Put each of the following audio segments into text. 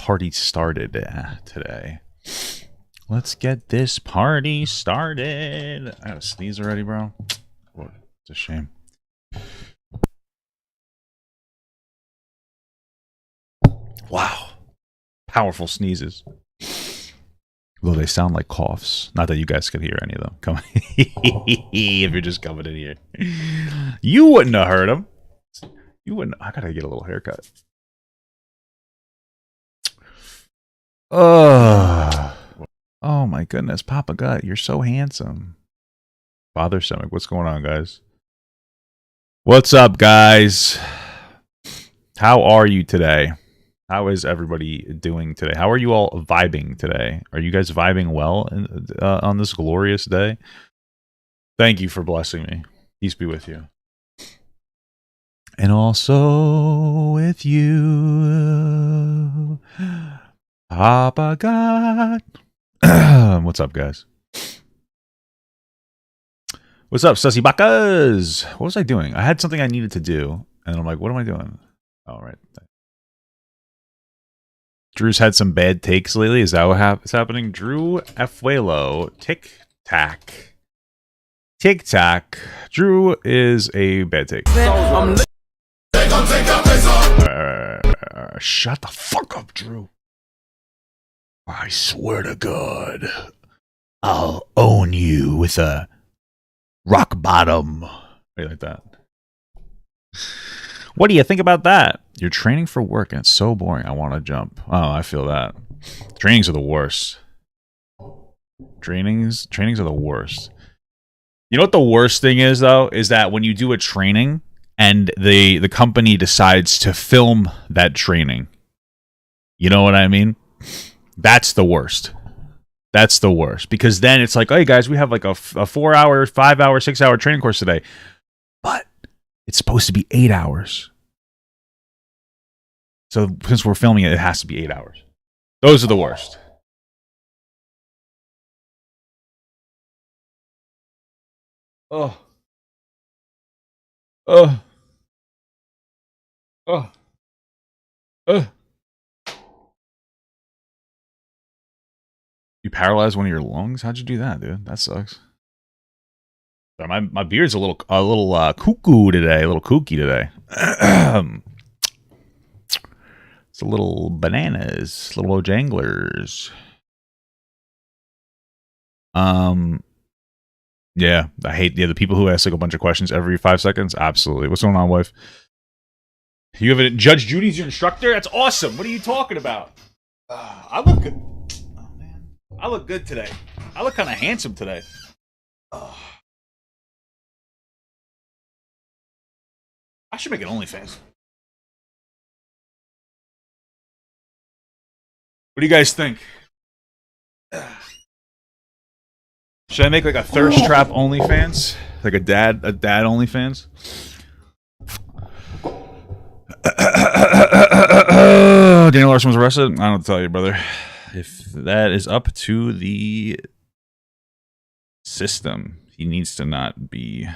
party started today. Let's get this party started. I gotta sneeze already, bro. What? It's a shame. Wow. Powerful sneezes. Though they sound like coughs. Not that you guys could hear any of them. Come if you're just coming in here. You wouldn't have heard them. You wouldn't. I gotta get a little haircut. Oh my goodness. Papa Gut, you're so handsome. Father Stomach, what's going on, guys? What's up, guys? How are you today? How is everybody doing today? How are you all vibing today? Are you guys vibing well on this glorious day? Thank you for blessing me. Peace be with you. And also with you, Papa God. What's up, guys? What's up, Sussy Bakas? What was I doing? I had something I needed to do, and I'm like, what am I doing? All right. Drew's had some bad takes lately. Is that what is happening? Drew Afualo. Tic-tac. Tic-tac. Drew is a bad take. Shut the fuck up, Drew. I swear to God, I'll own you with a rock bottom. How do you like that? What do you think about that? You're training for work and it's so boring. I want to jump. Oh, I feel that. Trainings are the worst. Trainings are the worst. You know what the worst thing is, though? Is that when you do a training and the company decides to film that training. You know what I mean? That's the worst. That's the worst. Because then it's like, hey, guys, we have like a 4-hour, 5-hour, 6-hour training course today. But it's supposed to be 8 hours. So since we're filming it, it has to be 8 hours. Those are the worst. Oh. Oh. Oh. Oh. You paralyzed one of your lungs? How'd you do that, dude? That sucks. My beard's a little cuckoo today, a little kooky today. It's a little bananas, little Bojanglers. Yeah, I hate the people who ask like a bunch of questions every 5 seconds. Absolutely. What's going on, wife? You have a Judge Judy's your instructor? That's awesome. What are you talking about? I look good. Oh man, I look good today. I look kind of handsome today. I should make an OnlyFans. What do you guys think? Should I make like a thirst trap OnlyFans? Like a dad OnlyFans? Daniel Larson was arrested? I don't know what to tell you, brother. If that is up to the system, he needs to not be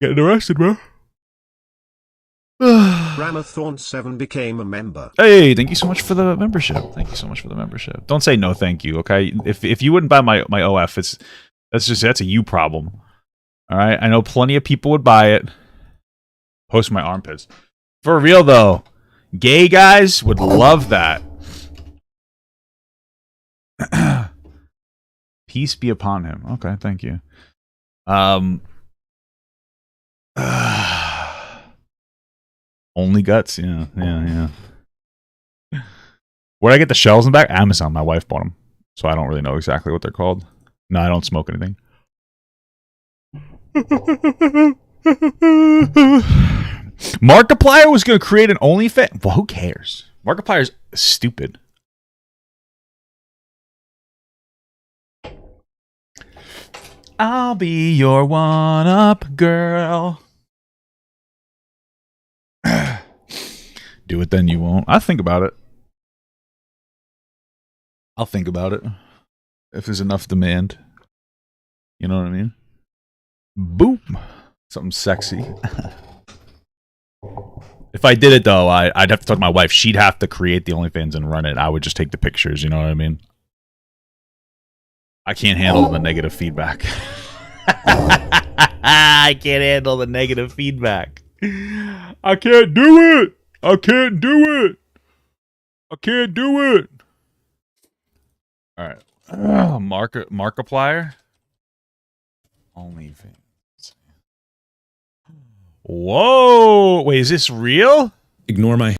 getting arrested, bro. Ramathorn7 became a member. Hey, thank you so much for the membership. Thank you so much for the membership. Don't say no thank you, okay? If you wouldn't buy my OF, that's a you problem. All right? I know plenty of people would buy it. Post my armpits. For real though, gay guys would love that. Peace be upon him. Okay, thank you. Only guts, yeah. Where'd I get the shells in the back? Amazon. My wife bought them, so I don't really know exactly what they're called. No, I don't smoke anything. Markiplier was going to create an OnlyFans. Well, who cares? Markiplier's stupid. I'll be your one-up girl. Do it, then you won't. I'll think about it. I'll think about it. If there's enough demand. You know what I mean? Boop. Something sexy. If I did it though, I'd have to talk to my wife. She'd have to create the OnlyFans and run it. I would just take the pictures. You know what I mean? I can't handle the negative feedback. I can't handle the negative feedback. I can't do it. I can't do it. I can't do it. All right. Markiplier. OnlyFans. Whoa. Wait, is this real? Ignore my...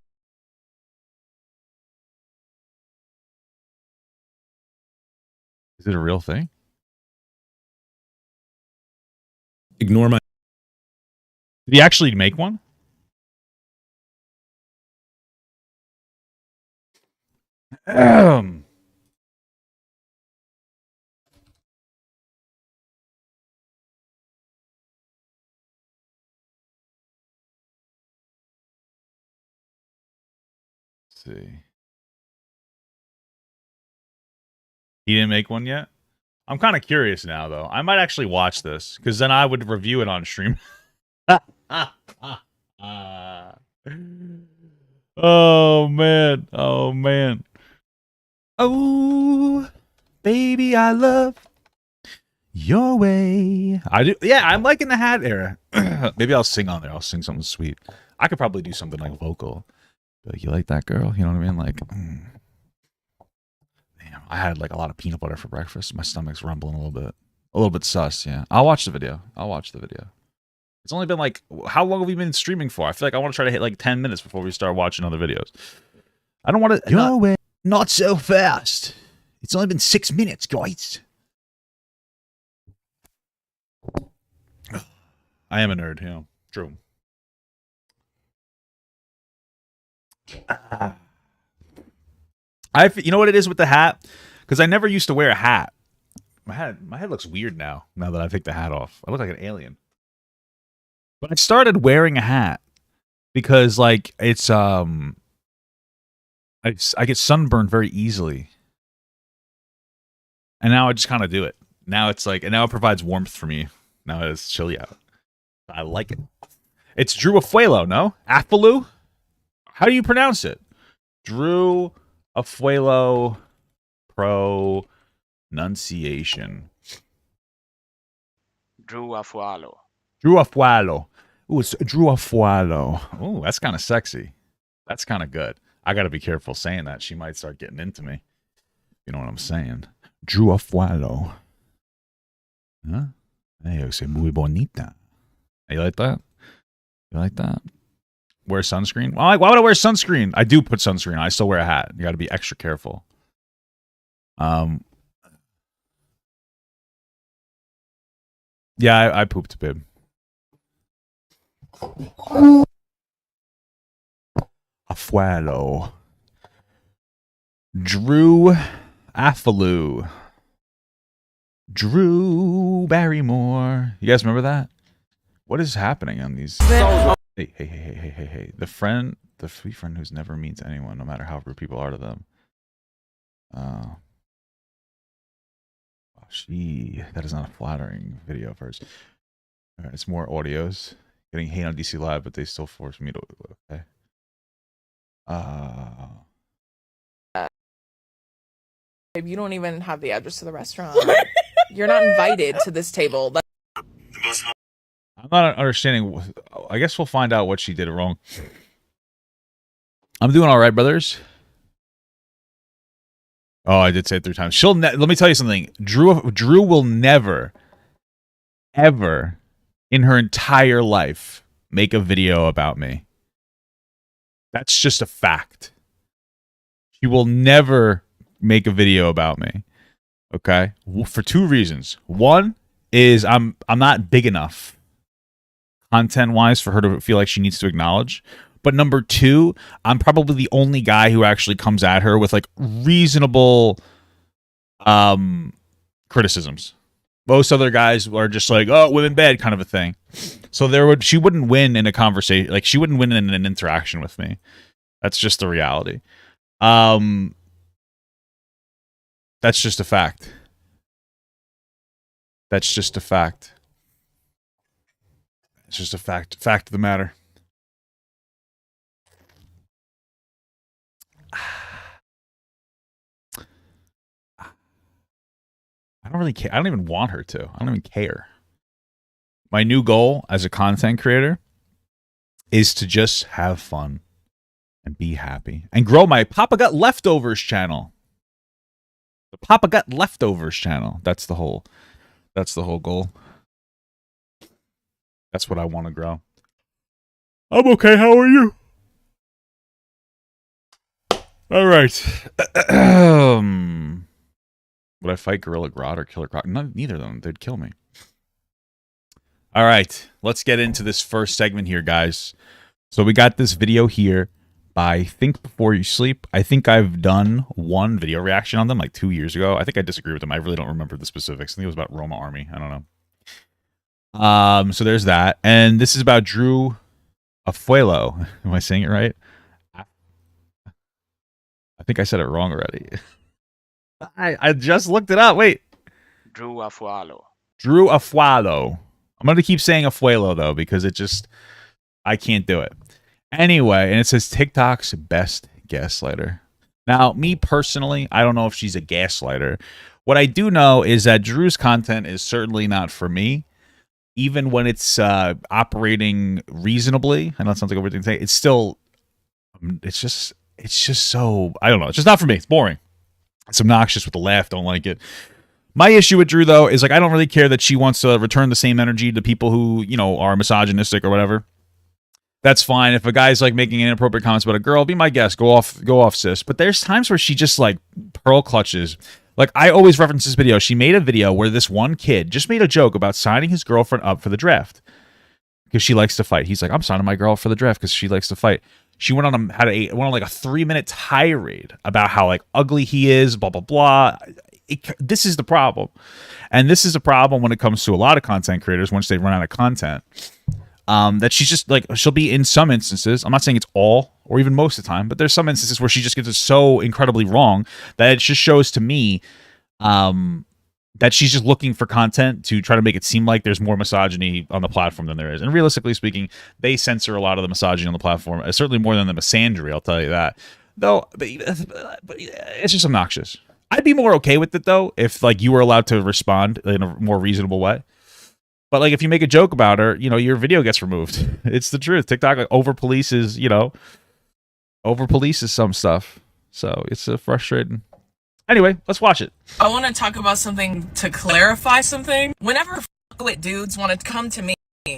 Is it a real thing? Ignore my... Did he actually make one? See. He didn't make one yet? I'm kind of curious now, though. I might actually watch this, because then I would review it on stream. Oh, man. Oh, man. Oh, baby, I love your way. I do. Yeah, I'm liking the hat era. Maybe I'll sing on there. I'll sing something sweet. I could probably do something like vocal. Like, you like that girl? You know what I mean? Like, damn, I had like a lot of peanut butter for breakfast. My stomach's rumbling a little bit sus. Yeah, I'll watch the video. It's only been like, how long have we been streaming for? I feel like I want to try to hit like 10 minutes before we start watching other videos. I don't want to. Not so fast. It's only been 6 minutes, guys. I am a nerd, you know. True. You know what it is with the hat? Because I never used to wear a hat. My head looks weird now that I take the hat off. I look like an alien. But I started wearing a hat because like it's I get sunburned very easily. And now I just kind of do it. Now it's like, and now it provides warmth for me. Now it's chilly out. I like it. It's Drew Afualo, no? Afualo? How do you pronounce it? Drew Afualo pronunciation. Drew Afualo. Drew Afualo. Ooh, it's Drew Afualo. Ooh, that's kind of sexy. That's kind of good. I got to be careful saying that. She might start getting into me. You know what I'm saying? Drew Afualo. Huh? Hey, yo, se muy bonita. You like that? You like that? Wear sunscreen? Why would I wear sunscreen? I do put sunscreen on. I still wear a hat. You got to be extra careful. Yeah, I pooped, babe. Afualo. Drew Afualo. Drew Barrymore. You guys remember that? What is happening on these? Hey. The sweet friend who's never mean to anyone, no matter how rude people are to them. That is not a flattering video of hers. All right, it's more audios. Getting hate on DC Live, but they still force me to. Okay. Babe, you don't even have the address to the restaurant. You're not invited to this table. I'm not understanding. I guess we'll find out what she did wrong. I'm doing all right, brothers. Oh, I did say it 3 times. Let me tell you something. Drew will never, ever, in her entire life, make a video about me. That's just a fact. She will never make a video about me. Okay? For 2 reasons. One is I'm not big enough content-wise for her to feel like she needs to acknowledge. But number 2, I'm probably the only guy who actually comes at her with like reasonable criticisms. Most other guys are just like, oh, women bad kind of a thing. So she wouldn't win in a conversation. Like she wouldn't win in an interaction with me. That's just the reality. That's just a fact. That's just a fact. It's just a fact of the matter. I don't really care. I don't even want her to. I don't even care. My new goal as a content creator is to just have fun and be happy and grow my Papa Gut Leftovers channel. The Papa Gut Leftovers channel. That's the whole goal. That's what I want to grow. I'm okay. How are you? All right. Would I fight Gorilla Grodd or Killer Croc? Neither of them. They'd kill me. All right. Let's get into this first segment here, guys. So we got this video here by Think Before You Sleep. I think I've done one video reaction on them like 2 years ago. I think I disagree with them. I really don't remember the specifics. I think it was about Roma Army. I don't know. So there's that. And this is about Drew Afualo. Am I saying it right? I think I said it wrong already. I just looked it up. Wait. Drew Afualo. Drew Afualo. I'm going to keep saying Afualo, though, because it just... I can't do it. Anyway, and it says TikTok's best gaslighter. Now, me personally, I don't know if she's a gaslighter. What I do know is that Drew's content is certainly not for me. Even when it's operating reasonably, I know it sounds like everything to say, it's still... It's just so... I don't know. It's just not for me. It's boring. It's obnoxious with the laugh. Don't like it. My issue with Drew, though, is like I don't really care that she wants to return the same energy to people who, you know, are misogynistic or whatever. That's fine. If a guy's like making inappropriate comments about a girl, be my guest. Go off, sis. But there's times where she just like pearl clutches. Like I always reference this video. She made a video where this one kid just made a joke about signing his girlfriend up for the draft because she likes to fight. He's like, I'm signing my girl for the draft because she likes to fight. She went on like a 3-minute tirade about how like ugly he is, blah blah blah. This is the problem, and this is a problem when it comes to a lot of content creators once they run out of content. That she's just like she'll be in some instances. I'm not saying it's all or even most of the time, but there's some instances where she just gets it so incredibly wrong that it just shows to me that she's just looking for content to try to make it seem like there's more misogyny on the platform than there is. And realistically speaking, they censor a lot of the misogyny on the platform, certainly more than the misandry, I'll tell you that. Though, but it's just obnoxious. I'd be more okay with it, though, if like you were allowed to respond in a more reasonable way. But like if you make a joke about her, you know, your video gets removed. It's the truth. TikTok like over polices some stuff. So it's frustrating. Anyway, let's watch it. I want to talk about something to clarify something. Whenever fuckwit dudes want to come to me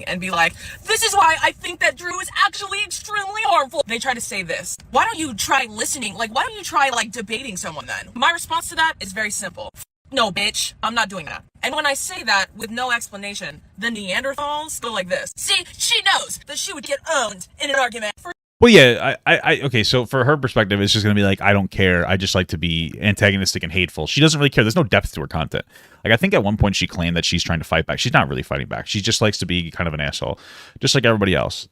and be like, this is why I think that Drew is actually extremely harmful, they try to say this. Why don't you try listening? Like, why don't you try, like, debating someone then? My response to that is very simple. No, bitch, I'm not doing that. And when I say that with no explanation, the Neanderthals go like this. See, she knows that she would get owned in an argument for... Well, yeah, okay, so for her perspective, it's just going to be like, I don't care. I just like to be antagonistic and hateful. She doesn't really care. There's no depth to her content. Like, I think at one point she claimed that she's trying to fight back. She's not really fighting back. She just likes to be kind of an asshole, just like everybody else.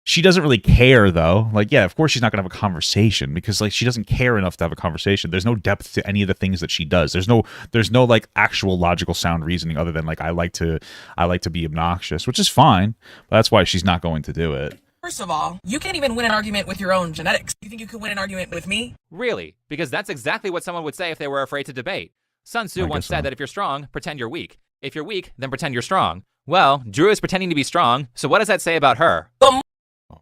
She doesn't really care, though. Like, yeah, of course she's not going to have a conversation because, like, she doesn't care enough to have a conversation. There's no depth to any of the things that she does. There's no like actual logical sound reasoning other than like I like to be obnoxious, which is fine. But that's why she's not going to do it. First of all, you can't even win an argument with your own genetics. You think you could win an argument with me? Really? Because that's exactly what someone would say if they were afraid to debate. Sun Tzu once said that if you're strong, pretend you're weak. If you're weak, then pretend you're strong. Well, Drew is pretending to be strong, so what does that say about her? Oh,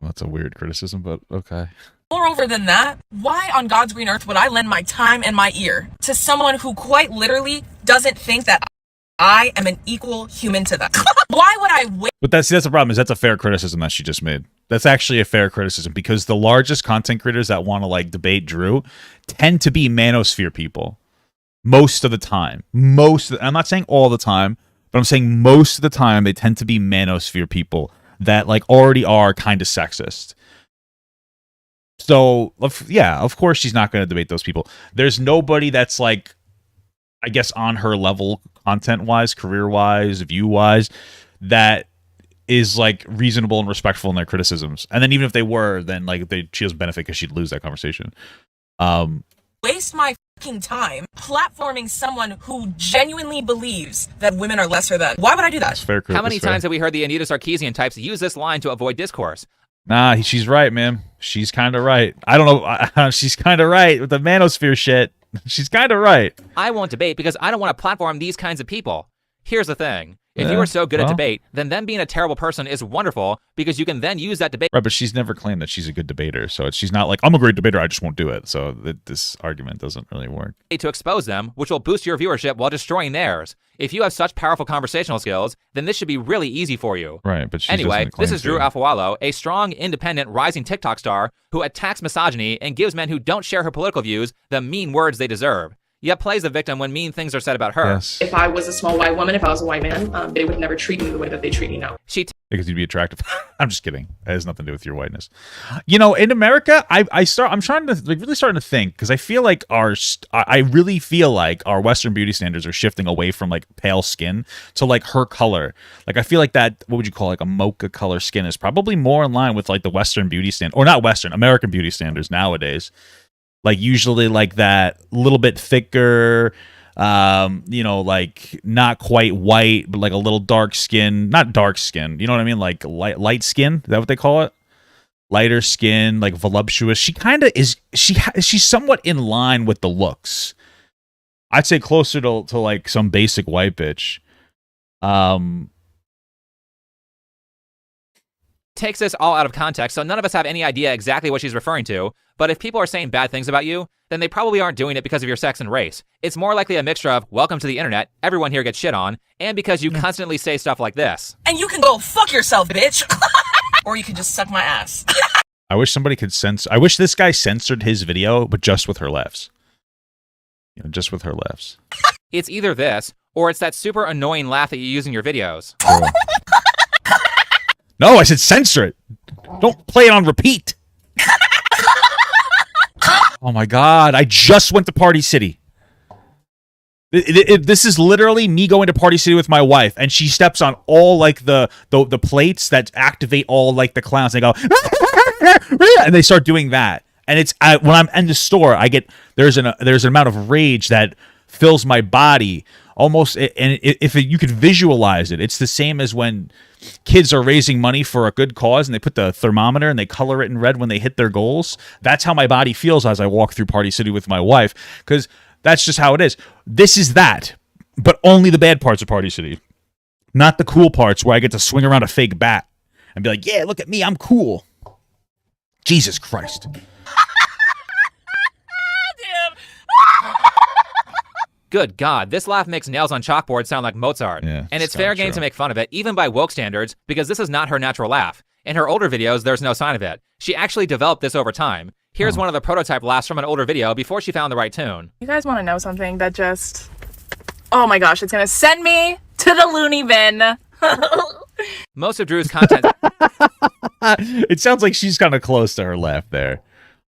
that's a weird criticism, but okay. Moreover than that, why on God's green earth would I lend my time and my ear to someone who quite literally doesn't think that I am an equal human to them? Why would I wait? But that's the problem is that's a fair criticism that she just made. That's actually a fair criticism because the largest content creators that want to like debate Drew tend to be manosphere people most of the time. I'm not saying all the time, but I'm saying most of the time they tend to be manosphere people that like already are kind of sexist. So yeah, of course she's not going to debate those people. There's nobody that's like, I guess on her level, content-wise, career-wise, view-wise, that is like reasonable and respectful in their criticisms. And then even if they were, then like she doesn't benefit because she'd lose that conversation. Waste my fucking time platforming someone who genuinely believes that women are lesser than. Why would I do that? Fair, How many times have we heard the Anita Sarkeesian types use this line to avoid discourse? Nah, she's right, man. She's kind of right. I don't know. She's kind of right with the manosphere shit. She's kind of right. I won't debate because I don't want to platform these kinds of people. Here's the thing. If you are so good at debate, then them being a terrible person is wonderful because you can then use that debate. Right, but she's never claimed that she's a good debater. So she's not like, I'm a great debater, I just won't do it. So this argument doesn't really work. To expose them, which will boost your viewership while destroying theirs. If you have such powerful conversational skills, then this should be really easy for you. Right, but she anyway, this is Drew Afualo, a strong, independent, rising TikTok star who attacks misogyny and gives men who don't share her political views the mean words they deserve. Yet plays the victim when mean things are said about her. Yes. If I was a small white woman, if I was a white man, they would never treat me the way that they treat me now. Because you'd be attractive. I'm just kidding. It has nothing to do with your whiteness. You know, in America, I'm trying to really starting to think, because I feel like I really feel like our Western beauty standards are shifting away from like pale skin to like her color. Like I feel like that, what would you call like a mocha color skin is probably more in line with like the Western beauty standard, or not Western, American beauty standards nowadays. Like usually like that little bit thicker, you know, like not quite white, but like a little dark skin, not dark skin. You know what I mean? Like light skin. Is that what they call it? Lighter skin, like voluptuous. She kind of is. She's somewhat in line with the looks. I'd say closer to like some basic white bitch. Takes this all out of context, so none of us have any idea exactly what she's referring to. But if people are saying bad things about you, then they probably aren't doing it because of your sex and race. It's more likely a mixture of, welcome to the internet, everyone here gets shit on, and because you constantly say stuff like this. And you can go fuck yourself, bitch. Or you can just suck my ass. I wish somebody could censor. I wish this guy censored his video, but just with her laughs. You know, just with her laughs. It's either this, or it's that super annoying laugh that you use in your videos. No, I said censor it. Don't play it on repeat. Oh my God, I just went to Party City. This is literally me going to Party City with my wife, and she steps on all like the plates that activate all like the clowns. They go, and they start doing that. And it's when I'm in the store, I get there's an amount of rage that fills my body almost. And if you could visualize it, it's the same as when kids are raising money for a good cause and they put the thermometer and they color it in red when they hit their goals. That's how my body feels as I walk through Party City with my wife, because that's just how it is. This is that, but only the bad parts of Party City, not the cool parts where I get to swing around a fake bat and be like, yeah, look at me, I'm cool. Jesus Christ. Good God, this laugh makes nails on chalkboard sound like Mozart. Yeah, and it's fair game to make fun of it, even by woke standards, because this is not her natural laugh. In her older videos, there's no sign of it. She actually developed this over time. Here's one of the prototype laughs from an older video before she found the right tune. You guys want to know something that just... Oh my gosh, it's going to send me to the loony bin. Most of Drew's content... It sounds like she's kind of close to her laugh there.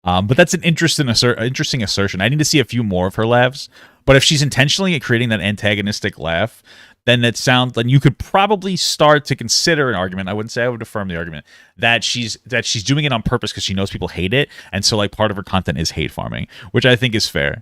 But that's an interesting assertion. I need to see a few more of her laughs. But if she's intentionally creating that antagonistic laugh, then you could probably start to consider an argument. I wouldn't say I would affirm the argument that she's doing it on purpose because she knows people hate it, and so like part of her content is hate farming, which I think is fair.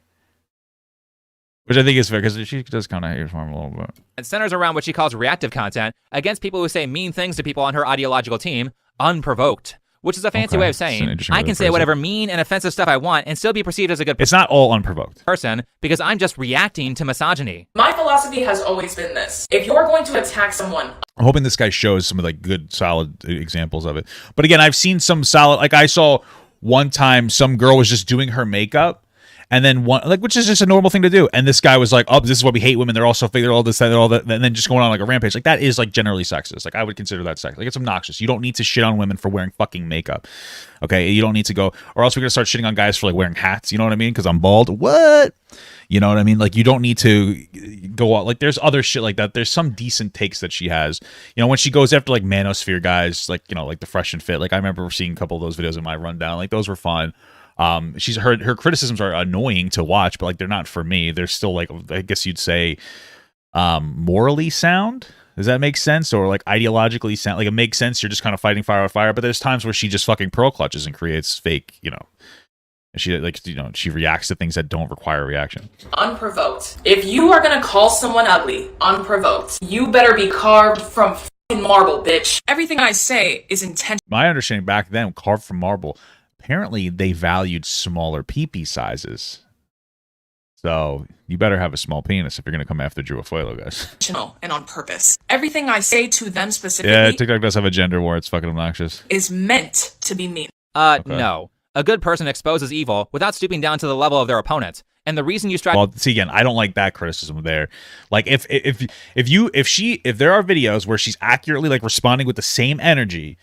Because she does kind of hate farm a little bit. It centers around what she calls reactive content against people who say mean things to people on her ideological team, unprovoked. Which is a fancy way of saying, I can say whatever mean and offensive stuff I want and still be perceived as a good It's not all unprovoked person because I'm just reacting to misogyny. My philosophy has always been this. If you're going to attack someone... I'm hoping this guy shows some of like good, solid examples of it. But again, I've seen some solid... Like I saw one time some girl was just doing her makeup, and then which is just a normal thing to do. And this guy was like, "Oh, this is why we hate women. They're all so fake. They're all this, they're all that." And then just going on like a rampage. Like that is like generally sexist. Like I would consider that sexist. Like it's obnoxious. You don't need to shit on women for wearing fucking makeup. Okay, you don't need to go, or else we're gonna start shitting on guys for like wearing hats. You know what I mean? Because I'm bald. What? You know what I mean? Like you don't need to go out. Like there's other shit like that. There's some decent takes that she has. You know, when she goes after like manosphere guys, like you know, like the Fresh and Fit. Like I remember seeing a couple of those videos in my rundown. Like those were fun. She's her criticisms are annoying to watch, but like they're not for me. They're still like, I guess you'd say, morally sound. Does that make sense? Or like ideologically sound? Like it makes sense. You're just kind of fighting fire with fire. But there's times where she just fucking pearl clutches and creates fake, you know. She like, you know, she reacts to things that don't require a reaction. Unprovoked. If you are gonna call someone ugly, unprovoked, you better be carved from fucking marble, bitch. Everything I say is intentional. My understanding back then, carved from marble. Apparently, they valued smaller pee-pee sizes. So you better have a small penis if you're going to come after Drew Afualo, guys. intentional and on purpose. Everything I say to them specifically Yeah, TikTok does have a gender war. It's fucking obnoxious. is meant to be mean. No. A good person exposes evil without stooping down to the level of their opponent. And the reason you strive Well, see again, I don't like that criticism there. Like if there are videos where she's accurately like responding with the same energy,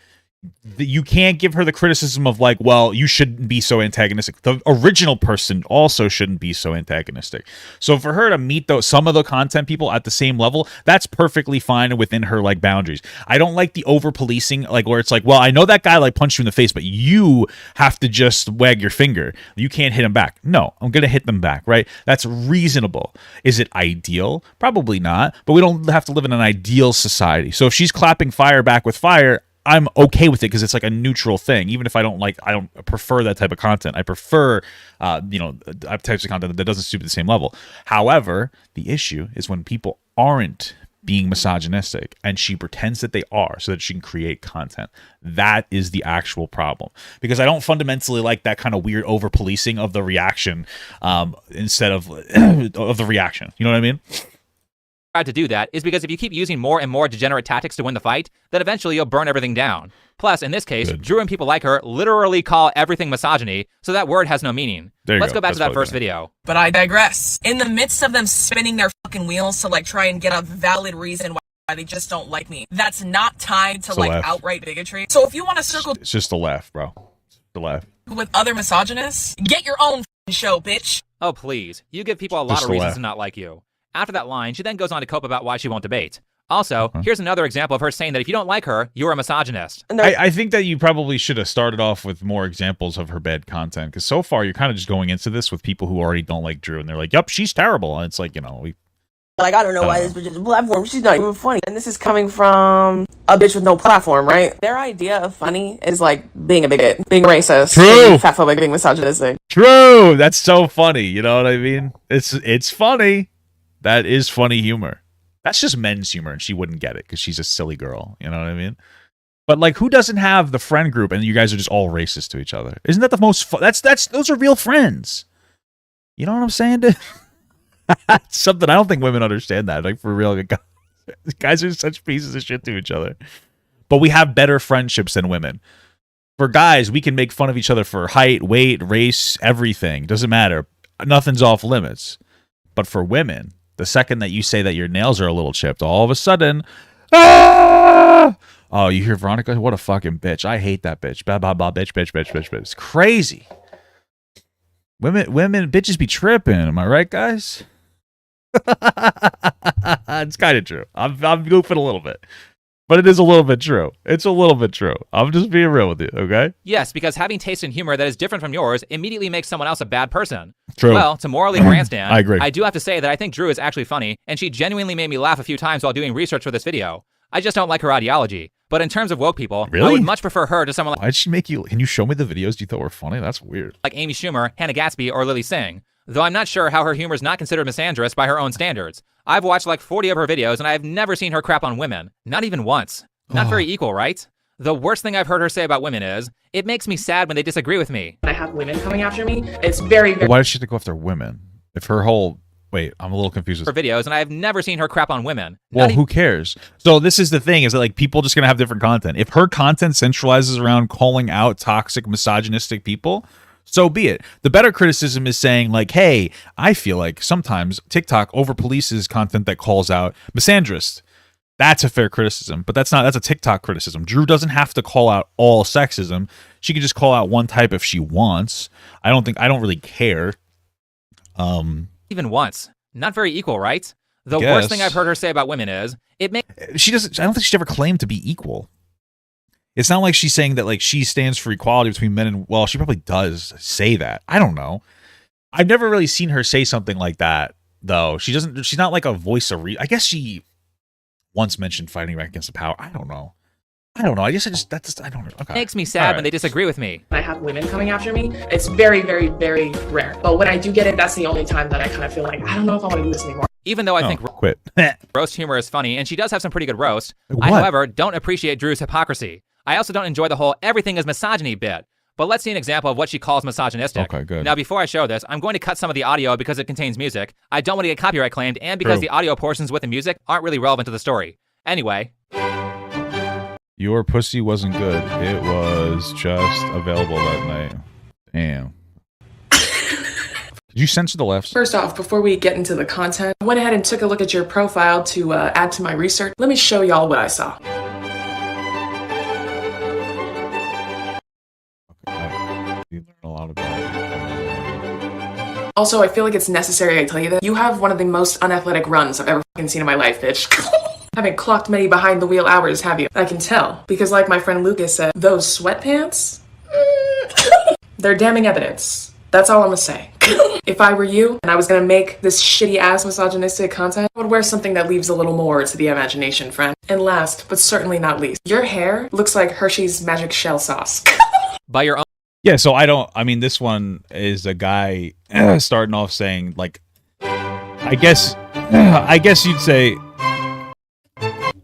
you can't give her the criticism of like, well, you shouldn't be so antagonistic. The original person also shouldn't be so antagonistic. So for her to meet some of the content people at the same level, that's perfectly fine within her like boundaries. I don't like the over policing, like where it's like, well, I know that guy like punched you in the face, but you have to just wag your finger. You can't hit him back. No, I'm gonna hit them back, right? That's reasonable. Is it ideal? Probably not, but we don't have to live in an ideal society. So if she's clapping fire back with fire, I'm okay with it because it's like a neutral thing. Even if I don't prefer that type of content. I prefer, types of content that doesn't stoop to the same level. However, the issue is when people aren't being misogynistic and she pretends that they are so that she can create content. That is the actual problem. Because I don't fundamentally like that kind of weird over policing of the reaction instead of of the reaction. You know what I mean? to do that is because if you keep using more and more degenerate tactics to win the fight, then eventually you'll burn everything down. Plus, in this case, Drew and people like her literally call everything misogyny, so that word has no meaning. Let's go back to that first video. But I digress. In the midst of them spinning their fucking wheels to like try and get a valid reason why they just don't like me, that's not tied to like outright bigotry. So if you want to circle, it's just a laugh, bro. The laugh with other misogynists, get your own show, bitch. Oh please, you give people a lot of reasons to not like you. After that line, she then goes on to cope about why she won't debate. Also, here's another example of her saying that if you don't like her, you're a misogynist. I think that you probably should have started off with more examples of her bad content, because so far you're kind of just going into this with people who already don't like Drew, and they're like, "Yep, she's terrible," and it's like, like, I don't know why this bitch is a platform. She's not even funny. And this is coming from a bitch with no platform, right? Their idea of funny is like being a bigot, being racist, being fatphobic, being misogynistic. True. That's so funny. You know what I mean? It's funny. That is funny humor. That's just men's humor, and she wouldn't get it because she's a silly girl. You know what I mean? But like, who doesn't have the friend group, and you guys are just all racist to each other? Isn't that the most fun? Those are real friends. You know what I'm saying? That's something I don't think women understand that. Like, for real, guys are such pieces of shit to each other. But we have better friendships than women. For guys, we can make fun of each other for height, weight, race, everything. Doesn't matter. Nothing's off limits. But for women, the second that you say that your nails are a little chipped, all of a sudden, ah! Oh, you hear Veronica? What a fucking bitch. I hate that bitch. Blah, blah, blah, bitch, bitch, bitch, bitch, bitch. It's crazy. Women, bitches be tripping. Am I right, guys? It's kind of true. I'm goofing a little bit. But it is a little bit true. It's a little bit true. I'm just being real with you, okay? Yes, because having taste in humor that is different from yours immediately makes someone else a bad person. True. Well, to morally grandstand, I agree. I do have to say that I think Drew is actually funny, and she genuinely made me laugh a few times while doing research for this video. I just don't like her ideology. But in terms of woke people, I would much prefer her to someone like... Why'd she make you... Can you show me the videos you thought were funny? That's weird. Like Amy Schumer, Hannah Gatsby, or Lily Singh. Though I'm not sure how her humor is not considered misandrous by her own standards. I've watched like 40 of her videos, and I have never seen her crap on women. Not even once. Not very equal, right? The worst thing I've heard her say about women is, it makes me sad when they disagree with me. When I have women coming after me, it's very, very... Why does she have to go after women? If her whole... Wait, I'm a little confused. Her videos, and I have never seen her crap on women. Well, who cares? So this is the thing, is that like people just gonna have different content. If her content centralizes around calling out toxic, misogynistic people, so be it. The better criticism is saying like, hey, I feel like sometimes TikTok over polices content that calls out misandrist. That's a fair criticism, but that's a TikTok criticism. Drew doesn't have to call out all sexism. She can just call out one type if she wants. I don't really care. Even once. Not very equal, right? The worst thing I've heard her say about women is, I don't think she's ever claimed to be equal. It's not like she's saying that like she stands for equality between men and, well, she probably does say that. I don't know. I've never really seen her say something like that, though. She's not like a voice of I guess she once mentioned fighting back against the power. I don't know. I guess I don't know. Okay. Makes me sad when they disagree with me. When I have women coming after me, it's very, very, very rare. But when I do get it, that's the only time that I kind of feel like, I don't know if I want to do this anymore. Even though I think quit. roast humor is funny, and she does have some pretty good roast, I, however, don't appreciate Drew's hypocrisy. I also don't enjoy the whole everything is misogyny bit. but let's see an example of what she calls misogynistic. Okay, good. Now, before I show this, I'm going to cut some of the audio because it contains music. I don't want to get copyright claimed, and because the audio portions with the music aren't really relevant to the story. Anyway. Your pussy wasn't good. It was just available that night. Damn. Did you censor the left? First off, before we get into the content, I went ahead and took a look at your profile to add to my research. Let me show y'all what I saw. You learn a lot about it. Also, I feel like it's necessary I tell you that you have one of the most unathletic runs I've ever fucking seen in my life, bitch. Haven't clocked many behind the wheel hours, have you? I can tell. Because like my friend Lucas said, those sweatpants? They're damning evidence. That's all I'm gonna say. If I were you, and I was gonna make this shitty-ass misogynistic content, I would wear something that leaves a little more to the imagination, friend. And last, but certainly not least, your hair looks like Hershey's magic shell sauce. By your own... Yeah, so I mean, this one is a guy starting off saying, like, I guess you'd say...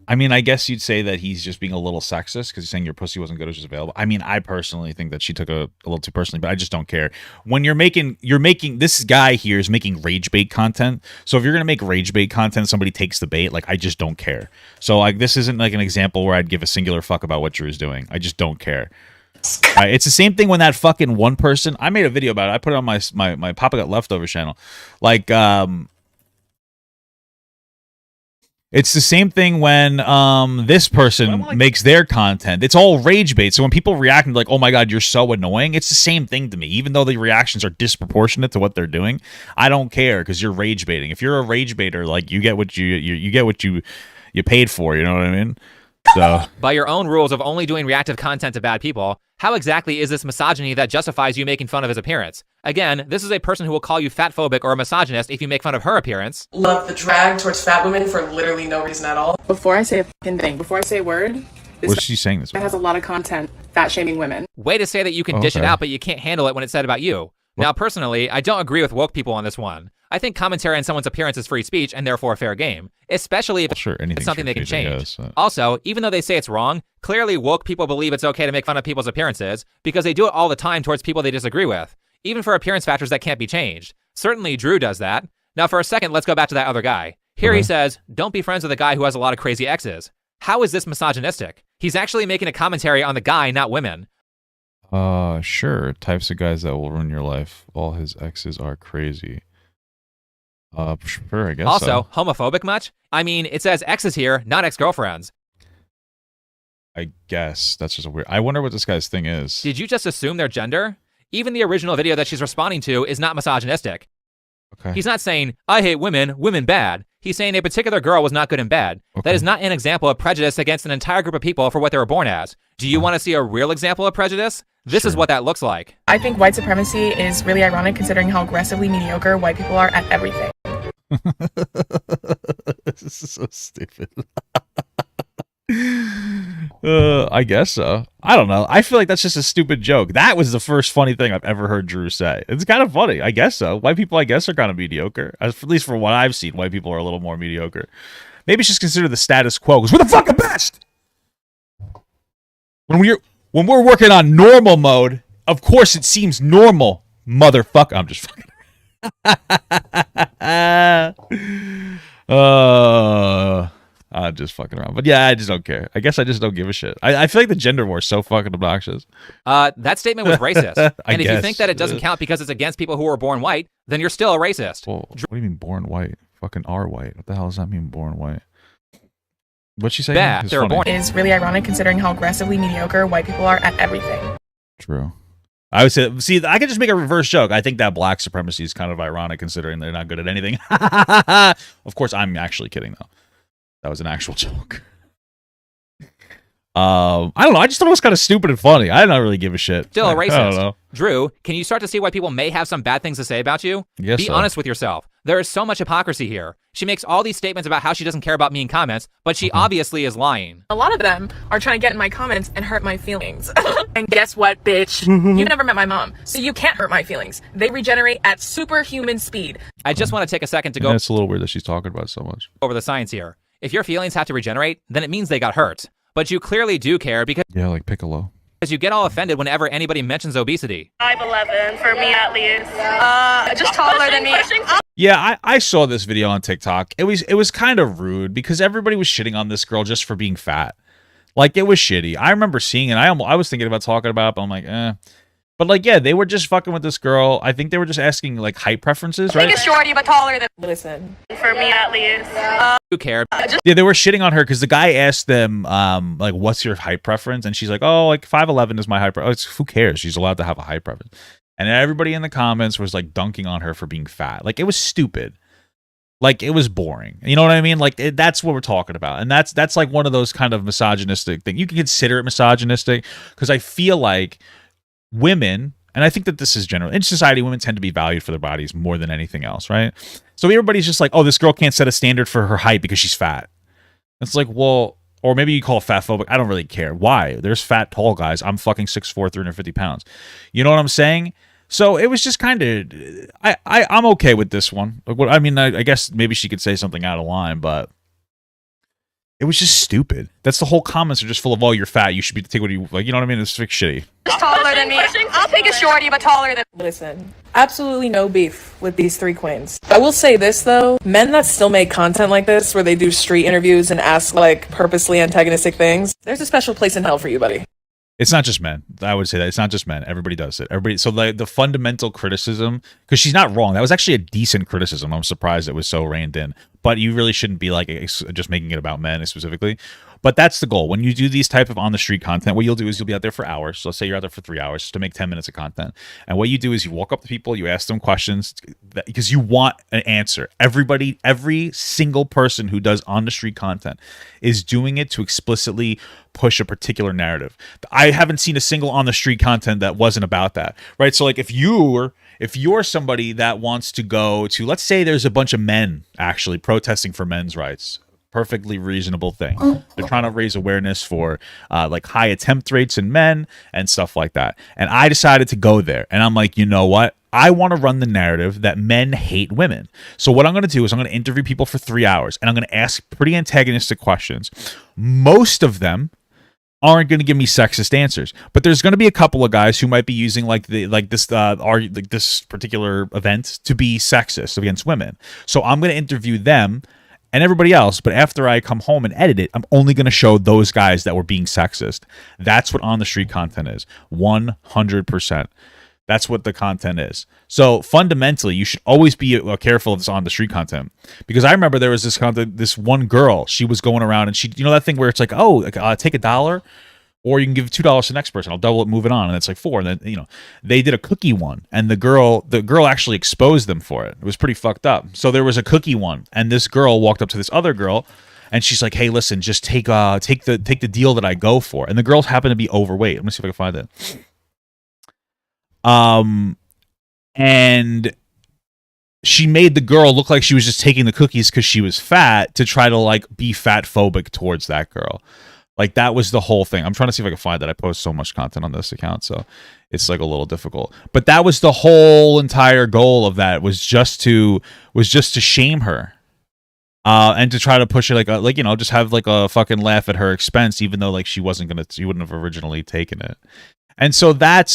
I guess you'd say that he's just being a little sexist because he's saying your pussy wasn't good, it was just available. I mean, I personally think that she took a little too personally, but I just don't care. When you're making this guy here is making rage bait content. So if you're gonna make rage bait content, somebody takes the bait. Like, I just don't care. So like, this isn't like an example where I'd give a singular fuck about what Drew's doing. I just don't care. It's the same thing when that fucking one person. I made a video about it. I put it on my Papa Got Leftovers channel. Like, it's the same thing when this person makes their content. It's all rage bait. So when people react and be like, "Oh my god, you're so annoying," it's the same thing to me. Even though the reactions are disproportionate to what they're doing, I don't care because you're rage baiting. If you're a rage baiter, like, you get what you get what you paid for. You know what I mean? So by your own rules of only doing reactive content to bad people, how exactly is this misogyny that justifies you making fun of his appearance? Again, this is a person who will call you fatphobic or a misogynist if you make fun of her appearance. Love the drag towards fat women for literally no reason at all. Before I say a fucking thing, before I say a word, what's she saying this about? It has a lot of content fat-shaming women. Way to say that you can dish it out, but you can't handle it when it's said about you. Now, personally, I don't agree with woke people on this one. I think commentary on someone's appearance is free speech and therefore fair game, especially if it's something they can change. Also, even though they say it's wrong, clearly woke people believe it's okay to make fun of people's appearances because they do it all the time towards people they disagree with, even for appearance factors that can't be changed. Certainly Drew does that. Now, for a second, let's go back to that other guy. Here he says, don't be friends with a guy who has a lot of crazy exes. How is this misogynistic? He's actually making a commentary on the guy, not women. Sure. Types of guys that will ruin your life. All his exes are crazy. Sure, I guess also, homophobic much? I mean, it says exes here, not ex-girlfriends. I guess. That's just a weird... I wonder what this guy's thing is. Did you just assume their gender? Even the original video that she's responding to is not misogynistic. Okay. He's not saying, I hate women, women bad. He's saying a particular girl was not good and bad. Okay. That is not an example of prejudice against an entire group of people for what they were born as. Do you want to see a real example of prejudice? This is what that looks like. I think white supremacy is really ironic considering how aggressively mediocre white people are at everything. This is so stupid. I guess so. I don't know. I feel like that's just a stupid joke. That was the first funny thing I've ever heard Drew say. It's kind of funny. I guess so. White people, I guess, are kind of mediocre. At least for what I've seen, white people are a little more mediocre. Maybe it's just consider the status quo because we're the fucking best. When we're working on normal mode, of course it seems normal, motherfucker. I'm just fucking. I'm just fucking around. But yeah, I just don't care. I guess I just don't give a shit. I feel like the gender war is so fucking obnoxious. That statement was racist. And if you think that it doesn't count because it's against people who were born white, then you're still a racist. Well, what do you mean born white? Fucking are white. What the hell does that mean, born white? What'd she say? Bad. They were born. It is really ironic considering how aggressively mediocre white people are at everything. True. I would say, see, I could just make a reverse joke. I think that black supremacy is kind of ironic considering they're not good at anything. Of course, I'm actually kidding, though. That was an actual joke. I don't know. I just thought it was kind of stupid and funny. I don't really give a shit. Still a racist. I don't know. Drew, can you start to see why people may have some bad things to say about you? Yes, Be honest with yourself. There is so much hypocrisy here. She makes all these statements about how she doesn't care about me in comments, but she obviously is lying. A lot of them are trying to get in my comments and hurt my feelings. And guess what, bitch? You've never met my mom, so you can't hurt my feelings. They regenerate at superhuman speed. I just want to take a second to go... It's a little weird that she's talking about it so much. ...over the science here. If your feelings have to regenerate, then it means they got hurt. But you clearly do care because... Yeah, like Piccolo. because you get all offended whenever anybody mentions obesity. 5'11" for me at least. Just taller than me. Yeah, I saw this video on TikTok. It was kind of rude because everybody was shitting on this girl just for being fat. Like, it was shitty. I remember seeing it. I was thinking about talking about it, but I'm like, eh. But, like, yeah, they were just fucking with this girl. I think they were just asking, like, height preferences, right? I think it's shorty, but taller than. Listen. For me at least. Who cared? Yeah, they were shitting on her because the guy asked them, like, what's your height preference? And she's like, oh, like, 5'11" is my height preference. Who cares? She's allowed to have a height preference. And everybody in the comments was, like, dunking on her for being fat. Like, it was stupid. Like, it was boring. You know what I mean? Like, that's what we're talking about. And that's like one of those kind of misogynistic things. You can consider it misogynistic because I feel like women, and I think that this is general in society, women tend to be valued for their bodies more than anything else, right? So everybody's just like, oh, this girl can't set a standard for her height because she's fat. It's like, well, or maybe you call it fat phobic. I don't really care. Why? There's fat, tall guys. I'm fucking 6'4", 350 pounds. You know what I'm saying? So it was just kind of, I'm okay with this one. I mean, I guess maybe she could say something out of line, but it was just stupid. That's the whole comments are just full of, oh, you're fat. You should be take what you like. You know what I mean? It's shitty. Just taller than me. I'll take a shorty, but taller than. Listen, absolutely no beef with these three queens. I will say this, though. Men that still make content like this, where they do street interviews and ask, like, purposely antagonistic things, there's a special place in hell for you, buddy. It's not just men. I would say that it's not just men. Everybody does it. Everybody. So the fundamental criticism, because she's not wrong. That was actually a decent criticism. I'm surprised it was so reined in. But you really shouldn't be like just making it about men specifically. But that's the goal. When you do these type of on the street content, what you'll do is you'll be out there for hours. So let's say you're out there for 3 hours just to make 10 minutes of content. And what you do is you walk up to people, you ask them questions because you want an answer. Every single person who does on the street content is doing it to explicitly push a particular narrative. I haven't seen a single on the street content that wasn't about that, right? So like if you're somebody that wants to go to, let's say there's a bunch of men actually protesting for men's rights. Perfectly reasonable thing. They're trying to raise awareness for like high attempt rates in men and stuff like that. And I decided to go there. And I'm like, you know what? I want to run the narrative that men hate women. So what I'm going to do is I'm going to interview people for 3 hours and I'm going to ask pretty antagonistic questions. Most of them aren't going to give me sexist answers, but there's going to be a couple of guys who might be using this particular event to be sexist against women. So I'm going to interview them and everybody else, but after I come home and edit it, I'm only going to show those guys that were being sexist. That's what on the street content is. 100%. That's what the content is. So fundamentally, you should always be careful of this on the street content, because I remember there was this one girl. She was going around and she, you know, that thing where it's like, oh, take $1 or you can give $2 to the next person. I'll double it, move it on, and it's like $4. And then, you know, they did a cookie one, and the girl actually exposed them for it. It was pretty fucked up. So there was a cookie one, and this girl walked up to this other girl, and she's like, "Hey, listen, just take the deal that I go for." And the girls happen to be overweight. Let me see if I can find it. And she made the girl look like she was just taking the cookies because she was fat to try to like be fat phobic towards that girl. Like, that was the whole thing. I'm trying to see if I can find that. I post so much content on this account, so it's like a little difficult. But that was the whole entire goal of that, was just to shame her, and to try to push her like you know, just have like a fucking laugh at her expense, even though like she wouldn't have originally taken it. And so that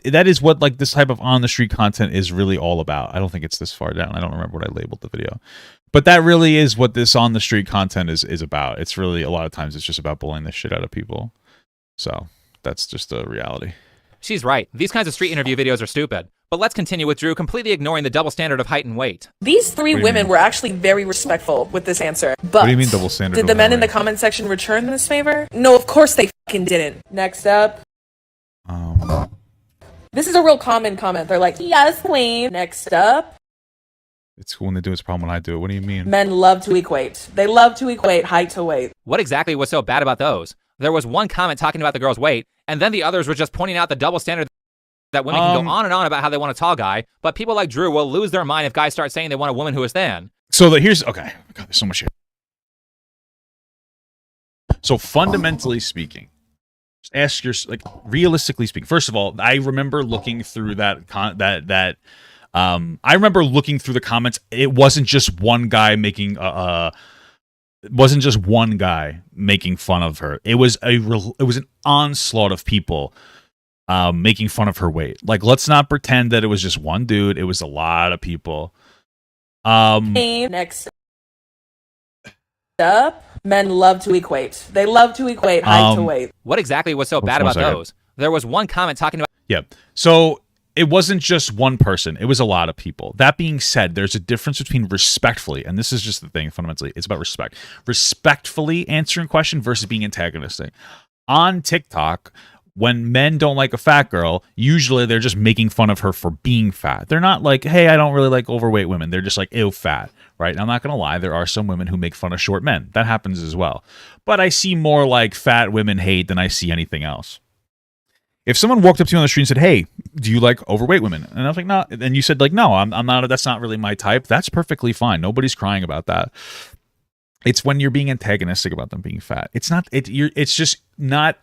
is what like this type of on the street content is really all about. I don't think it's this far down. I don't remember what I labeled the video. But that really is what this on the street content is about. It's really, a lot of times it's just about bullying the shit out of people. So that's just the reality. She's right. These kinds of street interview videos are stupid. But let's continue with Drew completely ignoring the double standard of height and weight. These three women were actually very respectful with this answer. But what do you mean double standard? Did the men in the comment section return this favor? No, of course they fucking didn't. Next up. This is a real common comment. They're like, yes, queen. Next up. It's cool when they do it. It's a problem when I do it. What do you mean? Men love to equate. They love to equate height to weight. What exactly was so bad about those? There was one comment talking about the girl's weight, and then the others were just pointing out the double standard that women can go on and on about how they want a tall guy, but people like Drew will lose their mind if guys start saying they want a woman who is thin. So here's, okay, God, there's so much here. So fundamentally speaking, just ask like realistically speaking. First of all, I remember looking through I remember looking through the comments. It wasn't just one guy making fun of her. It was an onslaught of people making fun of her weight. Like, let's not pretend that it was just one dude. It was a lot of people. Next up, men love to equate. They love to equate height to weight. What exactly was so bad about those? There was one comment talking about... Yeah. So it wasn't just one person. It was a lot of people. That being said, there's a difference between respectfully, and this is just the thing, fundamentally, it's about respect. Respectfully answering a question versus being antagonistic. On TikTok, when men don't like a fat girl, usually they're just making fun of her for being fat. They're not like, hey, I don't really like overweight women. They're just like, ew, fat, right? And I'm not going to lie. There are some women who make fun of short men. That happens as well. But I see more like fat women hate than I see anything else. If someone walked up to you on the street and said, hey, do you like overweight women? And I was like, no. And you said, like, no, I'm not, that's not really my type. That's perfectly fine. Nobody's crying about that. It's when you're being antagonistic about them being fat. It's just not...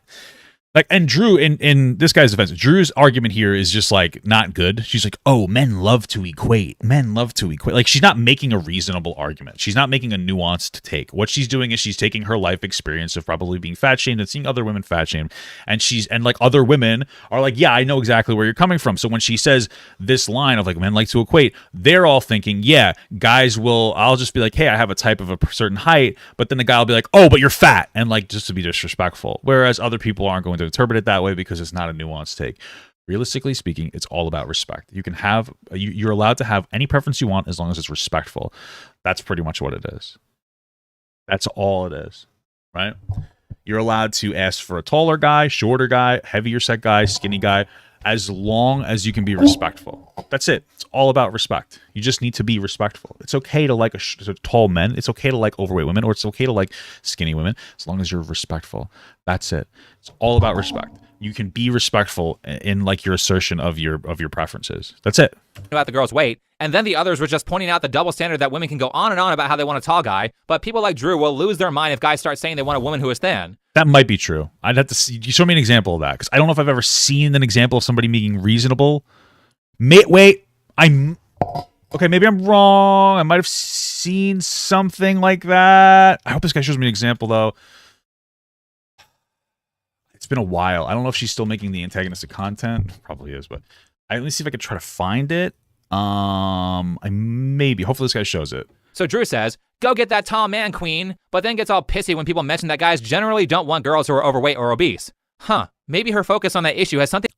Like, and Drew, in this guy's defense, Drew's argument here is just, like, not good. She's like, oh, men love to equate. Men love to equate. Like, she's not making a reasonable argument. She's not making a nuanced take. What she's doing is she's taking her life experience of probably being fat-shamed and seeing other women fat-shamed. And like, other women are like, yeah, I know exactly where you're coming from. So when she says this line of, like, men like to equate, they're all thinking, yeah, guys will, I'll just be like, hey, I have a type of a certain height. But then the guy will be like, oh, but you're fat. And, like, just to be disrespectful. Whereas other people aren't going to interpret it that way because it's not a nuanced take. Realistically speaking, it's all about respect. You can have you're allowed to have any preference you want as long as it's respectful. That's pretty much what it is. That's all it is, right? You're allowed to ask for a taller guy, shorter guy, heavier set guy, skinny guy, as long as you can be respectful. That's it. It's all about respect. You just need to be respectful. It's okay to like tall men. It's okay to like overweight women, or it's okay to like skinny women, as long as you're respectful. That's it. It's all about respect. You can be respectful in like your assertion of your preferences. That's it. About the girl's weight, and then the others were just pointing out the double standard that women can go on and on about how they want a tall guy, but people like Drew will lose their mind if guys start saying they want a woman who is thin. That might be true. I'd have to see. You show me an example of that, because I don't know if I've ever seen an example of somebody being reasonable. Wait, okay, maybe I'm wrong. I might have seen something like that. I hope this guy shows me an example, though. It's been a while. I don't know if she's still making the antagonistic content. Probably is, but let me see if I could try to find it. Hopefully this guy shows it. So Drew says, go get that tall man, queen, but then gets all pissy when people mention that guys generally don't want girls who are overweight or obese. Huh, maybe her focus on that issue has something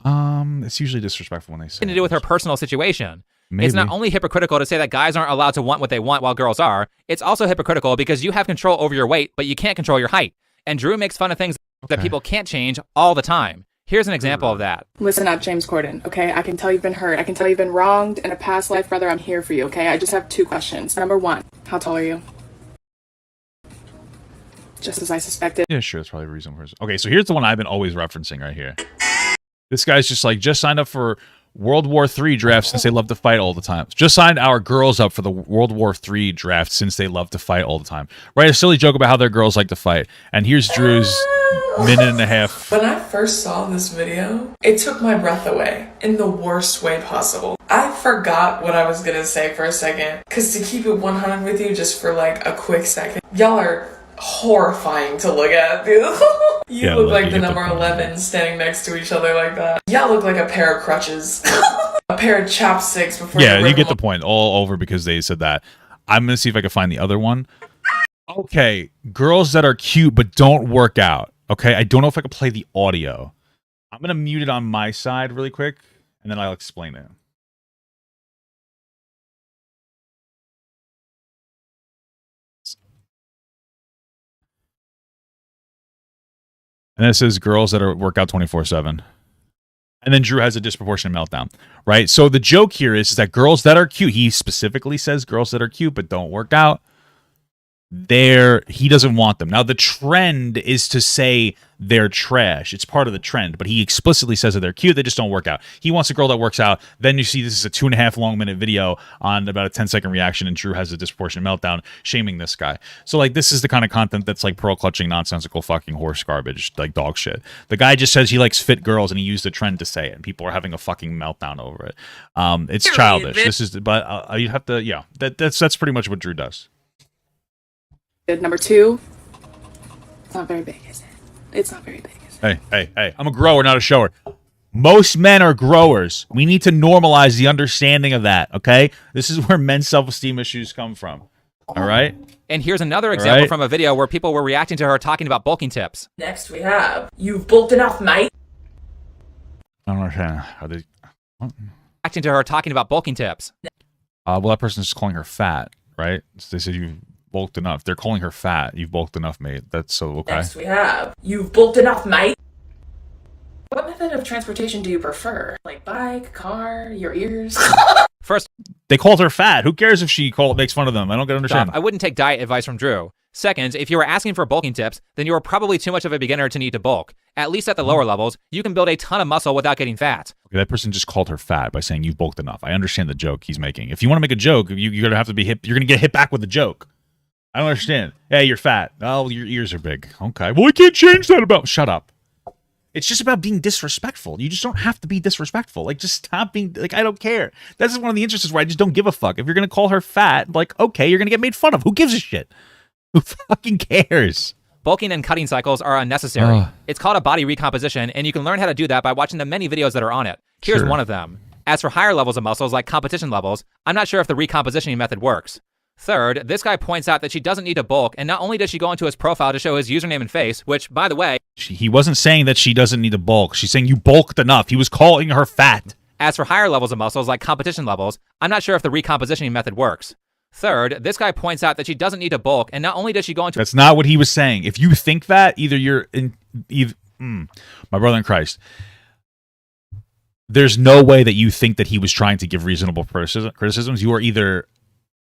it's usually disrespectful when they say to do with her personal situation. Maybe. It's not only hypocritical to say that guys aren't allowed to want what they want while girls are, it's also hypocritical because you have control over your weight, but you can't control your height. And Drew makes fun of things that people can't change all the time. Here's an example of that. Listen up, James Corden, okay? I can tell you've been hurt. I can tell you've been wronged. In a past life, brother, I'm here for you, okay? I just have 2 questions. Number 1, how tall are you? Just as I suspected. Yeah, sure. That's probably a reason. Okay, so here's the one I've been always referencing right here. This guy's just like, just signed up for World War III draft since they love to fight all the time. Just signed our girls up for the World War III draft since they love to fight all the time. Right? A silly joke about how their girls like to fight. And here's Drew's minute and a half. When I first saw this video, it took my breath away in the worst way possible. I forgot what I was gonna say for a second, because to keep it 100 with you just for like a quick second, y'all are horrifying to look at, dude. You look like the number 11 standing next to each other like that. Y'all look like a pair of crutches. A pair of chopsticks before you get the point. All over because they said that. I'm going to see if I can find the other one. Okay, girls that are cute but don't work out. Okay, I don't know if I can play the audio. I'm going to mute it on my side really quick, and then I'll explain it. And this is girls that are work out 24/7. And then Drew has a disproportionate meltdown, right? So the joke here is that girls that are cute, he specifically says girls that are cute but don't work out, he doesn't want them. Now the trend is to say they're trash. It's part of the trend, but he explicitly says that they're cute, they just don't work out. He wants a girl that works out. Then you see this is a 2.5 long minute video on about a 10-second reaction, and Drew has a disproportionate meltdown shaming this guy. So like, this is the kind of content that's like pearl clutching, nonsensical fucking horse garbage, like dog shit. The guy just says he likes fit girls and he used the trend to say it, and people are having a fucking meltdown over it. It's childish. This is, but you have to, yeah, that's pretty much what Drew does. Number 2, it's not very big, is it? It's not very big, is it? Hey, I'm a grower, not a shower. Most men are growers. We need to normalize the understanding of that, okay? This is where men's self-esteem issues come from. All right? And here's another example from a video where people were reacting to her talking about bulking tips. Next we have, you've bulked enough, mate. I don't understand. Are they... Reacting to her talking about bulking tips. Well, that person's just calling her fat, right? So they said you've bulked enough. They're calling her fat. You've bulked enough, mate. That's so okay. Next we have, you've bulked enough, mate. What method of transportation do you prefer? Like bike, car, your ears? First, they called her fat. Who cares if she makes fun of them? I don't understand. I wouldn't take diet advice from Drew. Second, if you were asking for bulking tips, then you are probably too much of a beginner to need to bulk. At least at the lower levels, you can build a ton of muscle without getting fat. Okay, that person just called her fat by saying you've bulked enough. I understand the joke he's making. If you want to make a joke, you're gonna have to be hit. You're gonna get hit back with a joke. I don't understand. Hey, you're fat. Oh, your ears are big. Okay. Well, we can't change that about. Shut up. It's just about being disrespectful. You just don't have to be disrespectful. Like, just stop being, like, I don't care. That's one of the instances where I just don't give a fuck. If you're going to call her fat, like, okay, you're going to get made fun of. Who gives a shit? Who fucking cares? Bulking and cutting cycles are unnecessary. It's called a body recomposition, and you can learn how to do that by watching the many videos that are on it. Here's one of them. As for higher levels of muscles, like competition levels, I'm not sure if the recompositioning method works. Third, this guy points out that she doesn't need to bulk, and not only does she go into his profile to show his username and face, which, by the way... He wasn't saying that she doesn't need to bulk. She's saying you bulked enough. He was calling her fat. As for higher levels of muscles, like competition levels, I'm not sure if the recompositioning method works. Third, this guy points out that she doesn't need to bulk, and not only does she go into... That's not what he was saying. If you think that, either you're... my brother in Christ. There's no way that you think that he was trying to give reasonable criticisms. You are either...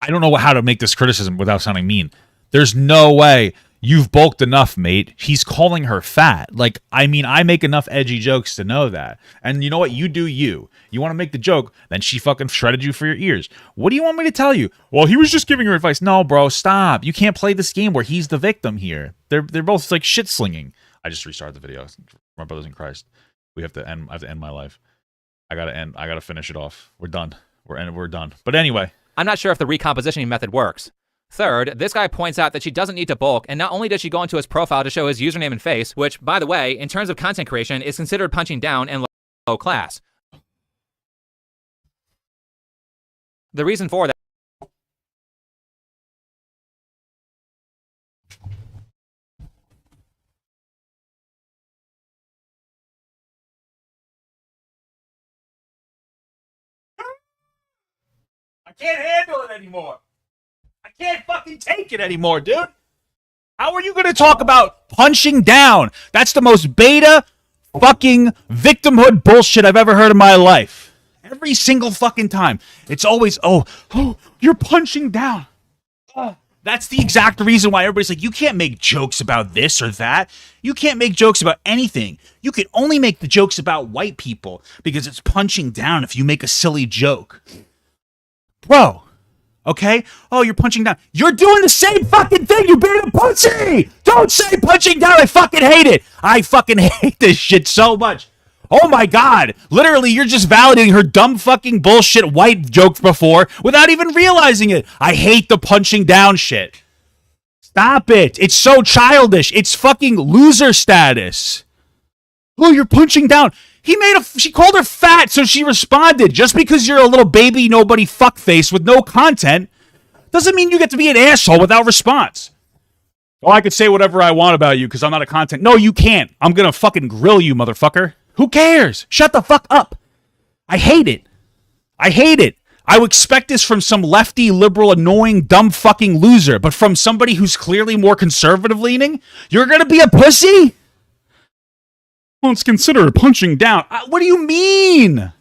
I don't know how to make this criticism without sounding mean. There's no way. You've bulked enough, mate. He's calling her fat. Like, I mean, I make enough edgy jokes to know that. And you know what? You do you. You want to make the joke, then she fucking shredded you for your ears. What do you want me to tell you? Well, he was just giving her advice. No, bro, stop. You can't play this game where he's the victim here. They're both like shit slinging. I just restarted the video. My brothers in Christ. I have to end my life. I gotta finish it off. We're done. We're done. But anyway. I'm not sure if the recompositioning method works. Third, this guy points out that she doesn't need to bulk, and not only does she go into his profile to show his username and face, which, by the way, in terms of content creation, is considered punching down and low class. The reason for that... I can't handle it anymore. I can't fucking take it anymore, dude. How are you going to talk about punching down? That's the most beta fucking victimhood bullshit I've ever heard in my life. Every single fucking time. It's always, oh, you're punching down. That's the exact reason why everybody's like, you can't make jokes about this or that. You can't make jokes about anything. You can only make the jokes about white people because it's punching down if you make a silly joke. Bro, okay? Oh, you're punching down. You're doing the same fucking thing. You're being a pussy. Don't say punching down. I fucking hate it. I fucking hate this shit so much. Oh my God. Literally, you're just validating her dumb fucking bullshit white jokes before without even realizing it. I hate the punching down shit. Stop it. It's so childish. It's fucking loser status. Oh, you're punching down. She called her fat, so she responded. Just because you're a little baby nobody fuckface with no content doesn't mean you get to be an asshole without response. Oh, I could say whatever I want about you because I'm not a content. No, you can't. I'm gonna fucking grill you, motherfucker. Who cares? Shut the fuck up. I hate it. I hate it. I would expect this from some lefty, liberal, annoying, dumb fucking loser, but from somebody who's clearly more conservative leaning, you're gonna be a pussy? Well, it's considered punching down. What do you mean?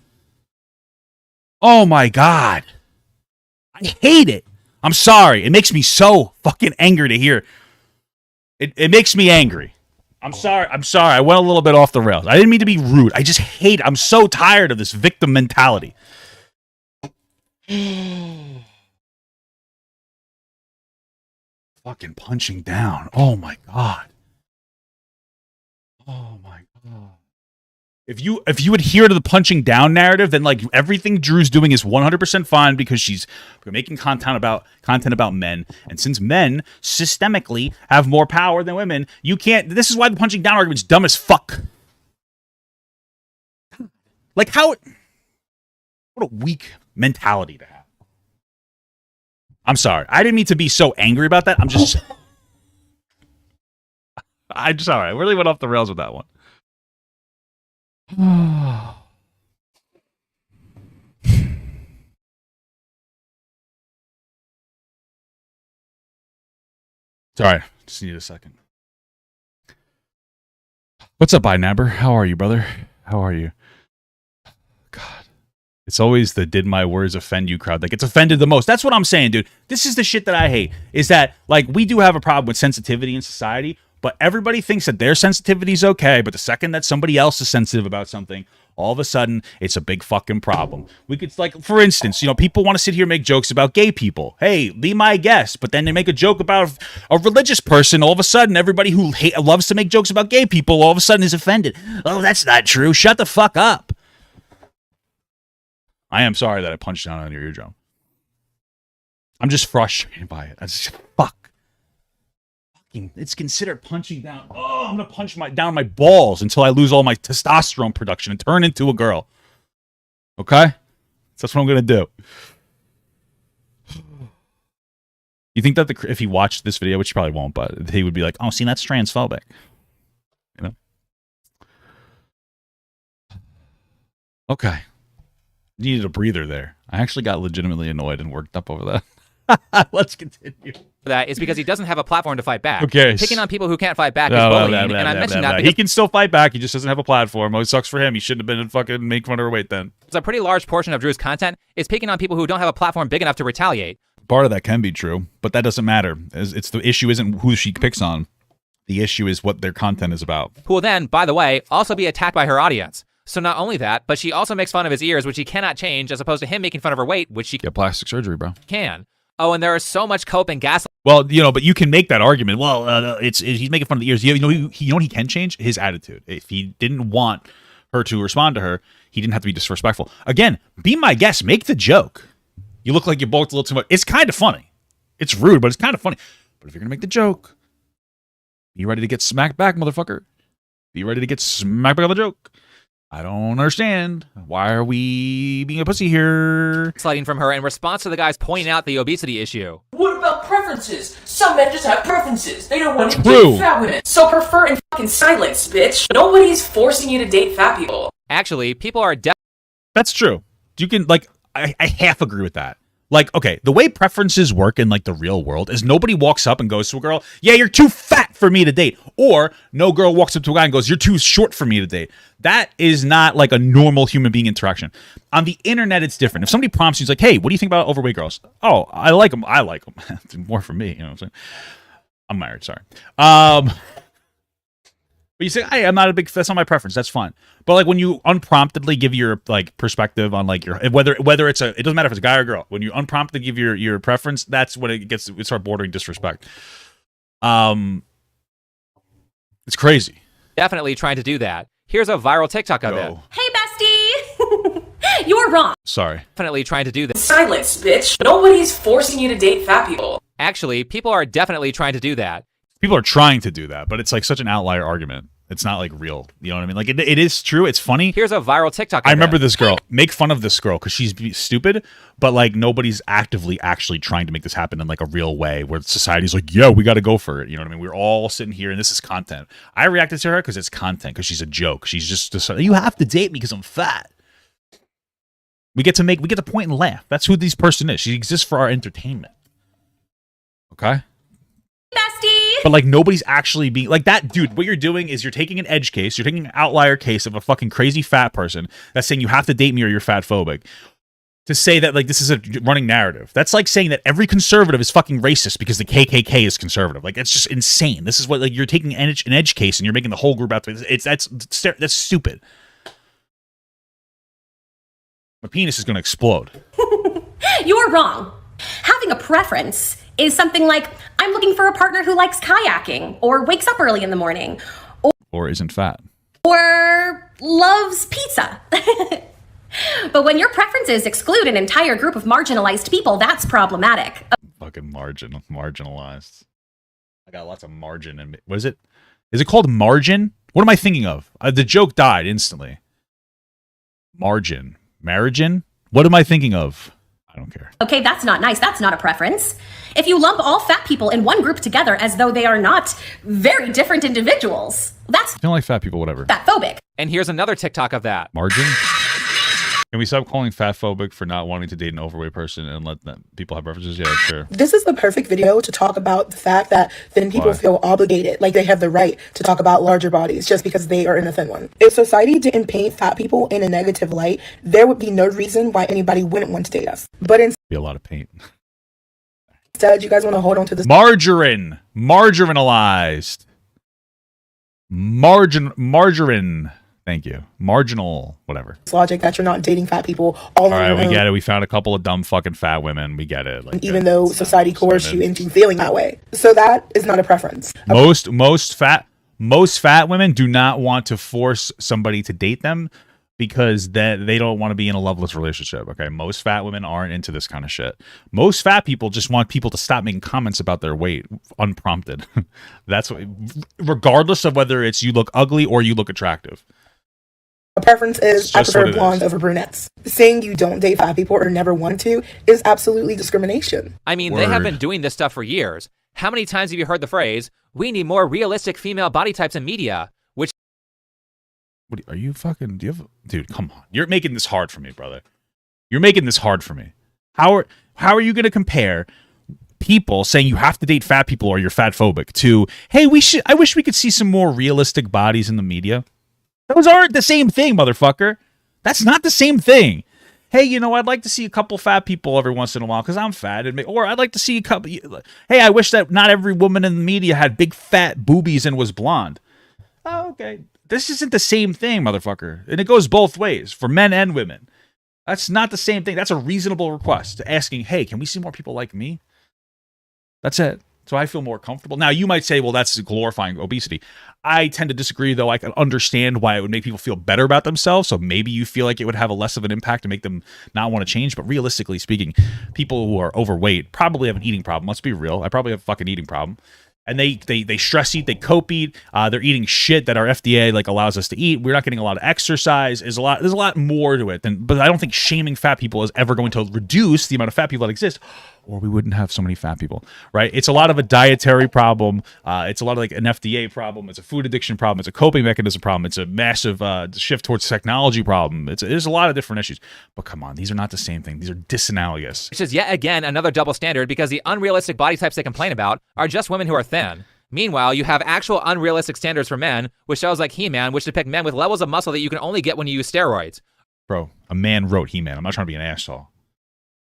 Oh my God. I hate it. I'm sorry. It makes me so fucking angry to hear. It makes me angry. I'm sorry. I went a little bit off the rails. I didn't mean to be rude. I just hate it. I'm so tired of this victim mentality. Fucking punching down. Oh my God. Oh my God. If you adhere to the punching down narrative, then like everything Drew's doing is 100% fine because she's making content about men, and since men systemically have more power than women, you can't. This is why the punching down argument's dumb as fuck. Like, how... What a weak mentality to have. I'm sorry. I didn't mean to be so angry about that. I'm just... all right. Really went off the rails with that one. Sorry. Just need a second. What's up, Nabber? How are you, brother? How are you? God. It's always the did my words offend you crowd that gets offended the most. That's what I'm saying, dude. This is the shit that I hate. Is that, like, we do have a problem with sensitivity in society, but everybody thinks that their sensitivity is okay, but the second that somebody else is sensitive about something, all of a sudden, it's a big fucking problem. We could, like, for instance, you know, people want to sit here and make jokes about gay people. Hey, be my guest. But then they make a joke about a religious person. All of a sudden, everybody who loves to make jokes about gay people all of a sudden is offended. Oh, that's not true. Shut the fuck up. I am sorry that I punched down on your eardrum. I'm just frustrated by it. I just, fuck. It's considered punching down. Oh, I'm gonna punch down my balls until I lose all my testosterone production and turn into a girl. Okay? That's what I'm gonna do. You think that if he watched this video, which he probably won't, but he would be like, "Oh, see, that's transphobic," you know? Okay. Needed a breather there. I actually got legitimately annoyed and worked up over that. Let's continue. That is because he doesn't have a platform to fight back. Okay. Picking on people who can't fight back is bullying, and I mentioned that because he can still fight back. He just doesn't have a platform. Oh, it sucks for him. He shouldn't have been fucking making fun of her weight then. it's a pretty large portion of Drew's content is picking on people who don't have a platform big enough to retaliate. Part of that can be true, but that doesn't matter. It's the issue isn't who she picks on. The issue is what their content is about. Who will then, by the way, also be attacked by her audience. So not only that, but she also makes fun of his ears, which he cannot change, as opposed to him making fun of her weight, which she Get plastic surgery, bro. can. Oh, and there is so much cope and gaslighting. Well, you know, but you can make that argument. Well, he's making fun of the ears. You know what he can change? His attitude. If he didn't want her to respond to her, he didn't have to be disrespectful. Again, be my guest. Make the joke. You look like you bulked a little too much. It's kind of funny. It's rude, but it's kind of funny. But if you're going to make the joke, be ready to get smacked back, motherfucker. Be ready to get smacked back on the joke. I don't understand. Why are we being a pussy here? Sliding from her in response to the guys pointing out the obesity issue. What about preferences? Some men just have preferences. They don't want to True. date fat women. So prefer in fucking silence, bitch. Nobody's forcing you to date fat people. Actually, people are That's true. You can, like, I half agree with that. Like, okay, the way preferences work in, like, the real world is nobody walks up and goes to a girl, yeah, you're too fat for me to date. Or no girl walks up to a guy and goes, you're too short for me to date. That is not, like, a normal human being interaction. On the internet, it's different. If somebody prompts you, it's like, hey, what do you think about overweight girls? Oh, I like them. I like them. It's more for me, you know what I'm saying? I'm married, sorry. But you say, hey, I'm not a big, that's not my preference. That's fine. But like when you unpromptedly give your like perspective on like your, whether it's it doesn't matter if it's a guy or a girl. When you unpromptedly give your preference, that's when it starts bordering disrespect. It's crazy. definitely trying to do that. Here's a viral TikTok of it. Hey, bestie! You're wrong. Sorry. Definitely trying to do that. Silence, bitch. Nobody's forcing you to date fat people. Actually, people are definitely trying to do that. People are trying to do that, but it's like such an outlier argument. It's not like real. You know what I mean? Like it is true. It's funny. Here's a viral TikTok. I remember this girl. Make fun of this girl because she's stupid, but like nobody's actively actually trying to make this happen in like a real way where society's like, yeah, we got to go for it. You know what I mean? We're all sitting here and this is content. I reacted to her because it's content, because she's a joke. She's just you have to date me because I'm fat. We get to point and laugh. That's who this person is. She exists for our entertainment. Okay? Bestie! But like nobody's actually being like that, dude. What you're doing is you're taking an edge case, you're taking an outlier case of a fucking crazy fat person that's saying you have to date me or you're fat phobic. To say that like this is a running narrative. That's like saying that every conservative is fucking racist because the KKK is conservative. Like it's just insane. This is what like you're taking an edge case and you're making the whole group out to that's stupid. My penis is going to explode. You're wrong. Having a preference is something like, I'm looking for a partner who likes kayaking, or wakes up early in the morning, or isn't fat, or loves pizza. But when your preferences exclude an entire group of marginalized people, that's problematic. Fucking marginalized. I got lots of margin in me. What is it? Is it called margin? What am I thinking of? The joke died instantly. Margin? What am I thinking of? I don't care. Okay, that's not nice. That's not a preference. If you lump all fat people in one group together as though they are not very different individuals, that's I don't like fat people, whatever. fatphobic. And here's another TikTok of that. Margin? Can we stop calling fatphobic for not wanting to date an overweight person and let people have preferences? Yeah, sure. This is the perfect video to talk about the fact that thin people feel obligated, like they have the right to talk about larger bodies just because they are in a thin one. If society didn't paint fat people in a negative light, there would be no reason why anybody wouldn't want to date us. But Be a lot of paint. instead, you guys want to hold on to this Marginalized. Margarine. Thank you. Marginal, whatever. logic that you're not dating fat people all All on right, your we own, get it. We found a couple of dumb fucking fat women. We get it. Like, even though society coerced you into feeling that way. So that is not a preference. most fat women do not want to force somebody to date them because they don't want to be in a loveless relationship. Okay, most fat women aren't into this kind of shit. Most fat people just want people to stop making comments about their weight unprompted. That's what, regardless of whether it's you look ugly or you look attractive. A preference is I just what prefer it blondes is. over brunettes. Saying you don't date fat people or never want to is absolutely discrimination. I mean, they have Word. been doing this stuff for years. How many times have you heard the phrase, we need more realistic female body types in media? Which What are you fucking? Do you have, dude? Come on, you're making this hard for me, brother. You're making this hard for me. How are you going to compare people saying you have to date fat people or you're fat phobic to, hey, I wish we could see some more realistic bodies in the media? Those aren't the same thing, motherfucker. That's not the same thing. Hey, I'd like to see a couple fat people every once in a while because I'm fat. Or I'd like to see a couple. Hey, I wish that not every woman in the media had big fat boobies and was blonde. Oh, okay. This isn't the same thing, motherfucker. And it goes both ways for men and women. That's not the same thing. That's a reasonable request. Asking, hey, can we see more people like me? That's it. So I feel more comfortable. Now, you might say, well, that's glorifying obesity. I tend to disagree, though. I can understand why it would make people feel better about themselves. So maybe you feel like it would have a less of an impact to make them not want to change. But realistically speaking, people who are overweight probably have an eating problem. Let's be real. I probably have a fucking eating problem. And they stress eat, they cope eat. They're eating shit that our FDA allows us to eat. We're not getting a lot of exercise. There's a lot more to it but I don't think shaming fat people is ever going to reduce the amount of fat people that exist, or we wouldn't have so many fat people, right? It's a lot of a dietary problem. It's a lot of an FDA problem. It's a food addiction problem. It's a coping mechanism problem. It's a massive shift towards technology problem. There's a lot of different issues. But come on, these are not the same thing. These are disanalogous. is yet again another double standard because the unrealistic body types they complain about are just women who are thin. Meanwhile, you have actual unrealistic standards for men, with shows like He-Man, which depict men with levels of muscle that you can only get when you use steroids. Bro, a man wrote He-Man. I'm not trying to be an asshole.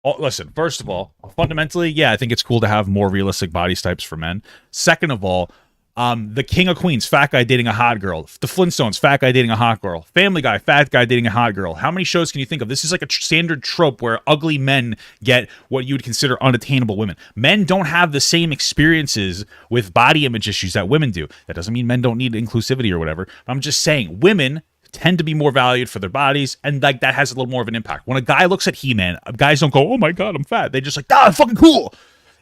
Oh, listen, first of all, fundamentally, yeah, I think it's cool to have more realistic body types for men. Second of all, the King of Queens, fat guy dating a hot girl. The Flintstones, fat guy dating a hot girl. Family Guy, fat guy dating a hot girl. How many shows can you think of? This is like a standard trope where ugly men get what you would consider unattainable women. Men don't have the same experiences with body image issues that women do. That doesn't mean men don't need inclusivity or whatever. I'm just saying women tend to be more valued for their bodies, and that has a little more of an impact. When a guy looks at He-Man, guys don't go, oh my God, I'm fat. They just I'm fucking cool.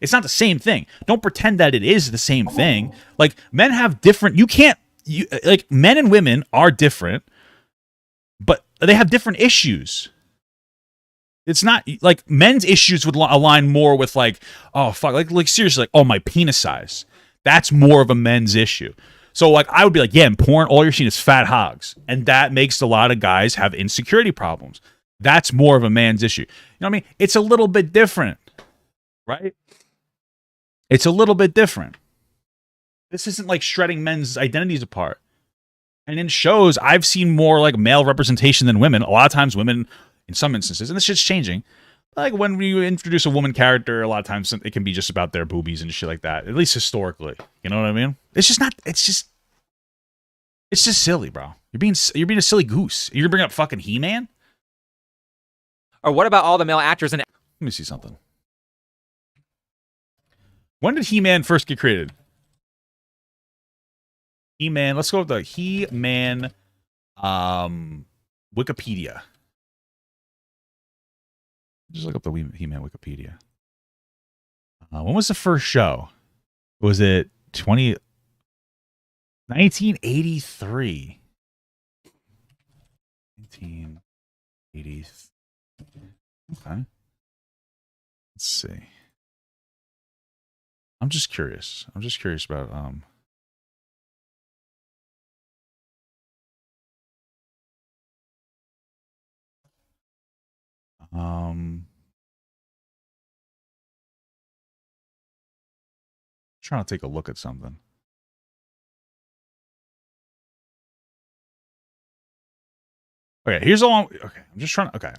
It's not the same thing. Don't pretend that it is the same thing. Men have different, men and women are different, but they have different issues. It's not men's issues would align more with oh fuck, seriously, oh my penis size. That's more of a men's issue. So I would be yeah, in porn, all you're seeing is fat hogs. And that makes a lot of guys have insecurity problems. That's more of a man's issue. You know what I mean? It's a little bit different, right? It's a little bit different. This isn't shredding men's identities apart. And in shows, I've seen more male representation than women. A lot of times women, in some instances, and this shit's changing, when we introduce a woman character, a lot of times it can be just about their boobies and shit like that. At least historically. You know what I mean? It's just silly, bro. You're being a silly goose. You're gonna bring up fucking He-Man? Or what about all the male actors and... Let me see something. When did He-Man first get created? He-Man, let's go with the He-Man Wikipedia. Just look up the He-Man Wikipedia. When was the first show? Was it 1983? 80th. Okay. Let's see. I'm just curious. I'm just curious about trying to take a look at something. Okay, here's all. Okay, I'm just trying to. Okay.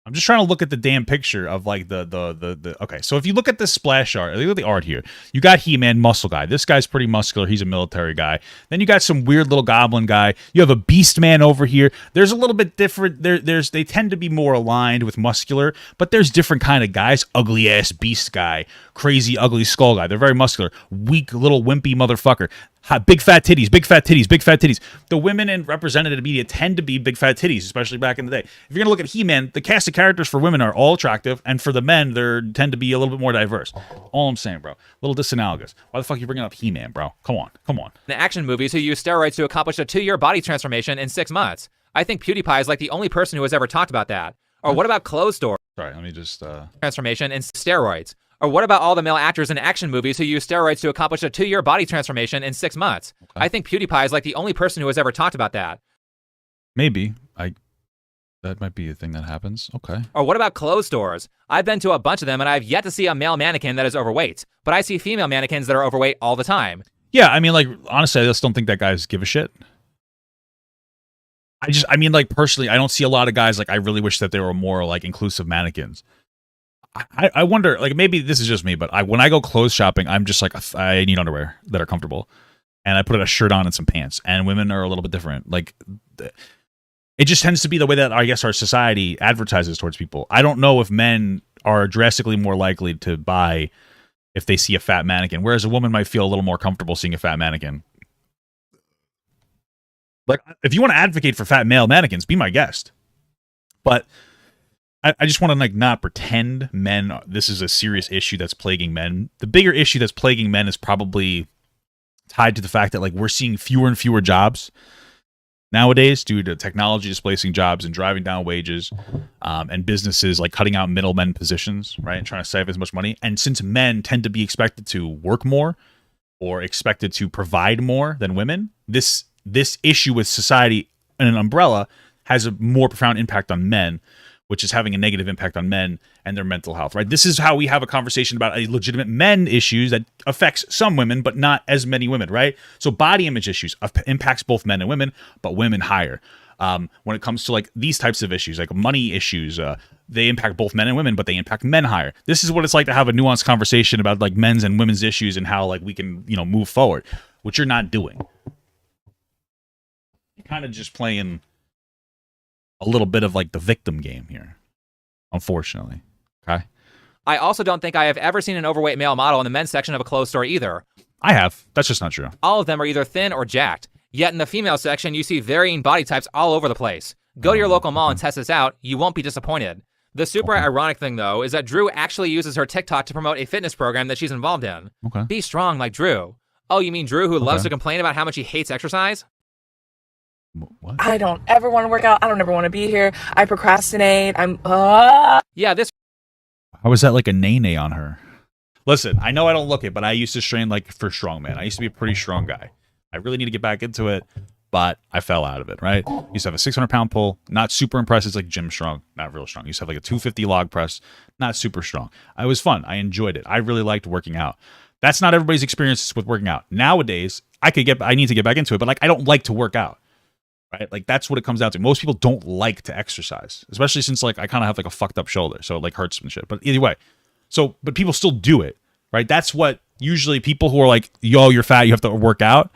I'm just trying to look at the damn picture of like the. Okay, so if you look at this splash art, look at the art here. You got He-Man, muscle guy. This guy's pretty muscular. He's a military guy. Then you got some weird little goblin guy. You have a Beast Man over here. There's a little bit different. They tend to be more aligned with muscular, but there's different kind of guys. Ugly ass Beast guy, crazy ugly skull guy. They're very muscular. Weak little wimpy motherfucker. Big fat titties, big fat titties, big fat titties. The women in representative media tend to be big fat titties, especially back in the day. If you're gonna look at He-Man, the cast of characters for women are all attractive, and for the men, they tend to be a little bit more diverse. All I'm saying, bro. A little disanalogous. Why the fuck are you bringing up He-Man, bro? Come on. In action movies who use steroids to accomplish a 2-year body transformation in 6 months. I think PewDiePie is like the only person who has ever talked about that. Or what about clothes store Sorry, let me just transformation in steroids? Or what about all the male actors in action movies who use steroids to accomplish a 2-year body transformation in 6 months? Okay. I think PewDiePie is like the only person who has ever talked about that. Maybe. That might be a thing that happens. Okay. Or what about clothes stores? I've been to a bunch of them and I've yet to see a male mannequin that is overweight. But I see female mannequins that are overweight all the time. Yeah, I mean, like, honestly, I just don't think that guys give a shit. I mean, like, personally, I don't see a lot of guys, like, I really wish that there were more, like, inclusive mannequins. I wonder, like, maybe this is just me, but when I go clothes shopping, I'm just like, I need underwear that are comfortable. And I put a shirt on and some pants. And women are a little bit different. Like, it just tends to be the way that, I guess, our society advertises towards people. I don't know if men are drastically more likely to buy if they see a fat mannequin, whereas a woman might feel a little more comfortable seeing a fat mannequin. Like, if you want to advocate for fat male mannequins, be my guest. But I just want to, like, not pretend this is a serious issue that's plaguing men. The bigger issue that's plaguing men is probably tied to the fact that, like, we're seeing fewer and fewer jobs nowadays due to technology displacing jobs and driving down wages, and businesses, like, cutting out middlemen positions, right, and trying to save as much money. And since men tend to be expected to work more or expected to provide more than women, this issue with society in an umbrella has a more profound impact on men, which is having a negative impact on men and their mental health, right? This is how we have a conversation about a legitimate men issues that affects some women, but not as many women, right? So body image issues impacts both men and women, but women higher. When it comes to, like, these types of issues, like money issues, they impact both men and women, but they impact men higher. This is what it's like to have a nuanced conversation about, like, men's and women's issues and how, like, we can, move forward, which you're not doing. You're kind of just playing a little bit of, like, the victim game here, unfortunately. Okay. I also don't think I have ever seen an overweight male model in the men's section of a clothes store either. I have. That's just not true. All of them are either thin or jacked. Yet in the female section, you see varying body types all over the place. Go to your local mall and test this out. You won't be disappointed. The super ironic thing, though, is that Drew actually uses her TikTok to promote a fitness program that she's involved in. Okay. Be strong like Drew. Oh, you mean Drew who loves to complain about how much he hates exercise? What? I don't ever want to work out. I don't ever want to be here. I procrastinate. Yeah, this. How was that like a nay-nay on her? Listen, I know I don't look it, but I used to train, like, for strongman. I used to be a pretty strong guy. I really need to get back into it, but I fell out of it, right? Used to have a 600-pound pull, not super impressive. It's like gym strong, not real strong. Used to have like a 250 log press, not super strong. It was fun. I enjoyed it. I really liked working out. That's not everybody's experience with working out. Nowadays, I need to get back into it, but, like, I don't like to work out. Right? Like, that's what it comes down to. Most people don't like to exercise, especially since, like, I kind of have, like, a fucked up shoulder, so it, like, hurts and shit. But either way, but people still do it, right? That's what usually people who are like, yo, you're fat, you have to work out.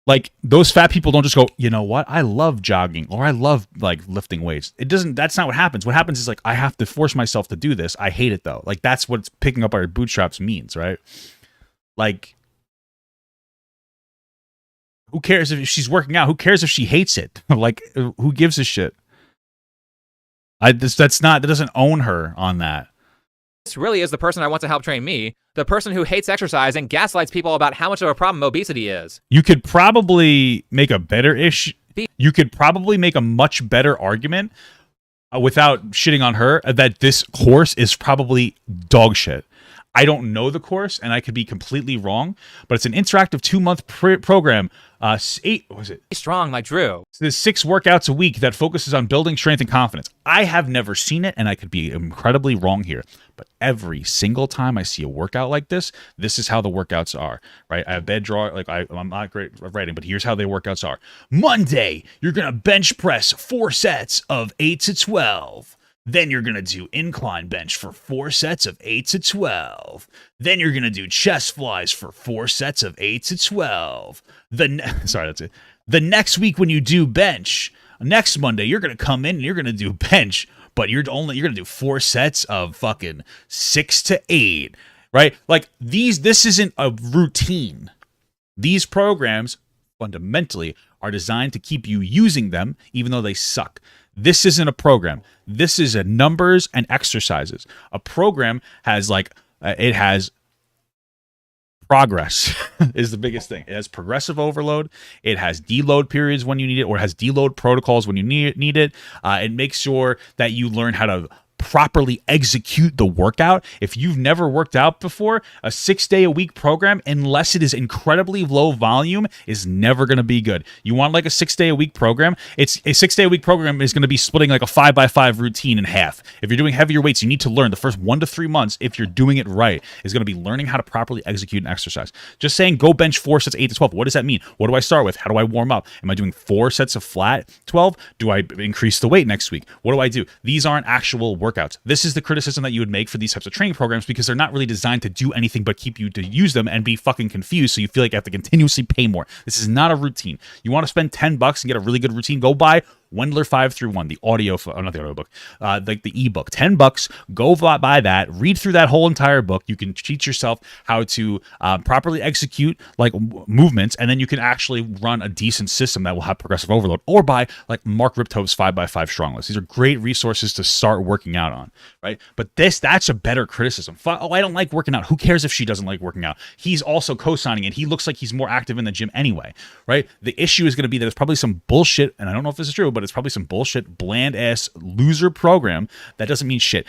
Like, those fat people don't just go, you know what? I love jogging, or I love, like, lifting weights. That's not what happens. What happens is, like, I have to force myself to do this. I hate it, though. Like, that's what picking up our bootstraps means, right? Like, who cares if she's working out? Who cares if she hates it? Like, who gives a shit? That doesn't own her on that. This really is the person I want to help train me, the person who hates exercise and gaslights people about how much of a problem obesity is. You could probably make a better issue. You could probably make a much better argument without shitting on her that this course is probably dog shit. I don't know the course, and I could be completely wrong, but it's an interactive 2-month program. Strong like Drew. So there's 6 workouts a week that focuses on building strength and confidence. I have never seen it, and I could be incredibly wrong here. But every single time I see a workout like this is how the workouts are, right? I have bad draw, like I'm not great at writing, but here's how the workouts are. Monday, you're gonna bench press 4 sets of 8 to 12. Then you're going to do incline bench for 4 sets of 8 to 12. Then you're going to do chest flies for 4 sets of 8 to 12. Sorry, that's it. The next week when you do bench, next Monday, you're going to come in and you're going to do bench, but you're going to do 4 sets of fucking 6 to 8, right? Like this isn't a routine. These programs fundamentally are designed to keep you using them even though they suck. This isn't a program. This is a numbers and exercises. A program has it has progress is the biggest thing. It has progressive overload. It has deload periods when you need it, or it has deload protocols when you need it. It makes sure that you learn how to properly execute the workout. If you've never worked out before, a 6-day-a-week program, unless it is incredibly low volume, is never going to be good. You want like a 6-day-a-week program? It's a 6-day-a-week program is going to be splitting like a 5x5 routine in half. If you're doing heavier weights, you need to learn the first 1 to 3 months, if you're doing it right, is going to be learning how to properly execute an exercise. Just saying go bench 4 sets 8 to 12. What does that mean? What do I start with? How do I warm up? Am I doing 4 sets of flat 12? Do I increase the weight next week? What do I do? These aren't actual workouts. This is the criticism that you would make for these types of training programs, because they're not really designed to do anything but keep you to use them and be fucking confused, so you feel like you have to continuously pay more. This is not a routine. You want to spend $10 and get a really good routine? Go buy Wendler 5-through-1, the audio, not the audiobook, like the ebook. $10. Go buy that. Read through that whole entire book. You can teach yourself how to properly execute like movements, and then you can actually run a decent system that will have progressive overload. Or buy like Mark Riptove's 5x5 strong list. These are great resources to start working out on, right? But that's a better criticism. Oh, I don't like working out. Who cares if she doesn't like working out? He's also co-signing it. He looks like he's more active in the gym anyway, right? The issue is going to be that there's probably some bullshit, and I don't know if this is true, but it's probably some bullshit, bland-ass loser program that doesn't mean shit.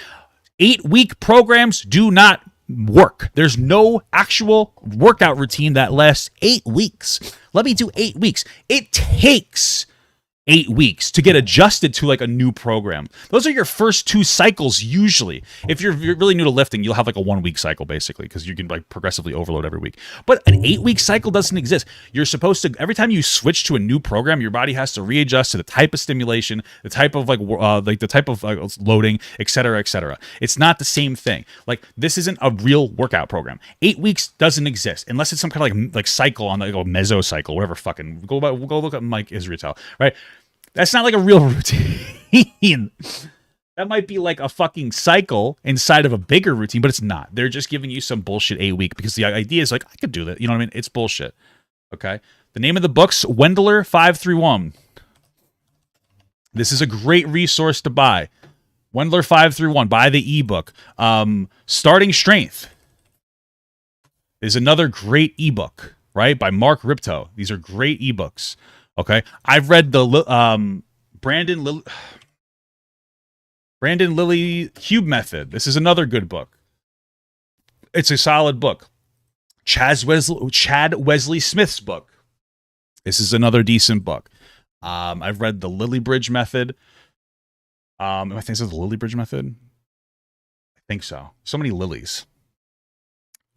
8-week programs do not work. There's no actual workout routine that lasts 8 weeks. Let me do 8 weeks. It takes 8 weeks to get adjusted to like a new program. Those are your first 2 cycles usually. If you're really new to lifting, you'll have like a 1-week cycle basically, because you can like progressively overload every week. But an 8-week cycle doesn't exist. You're supposed to, every time you switch to a new program, your body has to readjust to the type of stimulation, the type of the type of loading, etc., etc. It's not the same thing. Like this isn't a real workout program. 8 weeks doesn't exist unless it's some kind of like cycle on like a mesocycle, whatever. Fucking go look at Mike Israel, right? That's not like a real routine. That might be like a fucking cycle inside of a bigger routine, but it's not. They're just giving you some bullshit 8 week, because the idea is like, I could do that. You know what I mean? It's bullshit. Okay. The name of the book's Wendler 5-through-1. This is a great resource to buy. Wendler 5-through-1. Buy the ebook. Starting Strength is another great ebook, right? By Mark Ripto. These are great ebooks. Okay, I've read the Brandon Lilly Cube Method. This is another good book. It's a solid book. Chad Wesley Smith's book. This is another decent book. I've read the Lilly Bridge Method. I think this is the Lilly Bridge Method. I think so. So many lilies.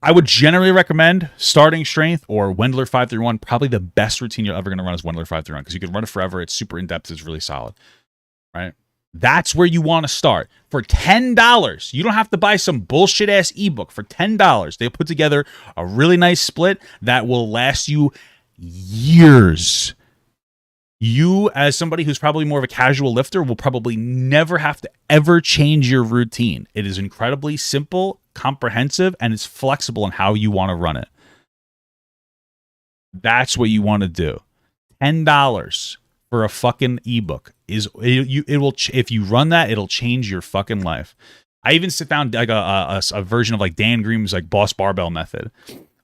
I would generally recommend Starting Strength or Wendler 5-through-1. Probably the best routine you're ever going to run is Wendler 5-through-1, because you can run it forever. It's super in-depth. It's really solid, right? That's where you want to start. For $10, you don't have to buy some bullshit-ass ebook. For $10, they put together a really nice split that will last you years. You, as somebody who's probably more of a casual lifter, will probably never have to ever change your routine. It is incredibly simple, comprehensive, and it's flexible in how you want to run it. That's what you want to do. $10 for a fucking ebook it will if you run that, it'll change your fucking life. I even found like a version of like Dan Green's like Boss Barbell Method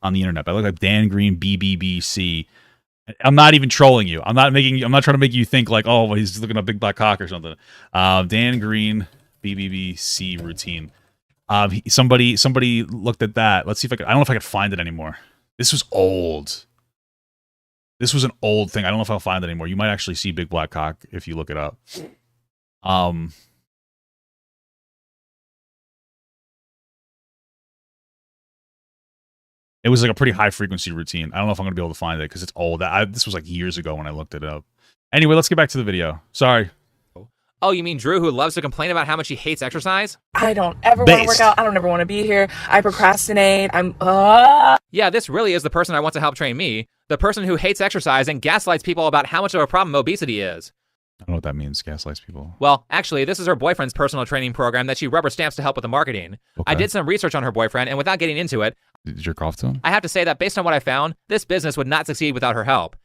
on the internet. I looked up Dan Green BBBC. I'm not even trolling you. I'm not trying to make you think like, oh, well, he's looking at big black cock or something. Dan Green, BBBC routine. Somebody looked at that. Let's see if I don't know if I could find it anymore. This was old. This was an old thing. I don't know if I'll find it anymore. You might actually see big black cock if you look it up. It was like a pretty high frequency routine. I don't know if I'm gonna be able to find it because it's old. This was like years ago when I looked it up. Anyway, let's get back to the video. Sorry. Oh, you mean Drew, who loves to complain about how much he hates exercise? I don't ever want to work out. I don't ever want to be here. I procrastinate. Yeah, this really is the person I want to help train me. The person who hates exercise and gaslights people about how much of a problem obesity is. I don't know what that means, gaslights people. Well, actually, this is her boyfriend's personal training program that she rubber stamps to help with the marketing. Okay. I did some research on her boyfriend, and without getting into it... Did you jerk off to him? I have to say that based on what I found, this business would not succeed without her help.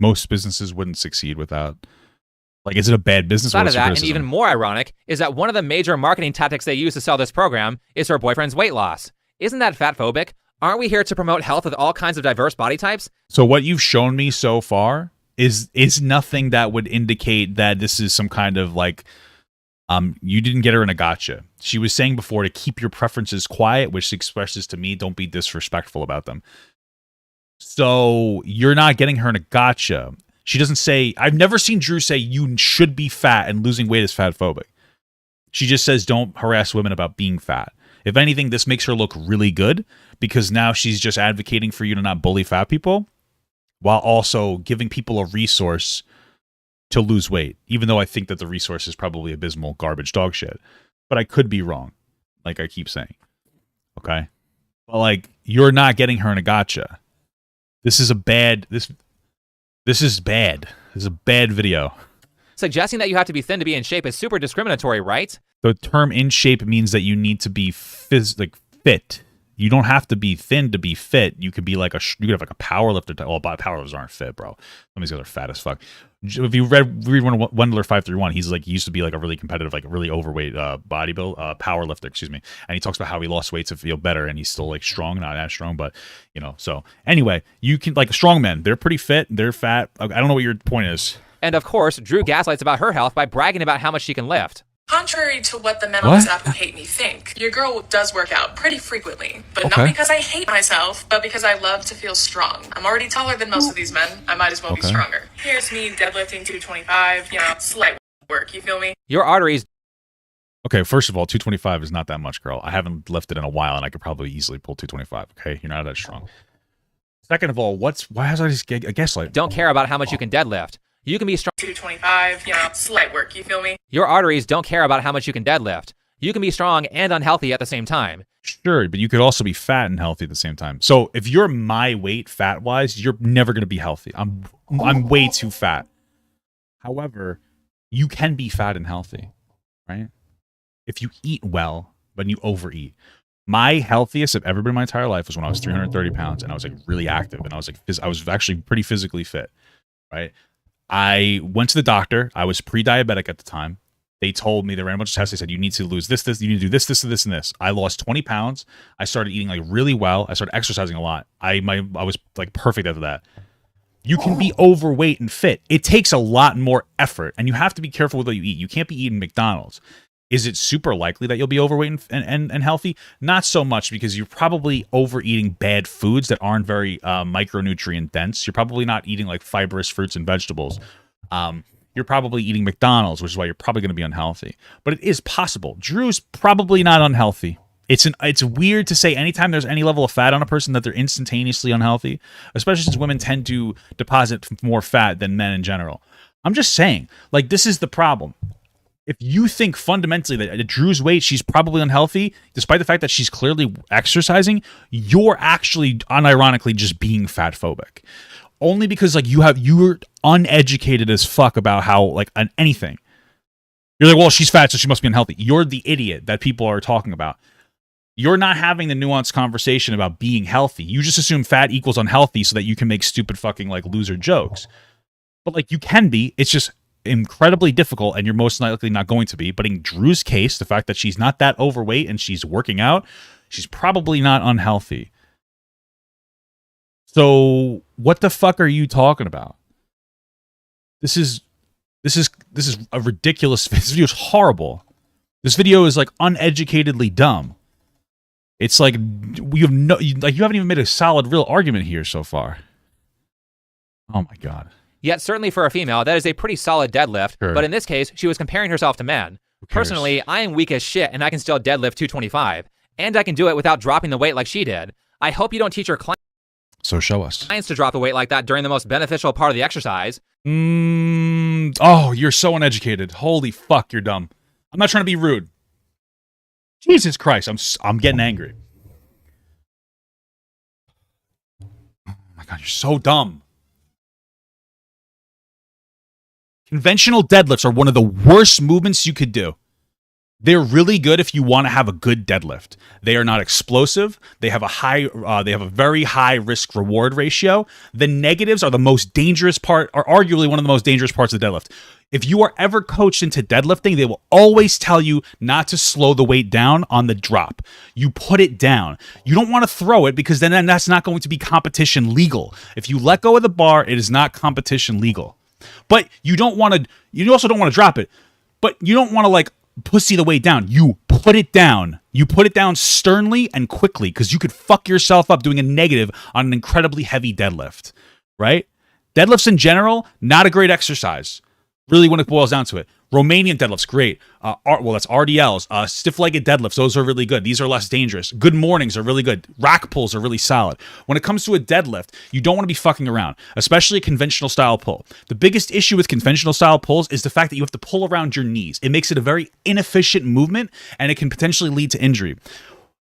Most businesses wouldn't succeed without... Like, is it a bad business? Outside of that, and even more ironic, is that one of the major marketing tactics they use to sell this program is her boyfriend's weight loss. Isn't that fatphobic? Aren't we here to promote health with all kinds of diverse body types? So what you've shown me so far is nothing that would indicate that this is some kind of like, you didn't get her in a gotcha. She was saying before to keep your preferences quiet, which expresses to me, don't be disrespectful about them. So you're not getting her in a gotcha. She doesn't say, I've never seen Drew say you should be fat and losing weight is fatphobic. She just says don't harass women about being fat. If anything, this makes her look really good because now she's just advocating for you to not bully fat people while also giving people a resource to lose weight, even though I think that the resource is probably abysmal garbage dog shit. But I could be wrong, like I keep saying. Okay? But like, you're not getting her in a gotcha. This is a bad... This is bad. This is a bad video. Suggesting that you have to be thin to be in shape is super discriminatory, right? The term in shape means that you need to be fit. You don't have to be thin to be fit. You could be like you could have like a power lifter. Well, powerlifters aren't fit, bro. Some of these guys are fat as fuck. If you read Wendler 531, he's like, he used to be like a really competitive, like really overweight power lifter, excuse me. And he talks about how he lost weight to feel better, and he's still like strong, not as strong, but you know. So anyway, you can like strong men. They're pretty fit. They're fat. I don't know what your point is. And of course, Drew gaslights about her health by bragging about how much she can lift. Contrary to what the men on this app who hate me think, your girl does work out pretty frequently. But not because I hate myself, but because I love to feel strong. I'm already taller than most of these men. I might as well be stronger. Here's me deadlifting 225, slight work, you feel me? Your arteries... Okay, first of all, 225 is not that much, girl. I haven't lifted in a while, and I could probably easily pull 225, okay? You're not that strong. Second of all, why has I just a gaslight? Don't care about how much you can deadlift. You can be strong. 225, slight work, you feel me? Your arteries don't care about how much you can deadlift. You can be strong and unhealthy at the same time. Sure, but you could also be fat and healthy at the same time. So if you're my weight fat-wise, you're never going to be healthy. I'm way too fat. However, you can be fat and healthy, right? If you eat well, but you overeat. My healthiest I've ever been in my entire life was when I was 330 pounds, and I was like really active, and I was actually pretty physically fit, right? I went to the doctor. I was pre-diabetic at the time. They told me, they ran a bunch of tests. They said, you need to lose this, you need to do this, and this. I lost 20 pounds. I started eating like really well. I started exercising a lot. I was like perfect after that. You can be overweight and fit. It takes a lot more effort, and you have to be careful with what you eat. You can't be eating McDonald's. Is it super likely that you'll be overweight and healthy? Not so much, because you're probably overeating bad foods that aren't very micronutrient dense. You're probably not eating like fibrous fruits and vegetables. You're probably eating McDonald's, which is why you're probably going to be unhealthy. But it is possible. Drew's probably not unhealthy. It's weird to say anytime there's any level of fat on a person that they're instantaneously unhealthy, especially since women tend to deposit more fat than men in general. I'm just saying, like, this is the problem. If you think fundamentally that at Drew's weight, she's probably unhealthy, despite the fact that she's clearly exercising, you're actually unironically just being fat phobic. Only because like you're uneducated as fuck about how like anything. You're like, well, she's fat, so she must be unhealthy. You're the idiot that people are talking about. You're not having the nuanced conversation about being healthy. You just assume fat equals unhealthy so that you can make stupid fucking like loser jokes. But like you can be, it's just incredibly difficult, and you're most likely not going to be. But in Drew's case, the fact that she's not that overweight and she's working out, she's probably not unhealthy. So what the fuck are you talking about? This is a ridiculous. This video is horrible. This video is like uneducatedly dumb. It's like you haven't even made a solid real argument here so far. Oh my god. Yet certainly for a female, that is a pretty solid deadlift. Sure. But in this case, she was comparing herself to men. Personally, I am weak as shit and I can still deadlift 225. And I can do it without dropping the weight like she did. I hope you don't teach your clients So show us. to drop the weight like that during the most beneficial part of the exercise. Oh, you're so uneducated. Holy fuck, you're dumb. I'm not trying to be rude. Jesus Christ, I'm getting angry. Oh my god, you're so dumb. Conventional deadlifts are one of the worst movements you could do. They're really good if you want to have a good deadlift. They are not explosive. They have a very high risk reward ratio. The negatives are the most dangerous part, are arguably one of the most dangerous parts of the deadlift. If you are ever coached into deadlifting, they will always tell you not to slow the weight down on the drop. You put it down. You don't want to throw it because then that's not going to be competition legal. If you let go of the bar, it is not competition legal. But you also don't want to drop it. But you don't want to like pussy the weight down. You put it down. You put it down sternly and quickly because you could fuck yourself up doing a negative on an incredibly heavy deadlift, right? Deadlifts in general, not a great exercise. Really, when it boils down to it. Romanian deadlifts, great. That's RDLs. Stiff-legged deadlifts, those are really good. These are less dangerous. Good mornings are really good. Rack pulls are really solid. When it comes to a deadlift, you don't want to be fucking around, especially a conventional style pull. The biggest issue with conventional style pulls is the fact that you have to pull around your knees. It makes it a very inefficient movement, and it can potentially lead to injury.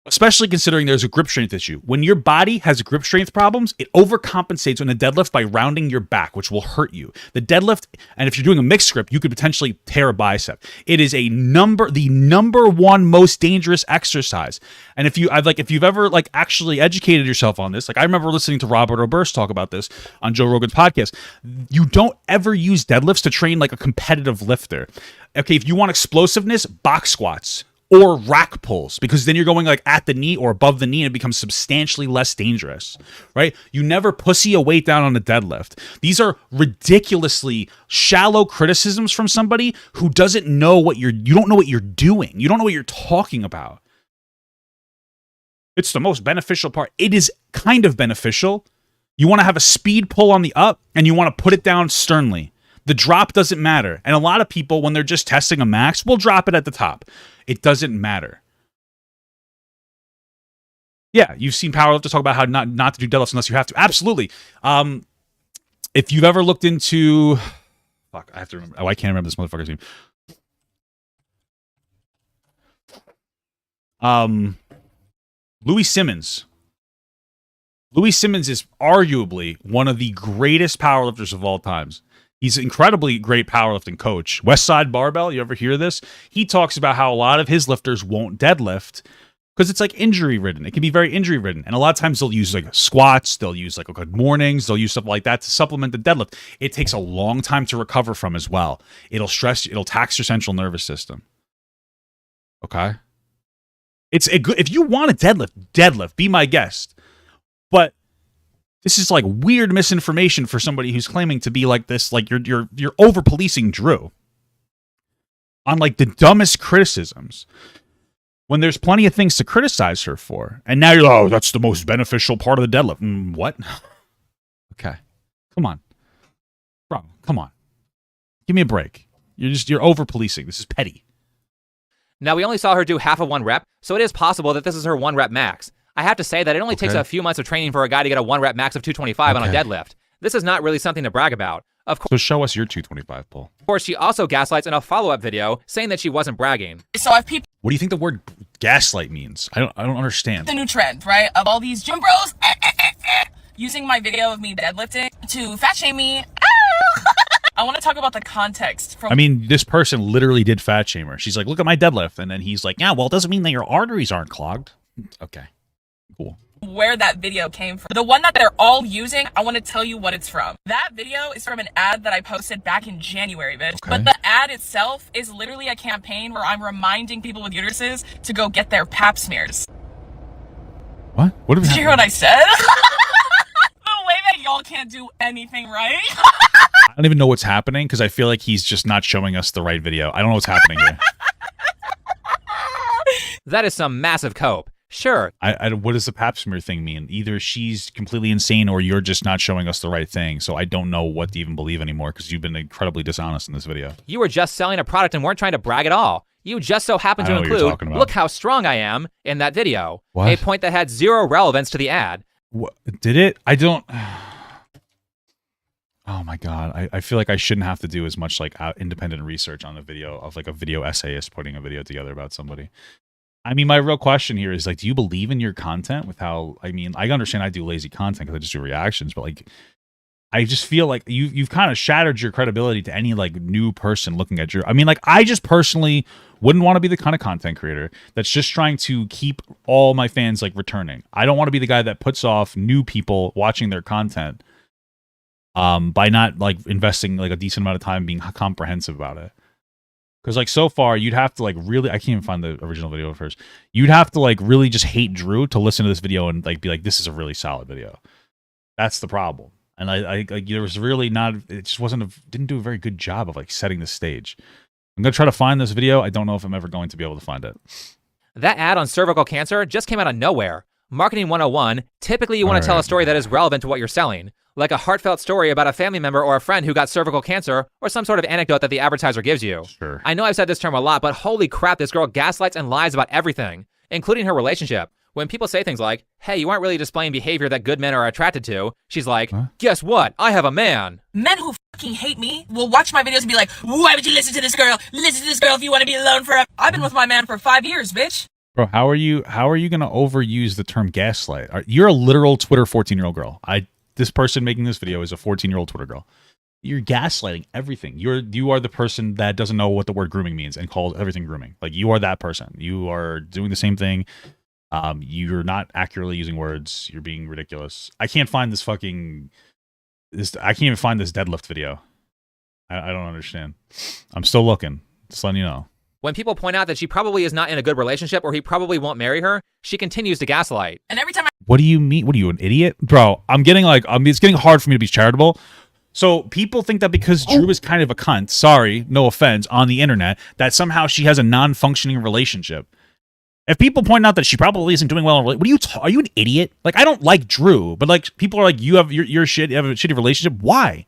Especially considering there's a grip strength issue. When your body has grip strength problems, it overcompensates on a deadlift by rounding your back, which will hurt you. The deadlift, and if you're doing a mixed grip, you could potentially tear a bicep. It is the number one most dangerous exercise. And if you've ever actually educated yourself on this, I remember listening to Robert Oberst talk about this on Joe Rogan's podcast. You don't ever use deadlifts to train like a competitive lifter. Okay, if you want explosiveness, box squats. Or rack pulls, because then you're going like at the knee or above the knee and it becomes substantially less dangerous, right? You never pussy a weight down on a deadlift. These are ridiculously shallow criticisms from somebody who doesn't know you don't know what you're doing. You don't know what you're talking about. It's the most beneficial part. It is kind of beneficial. You want to have a speed pull on the up and you want to put it down sternly. The drop doesn't matter. And a lot of people, when they're just testing a max, will drop it at the top. It doesn't matter. Yeah, you've seen powerlifters talk about how not to do deadlifts unless you have to. Absolutely. If you've ever looked into... Fuck, I have to remember. Oh, I can't remember this motherfucker's name. Louis Simmons. Louis Simmons is arguably one of the greatest powerlifters of all times. He's an incredibly great powerlifting coach. Westside Barbell, you ever hear this? He talks about how a lot of his lifters won't deadlift because it's like injury ridden. It can be very injury ridden. And a lot of times they'll use like squats, they'll use like good mornings, they'll use stuff like that to supplement the deadlift. It takes a long time to recover from as well. It'll tax your central nervous system. Okay? It's a good, if you want to deadlift, be my guest. But this is like weird misinformation for somebody who's claiming to be like this. Like you're over policing Drew on like the dumbest criticisms when there's plenty of things to criticize her for. And now you're like, oh, that's the most beneficial part of the deadlift. What? Okay, come on, bro. Come on, give me a break. You're over policing. This is petty. Now we only saw her do half of one rep, so it is possible that this is her 1 rep max. I have to say that it only takes a few months of training for a guy to get a 1 rep max of 225 on a deadlift. This is not really something to brag about. Of course. So show us your 225 pull. Of course, she also gaslights in a follow-up video saying that she wasn't bragging. So if people... What do you think the word gaslight means? I don't understand. The new trend, right? Of all these gym bros using my video of me deadlifting to fat shame me. I want to talk about the context. I mean, this person literally did fat shame her. She's like, look at my deadlift. And then he's like, yeah, well, it doesn't mean that your arteries aren't clogged. Okay. Cool. Where that video came from. The one that they're all using, I want to tell you what it's from. That video is from an ad that I posted back in January, bitch. Okay. But the ad itself is literally a campaign where I'm reminding people with uteruses to go get their pap smears. What? What did you hear what I said? The y'all can't do anything right. I don't even know what's happening because I feel like he's just not showing us the right video. I don't know what's happening here. That is some massive cope. Sure. What does the pap smear thing mean? Either she's completely insane or you're just not showing us the right thing. So I don't know what to even believe anymore because you've been incredibly dishonest in this video. You were just selling a product and weren't trying to brag at all. You just so happened to include, look how strong I am, in that video. What? A point that had zero relevance to the ad. What? Did it? I don't... Oh my God. I feel like I shouldn't have to do as much like independent research on the video of like a video essayist putting a video together about somebody. I mean, my real question here is like, do you believe in your content with how, I mean, I understand I do lazy content because I just do reactions, but like, I just feel like you've kind of shattered your credibility to any like new person looking at your, I mean, like, I just personally wouldn't want to be the kind of content creator that's just trying to keep all my fans like returning. I don't want to be the guy that puts off new people watching their content by not like investing like a decent amount of time being comprehensive about it. Because, like, so far, you'd have to, like, really... I can't even find the original video first. You'd have to, like, really just hate Drew to listen to this video and, like, be like, this is a really solid video. That's the problem. And, like, there was really not... It just wasn't... Didn't do a very good job of, like, setting the stage. I'm going to try to find this video. I don't know if I'm ever going to be able to find it. That ad on cervical cancer just came out of nowhere. Marketing 101, typically you want to tell a story that is relevant to what you're selling. Like a heartfelt story about a family member or a friend who got cervical cancer, or some sort of anecdote that the advertiser gives you. Sure. I know I've said this term a lot, but holy crap, this girl gaslights and lies about everything, including her relationship. When people say things like, hey, you aren't really displaying behavior that good men are attracted to, she's like, guess what? I have a man. Men who fucking hate me will watch my videos and be like, why would you listen to this girl? Listen to this girl if you want to be alone forever. I've been with my man for 5 years, bitch. Bro, how are you going to overuse the term gaslight? You're a literal Twitter 14-year-old girl. This person making this video is a 14-year-old Twitter girl. You're gaslighting everything. You are the person that doesn't know what the word grooming means and calls everything grooming. Like, you are that person. You are doing the same thing. You're not accurately using words. You're being ridiculous. I can't find this fucking... I can't even find this deadlift video. I don't understand. I'm still looking. Just letting you know. When people point out that she probably is not in a good relationship or he probably won't marry her, she continues to gaslight. And every time What do you mean? What are you, an idiot? Bro, I'm getting like, it's getting hard for me to be charitable. So people think that because Drew is kind of a cunt, sorry, no offense, on the internet, that somehow she has a non-functioning relationship. If people point out that she probably isn't doing well in what are you an idiot? Like, I don't like Drew, but like people are like, you have a shitty relationship. Why?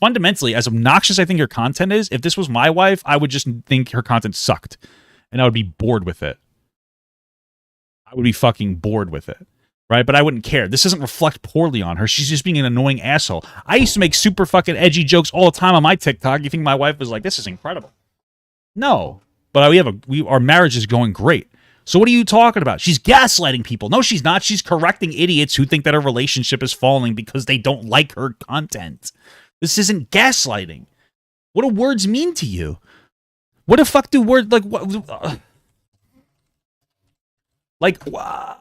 Fundamentally, as obnoxious I think your content is, if this was my wife, I would just think her content sucked. And I would be bored with it. I would be fucking bored with it. Right? But I wouldn't care. This doesn't reflect poorly on her. She's just being an annoying asshole. I used to make super fucking edgy jokes all the time on my TikTok. You think my wife was like, this is incredible. No. But our marriage is going great. So what are you talking about? She's gaslighting people. No, she's not. She's correcting idiots who think that her relationship is falling because they don't like her content. This isn't gaslighting. What do words mean to you? What the fuck do words like? What?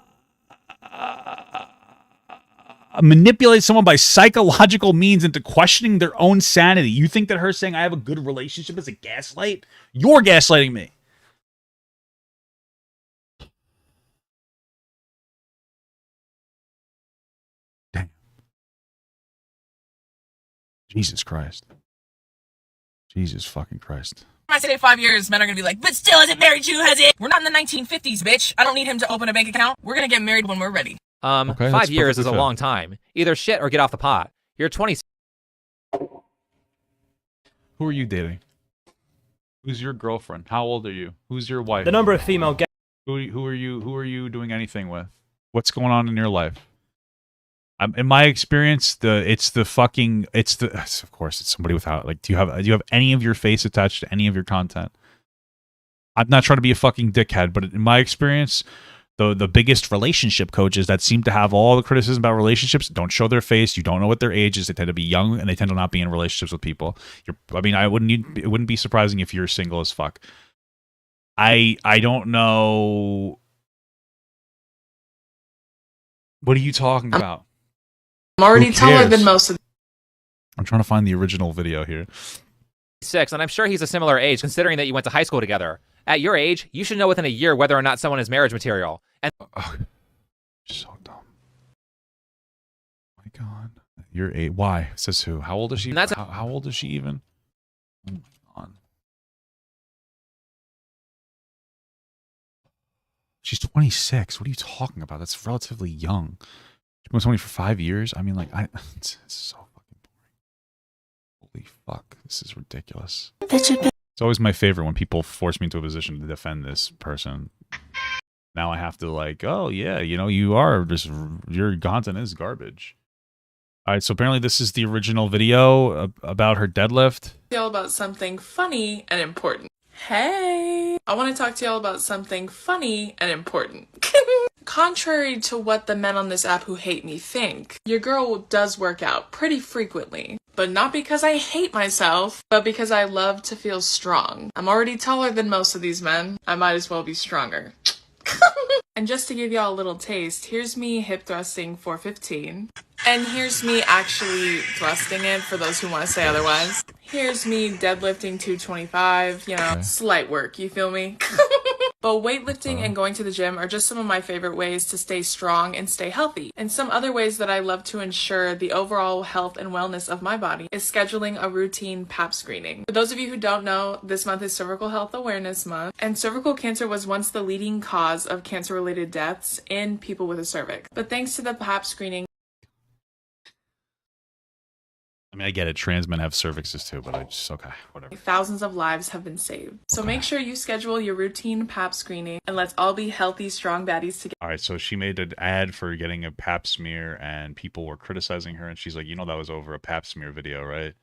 Manipulate someone by psychological means into questioning their own sanity. You think that her saying I have a good relationship is a gaslight? You're gaslighting me. Damn. Jesus Christ. Jesus fucking Christ. I say 5 years, men are gonna be like, but still hasn't married you, has it? We're not in the 1950s, bitch. I don't need him to open a bank account. We're gonna get married when we're ready. Okay, 5 years is a long time. Either shit or get off the pot. You're 20. Who are you dating? Who's your girlfriend? How old are you? Who's your wife? The number of female Who are you doing anything with? What's going on in your life? In my experience, of course it's somebody without, like, do you have any of your face attached to any of your content? I'm not trying to be a fucking dickhead, but in my experience, the biggest relationship coaches that seem to have all the criticism about relationships don't show their face. You don't know what their age is. They tend to be young and they tend to not be in relationships with people. It wouldn't be surprising if you're single as fuck. I don't know. What are you talking about? I'm already taller than most of them. I'm trying to find the original video here. 6, and I'm sure he's a similar age, considering that you went to high school together. At your age, you should know within a year whether or not someone is marriage material. And so dumb. Oh my God. You're 8. Why? Says who? How old is she? And that's how old is she even? Oh my God. She's 26. What are you talking about? That's relatively young. She was only for 5 years. I mean, like, it's so fucking boring. Holy fuck. This is ridiculous. It's always my favorite when people force me into a position to defend this person. Now I have to like, oh yeah, you know, your content is garbage. All right, so apparently this is the original video about her deadlift. Y'all about something funny and important. Hey, I want to talk to y'all about something funny and important. Contrary to what the men on this app who hate me think, your girl does work out pretty frequently. But not because I hate myself, but because I love to feel strong. I'm already taller than most of these men. I might as well be stronger. And just to give y'all a little taste, here's me hip thrusting 415. And here's me actually thrusting it for those who want to say otherwise. Here's me deadlifting 225, you know, slight work, you feel me? But weightlifting and going to the gym are just some of my favorite ways to stay strong and stay healthy. And some other ways that I love to ensure the overall health and wellness of my body is scheduling a routine pap screening. For those of you who don't know, this month is Cervical Health Awareness Month, and cervical cancer was once the leading cause of cancer-related deaths in people with a cervix. But thanks to the pap screening, I mean, I get it. Trans men have cervixes too, but okay, whatever. thousands of lives have been saved. So make sure you schedule your routine pap screening, and let's all be healthy, strong baddies together. All right, so she made an ad for getting a pap smear, and people were criticizing her, and she's like, you know, that was over a pap smear video, right?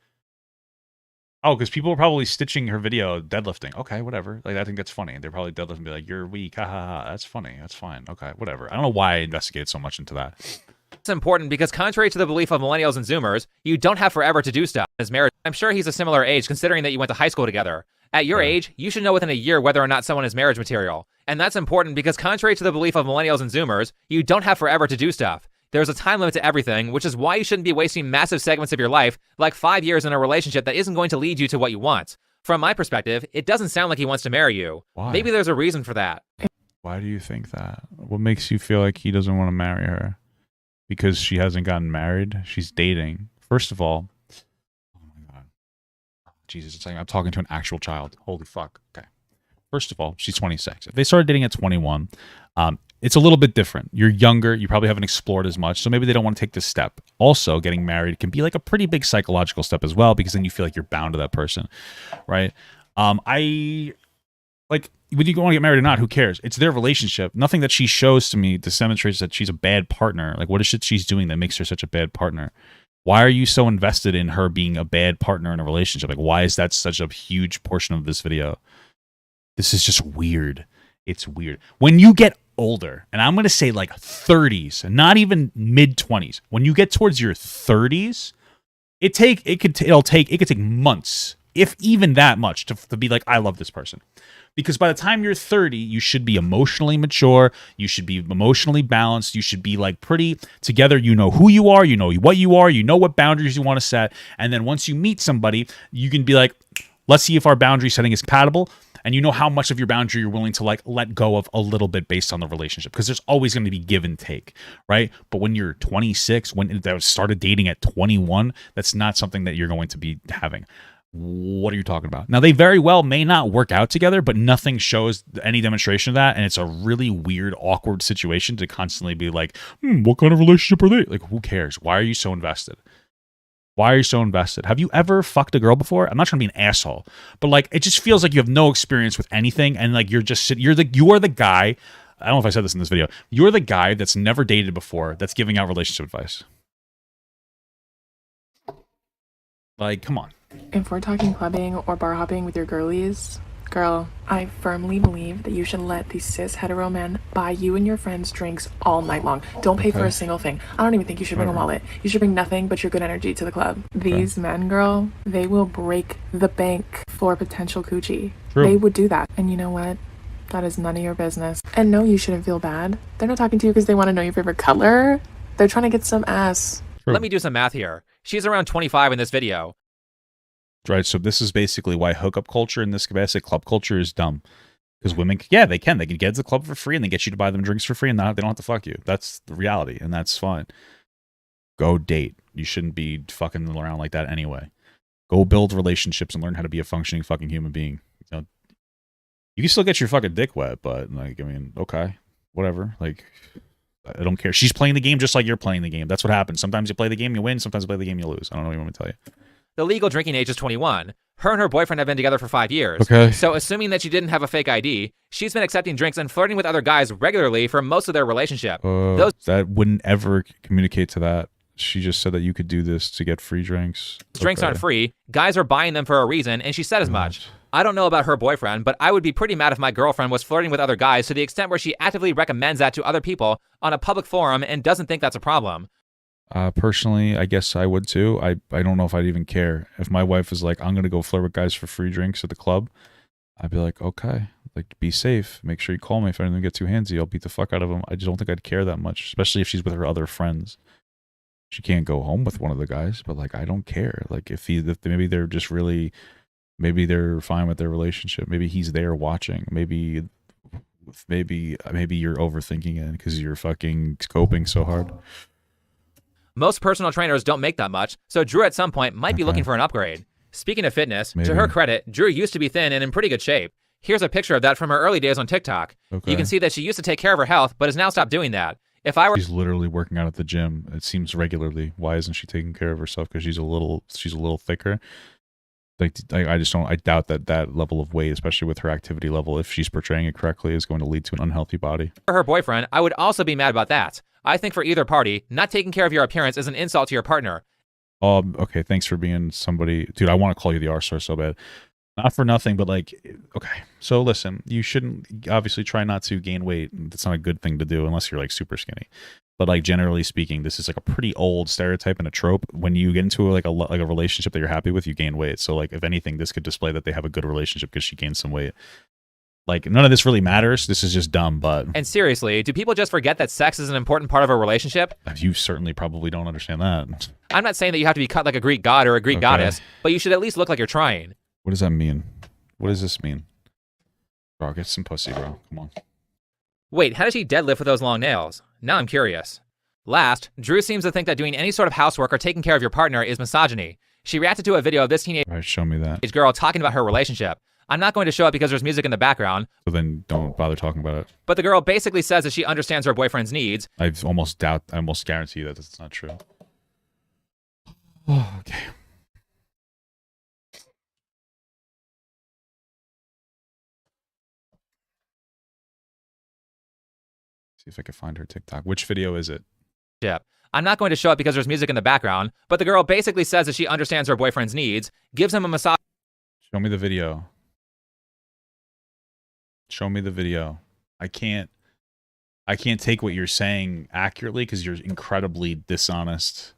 Oh, because people were probably stitching her video deadlifting. Okay, whatever. Like, I think that's funny. They're probably deadlifting and be like, you're weak, ha ha ha. That's funny. That's fine. Okay, whatever. I don't know why I investigated so much into that. It's important because contrary to the belief of millennials and Zoomers, you don't have forever to do stuff. As marriage, I'm sure he's a similar age considering that you went to high school together. At your age, you should know within a year whether or not someone is marriage material. And that's important because contrary to the belief of millennials and Zoomers, you don't have forever to do stuff. There's a time limit to everything, which is why you shouldn't be wasting massive segments of your life, like 5 years in a relationship that isn't going to lead you to what you want. From my perspective, it doesn't sound like he wants to marry you. Why? Maybe there's a reason for that. Why do you think that? What makes you feel like he doesn't want to marry her? Because she hasn't gotten married? She's dating. First of all, oh my God. Jesus, it's like I'm talking to an actual child. Holy fuck. Okay. First of all, she's 26. If they started dating at 21, it's a little bit different. You're younger. You probably haven't explored as much. So maybe they don't want to take this step. Also, getting married can be like a pretty big psychological step as well, because then you feel like you're bound to that person, right? Whether you want to get married or not, who cares? It's their relationship. Nothing that she shows to me demonstrates that she's a bad partner. Like, what is it she's doing that makes her such a bad partner? Why are you so invested in her being a bad partner in a relationship? Like, why is that such a huge portion of this video? This is just weird. It's weird. When you get older, and I'm going to say like 30s, not even mid 20s, when you get towards your 30s, it could take months, if even that much, to be like, I love this person. Because by the time you're 30, you should be emotionally mature. You should be emotionally balanced. You should be like pretty together. You know who you are. You know what you are. You know what boundaries you want to set. And then once you meet somebody, you can be like, let's see if our boundary setting is compatible. And you know how much of your boundary you're willing to like let go of a little bit based on the relationship. Because there's always going to be give and take, right? But when you're 26, when they started dating at 21, that's not something that you're going to be having. What are you talking about? Now, they very well may not work out together, but nothing shows any demonstration of that. And it's a really weird, awkward situation to constantly be like, what kind of relationship are they? Like, who cares? Why are you so invested? Why are you so invested? Have you ever fucked a girl before? I'm not trying to be an asshole, but like, it just feels like you have no experience with anything. And like, you are the guy. I don't know if I said this in this video. You're the guy that's never dated before that's giving out relationship advice. Like, come on. If we're talking clubbing or bar hopping with your girlies, girl, I firmly believe that you should let these cis hetero men buy you and your friends drinks all night long. Don't pay for a single thing. I don't even think you should bring a wallet. You should bring nothing but your good energy to the club. These men, girl, they will break the bank for potential coochie. True. They would do that. And you know what? That is none of your business. And no, you shouldn't feel bad. They're not talking to you because they want to know your favorite color. They're trying to get some ass. True. Let me do some math here. She's around 25 in this video. Right, so this is basically why hookup culture in this capacity, club culture, is dumb. Because women, they can get to the club for free, and they get you to buy them drinks for free, and they don't have to fuck you. That's the reality, and that's fine. Go date. You shouldn't be fucking around like that anyway. Go build relationships and learn how to be a functioning fucking human being. You know, you can still get your fucking dick wet, but like, I mean, okay, whatever. Like, I don't care. She's playing the game just like you're playing the game. That's what happens. Sometimes you play the game, you win. Sometimes you play the game, you lose. I don't know what you want me to tell you. The legal drinking age is 21. Her and her boyfriend have been together for 5 years. Okay. So assuming that she didn't have a fake ID, she's been accepting drinks and flirting with other guys regularly for most of their relationship. That wouldn't ever communicate to that. She just said that you could do this to get free drinks. Drinks aren't free. Guys are buying them for a reason, and she said as much. I don't know about her boyfriend, but I would be pretty mad if my girlfriend was flirting with other guys to the extent where she actively recommends that to other people on a public forum and doesn't think that's a problem. Personally, I guess I would too. I don't know if I'd even care. If my wife is like, I'm going to go flirt with guys for free drinks at the club, I'd be like, okay, like, be safe. Make sure you call me if anything gets too handsy. I'll beat the fuck out of them. I just don't think I'd care that much, especially if she's with her other friends. She can't go home with one of the guys, but like, I don't care. Like, if maybe they're just really, maybe they're fine with their relationship. Maybe he's there watching. Maybe you're overthinking it because you're fucking scoping so hard. Most personal trainers don't make that much, so Drew at some point might be looking for an upgrade. Speaking of fitness, to her credit, Drew used to be thin and in pretty good shape. Here's a picture of that from her early days on TikTok. You can see that she used to take care of her health, but has now stopped doing that. If I were She's literally working out at the gym, it seems regularly. Why isn't she taking care of herself? Because she's a little thicker. Like, I doubt that level of weight, especially with her activity level, if she's portraying it correctly, is going to lead to an unhealthy body. For her boyfriend, I would also be mad about that. I think for either party, not taking care of your appearance is an insult to your partner. Okay, thanks for being somebody. Dude, I want to call you the R-star so bad. Not for nothing, but like, okay. So listen, you shouldn't, obviously try not to gain weight. That's not a good thing to do unless you're like super skinny. But like, generally speaking, this is like a pretty old stereotype and a trope. When you get into like a relationship that you're happy with, you gain weight. So like, if anything, this could display that they have a good relationship because she gained some weight. Like, none of this really matters. This is just dumb, but... And seriously, do people just forget that sex is an important part of a relationship? You certainly probably don't understand that. I'm not saying that you have to be cut like a Greek god or a Greek goddess, but you should at least look like you're trying. What does that mean? What does this mean? Bro, get some pussy, bro. Come on. Wait, how does she deadlift with those long nails? Now I'm curious. Last, Drew seems to think that doing any sort of housework or taking care of your partner is misogyny. She reacted to a video of this teenage show me that. Girl talking about her relationship. I'm not going to show it because there's music in the background. So then don't bother talking about it. But the girl basically says that she understands her boyfriend's needs. I almost guarantee that that's not true. Oh, okay. See if I can find her TikTok. Which video is it? Yeah. I'm not going to show it because there's music in the background, but the girl basically says that she understands her boyfriend's needs, gives him a massage. Show me the video. Show me the video. I can't take what you're saying accurately because you're incredibly dishonest.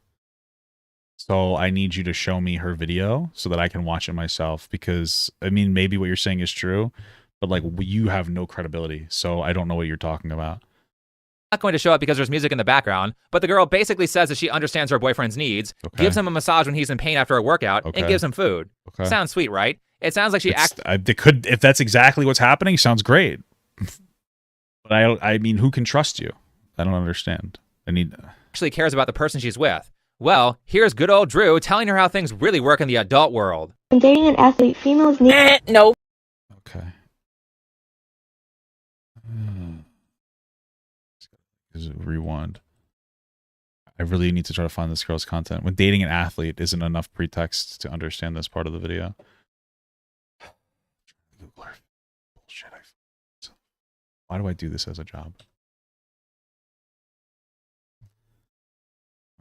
So I need you to show me her video so that I can watch it myself, because I mean, maybe what you're saying is true, but like, you have no credibility. So I don't know what you're talking about. I'm not going to show it because there's music in the background, but the girl basically says that she understands her boyfriend's needs, gives him a massage when he's in pain after a workout, and gives him food. Sounds sweet, right? It sounds like she if that's exactly what's happening, sounds great. But I mean, who can trust you? I don't understand. Actually cares about the person she's with. Well, here's good old Drew telling her how things really work in the adult world. When dating an athlete, females need... No. Okay. Rewind. I really need to try to find this girl's content. When dating an athlete isn't enough pretext to understand this part of the video. Bullshit. Why do I do this as a job?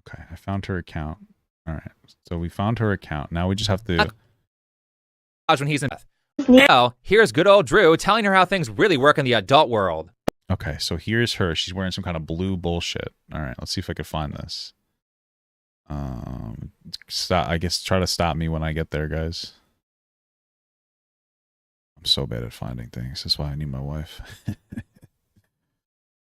Okay, I found her account. All right, so we found her account. Now we just have to... When he's in... Well, here's good old Drew telling her how things really work in the adult world. Okay, so here's her. She's wearing some kind of blue bullshit. All right, let's see if I can find this. Stop. I guess try to stop me when I get there, guys. I'm so bad at finding things. That's why I need my wife.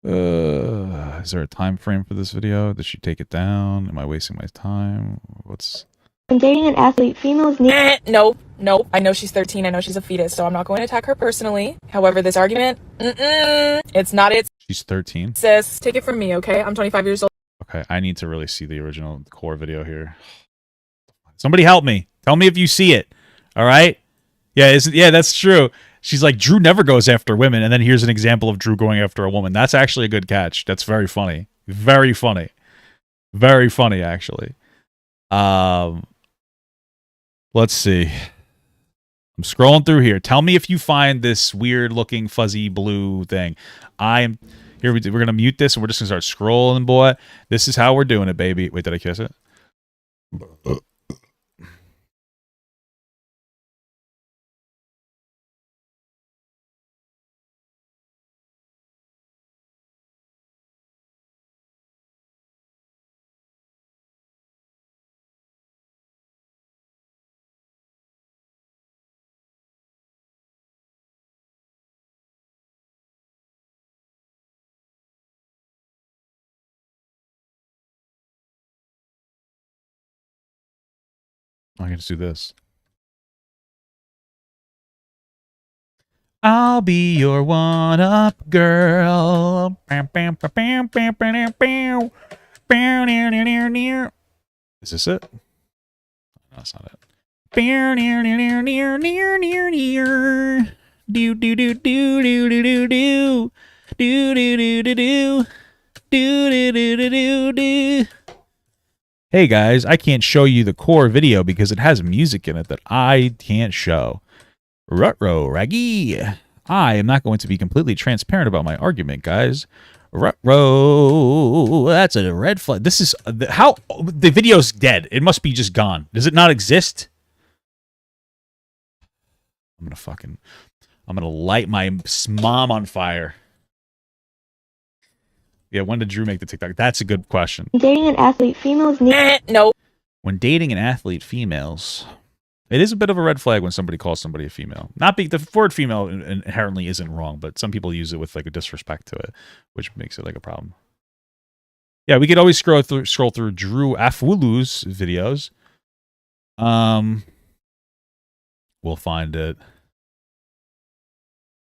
Is there a time frame for this video? Did she take it down? Am I wasting my time? What's... When dating an athlete, females need... No. I know she's 13. I know she's a fetus, so I'm not going to attack her personally. However, this argument, it's not it. She's 13. Sis, take it from me, okay? I'm 25 years old. Okay, I need to really see the original core video here. Somebody help me. Tell me if you see it. All right? Yeah, that's true. She's like, Drew never goes after women, and then here's an example of Drew going after a woman. That's actually a good catch. That's very funny. Very funny. Very funny, actually. Let's see. I'm scrolling through here. Tell me if you find this weird-looking fuzzy blue thing. We're gonna mute this, and we're just gonna start scrolling, boy. This is how we're doing it, baby. Wait, did I kiss it? I can just do this. I'll be your one-up girl. Is this it? No, that's not it. Do do do do do do do do do do do do do do. Hey guys, I can't show you the core video because it has music in it that I can't show. Rutro Raggy. I am not going to be completely transparent about my argument, guys. Rutro. That's a red flag. This is how the video's dead. It must be just gone. Does it not exist? I'm gonna light my mom on fire. Yeah, when did Drew make the TikTok? That's a good question. Dating an athlete females need. No. When dating an athlete females, it is a bit of a red flag when somebody calls somebody a female. Not be the word female inherently isn't wrong, but some people use it with like a disrespect to it, which makes it like a problem. Yeah, we could always scroll through Drew Afualo's videos. We'll find it.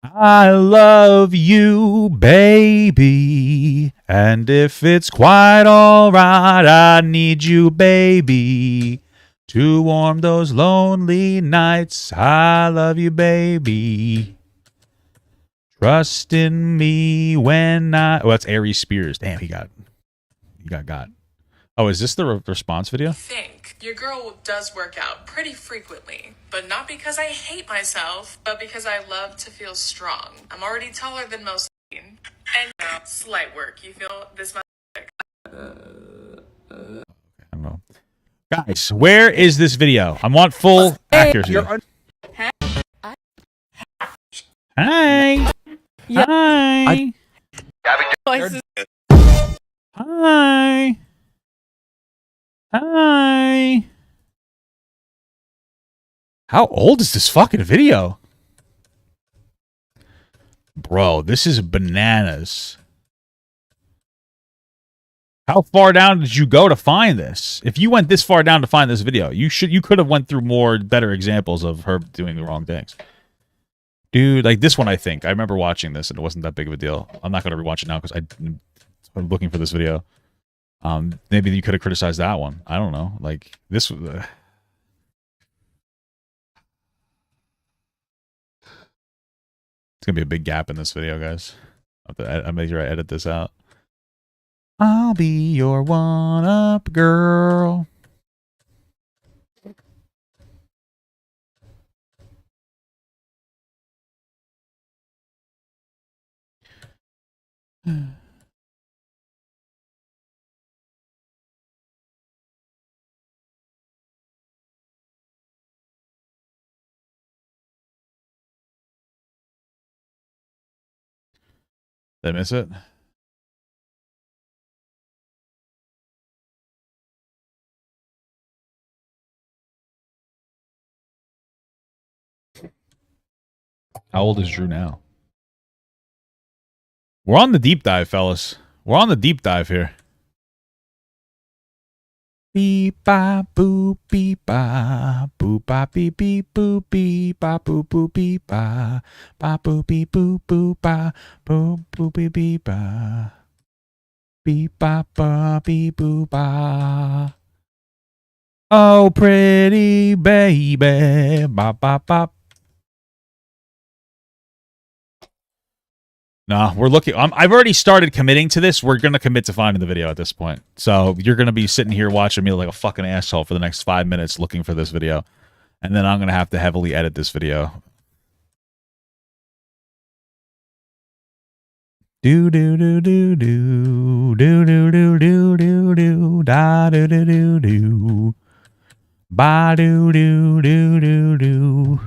I love you, baby. And if it's quite alright, I need you, baby, to warm those lonely nights. I love you, baby. Trust in me when I... Oh, that's Aries Spears. Damn, he got. Oh, is this the response video? I think your girl does work out pretty frequently, but not because I hate myself, but because I love to feel strong. I'm already taller than most, and slight work. You feel this much? I don't know. Guys, where is this video? I want full accuracy. Hi. Yeah. Hi. Hi. Hi. How old is this fucking video? Bro, this is bananas. How far down did you go to find this? If you went this far down to find this video, you could have went through better examples of her doing the wrong things. Dude, like this one, I think. I remember watching this and it wasn't that big of a deal. I'm not going to rewatch it now because I'm looking for this video. Maybe you could have criticized that one. I don't know. Like this was. It's gonna be a big gap in this video, guys. I made sure I edit this out. I'll be your one-up girl. Did I miss it? How old is Drew now? We're on the deep dive, fellas. We're on the deep dive here. Beep ba boop beep ba boop ba beep beep boop beep ba boop boop beep ba ba boop beep boop boop ba boop boop beep beep ba Beep ba ba beep boo ba. Oh, pretty baby. Bop bop bop. No, we're looking. I've already started committing to this. We're going to commit to finding the video at this point. So you're going to be sitting here watching me like a fucking asshole for the next 5 minutes looking for this video. And then I'm going to have to heavily edit this video. Do do do do do do do do do do do da do do do do ba do do do do do.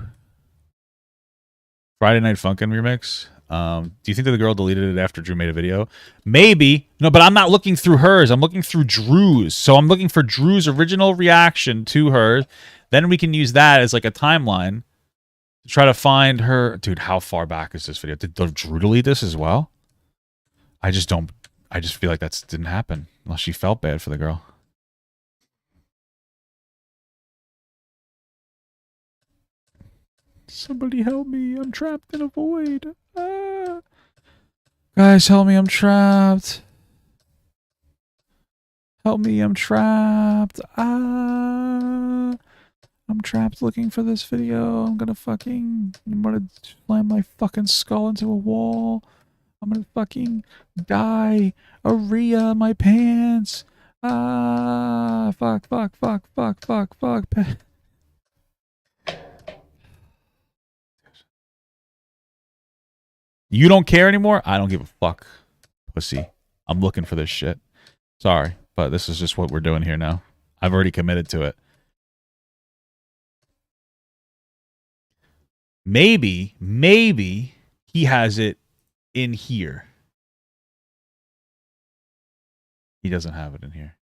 Friday Night Funkin' remix. Do you think that the girl deleted it after Drew made a video? Maybe. No, but I'm not looking through hers. I'm looking through Drew's. So I'm looking for Drew's original reaction to hers. Then we can use that as like a timeline to try to find her. Dude, how far back is this video? Did Drew delete this as well? I just feel like that didn't happen unless she felt bad for the girl. Somebody help me. I'm trapped in a void. Ah. Guys, help me. I'm trapped. Help me. I'm trapped. Ah. I'm trapped looking for this video. I'm gonna slam my fucking skull into a wall. I'm gonna fucking die. Aria, my pants. Ah. Fuck. You don't care anymore? I don't give a fuck. Pussy. I'm looking for this shit. Sorry, but this is just what we're doing here now. I've already committed to it. Maybe he has it in here. He doesn't have it in here.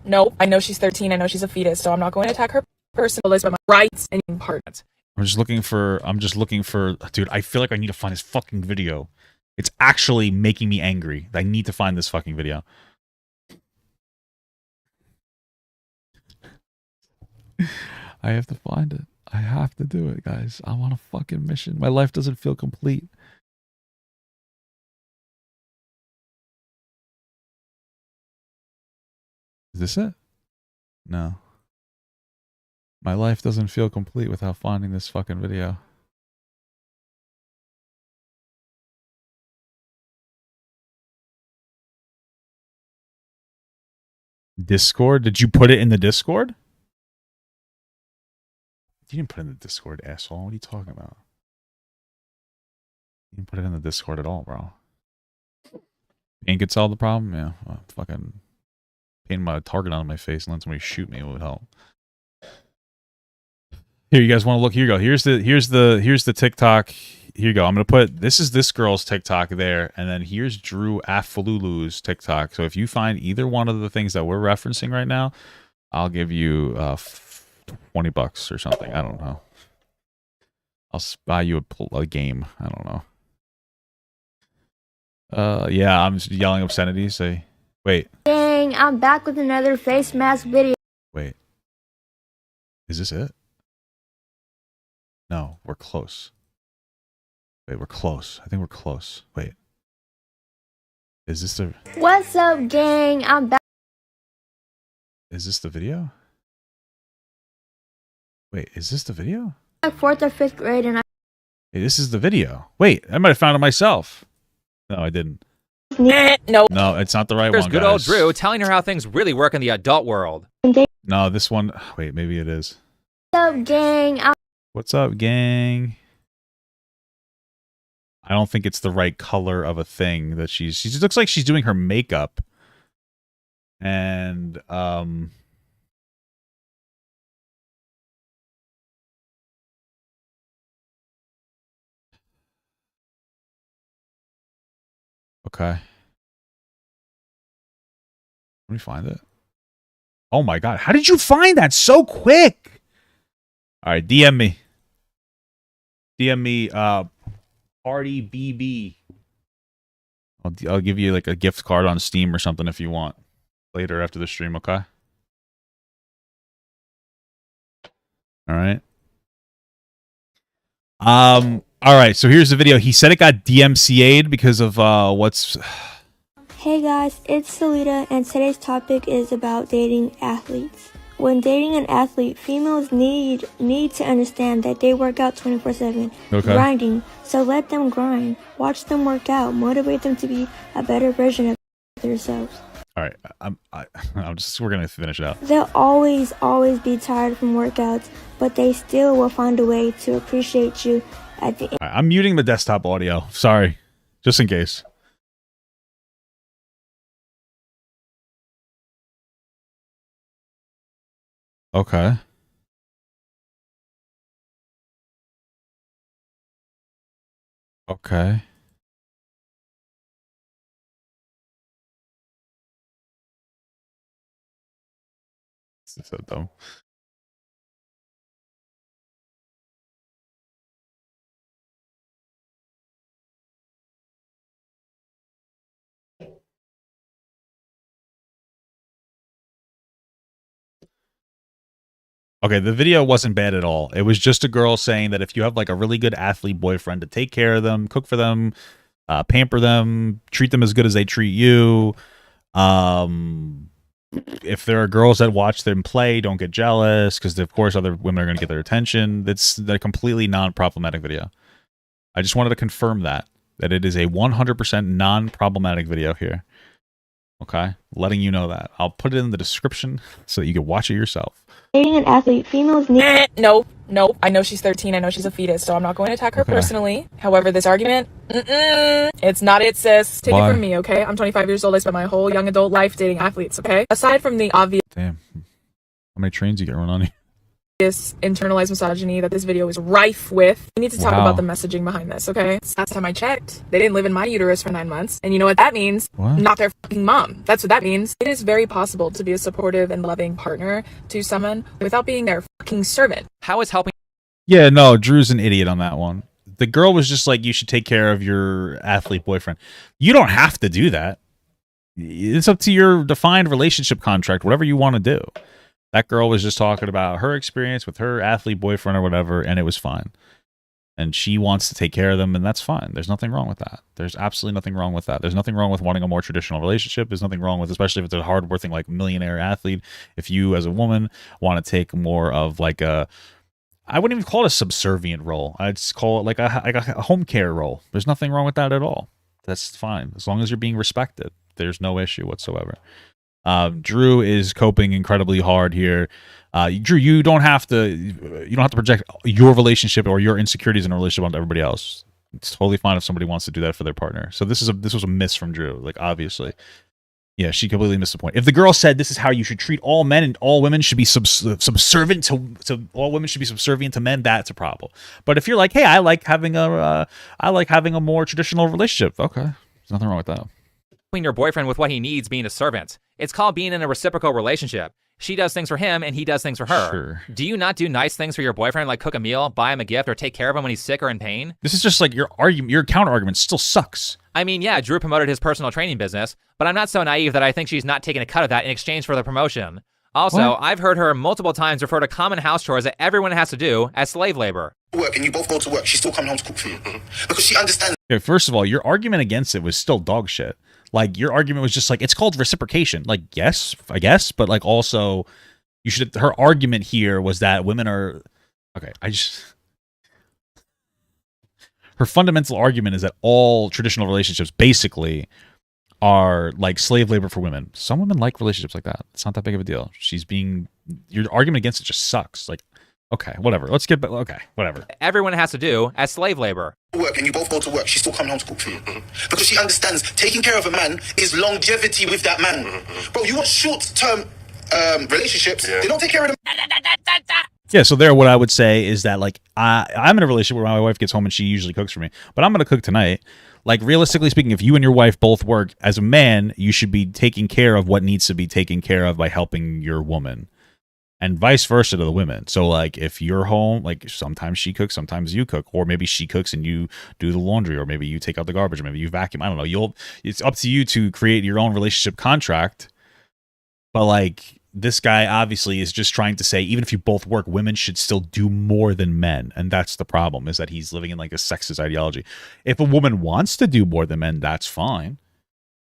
No, I know she's 13. I know she's a fetus, so I'm not going to attack her personal but my rights and parts. I'm just looking for, dude, I feel like I need to find this fucking video. It's actually making me angry. I need to find this fucking video. I have to find it. I have to do it, guys. I'm on a fucking mission. My life doesn't feel complete. Is this it? No. My life doesn't feel complete without finding this fucking video. Discord? Did you put it in the Discord? You didn't put it in the Discord, asshole. What are you talking about? You didn't put it in the Discord at all, bro. Paint could solve the problem? Yeah. Well, fucking paint my target on my face and let somebody shoot me. It would help. Here, you guys want to look? Here you go. Here's the TikTok. Here you go. I'm gonna put this girl's TikTok there, and then here's Drew Afululu's TikTok. So if you find either one of the things that we're referencing right now, I'll give you $20 or something. I don't know. I'll buy you a game. I don't know. Yeah, I'm just yelling obscenities. Say, wait. Dang, I'm back with another face mask video. Wait. Is this it? No, we're close. Wait, we're close. I think we're close. Wait. Is this the... What's up, gang? I'm back. Is this the video? Wait, is this the video? Fourth or fifth grade, and Hey, this is the video. Wait, I might have found it myself. No, I didn't. No. No, it's not the right There's one, good guys. old Drew telling her how things really work in the adult world. No, this one... Wait, maybe it is. What's up, gang? What's up, gang? I don't think it's the right color of a thing that she just looks like she's doing her makeup. And okay. Let me find it. Oh my god, how did you find that so quick? All right, DM me. DM me Party BB. I'll give you like a gift card on Steam or something if you want later after the stream, okay? All right. All All right, so here's the video. He said it got DMCA'd because of what's... Hey guys, it's Salita, and today's topic is about dating athletes. When dating an athlete, females need to understand that they work out 24/7, grinding. So let them grind. Watch them work out. Motivate them to be a better version of themselves. All right, we're gonna finish it out. They'll always be tired from workouts, but they still will find a way to appreciate you at the end. All right, I'm muting the desktop audio. Sorry, just in case. Okay. Okay. This is so dumb. Okay, the video wasn't bad at all. It was just a girl saying that if you have like a really good athlete boyfriend to take care of them, cook for them, pamper them, treat them as good as they treat you. If there are girls that watch them play, don't get jealous because of course other women are going to get their attention. That's a completely non-problematic video. I just wanted to confirm that it is a 100% non-problematic video here. Okay, letting you know that. I'll put it in the description so that you can watch it yourself. Dating an athlete, females need... No. I know she's 13. I know she's a fetus, so I'm not going to attack her personally. However, this argument, it's not it, sis. Take it from me, okay? I'm 25 years old. I spent my whole young adult life dating athletes, okay? Aside from the obvious... Damn. How many trains you got run on you? Internalized misogyny that this video is rife with. We need to talk about the messaging behind this, okay? Last time I checked, they didn't live in my uterus for 9 months. And you know what that means? What? Not their fucking mom. That's what that means. It is very possible to be a supportive and loving partner to someone without being their fucking servant. How is helping... Yeah, no, Drew's an idiot on that one. The girl was just like, you should take care of your athlete boyfriend. You don't have to do that. It's up to your defined relationship contract, whatever you want to do. That girl was just talking about her experience with her athlete boyfriend or whatever, and it was fine. And she wants to take care of them, and that's fine. There's nothing wrong with that. There's absolutely nothing wrong with that. There's nothing wrong with wanting a more traditional relationship. There's nothing wrong with, especially if it's a hard-working, like, millionaire athlete. If you, as a woman, want to take more of, like, a... I wouldn't even call it a subservient role. I'd just call it, like a home care role. There's nothing wrong with that at all. That's fine. As long as you're being respected, there's no issue whatsoever. Drew is coping incredibly hard here. Drew, you don't have to project your relationship or your insecurities in a relationship onto everybody else. It's totally fine if somebody wants to do that for their partner. So this was a miss from Drew, like, obviously. Yeah, she completely missed the point. If the girl said this is how you should treat all men and all women should be subservient to all women should be subservient to men, that's a problem. But if you're like, hey, I like having a more traditional relationship, okay, there's nothing wrong with that. Your boyfriend with what he needs being a servant. It's called being in a reciprocal relationship. She does things for him and he does things for her. Sure. Do you not do nice things for your boyfriend, like cook a meal, buy him a gift, or take care of him when he's sick or in pain? This is just like your argument. Your counter argument still sucks. I mean, yeah, Drew promoted his personal training business, but I'm not so naive that I think she's not taking a cut of that in exchange for the promotion. Also, What? I've heard her multiple times refer to common house chores that everyone has to do as slave labor. Work and you both go to work, she's still coming home to cook for you. Because she understands. Okay, first of all, your argument against it was still dog shit. Like, your argument was just like, it's called reciprocation. Like, yes, I guess, but like also, you should. Her argument here was that women are. Okay, her fundamental argument is that all traditional relationships basically are like slave labor for women. Some women like relationships like that. It's not that big of a deal. Your argument against it just sucks. Like, okay, whatever. Let's get back. Okay, whatever. Everyone has to do as slave labor. Work and you both go to work, she's still coming home to cook for you. Because she understands taking care of a man is longevity with that man. Bro, you want short-term relationships, they don't take care of them. Yeah, so there, what I would say is that, like, I'm in a relationship where my wife gets home and she usually cooks for me, but I'm going to cook tonight. Like, realistically speaking, if you and your wife both work, as a man, you should be taking care of what needs to be taken care of by helping your woman, and vice versa to the women. So, like, if you're home, like, sometimes she cooks, sometimes you cook, or maybe she cooks and you do the laundry, or maybe you take out the garbage, or maybe you vacuum. I don't know. It's up to you to create your own relationship contract. But, like, this guy obviously is just trying to say, even if you both work, women should still do more than men. And that's the problem, is that he's living in like a sexist ideology. If a woman wants to do more than men, that's fine.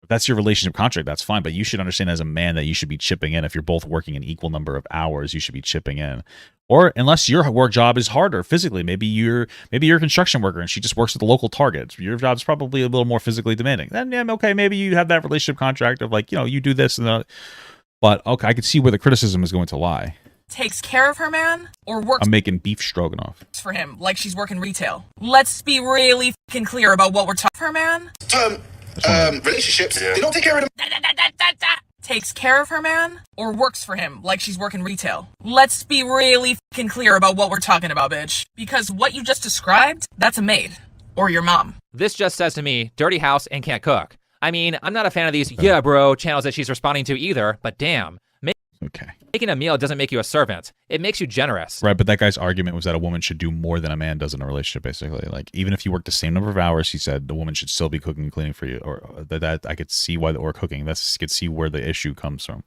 If that's your relationship contract, that's fine. But you should understand as a man that you should be chipping in. If you're both working an equal number of hours, you should be chipping in. Or unless your work job is harder physically, maybe you're a construction worker and she just works at the local Target. Your job's probably a little more physically demanding. Then yeah, okay, maybe you have that relationship contract of like, you do this and that. But okay, I could see where the criticism is going to lie. Takes care of her man or works I'm making beef stroganoff for him like she's working retail. Let's be really fucking clear about what we're talking. Her man Relationships, they don't take care of them. Takes care of her man or works for him like she's working retail. Let's be really fucking clear about what we're talking about, bitch. Because what you just described, that's a maid. Or your mom. This just says to me, dirty house and can't cook. I mean, I'm not a fan of these yeah bro channels that she's responding to either, but damn. Making a meal doesn't make you a servant. It makes you generous. Right, but that guy's argument was that a woman should do more than a man does in a relationship, basically. Like, even if you work the same number of hours, he said the woman should still be cooking and cleaning for you. Or that I could see why, or cooking. I could see where the issue comes from.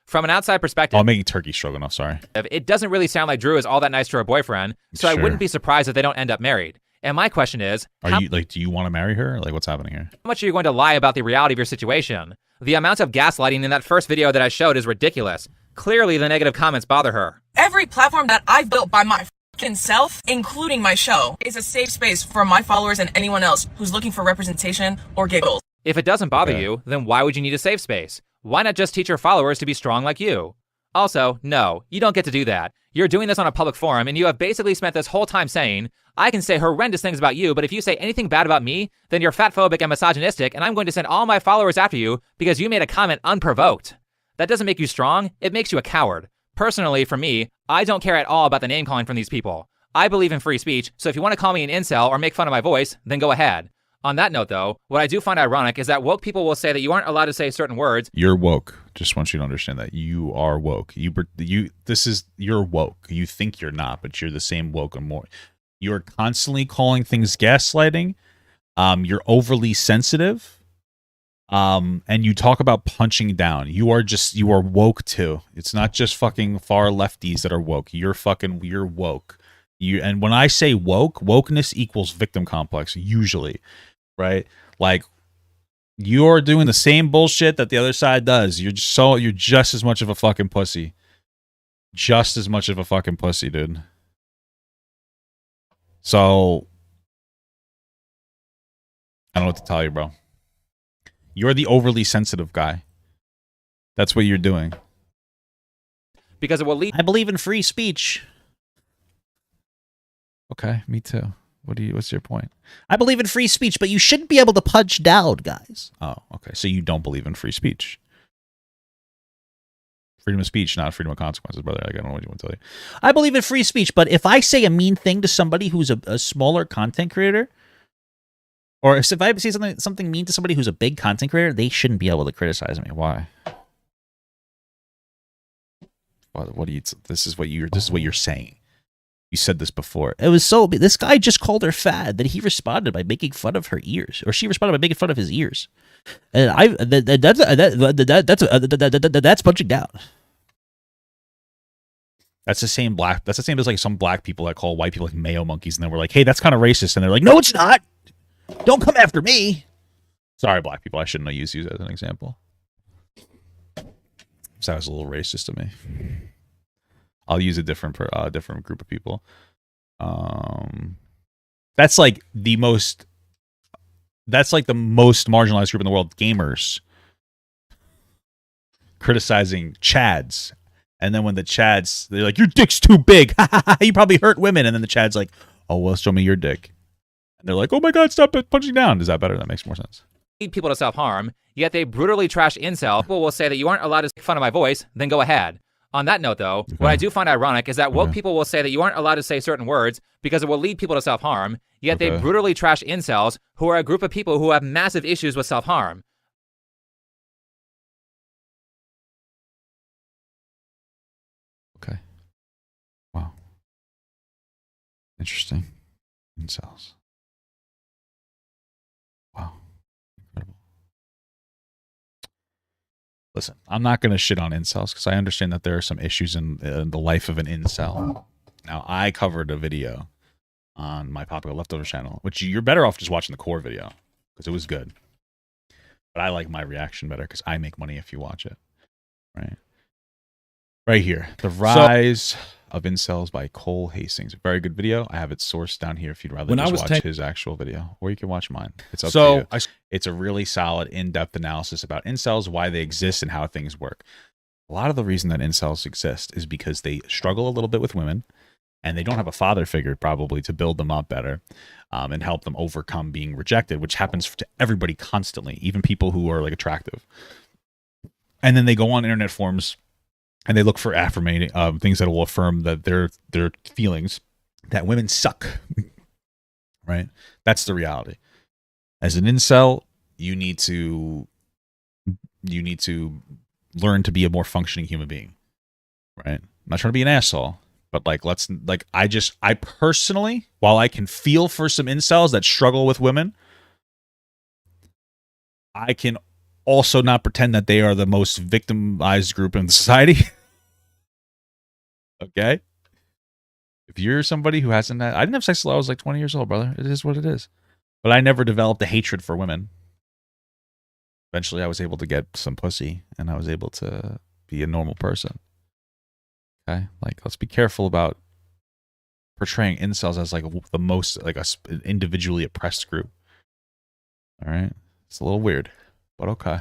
From an outside perspective, I'm making turkey stroganoff, sorry. It doesn't really sound like Drew is all that nice to her boyfriend, so Sure. I wouldn't be surprised if they don't end up married. And my question is, do you want to marry her? Like, what's happening here? how much are you going to lie about the reality of your situation? The amount of gaslighting in that first video that I showed is ridiculous. Clearly, the negative comments bother her. Every platform that I've built by my fucking self, including my show, is a safe space for my followers and anyone else who's looking for representation or giggles. If it doesn't bother you, then why would you need a safe space? Why not just teach your followers to be strong like you? Also, no, you don't get to do that. You're doing this on a public forum, and you have basically spent this whole time saying, I can say horrendous things about you, but if you say anything bad about me, then you're fatphobic and misogynistic, and I'm going to send all my followers after you because you made a comment unprovoked. That doesn't make you strong, it makes you a coward. Personally, for me, I don't care at all about the name calling from these people. I believe in free speech, so if you want to call me an incel or make fun of my voice, then go ahead. On that note, though, what I do find ironic is that woke people will say that you aren't allowed to say certain words. You're woke. Just want you to understand that. You are woke. You're woke. You think you're not, but you're the same woke and more. You're constantly calling things gaslighting. You're overly sensitive. And you talk about punching down. You are woke too. It's not just fucking far lefties that are woke. You're woke. And when I say wokeness equals victim complex, usually, right? Like, you're doing the same bullshit that the other side does. You're just as much of a fucking pussy. Just as much of a fucking pussy, dude. So, I don't know what to tell you, bro. You're the overly sensitive guy. That's what you're doing. Because it will lead. I believe in free speech. Okay, me too. What's your point? I believe in free speech, but you shouldn't be able to punch down, guys. Oh, okay. So you don't believe in free speech. Freedom of speech, not freedom of consequences, brother. I don't know what you want to tell you. I believe in free speech, but if I say a mean thing to somebody who's a smaller content creator, or if I say something mean to somebody who's a big content creator, they shouldn't be able to criticize me. Why? What do you? This is what you're saying. You said this before. It was so. This guy just called her fat. That he responded by making fun of her ears, or she responded by making fun of his ears. And that's punching down. That's the same as like some black people that call white people like mayo monkeys, and then we're like, hey, that's kind of racist, and they're like, no, it's not. Don't come after me. Sorry, black people. I shouldn't have used you as an example. Sounds a little racist to me. I'll use a different group of people. That's like the most marginalized group in the world. Gamers criticizing Chads, and then when the Chads, they're like, your dick's too big. You probably hurt women, and then the Chad's like, oh well, show me your dick. And they're like, oh my god, stop it, punching down. Is that better? That makes more sense. Lead people to self-harm, yet they brutally trash incel. People will say that you aren't allowed to make fun of my voice, then go ahead. On that note, though, what I do find ironic is that woke people will say that you aren't allowed to say certain words because it will lead people to self-harm, yet they brutally trash incels, who are a group of people who have massive issues with self-harm. Okay. Wow. Interesting. Incels. Wow. Incredible. listen, I'm not going to shit on incels because I understand that there are some issues in the life of an incel. Now, I covered a video on my Popular Leftovers channel, which you're better off just watching the core video because it was good. But I like my reaction better because I make money if you watch it. Right here. The Rise of Incels by Cole Hastings. A very good video. I have it sourced down here if you'd rather just watch his actual video. Or you can watch mine. It's up to you. It's a really solid, in-depth analysis about incels, why they exist, and how things work. A lot of the reason that incels exist is because they struggle a little bit with women, and they don't have a father figure probably to build them up better and help them overcome being rejected, which happens to everybody constantly, even people who are like attractive. And then they go on internet forums and they look for affirming things that will affirm that their feelings that women suck. Right? That's the reality. As an incel, you need to learn to be a more functioning human being. Right? I'm not trying to be an asshole. But I personally, while I can feel for some incels that struggle with women, I can also not pretend that they are the most victimized group in society. Okay? If you're somebody who hasn't I didn't have sex until I was like 20 years old, brother. It is what it is. But I never developed a hatred for women. Eventually, I was able to get some pussy, and I was able to be a normal person. Okay, let's be careful about portraying incels as the most an individually oppressed group. All right, it's a little weird, but okay.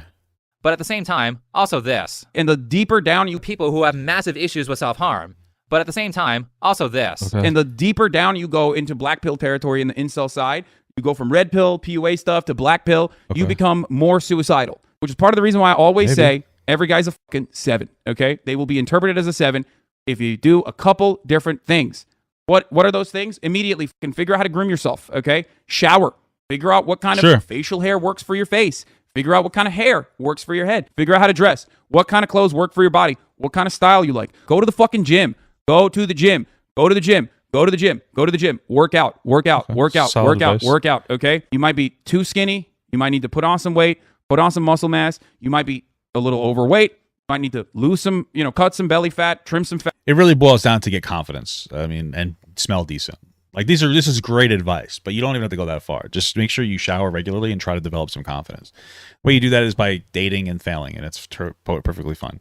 But at the same time, also this. And the deeper down you people who have massive issues with self-harm. But at the same time, also this. Okay. And the deeper down you go into black pill territory in the incel side, you go from red pill, PUA stuff to black pill, you become more suicidal, which is part of the reason why I always say every guy's a fucking 7. Okay, they will be interpreted as a 7. If you do a couple different things. What are those things? Immediately can figure out how to groom yourself, okay? Shower. Figure out what kind of facial hair works for your face. Figure out what kind of hair works for your head. Figure out how to dress. What kind of clothes work for your body. What kind of style you like. Go to the fucking gym. Go to the gym. Go to the gym. Go to the gym. Go to the gym. Work out. Work out. Work out. Work out. Work out, okay? You might be too skinny. You might need to put on some weight. Put on some muscle mass. You might be a little overweight. Might need to lose some, cut some belly fat, trim some fat. It really boils down to get confidence. I mean, and smell decent. This is great advice, but you don't even have to go that far. Just make sure you shower regularly and try to develop some confidence. The way you do that is by dating and failing, and it's perfectly fun.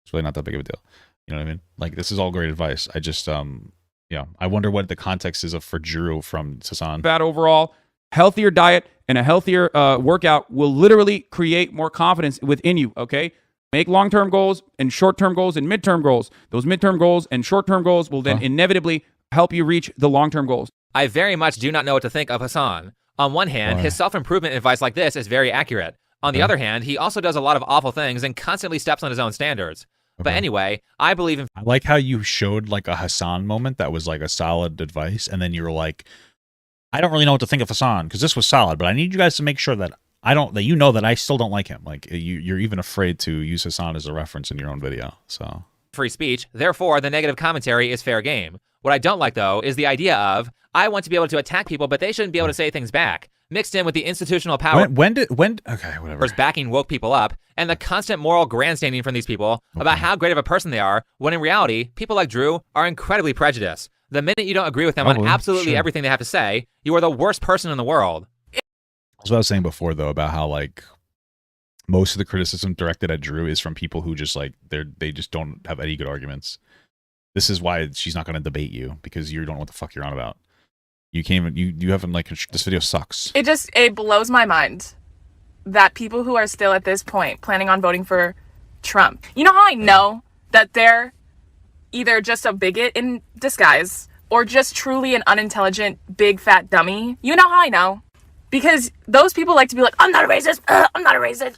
It's really not that big of a deal. You know what I mean? This is all great advice. I just, I wonder what the context is for Drew from Sasan. Fat overall, healthier diet, and a healthier workout will literally create more confidence within you, okay? Make long-term goals and short-term goals and midterm goals. Those midterm goals and short-term goals will then inevitably help you reach the long-term goals. I very much do not know what to think of Hassan. On one hand, his self-improvement advice like this is very accurate. On the other hand, he also does a lot of awful things and constantly steps on his own standards. But anyway, I believe in... I like how you showed a Hassan moment that was a solid advice, and then you were like, I don't really know what to think of Hassan because this was solid, but I need you guys to make sure that that I still don't like him. You're even afraid to use Hassan as a reference in your own video. So free speech, therefore the negative commentary is fair game. What I don't like though is the idea of I want to be able to attack people, but they shouldn't be able to say things back. Mixed in with the institutional power. Okay, whatever. Backing woke people up and the constant moral grandstanding from these people about how great of a person they are, when in reality, people like Drew are incredibly prejudiced. The minute you don't agree with them on absolutely everything they have to say, you are the worst person in the world. That's what I was saying before, though, about how most of the criticism directed at Drew is from people who just they just don't have any good arguments. This is why she's not going to debate you because you don't know what the fuck you're on about. You can't even, you haven't this video sucks. It blows my mind that people who are still at this point planning on voting for Trump. You know how I know that they're either just a bigot in disguise or just truly an unintelligent big fat dummy? You know how I know? Because those people like to be like, I'm not a racist. I'm not a racist.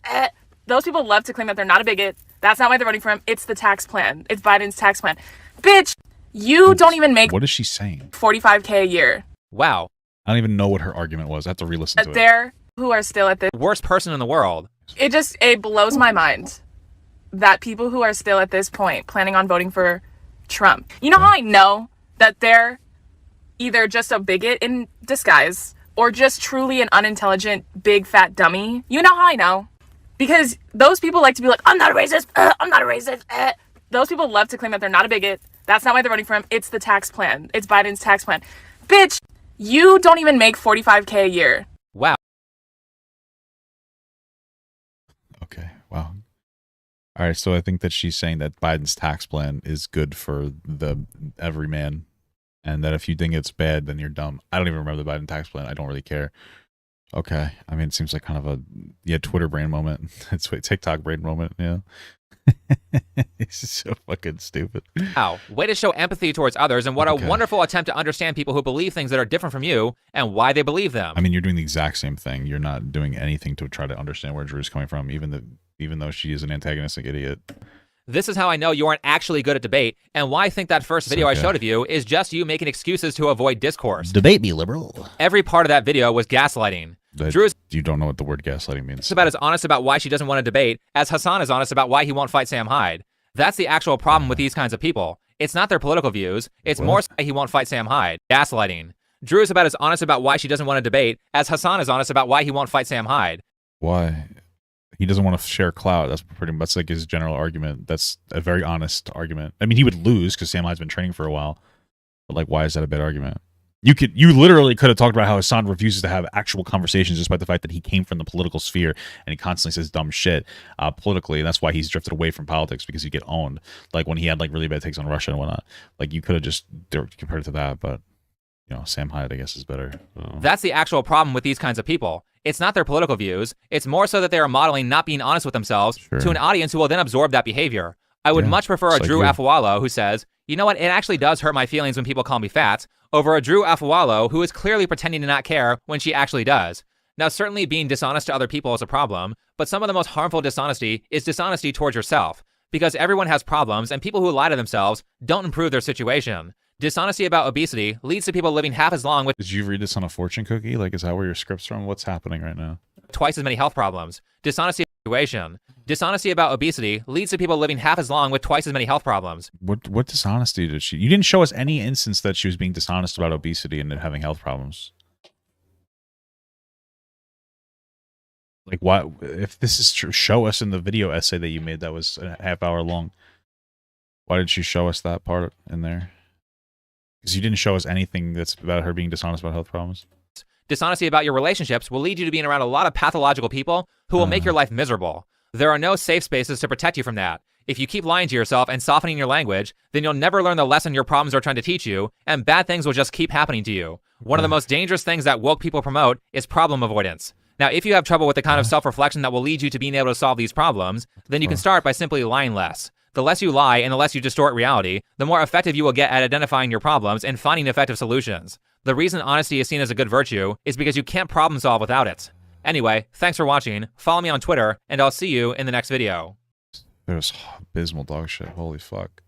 Those people love to claim that they're not a bigot. That's not why they're voting for him. It's the tax plan. It's Biden's tax plan. Bitch, don't even make... What is she saying? $45K a year. Wow. I don't even know what her argument was. I have to re-listen to it. They're who are still at the worst person in the world. It blows my mind that people who are still at this point planning on voting for Trump. You know how I know that they're either just a bigot in disguise or just truly an unintelligent big fat dummy? You know how I know? Because those people like to be like, I'm not a racist, I'm not a racist. Those people love to claim that they're not a bigot. That's not why they're voting for him. It's the tax plan. It's Biden's tax plan. Bitch, you don't even make $45K a year. Wow. Okay, wow. All right, so I think that she's saying that Biden's tax plan is good for the everyman, and that if you think it's bad, then you're dumb. I don't even remember the Biden tax plan. I don't really care. Okay, I mean, it seems like kind of a Twitter brain moment. It's a TikTok brain moment. Yeah, this is so fucking stupid. Wow, way to show empathy towards others, and what a wonderful attempt to understand people who believe things that are different from you and why they believe them. I mean, you're doing the exact same thing. You're not doing anything to try to understand where Drew's coming from, even though she is an antagonistic idiot. This is how I know you aren't actually good at debate, and why I think that first video I showed of you is just you making excuses to avoid discourse. Debate me, liberal. Every part of that video was gaslighting. Drew's You don't know what the word gaslighting means. about as honest about why she doesn't want to debate as Hassan is honest about why he won't fight Sam Hyde. That's the actual problem with these kinds of people. It's not their political views. It's more so he won't fight Sam Hyde. Gaslighting. Drew is about as honest about why she doesn't want to debate as Hassan is honest about why he won't fight Sam Hyde. Why? He doesn't want to share clout. That's pretty much like his general argument. That's a very honest argument. I mean, he would lose because Sam Hyde's been training for a while. But like, why is that a bad argument? You literally could have talked about how Hassan refuses to have actual conversations despite the fact that he came from the political sphere and he constantly says dumb shit politically, and that's why he's drifted away from politics, because you get owned. Like when he had like really bad takes on Russia and whatnot. Like you could have just compared it to that, but you know, Sam Hyde I guess is better. That's the actual problem with these kinds of people. It's not their political views. It's more so that they are modeling not being honest with themselves to an audience who will then absorb that behavior. I would much prefer a Drew Afualo who says, you know what, it actually does hurt my feelings when people call me fat, over a Drew Afualo who is clearly pretending to not care when she actually does. Now, certainly being dishonest to other people is a problem, but some of the most harmful dishonesty is dishonesty towards yourself, because everyone has problems and people who lie to themselves don't improve their situation. Dishonesty about obesity leads to people living half as long with— Did you read this on a fortune cookie? Like, is that where your script's from? What's happening right now? Twice as many health problems. Dishonesty situation. Dishonesty about obesity leads to people living half as long with twice as many health problems. What dishonesty did she? You didn't show us any instance that she was being dishonest about obesity and having health problems. Like, what if this is true? Show us in the video essay that you made that was a half hour long. Why did she show us that part in there? Because you didn't show us anything that's about her being dishonest about health problems. Dishonesty about your relationships will lead you to being around a lot of pathological people who will make your life miserable. There are no safe spaces to protect you from that. If you keep lying to yourself and softening your language, then you'll never learn the lesson your problems are trying to teach you, and bad things will just keep happening to you. One of the most dangerous things that woke people promote is problem avoidance. Now, if you have trouble with the kind of self-reflection that will lead you to being able to solve these problems, then you can start by simply lying less. The less you lie and the less you distort reality, the more effective you will get at identifying your problems and finding effective solutions. The reason honesty is seen as a good virtue is because you can't problem solve without it. Anyway, thanks for watching, follow me on Twitter, and I'll see you in the next video. That was abysmal dog shit. Holy fuck.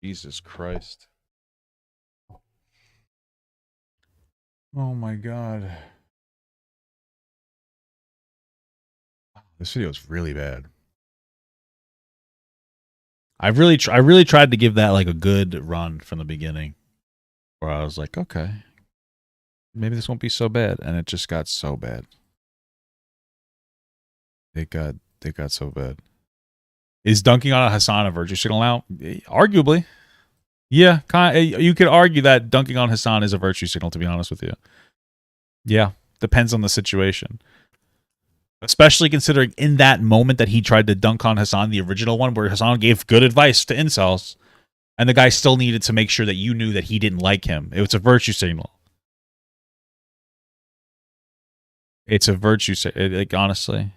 Jesus Christ. Oh my god. This video is really bad. I really tried to give that like a good run from the beginning, where I was like, okay, maybe this won't be so bad, and it just got so bad. It got so bad. Is dunking on Hassan a virtue signal now? Arguably, yeah. You could argue that dunking on Hassan is a virtue signal. To be honest with you, yeah, depends on the situation. Especially considering in that moment that he tried to dunk on Hassan, the original one, where Hassan gave good advice to incels, and the guy still needed to make sure that you knew that he didn't like him. It was a virtue signal. It's a virtue signal, like, honestly.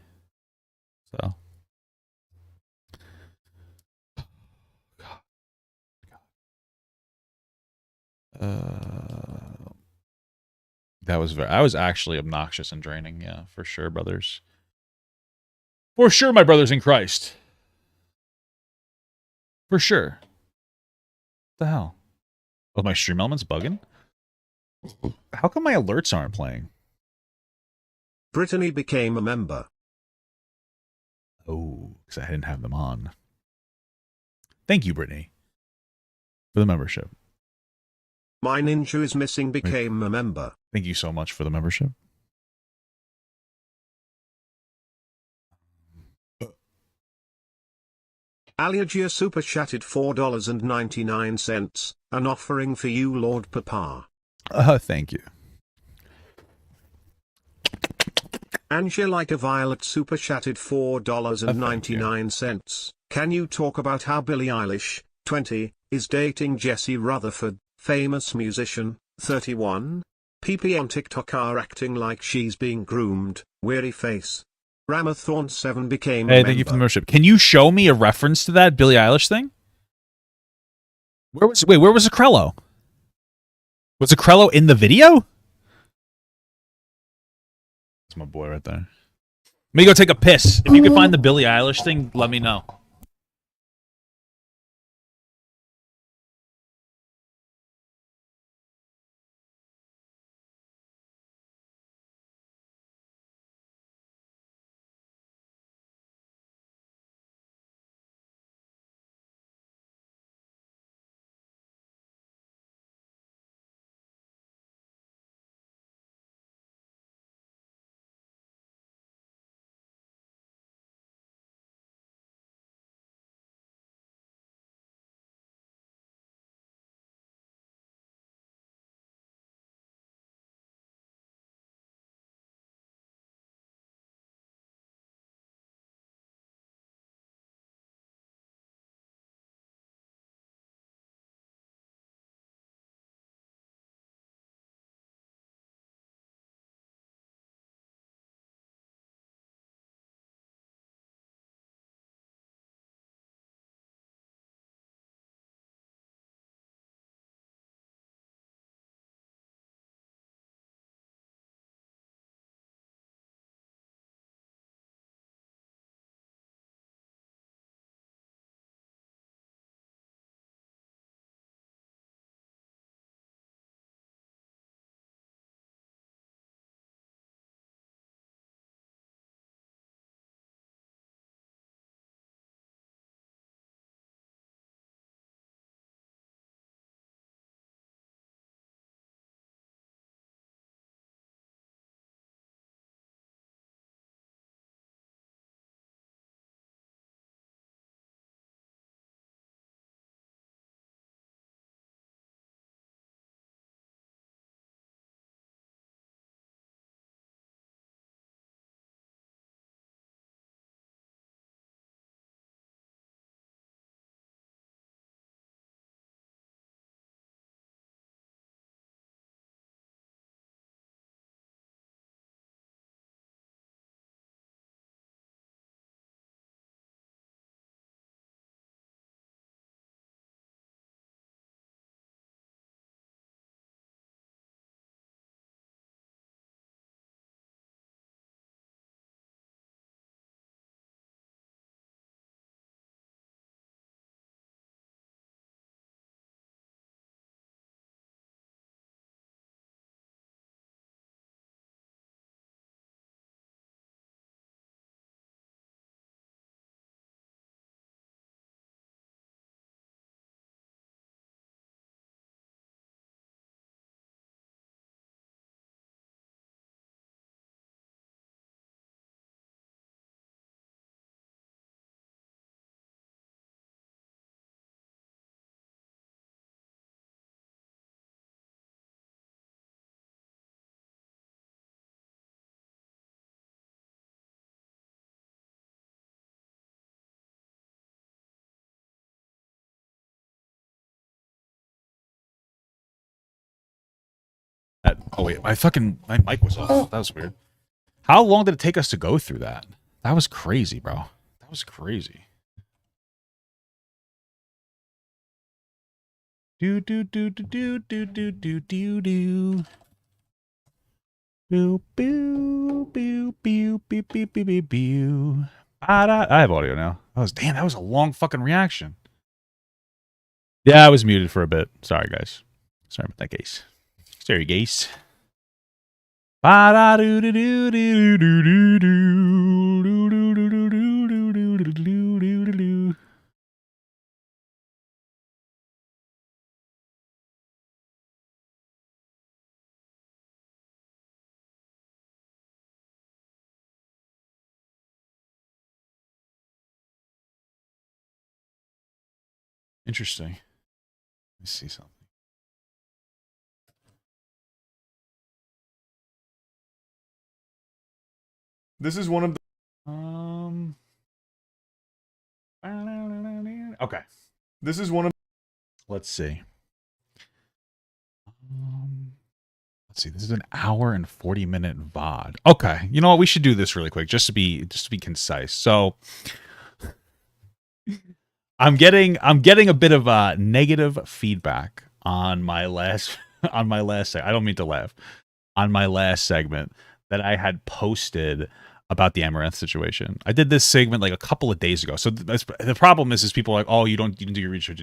So. I was actually obnoxious and draining, yeah, for sure, brothers. For sure, my brothers in Christ. For sure. What the hell? Oh, my stream elements bugging? How come my alerts aren't playing? Brittany became a member. Oh, because I didn't have them on. Thank you, Brittany, for the membership. My ninja is missing became a member. Thank you so much for the membership. Aliagia super chatted $4.99. An offering for you, Lord Papa. Thank you. Angelica Violet super chatted $4.99. Can you talk about how Billie Eilish, 20, is dating Jesse Rutherford, famous musician, 31? People on TikTok are acting like she's being groomed. Weary face. Ramathorn 7 became a Hey, thank you for the membership. Can you show me a reference to that Billie Eilish thing? Where was Acrello? Was Acrello in the video? That's my boy right there. Let me go take a piss. If you can find the Billie Eilish thing, let me know. Oh wait, my mic was off. That was weird. How long did it take us to go through that? That was crazy, bro. That was crazy. Do do do do do do do do do do. Boo boo boo boo boo boo boo boo boo. I have audio now. That was a long fucking reaction. Yeah, I was muted for a bit. Sorry, guys. Sorry about that, guys. Sorry, guys. Interesting. Let me see something. This is one of the okay. This is one of let's see. Let's see. This is an hour and 40-minute VOD. Okay. You know what? We should do this really quick just to be concise. So I'm getting a bit of negative feedback on my last I don't mean to laugh. On my last segment that I had posted about the Amouranth situation. I did this segment like a couple of days ago. So the problem is people are like, "Oh, you didn't do your research."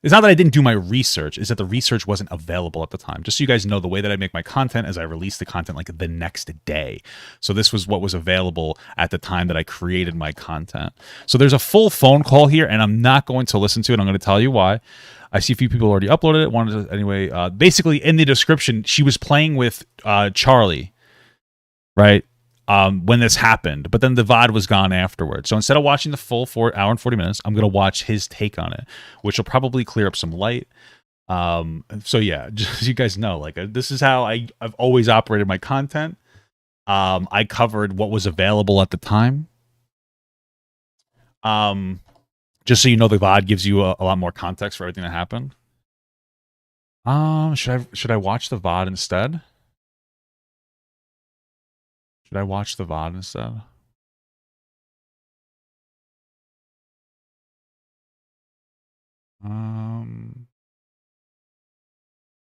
It's not that I didn't do my research, it's that the research wasn't available at the time. Just so you guys know, the way that I make my content is I release the content like the next day. So this was what was available at the time that I created my content. So there's a full phone call here, and I'm not going to listen to it. I'm going to tell you why. I see a few people already uploaded it. Anyway, basically in the description, she was playing with Charlie, right? When this happened, but then the VOD was gone afterwards. So instead of watching the full hour and 40 minutes, I'm going to watch his take on it, which will probably clear up some light. So yeah, just so you guys know, like this is how I've always operated my content. I covered what was available at the time. Just so you know, the VOD gives you a lot more context for everything that happened. Should I watch the VOD instead? Should I watch the VOD instead?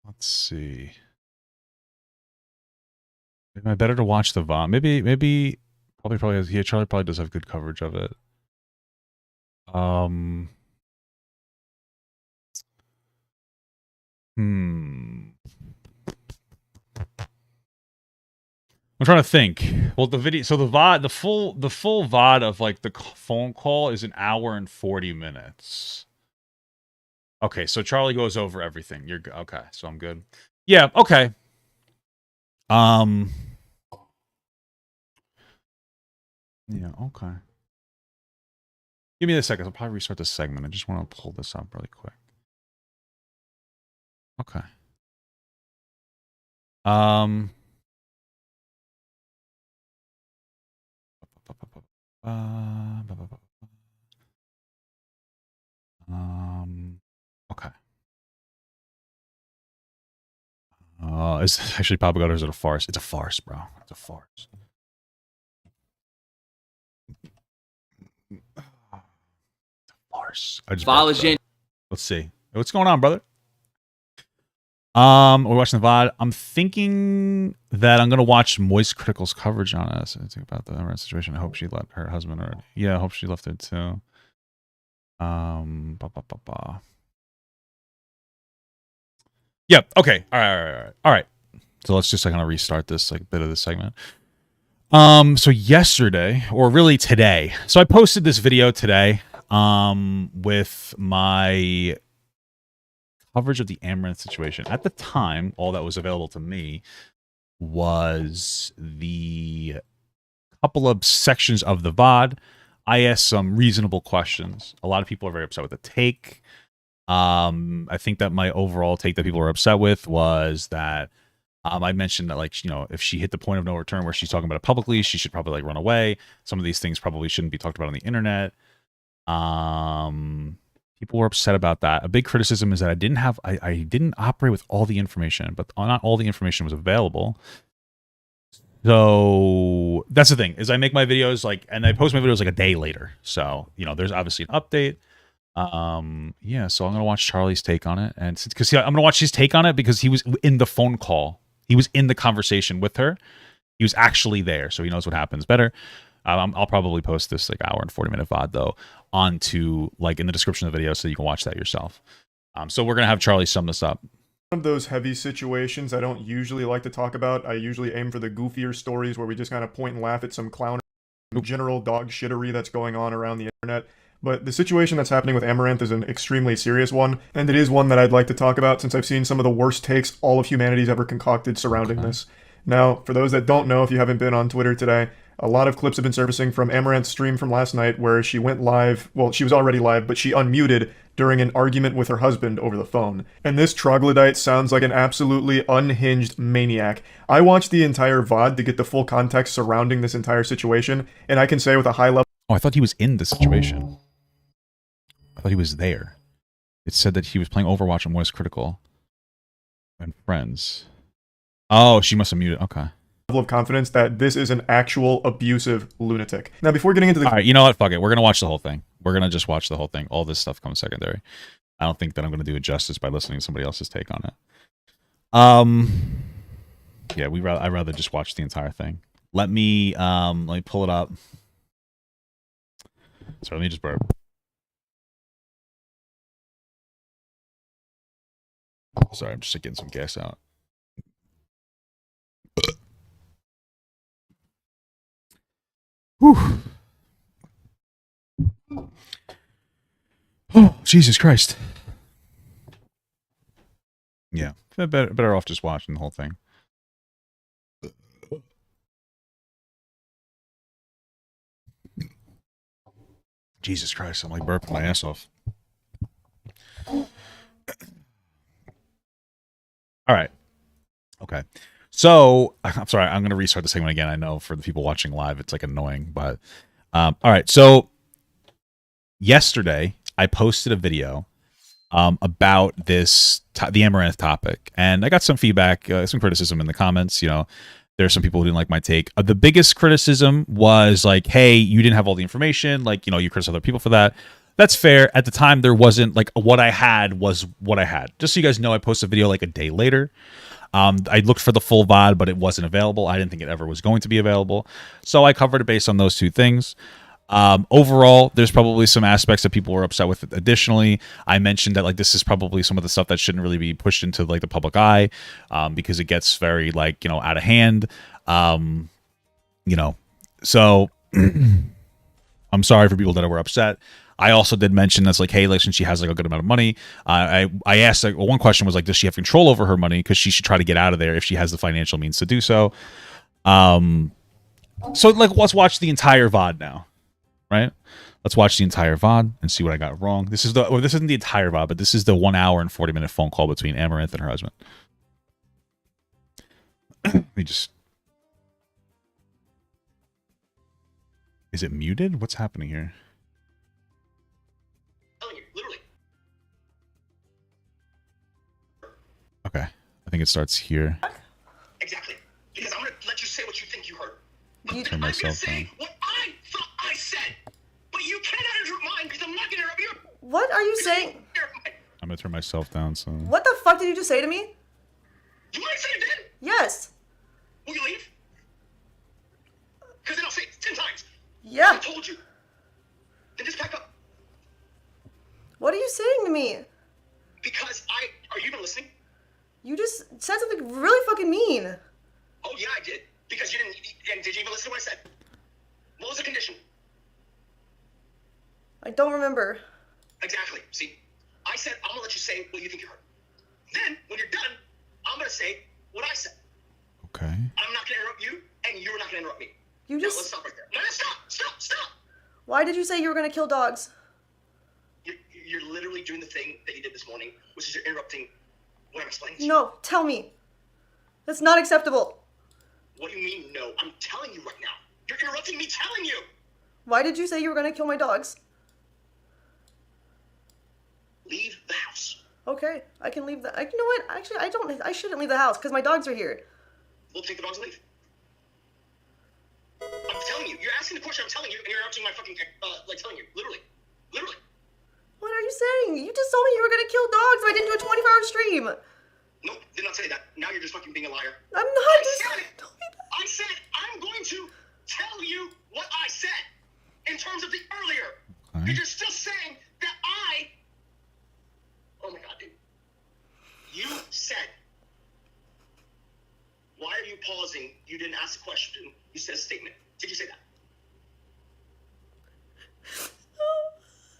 Let's see. Am I better to watch the VOD? Maybe probably has, yeah, Charlie probably does have good coverage of it. I'm trying to think. Well, the video, so the VOD, the full VOD of like the phone call is an hour and 40 minutes. Okay, so Charlie goes over everything. You're good. Okay, so I'm good. Yeah, okay. Yeah, okay. Give me a second. I'll probably restart this segment. I just want to pull this up really quick. Okay. Okay. It's actually Papa God, or is it a farce? It's a farce, bro. It's a farce. It's a farce. I just let's see. What's going on, brother? We're watching the VOD. I'm thinking that I'm gonna watch Moist Critical's coverage on us. I think about the Amouranth situation. I hope she let her husband already. Yeah, I hope she left it too. Yep. Okay. All right. So let's just kind of restart this like bit of this segment. So yesterday, or really today, so I posted this video today with my coverage of the Amouranth situation. At the time, all that was available to me was the couple of sections of the VOD. I asked some reasonable questions. A lot of people are very upset with the take. I think that my overall take that people were upset with was that I mentioned that, like, you know, if she hit the point of no return where she's talking about it publicly, she should probably like run away. Some of these things probably shouldn't be talked about on the internet. People were upset about that. A big criticism is that I didn't operate with all the information, but not all the information was available. So that's the thing, is I make my videos like, and I post my videos like a day later. So, you know, there's obviously an update. Yeah, so I'm gonna watch Charlie's take on it, and because I'm gonna watch his take on it because he was in the phone call, he was in the conversation with her, he was actually there, so he knows what happens better. I'll probably post this like hour and 40-minute VOD though onto like in the description of the video so you can watch that yourself. So we're gonna have Charlie sum this up. One of those heavy situations I don't usually like to talk about. I usually aim for the goofier stories where we just kind of point and laugh at some clown general dog shittery that's going on around the internet. But the situation that's happening with Amouranth is an extremely serious one, and it is one that I'd like to talk about since I've seen some of the worst takes all of humanity's ever concocted surrounding this. Now, for those that don't know, if you haven't been on Twitter today, a lot of clips have been surfacing from Amouranth's stream from last night where she went live. Well, she was already live, but she unmuted during an argument with her husband over the phone. And this troglodyte sounds like an absolutely unhinged maniac. I watched the entire VOD to get the full context surrounding this entire situation, and I can say with a high level... Oh, I thought he was in the situation. I thought he was there. It said that he was playing Overwatch and was critical. And friends. Oh, she must have muted. Okay. Level of confidence that this is an actual abusive lunatic. Now, before getting into the... All right, you know what? Fuck it. We're going to watch the whole thing. We're going to just watch the whole thing. All this stuff comes secondary. I don't think that I'm going to do it justice by listening to somebody else's take on it. Yeah, I'd rather just watch the entire thing. Let me pull it up. Sorry, let me just burp. Sorry, I'm just getting some gas out. Whew. Oh, Jesus Christ. Yeah, better off just watching the whole thing. Jesus Christ, I'm like burping my ass off. All right. Okay. So, I'm sorry, I'm going to restart the segment again. I know for the people watching live, it's like annoying, but all right. So, yesterday, I posted a video about the Amouranth topic, and I got some feedback, some criticism in the comments. You know, there's some people who didn't like my take. The biggest criticism was like, hey, you didn't have all the information. Like, you know, you criticize other people for that. That's fair. At the time, there wasn't, like, what I had was what I had. Just so you guys know, I posted a video like a day later. I looked for the full VOD, but it wasn't available. I didn't think it ever was going to be available. So I covered it based on those two things. Overall, there's probably some aspects that people were upset with. Additionally, I mentioned that, like, this is probably some of the stuff that shouldn't really be pushed into, like, the public eye, because it gets very, like, you know, out of hand. You know, so I'm sorry for people that were upset. I also did mention that's like, hey, like, since she has like a good amount of money, I asked, like, one question was like, does she have control over her money? Because she should try to get out of there if she has the financial means to do so. So, like, let's watch the entire VOD now, right? Let's watch the entire VOD and see what I got wrong. This isn't the entire VOD, but this is the 1 hour and 40-minute phone call between Amouranth and her husband. Let me just... Is it muted? What's happening here? Okay, I think it starts here. Exactly. Because I'm going to let you say what you think you heard. Turn I'm going to myself say down. what I thought I said. But you cannot interrupt mine because I'm not going to interrupt you. What are you saying? I'm going to turn myself down, so... What the fuck did you just say to me? You want to say it again? Yes. Will you leave? Because then I'll say it 10 times. Yeah. I told you. Then just pack up. What are you saying to me? Because are you even listening? You just said something really fucking mean. Oh, yeah, I did. Because you didn't... And did you even listen to what I said? What was the condition? I don't remember. Exactly. See, I said I'm going to let you say what you think you heard. Then, when you're done, I'm going to say what I said. Okay. I'm not going to interrupt you, and you're not going to interrupt me. You just... Now, let's stop right there. No, stop! Why did you say you were going to kill dogs? You're literally doing the thing that you did this morning, which is you're interrupting what I'm explaining to you. No, tell me. That's not acceptable. What do you mean, no? I'm telling you right now. You're interrupting me telling you! Why did you say you were going to kill my dogs? Leave the house. Okay, I can leave the... You know what? Actually, I shouldn't leave the house because my dogs are here. We'll take the dogs and leave. I'm telling you. You're asking the question, I'm telling you, and you're interrupting my fucking... like, telling you. Literally. What are you saying? You just told me you were going to kill dogs if I didn't do a 24-hour stream. Nope, did not say that. Now you're just fucking being a liar. I'm not I said I'm going to tell you what I said in terms of the earlier. Okay. And you're still saying that oh my god, dude. You said, why are you pausing? You didn't ask a question. You said a statement. Did you say that? No?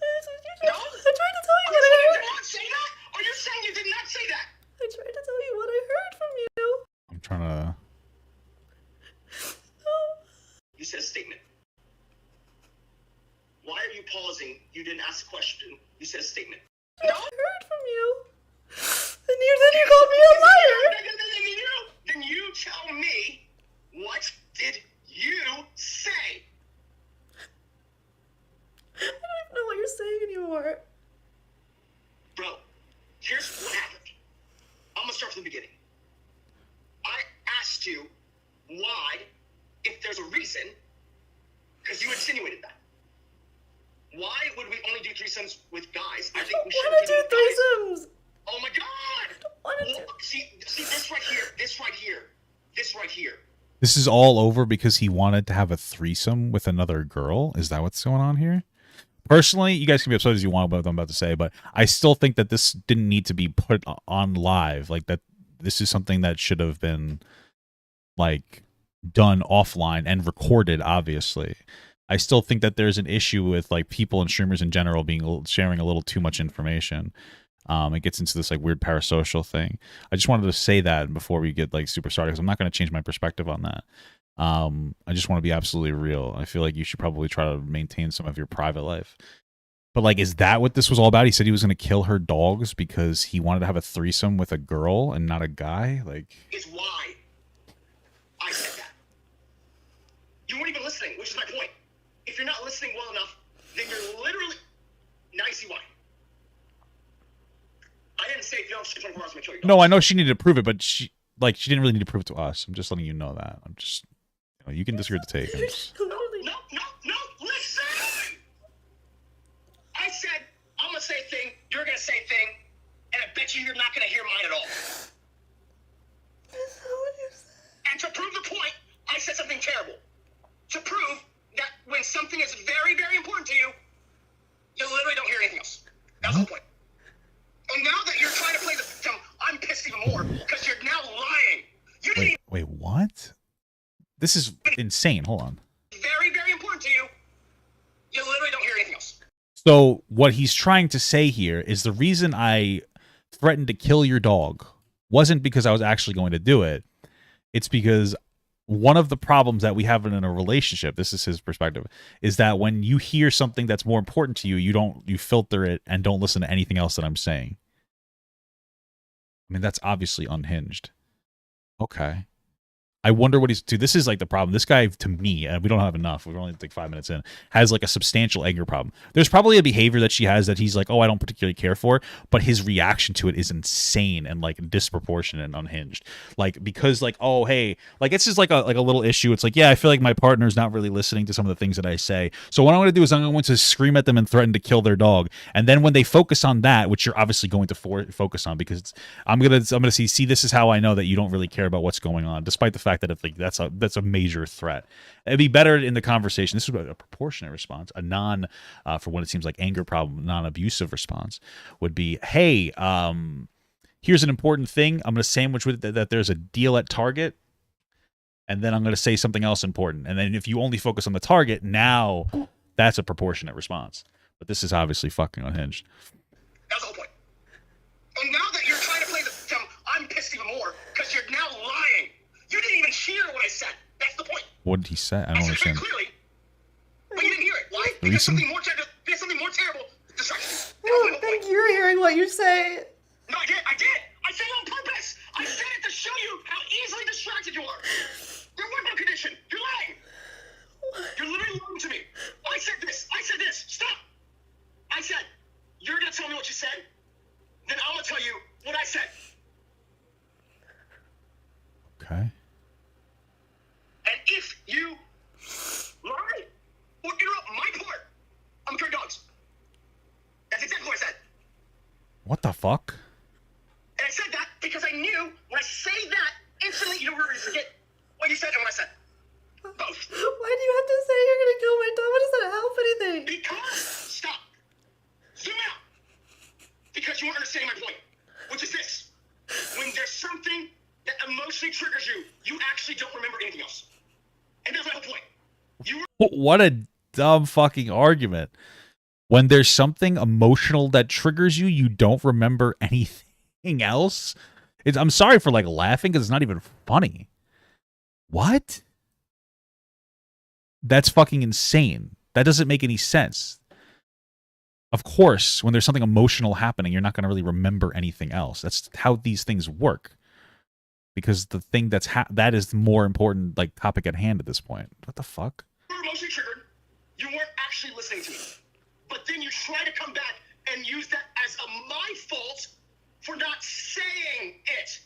I tried to tell you what I heard. You did not say that? Or you're saying you did not say that? I tried to tell you what I heard from you. I'm trying to... Why are you pausing? You didn't ask a question. You said a statement. I heard from you. And you called me a liar. Then you tell me, what did you say? I don't even know what you're saying anymore. Bro, here's what happened. I'm gonna start from the beginning. I asked you why, if there's a reason, because you insinuated that. Why would we only do threesomes with guys? I think we should do threesomes. Oh my god! See this right here. This right here. This right here. This is all over because he wanted to have a threesome with another girl? Is that what's going on here? Personally, you guys can be upset as you want about what I'm about to say, but I still think that this didn't need to be put on live. Like, that this is something that should have been, like, done offline and recorded, obviously. I still think that there's an issue with, like, people and streamers in general sharing a little too much information. It gets into this, like, weird parasocial thing. I just wanted to say that before we get, like, super started, because I'm not going to change my perspective on that. I just want to be absolutely real. I feel like you should probably try to maintain some of your private life. But, like, is that what this was all about? He said he was going to kill her dogs because he wanted to have a threesome with a girl and not a guy? Like, is why I said that. You weren't even listening, which is my point. If you're not listening well enough, then you're literally... Now you see why. I didn't say if you don't shit 24 hours, I'm going to kill you. no, I know she needed to prove it, but she didn't really need to prove it to us. I'm just letting you know that. I'm just... You know, you can disagree with the take. No, listen! I said, I'm going to say a thing, you're going to say a thing, and I bet you're not going to hear mine at all. And to prove the point, I said something terrible. To prove that when something is very, very important to you, you literally don't hear anything else. That's the point. And now that you're trying to play the victim, I'm pissed even more, because you're now lying. Wait, what? This is insane. Hold on. Very, very important to you. You literally don't hear anything else. So what he's trying to say here is the reason I threatened to kill your dog wasn't because I was actually going to do it. It's because one of the problems that we have in a relationship, this is his perspective, is that when you hear something that's more important to you, you filter it and don't listen to anything else that I'm saying. I mean, that's obviously unhinged. Okay. I wonder what he's... Dude, this is like the problem. This guy, to me, and we don't have enough, we're only like 5 minutes in, has like a substantial anger problem. There's probably a behavior that she has that he's like, oh, I don't particularly care for, but his reaction to it is insane and like disproportionate and unhinged. Like, because like, oh, hey, like it's just like a little issue. It's like, yeah, I feel like my partner's not really listening to some of the things that I say. So what I'm going to do is I'm going to scream at them and threaten to kill their dog. And then when they focus on that, which you're obviously going to focus on, because I'm going to see, this is how I know that you don't really care about what's going on, despite the fact that if like that's a major threat. It'd be better in the conversation. This is a proportionate response, a non for when it seems like anger problem, non-abusive response would be, hey, here's an important thing. I'm going to sandwich with it that there's a deal at Target, and then I'm going to say something else important. And then if you only focus on the target, now that's a proportionate response. But this is obviously fucking unhinged. That's the whole point. And now that you're trying to play the victim, I'm pissed even more, because you're now lying. You didn't even hear what I said. That's the point. What did he say? I don't understand. Clearly, but you didn't hear it. Why? Because something more terrible distracted you. I don't think you're hearing what you say. No, I did. I said it on purpose. I said it to show you how easily distracted you are. Your weapon condition. You're lying. You're literally lying to me. I said this. Stop. I said, you're going to tell me what you said? Then I'm going to tell you what I said. Okay. And if you lie or interrupt my part, I'm killing dogs. That's exactly what I said. What the fuck? And I said that because I knew when I say that, instantly you don't really forget what you said and what I said. Both. Why do you have to say you're gonna kill my dog? What does that help anything? Because, stop. Zoom out. Because you weren't understanding my point, which is this. When there's something that emotionally triggers you, you actually don't remember anything else. And that's my whole point. What a dumb fucking argument. When there's something emotional that triggers you, you don't remember anything else? I'm sorry for like laughing because it's not even funny. What? That's fucking insane. That doesn't make any sense. Of course, when there's something emotional happening, you're not going to really remember anything else. That's how these things work. Because the thing that is the more important, like, topic at hand at this point. What the fuck? You were emotionally triggered. You weren't actually listening to me. But then you try to come back and use that as my fault for not saying it.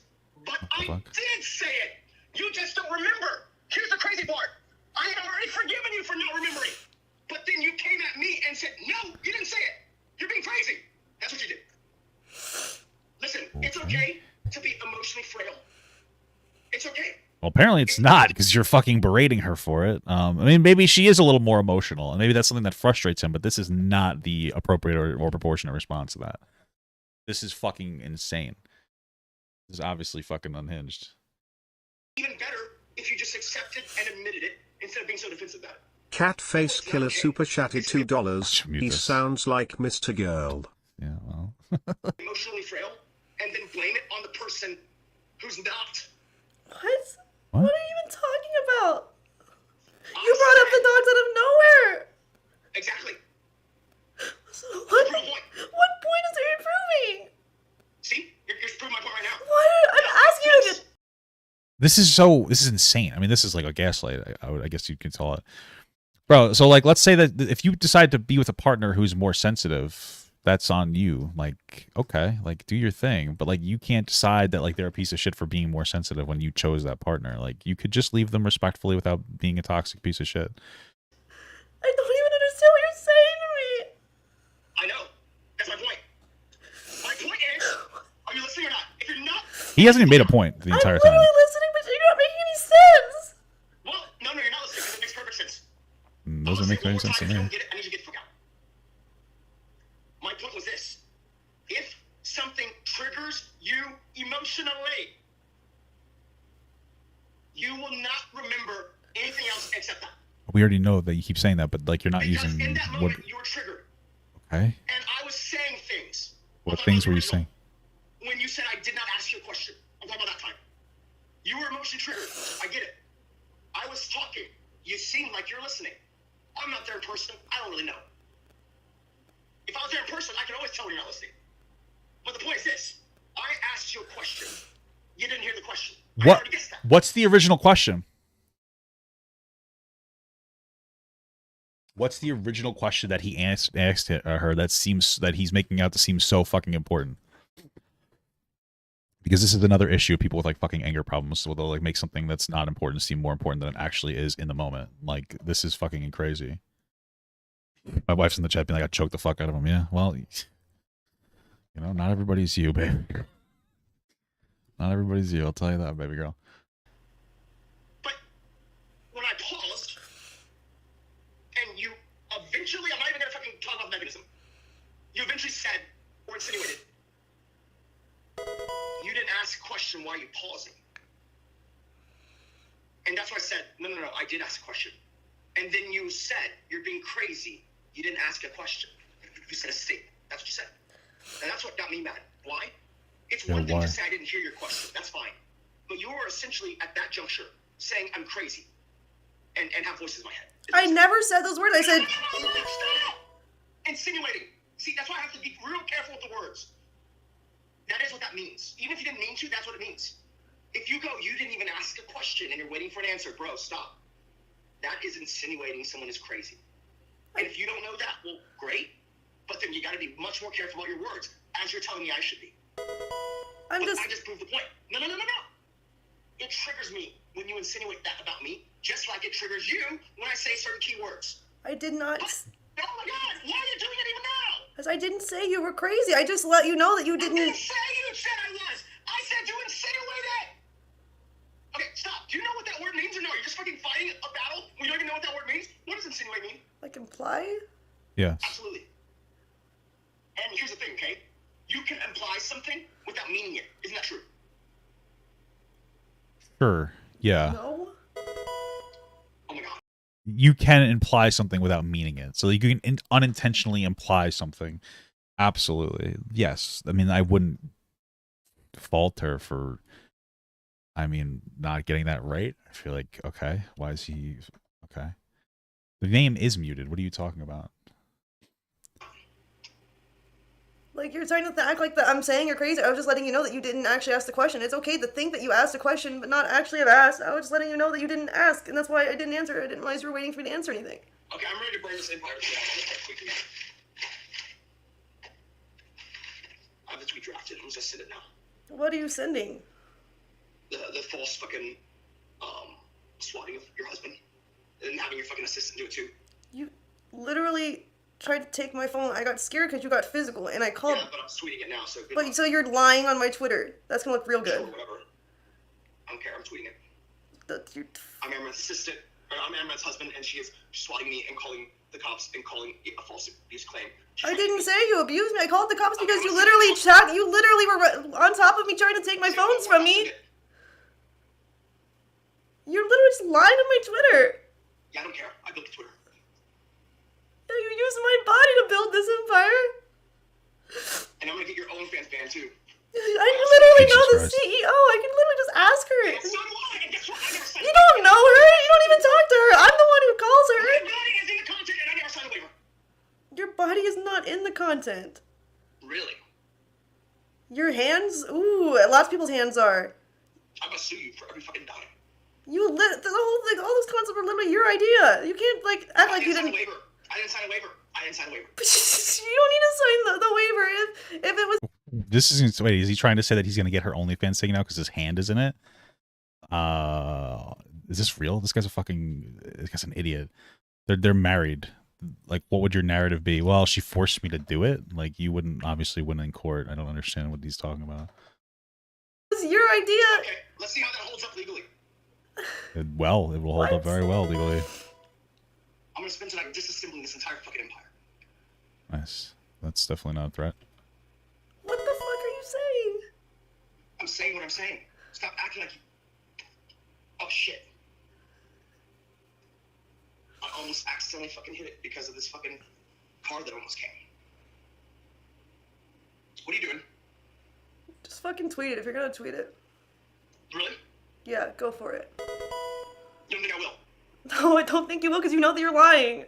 But I did say it. You just don't remember. Here's the crazy part. I had already forgiven you for not remembering. But then you came at me and said, no, you didn't say it. You're being crazy. That's what you did. Listen, it's okay to be emotionally frail. It's okay. Well, apparently it's not, because you're fucking berating her for it. I mean, maybe she is a little more emotional, and maybe that's something that frustrates him, but this is not the appropriate or proportionate response to that. This is fucking insane. This is obviously fucking unhinged. Even better if you just accepted and admitted it instead of being so defensive about it. Catface Killer super chatted $2. He sounds like Mr. Girl. Yeah, well. Emotionally frail, and then blame it on the person who's not. What are you even talking about? You brought up the dogs out of nowhere. Exactly. So what point is there improving? See? You're proving my point right now. What? I'm asking you to... This is insane. I mean, this is like a gaslight, I guess you can call it. Bro, so like, let's say that if you decide to be with a partner who's more sensitive, that's on you. Like, okay, like, do your thing. But like, you can't decide that like they're a piece of shit for being more sensitive when you chose that partner. Like, you could just leave them respectfully without being a toxic piece of shit. I don't even understand what you're saying to me. I know. That's my point. My point is, are you listening or not? If you're not... He hasn't even made a point the entire time. I'm literally listening, but you're not making any sense. Well, no, you're not listening because it makes perfect sense. Doesn't make any sense to me. I need you to get the fuck out. My point was this. If something triggers you emotionally, you will not remember anything else except that. We already know that you keep saying that, but like, you're not because using in that moment, you were triggered. Okay. And I was saying things. What things were you saying? When you said I did not ask you a question. I'm talking about that time. You were emotionally triggered. I get it. I was talking. You seem like you're listening. I'm not there in person. I don't really know. If I was there in person, I can always tell when you're not listening. But the point is this. I asked you a question. You didn't hear the question. What's the original question? What's the original question that he asked her that he's making out to seem so fucking important? Because this is another issue of people with like fucking anger problems, so they'll like make something that's not important seem more important than it actually is in the moment. Like, this is fucking crazy. My wife's in the chat being like, I choked the fuck out of him. Yeah, well, you know, not everybody's you, baby. Not everybody's you, I'll tell you that, baby girl. But when I paused, and you eventually, I'm not even gonna fucking talk about mechanism. You eventually said, or insinuated, you didn't ask a question, why are you pausing? And that's why I said, no, I did ask a question. And then you said, you're being crazy. You didn't ask a question. You said a statement. That's what you said. And that's what got me mad. Why? It's one thing to say I didn't hear your question. That's fine. But you were essentially, at that juncture, saying I'm crazy. And have voices in my head. I never said those words. I said... Stop! Insinuating. See, that's why I have to be real careful with the words. That is what that means. Even if you didn't mean to, that's what it means. If you go, you didn't even ask a question and you're waiting for an answer, bro, stop. That is insinuating someone is crazy. And if you don't know that, well, great. But then you got to be much more careful about your words, as you're telling me I should be. I just proved the point. No. It triggers me when you insinuate that about me, just like it triggers you when I say certain keywords. I did not... Oh my God, why are you doing it even now? Because I didn't say you were crazy. I just let you know that you didn't... I didn't say you said I was. I said you insinuated. Okay, stop. Do you know what that word means or no? You're just fucking fighting a battle when you don't even know what that word means? What does insinuate mean? Like imply? Yes. Absolutely. And here's the thing, okay? You can imply something without meaning it. Isn't that true? Sure. Yeah. No. Oh my God. You can imply something without meaning it. So you can unintentionally imply something. Absolutely. Yes. I mean, I wouldn't fault her for, not getting that right. I feel like, okay, why is he... Okay. The name is muted. What are you talking about? Like, you're trying to act like that I'm saying you're crazy. I was just letting you know that you didn't actually ask the question. It's okay to think that you asked a question, but not actually have asked. I was just letting you know that you didn't ask, and that's why I didn't answer. I didn't realize you were waiting for me to answer anything. Okay, I'm ready to burn this empire quickly. I have the tweet drafted. I'm just send it now. What are you sending? The false fucking swatting of your husband and having your fucking assistant do it too. You literally tried to take my phone. I got scared because you got physical, and I called. Yeah, but I'm tweeting it now, so. But so you're lying on my Twitter. That's gonna look real good. Sure, whatever. I don't care. I'm tweeting it. I'm Amouranth's assistant. Or I'm Amouranth's husband, and she is swatting me and calling the cops and calling it a false abuse claim. I didn't say you abused me. I called the cops because you literally were on top of me trying to take my phones from me. You're literally just lying on my Twitter. Yeah, I don't care. I built the Twitter. Yeah, you used my body to build this empire. And I'm gonna get your OnlyFans banned too. I literally know the CEO. I can literally just ask her. You don't know her. You don't even talk to her. I'm the one who calls her. My body is in the content, and I never signed a waiver. Your body is not in the content. Really? Your hands? Ooh, lots of people's hands are. I'm gonna sue you for every fucking dime. The whole thing, all those concepts were literally your idea. You can't act like you didn't. I didn't sign a waiver. You don't need to sign the waiver if it was. This isn't. Wait, is he trying to say that he's going to get her OnlyFans thing now because his hand is in it? Is this real? This guy's an idiot. They're married. Like, what would your narrative be? Well, she forced me to do it. Like, you wouldn't obviously win in court. I don't understand what he's talking about. It was your idea. Okay, let's see how that holds up legally. Well, it will hold up very well legally. I'm gonna spend tonight disassembling this entire fucking empire. Nice. That's definitely not a threat. What the fuck are you saying? I'm saying what I'm saying. Stop acting like you. Oh shit. I almost accidentally fucking hit it because of this fucking car that almost came. What are you doing? Just fucking tweet it if you're gonna tweet it. Really? Yeah, go for it. You don't think I will? No, I don't think you will because you know that you're lying.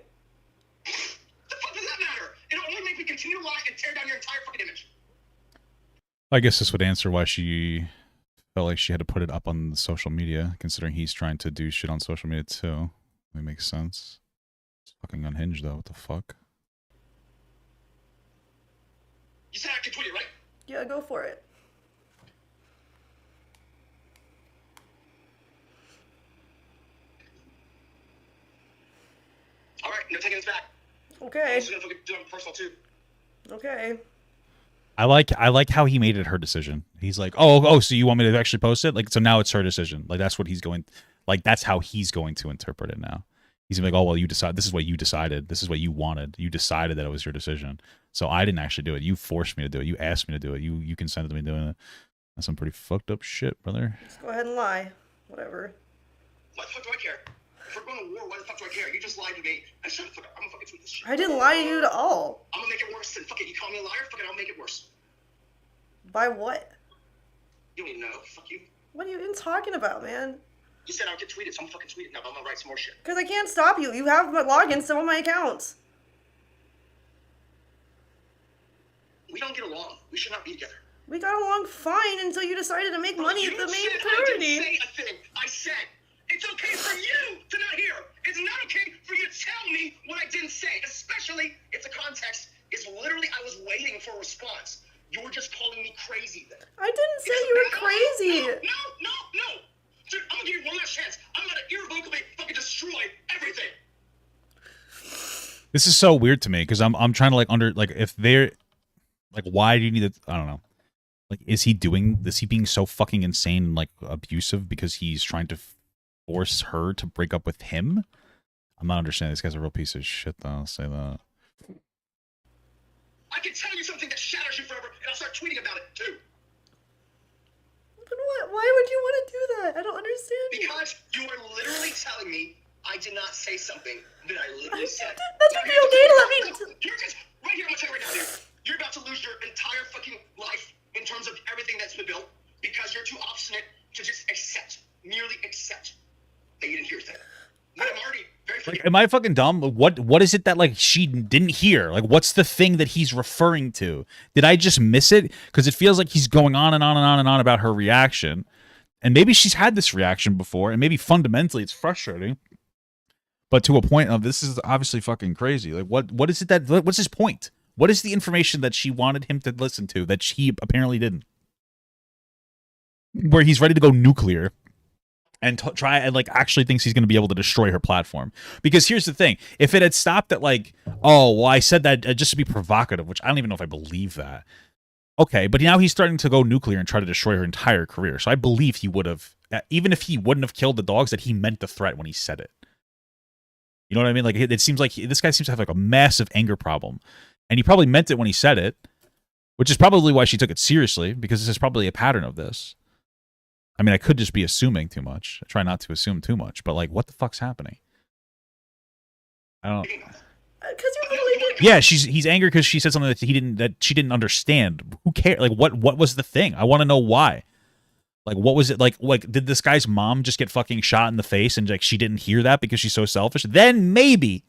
The fuck does that matter? It'll only make me continue to lie and tear down your entire fucking image. I guess this would answer why she felt like she had to put it up on social media, considering he's trying to do shit on social media too. That makes sense. It's fucking unhinged though. What the fuck? You said I could tweet it, right? Yeah, go for it. All right, no taking this back. Okay. I'm just gonna fucking do it personal too. Okay. I like how he made it her decision. He's like, oh, so you want me to actually post it? Like, so now it's her decision. Like, that's what he's going. Like, that's how he's going to interpret it now. He's gonna be like, oh well, you decide. This is what you decided. This is what you wanted. You decided that it was your decision. So I didn't actually do it. You forced me to do it. You asked me to do it. You consented to me doing it. That's some pretty fucked up shit, brother. Just go ahead and lie. Whatever. Why the fuck do I care? If we're going to war, why the fuck do I care? You just lied to me. I shut the fuck up. I'm gonna fucking tweet this shit. I didn't lie to you at all. I'm gonna make it worse. Then fuck it. You call me a liar? Fuck it. I'll make it worse. By what? You don't even know. Fuck you. What are you even talking about, man? You said I would get tweeted, so I'm fucking tweeting now. But I'm gonna write some more shit. Because I can't stop you. You have logins to some of my accounts. We don't get along. We should not be together. We got along fine until you decided to make money the main priority. I didn't say a thing. I said it's okay for you to not hear. It's not okay for you to tell me what I didn't say, especially if the context is literally I was waiting for a response. You were just calling me crazy then. I didn't say you were crazy. No. Dude, I'm gonna give you one last chance. I'm gonna irrevocably fucking destroy everything. This is so weird to me because I'm trying to if they're like, why do you need to? I don't know. Like, is he being so fucking insane and like abusive because he's trying to force her to break up with him? I'm not understanding. This guy's a real piece of shit, though. I'll say that. I can tell you something that shatters you forever, and I'll start tweeting about it too. But what? Why would you want to do that? I don't understand. Because you are literally telling me I did not say something that I literally said. That's okay to let me. You're just right here. I'm gonna tell you right now, dude. You're about to lose your entire fucking life in terms of everything that's been built because you're too obstinate to just merely accept that you didn't hear a thing. I'm already very am I fucking dumb? What is it that like she didn't hear? Like, what's the thing that he's referring to? Did I just miss it? Because it feels like he's going on and on and on and on about her reaction, and maybe she's had this reaction before, and maybe fundamentally it's frustrating. But to a point of this is obviously fucking crazy. Like, what is it that what's his point? What is the information that she wanted him to listen to that he apparently didn't? Where he's ready to go nuclear and try and like actually thinks he's going to be able to destroy her platform. Because here's the thing. If it had stopped at like, oh, well, I said that just to be provocative, which I don't even know if I believe that. Okay, but now he's starting to go nuclear and try to destroy her entire career. So I believe he would have, even if he wouldn't have killed the dogs, that he meant the threat when he said it. You know what I mean? Like, it seems like this guy seems to have like a massive anger problem. And he probably meant it when he said it, which is probably why she took it seriously, because this is probably a pattern of this. I mean, I could just be assuming too much. I try not to assume too much, but like, what the fuck's happening? I don't know. Because you literally did. Yeah, he's angry because she said something that she didn't understand. Who cares? Like, what was the thing? I want to know why. Like, what was it like? Like, did this guy's mom just get fucking shot in the face and like she didn't hear that because she's so selfish? Then maybe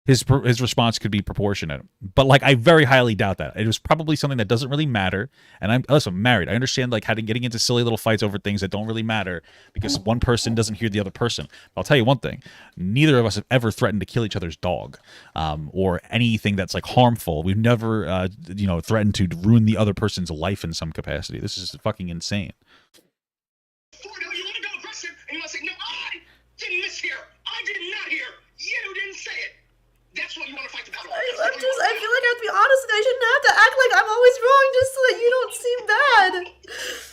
his response could be proportionate. But like, I very highly doubt that. It was probably something that doesn't really matter. And I'm married. I understand like getting into silly little fights over things that don't really matter because one person doesn't hear the other person. But I'll tell you one thing: neither of us have ever threatened to kill each other's dog, or anything that's like harmful. We've never, threatened to ruin the other person's life in some capacity. This is fucking insane. You want to go aggressive, and you want to say, no, I didn't mishear. I did not hear. You didn't say it. That's what you want to fight the battle. I feel like I have to be honest and I shouldn't have to act like I'm always wrong just so that you don't seem bad.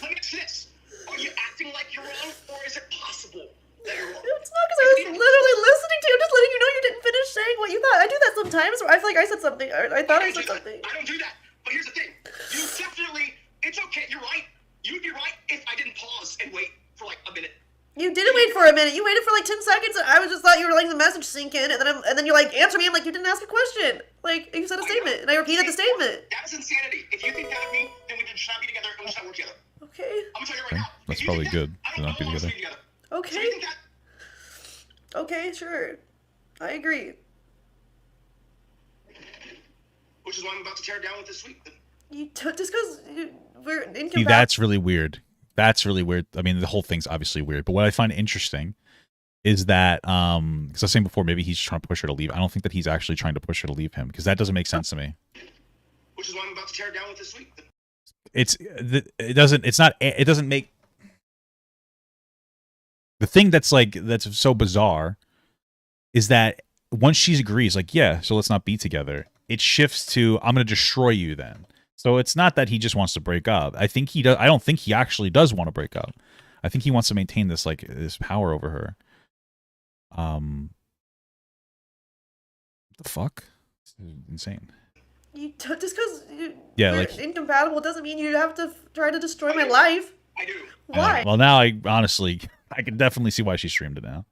Let me ask this. Are you acting like you're wrong, or is it possible that you're wrong? It's not because I was literally listening to you. I'm just letting you know you didn't finish saying what you thought. I do that sometimes where I feel like I said something, or I thought I said something. I don't do that. But here's the thing. You definitely, it's okay, you're right. You'd be right if I didn't pause and wait for like a minute. You didn't wait for a minute. You waited for like 10 seconds, and I was just thought you were letting the message sink in, and then you like answer me. I'm like, you didn't ask a question. Like you said a statement, and I repeated the statement. That is insanity. If you think that of me, then we can just not be together and we'll just not work together. Okay. I'm gonna tell you right now. That's probably good to not be together. Okay. Okay, sure. I agree. Which is why I'm about to tear it down with this week. Just because we're incompatible. See, that's really weird. That's really weird. I mean, the whole thing's obviously weird. But what I find interesting is that, because I was saying before, maybe he's trying to push her to leave. I don't think that he's actually trying to push her to leave him, because that doesn't make sense to me. Which is why I'm about to tear it down with this week. It doesn't make the thing that's so bizarre is that once she agrees, like, yeah, so let's not be together, it shifts to, I'm going to destroy you then. So it's not that he just wants to break up. I think he does. I don't think he actually does want to break up. I think he wants to maintain this this power over her. What the fuck? This is insane. Just because we're incompatible doesn't mean you have to try to destroy my life. I do. Why? Well, now I can definitely see why she streamed it now.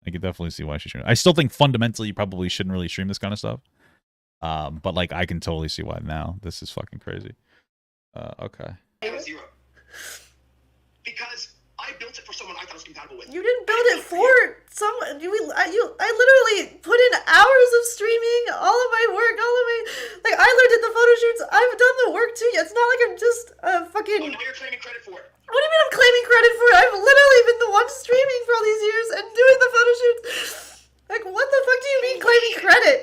I can definitely see why she streamed it. I still think fundamentally you probably shouldn't really stream this kind of stuff. But like I can totally see why now. This is fucking crazy. Okay. Zero. Because I built it for someone I thought I was compatible with. You didn't build it for someone. I literally put in hours of streaming, all of my work, I learned did the photo shoots. I've done the work too. It's not like I'm just fucking. Oh, now you're claiming credit for it. What do you mean I'm claiming credit for it? I've literally been the one streaming for all these years and doing the photo shoots. Like, what the fuck do you mean claiming credit?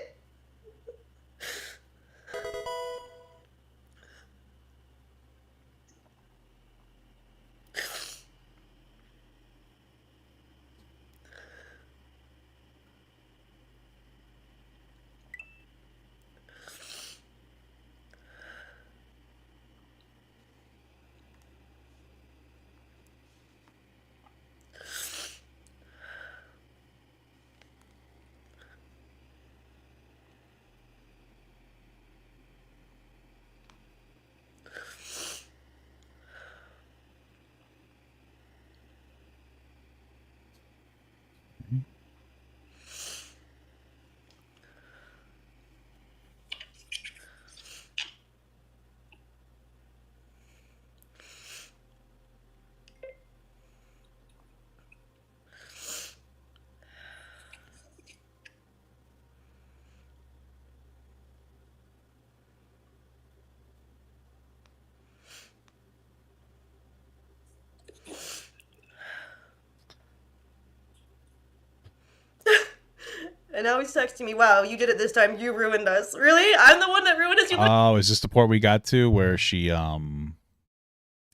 And now he's texting me, wow, you did it this time, you ruined us. Really? I'm the one that ruined us? Oh, is this the part we got to where she,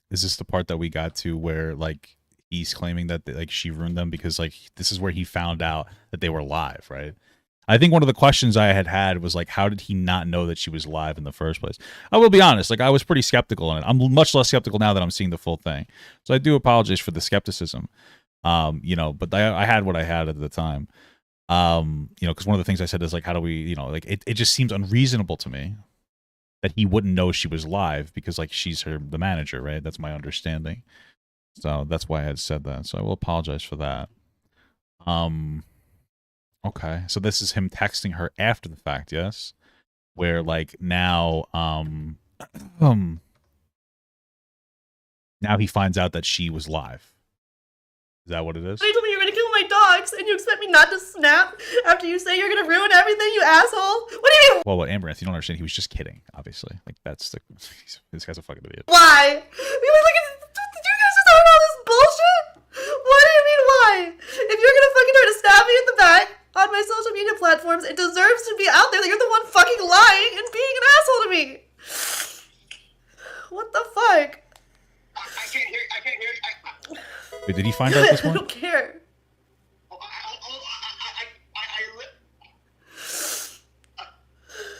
is this the part that we got to where, like, he's claiming that, like, she ruined them because, like, this is where he found out that they were live, right? I think one of the questions I had was, like, how did he not know that she was live in the first place? I will be honest, like, I was pretty skeptical on it. I'm much less skeptical now that I'm seeing the full thing. So I do apologize for the skepticism, you know, but I had what I had at the time. You know, because one of the things I said is, like, how do we, you know, like, it just seems unreasonable to me that he wouldn't know she was live because, like, she's the manager, right? That's my understanding. So that's why I had said that. So I will apologize for that. Okay, so this is him texting her after the fact, yes? Where, like, now, now he finds out that she was live. Is that what it is? You told me you were gonna kill my dogs, and you expect me not to snap after you say you're gonna ruin everything, you asshole? What do you mean? Well, Amouranth, you don't understand. He was just kidding, obviously. Like, that's the... This guy's a fucking idiot. Why? Did you guys just start all this bullshit? What do you mean why? If you're gonna fucking try to stab me in the back on my social media platforms, it deserves to be out there that you're the one fucking lying and being an asshole to me. What the fuck? I can't hear you. Wait, did he find out this one? I don't care.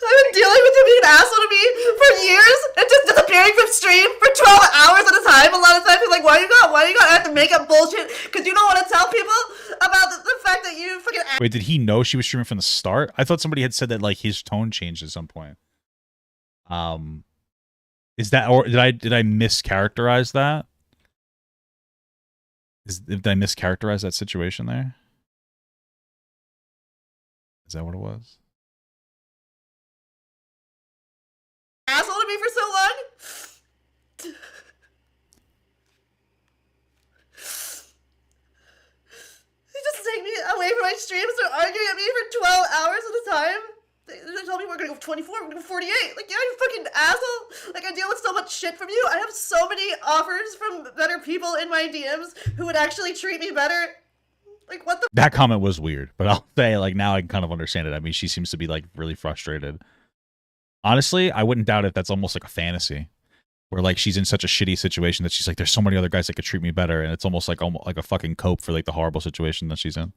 I've been dealing with you being an asshole to me for years and just disappearing from stream for 12 hours at a time. A lot of times, like, why you got have to make up bullshit? Because you don't want to tell people about the fact that you fucking. Wait, did he know she was streaming from the start? I thought somebody had said that, like, his tone changed at some point. Is that, or did I mischaracterize that? Did I mischaracterize that situation there? Is that what it was? Asshole to me for so long? You just take me away from my streams and arguing at me for 12 hours at a time? They told me we're gonna go 24, we're gonna go 48. Like, yeah, you fucking asshole. Like, I deal with so much shit from you. I have so many offers from better people in my DMs who would actually treat me better. Like, what the? That comment was weird, but I'll say, like, now I can kind of understand it. I mean, she seems to be, like, really frustrated. Honestly, I wouldn't doubt it. That's almost like a fantasy where, like, she's in such a shitty situation that she's like, there's so many other guys that could treat me better. And it's almost like a fucking cope for, like, the horrible situation that she's in.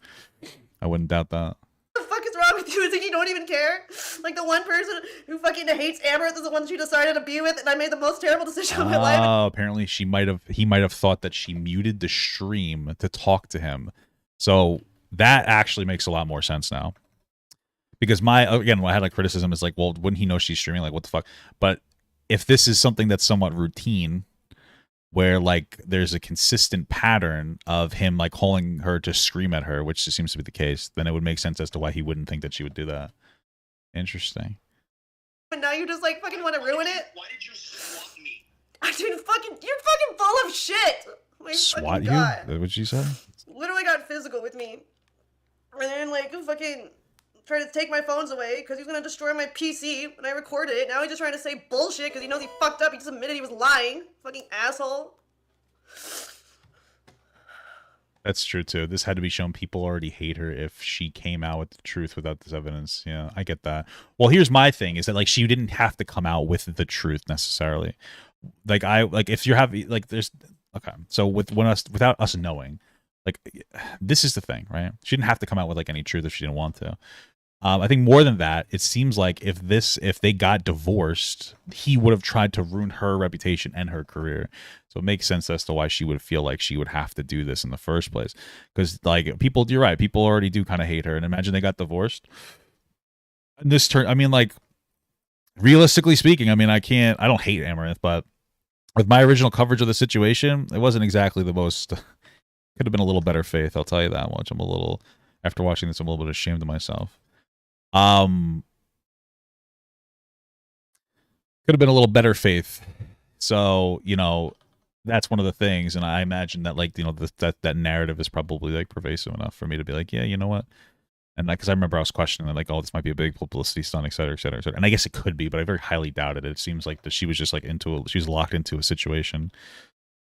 I wouldn't doubt that. What the fuck is wrong with you? Is it you don't even care? Like, the one person who fucking hates Amouranth is the one that she decided to be with, and I made the most terrible decision of my life. Oh, apparently he might have thought that she muted the stream to talk to him. So that actually makes a lot more sense now. Because again, what I had a criticism is like, well, wouldn't he know she's streaming? Like, what the fuck? But if this is something that's somewhat routine, where, like, there's a consistent pattern of him, like, calling her to scream at her, which seems to be the case, then it would make sense as to why he wouldn't think that she would do that. Interesting. But now you just, like, fucking want to ruin it? Why did you swat me? Dude, you're fucking full of shit! My Swat you? God. Is that what she said? Literally got physical with me. And then, like, fucking trying to take my phones away because he's gonna destroy my PC when I recorded it. Now he's just trying to say bullshit because he knows he fucked up. He just admitted he was lying. Fucking asshole. That's true, too. This had to be shown. People already hate her if she came out with the truth without this evidence. Yeah, I get that. Well, here's my thing, is that, like, she didn't have to come out with the truth necessarily. Like, if you're having, like, there's, okay, so without us knowing, like, this is the thing, right? She didn't have to come out with, like, any truth if she didn't want to. I think more than that, it seems like if they got divorced, he would have tried to ruin her reputation and her career. So it makes sense as to why she would feel like she would have to do this in the first place. Because, like, you're right, people already do kind of hate her. And imagine they got divorced. And I mean, like, realistically speaking, I mean, I don't hate Amouranth, but with my original coverage of the situation, it wasn't exactly the most, could have been a little better faith, I'll tell you that much. After watching this, I'm a little bit ashamed of myself. Could have been a little better faith. So, you know, that's one of the things, and I imagine that, like, you know, that narrative is probably, like, pervasive enough for me to be like, yeah, you know what? And, like, because I remember I was questioning, like, oh, this might be a big publicity stunt, et cetera, et cetera, et cetera. And I guess it could be, but I very highly doubt it. It seems like that she was just, like, she was locked into a situation.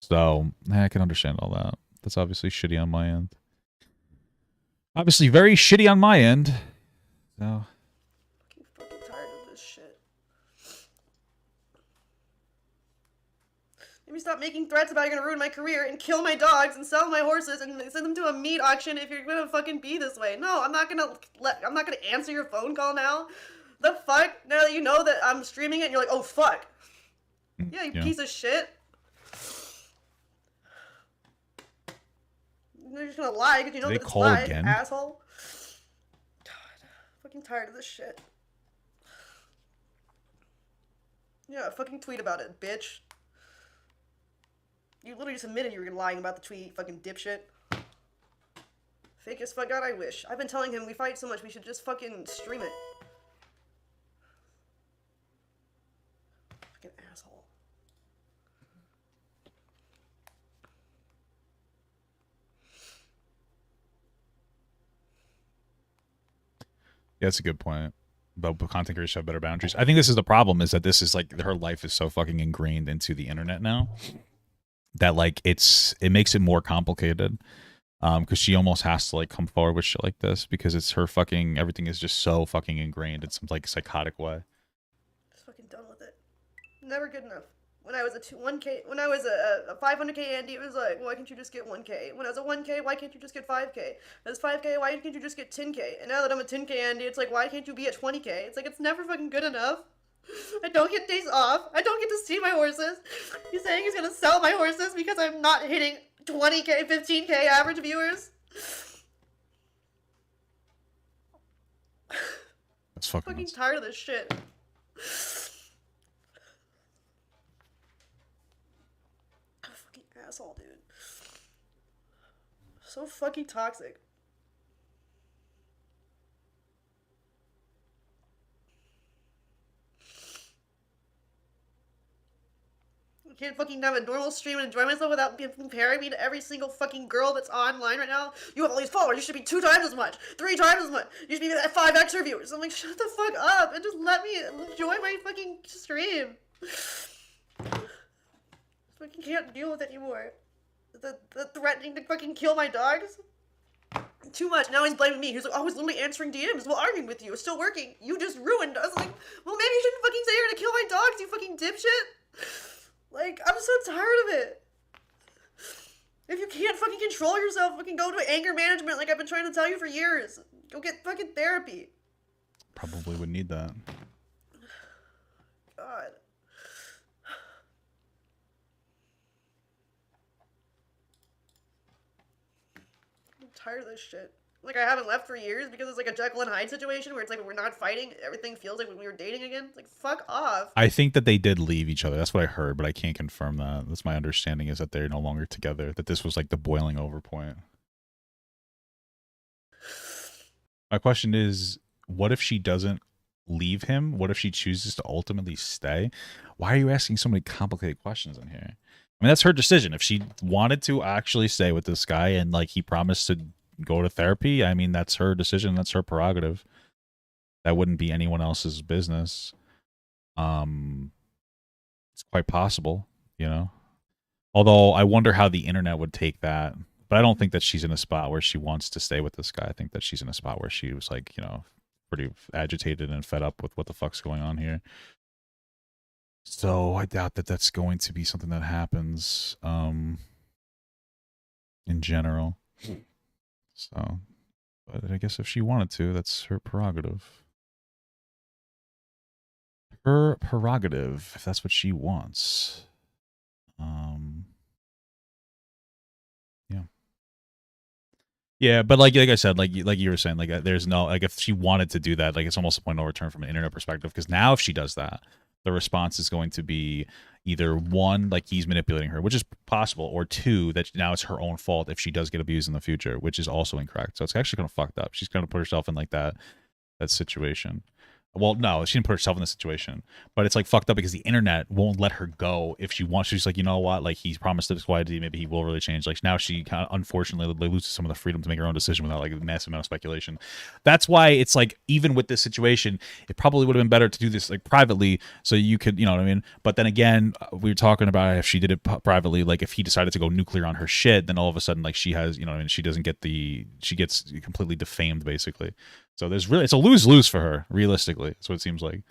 So, I can understand all that. That's obviously shitty on my end. Obviously very shitty on my end. No. Fucking tired of this shit. Maybe stop making threats about you're gonna ruin my career and kill my dogs and sell my horses and send them to a meat auction if you're gonna fucking be this way. No, I'm not gonna answer your phone call now. The fuck? Now that you know that I'm streaming it and you're like, oh fuck. Yeah, you piece of shit. You're just gonna lie because you know that it's live, asshole. God, fucking tired of this shit. Yeah, fucking tweet about it, bitch. You literally just admitted you were lying about the tweet, fucking dipshit. Fake as fuck. God, I wish. I've been telling him we fight so much we should just fucking stream it. Fucking asshole. Yeah, that's a good point. But content creators have better boundaries. I think this is the problem, is that this is like, her life is so fucking ingrained into the internet now that like it makes it more complicated. Because she almost has to like come forward with shit like this because it's her fucking, everything is just so fucking ingrained in some like psychotic way. Just fucking done with it. Never good enough. When I was a 500k Andy, it was like, why can't you just get 1k? When I was a 1k, why can't you just get 5k? As 5k, why can't you just get 10k? And now that I'm a 10k Andy, it's like, why can't you be at 20k? It's like, it's never fucking good enough. I don't get days off. I don't get to see my horses. He's saying he's gonna sell my horses because I'm not hitting 20k, 15k average viewers. That's fucking tired of this shit. Fucking asshole, dude. So fucking toxic. I can't fucking have a normal stream and enjoy myself without comparing me to every single fucking girl that's online right now. You have all these followers. You should be 2 times as much, 3 times as much. You should be at 5x reviewers. I'm like, shut the fuck up and just let me enjoy my fucking stream. Fucking can't deal with it anymore. The threatening to fucking kill my dogs. Too much. Now he's blaming me. He's like, oh, I was literally answering DMs while arguing with you. It's still working. You just ruined us. Like, well, maybe you shouldn't fucking say you're gonna kill my dogs, you fucking dipshit. Like, I'm so tired of it. If you can't fucking control yourself, fucking go to anger management like I've been trying to tell you for years. Go get fucking therapy. Probably would need that. God. I'm tired of this shit. Like, I haven't left for years because it's like a Jekyll and Hyde situation where it's like when we're not fighting, everything feels like when we were dating again. It's like, fuck off. I think that they did leave each other. That's what I heard, but I can't confirm that. That's my understanding, is that they're no longer together, that this was like the boiling over point. My question is, what if she doesn't leave him? What if she chooses to ultimately stay? Why are you asking so many complicated questions in here? I mean, that's her decision. If she wanted to actually stay with this guy and like he promised to go to therapy, I mean, that's her decision. That's her prerogative. That wouldn't be anyone else's business. It's quite possible, you know. Although I wonder how the internet would take that. But I don't think that she's in a spot where she wants to stay with this guy. I think that she's in a spot where she was like, you know, pretty agitated and fed up with what the fuck's going on here. So I doubt that that's going to be something that happens in general. So, but I guess if she wanted to, that's her prerogative. Her prerogative, if that's what she wants. Yeah. Yeah, but like I said, like you were saying, like there's no, like if she wanted to do that, like it's almost a point of no return from an internet perspective, because now if she does that, the response is going to be either 1, like he's manipulating her, which is possible, or 2, that now it's her own fault if she does get abused in the future, which is also incorrect. So it's actually kind of fucked up. She's going to put herself in like that situation. Well, no, she didn't put herself in the situation, but it's like fucked up because the internet won't let her go if she wants. She's like, you know what? Like he's promised this quality, maybe he will really change. Like now she kind of unfortunately loses some of the freedom to make her own decision without like a massive amount of speculation. That's why it's like, even with this situation, it probably would have been better to do this like privately, so you could, you know what I mean? But then again, we were talking about if she did it privately, like if he decided to go nuclear on her shit, then all of a sudden like she has, you know what I mean? She doesn't get she gets completely defamed basically. So it's a lose-lose for her, realistically. That's what it seems like.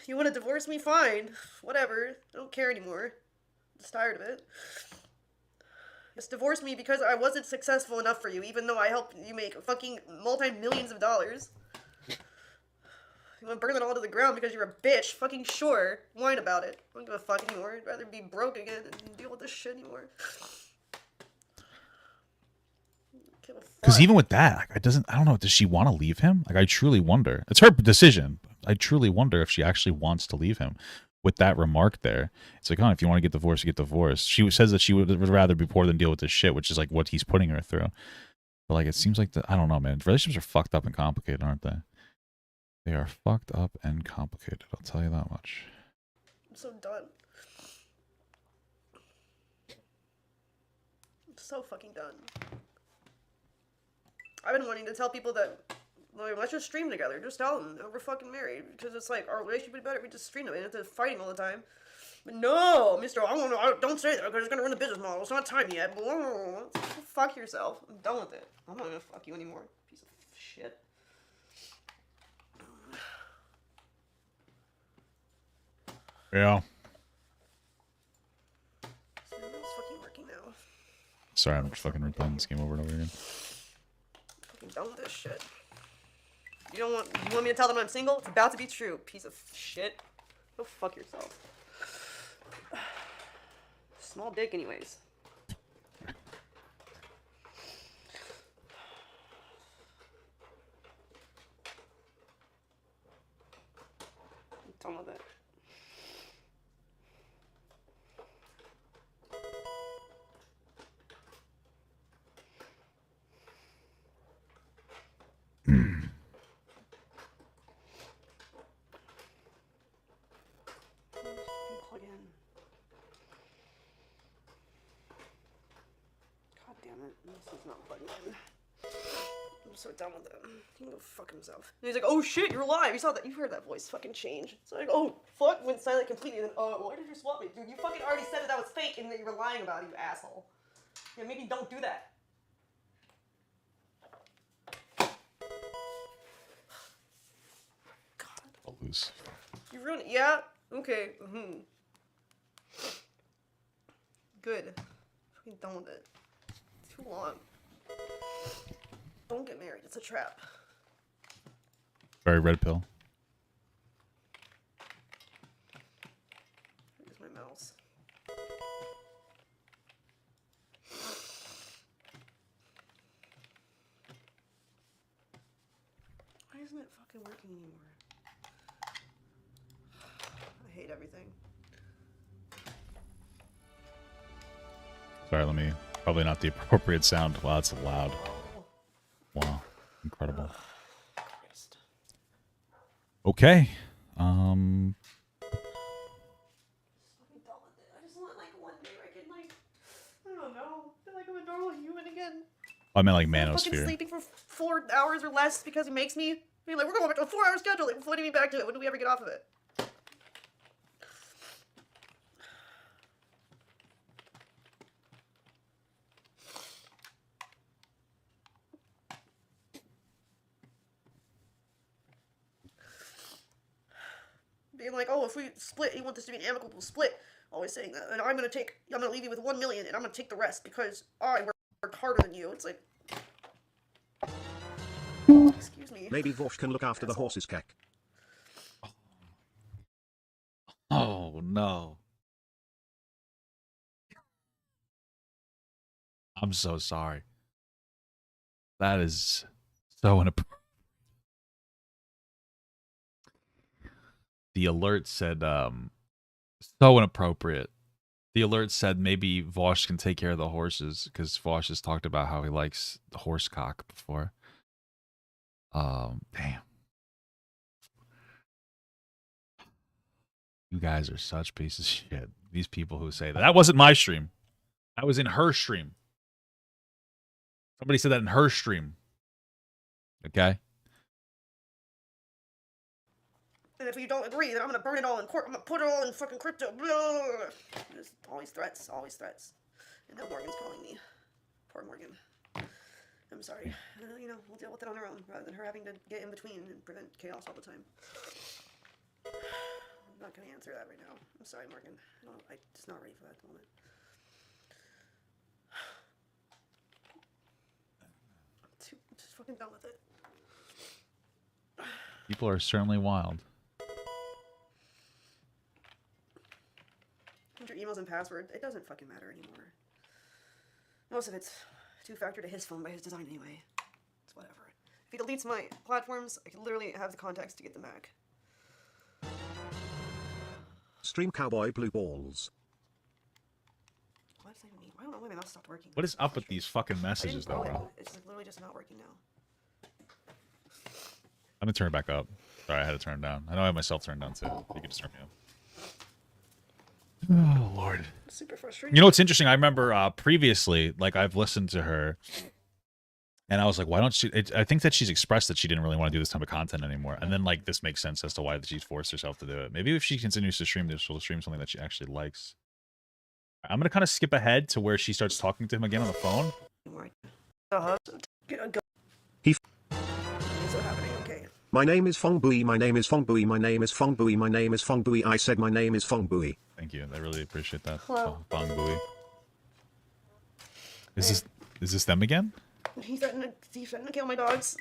You want to divorce me? Fine. Whatever. I don't care anymore. I'm just tired of it. Just divorce me because I wasn't successful enough for you, even though I helped you make fucking multi-millions of dollars. You want to burn it all to the ground because you're a bitch? Fucking sure. Whine about it. I don't give a fuck anymore. I'd rather be broke again and deal with this shit anymore. Because even with that, like, I don't know. Does she want to leave him? Like, I truly wonder. It's her decision. I truly wonder if she actually wants to leave him. With that remark there, it's like, oh, if you want to get divorced, you get divorced. She says that she would rather be poor than deal with this shit, which is like what he's putting her through. But like, it seems like I don't know, man. Relationships are fucked up and complicated, aren't they? They are fucked up and complicated. I'll tell you that much. I'm so done. I'm so fucking done. I've been wanting to tell people that, like, let's just stream together. Just tell them that we're fucking married. Because it's like, our relationship would be better if we just stream together instead of fighting all the time. But no, mister, don't say that because it's going to ruin the business model. It's not time yet. Fuck yourself. I'm done with it. I'm not going to fuck you anymore. Piece of shit. Yeah. It's fucking working now. Sorry, I'm just fucking replaying this game over and over again. I'm done with this shit. You want me to tell them I'm single? It's about to be true. Piece of shit. Go fuck yourself. Small dick anyways. I'm done with it. Plug in. God damn it. This is not plugging in. I'm so done with him. He can go fuck himself. And he's like, oh shit, you're alive. You saw that. You heard that voice fucking change. It's like, oh fuck, went silent completely. And then, why did you swap me? Dude, you fucking already said that was fake and that you were lying about it, you asshole. Yeah, maybe don't do that. I'll lose. You ruined it. Yeah? Okay. Good. Fucking done with it. Too long. Don't get married. It's a trap. Very red pill. Where's my mouse? Why isn't it fucking working anymore? I hate everything. Sorry, let me. Probably not the appropriate sound. Wow, that's loud. Wow, incredible. Okay. I just want like one day where I can like, I don't know, feel like I'm a normal human again. I meant like I'm fucking manosphere. sleeping for 4 hours or less because he makes me. I mean, like, we're going back to a 4-hour schedule. Like, floating me back to it. When do we ever get off of it? Being like, oh, if we split, you want this to be an amicable split. Always saying that. And I'm gonna leave you with 1 million and I'm gonna take the rest because I work harder than you. It's like, excuse me. Maybe Vosh can look after the horse's cack. Oh no. I'm so sorry. That is so inappropriate. The alert said so inappropriate. The alert said maybe Vosh can take care of the horses because Vosh has talked about how he likes the horse cock before. Damn. You guys are such pieces of shit. These people who say that. That wasn't my stream. That was in her stream. Somebody said that in her stream. Okay? And if you don't agree, then I'm gonna burn it all in court. I'm gonna put it all in fucking crypto. Blah, blah, blah. Just always threats, always threats. And now Morgan's calling me. Poor Morgan. I'm sorry. You know, we'll deal with it on our own, rather than her having to get in between and prevent chaos all the time. I'm not gonna answer that right now. I'm sorry, Morgan. No, I'm just not ready for that at the moment. I'm just fucking done with it. People are certainly wild. Your emails and password, it doesn't fucking matter anymore. Most of it's two-factor to his phone by his design anyway. It's whatever. If he deletes my platforms, I can literally have the contacts to get them back. Stream Cowboy Blue Balls. What does that even mean? I don't know why my mouse stopped working. What is up with these fucking messages, though, bro? It's like literally just not working now. I'm gonna turn it back up. Sorry, I had to turn it down. I know I have myself turned down too. You can just turn me up. Oh Lord. Super frustrating. You know what's interesting? I remember previously, like I've listened to her, and I was like, why don't she? I think that she's expressed that she didn't really want to do this type of content anymore. And then like this makes sense as to why she's forced herself to do it. Maybe if she continues to stream this, she'll stream something that she actually likes. I'm gonna kind of skip ahead to where she starts talking to him again on the phone. My name is Fong Bui, my name is Fong Bui, my name is Fong Bui, my name is Fong Bui, I said my name is Fong Bui. Thank you. I really appreciate that. Hello. Fong Bui. Is this them again? He's threatening to kill my dogs.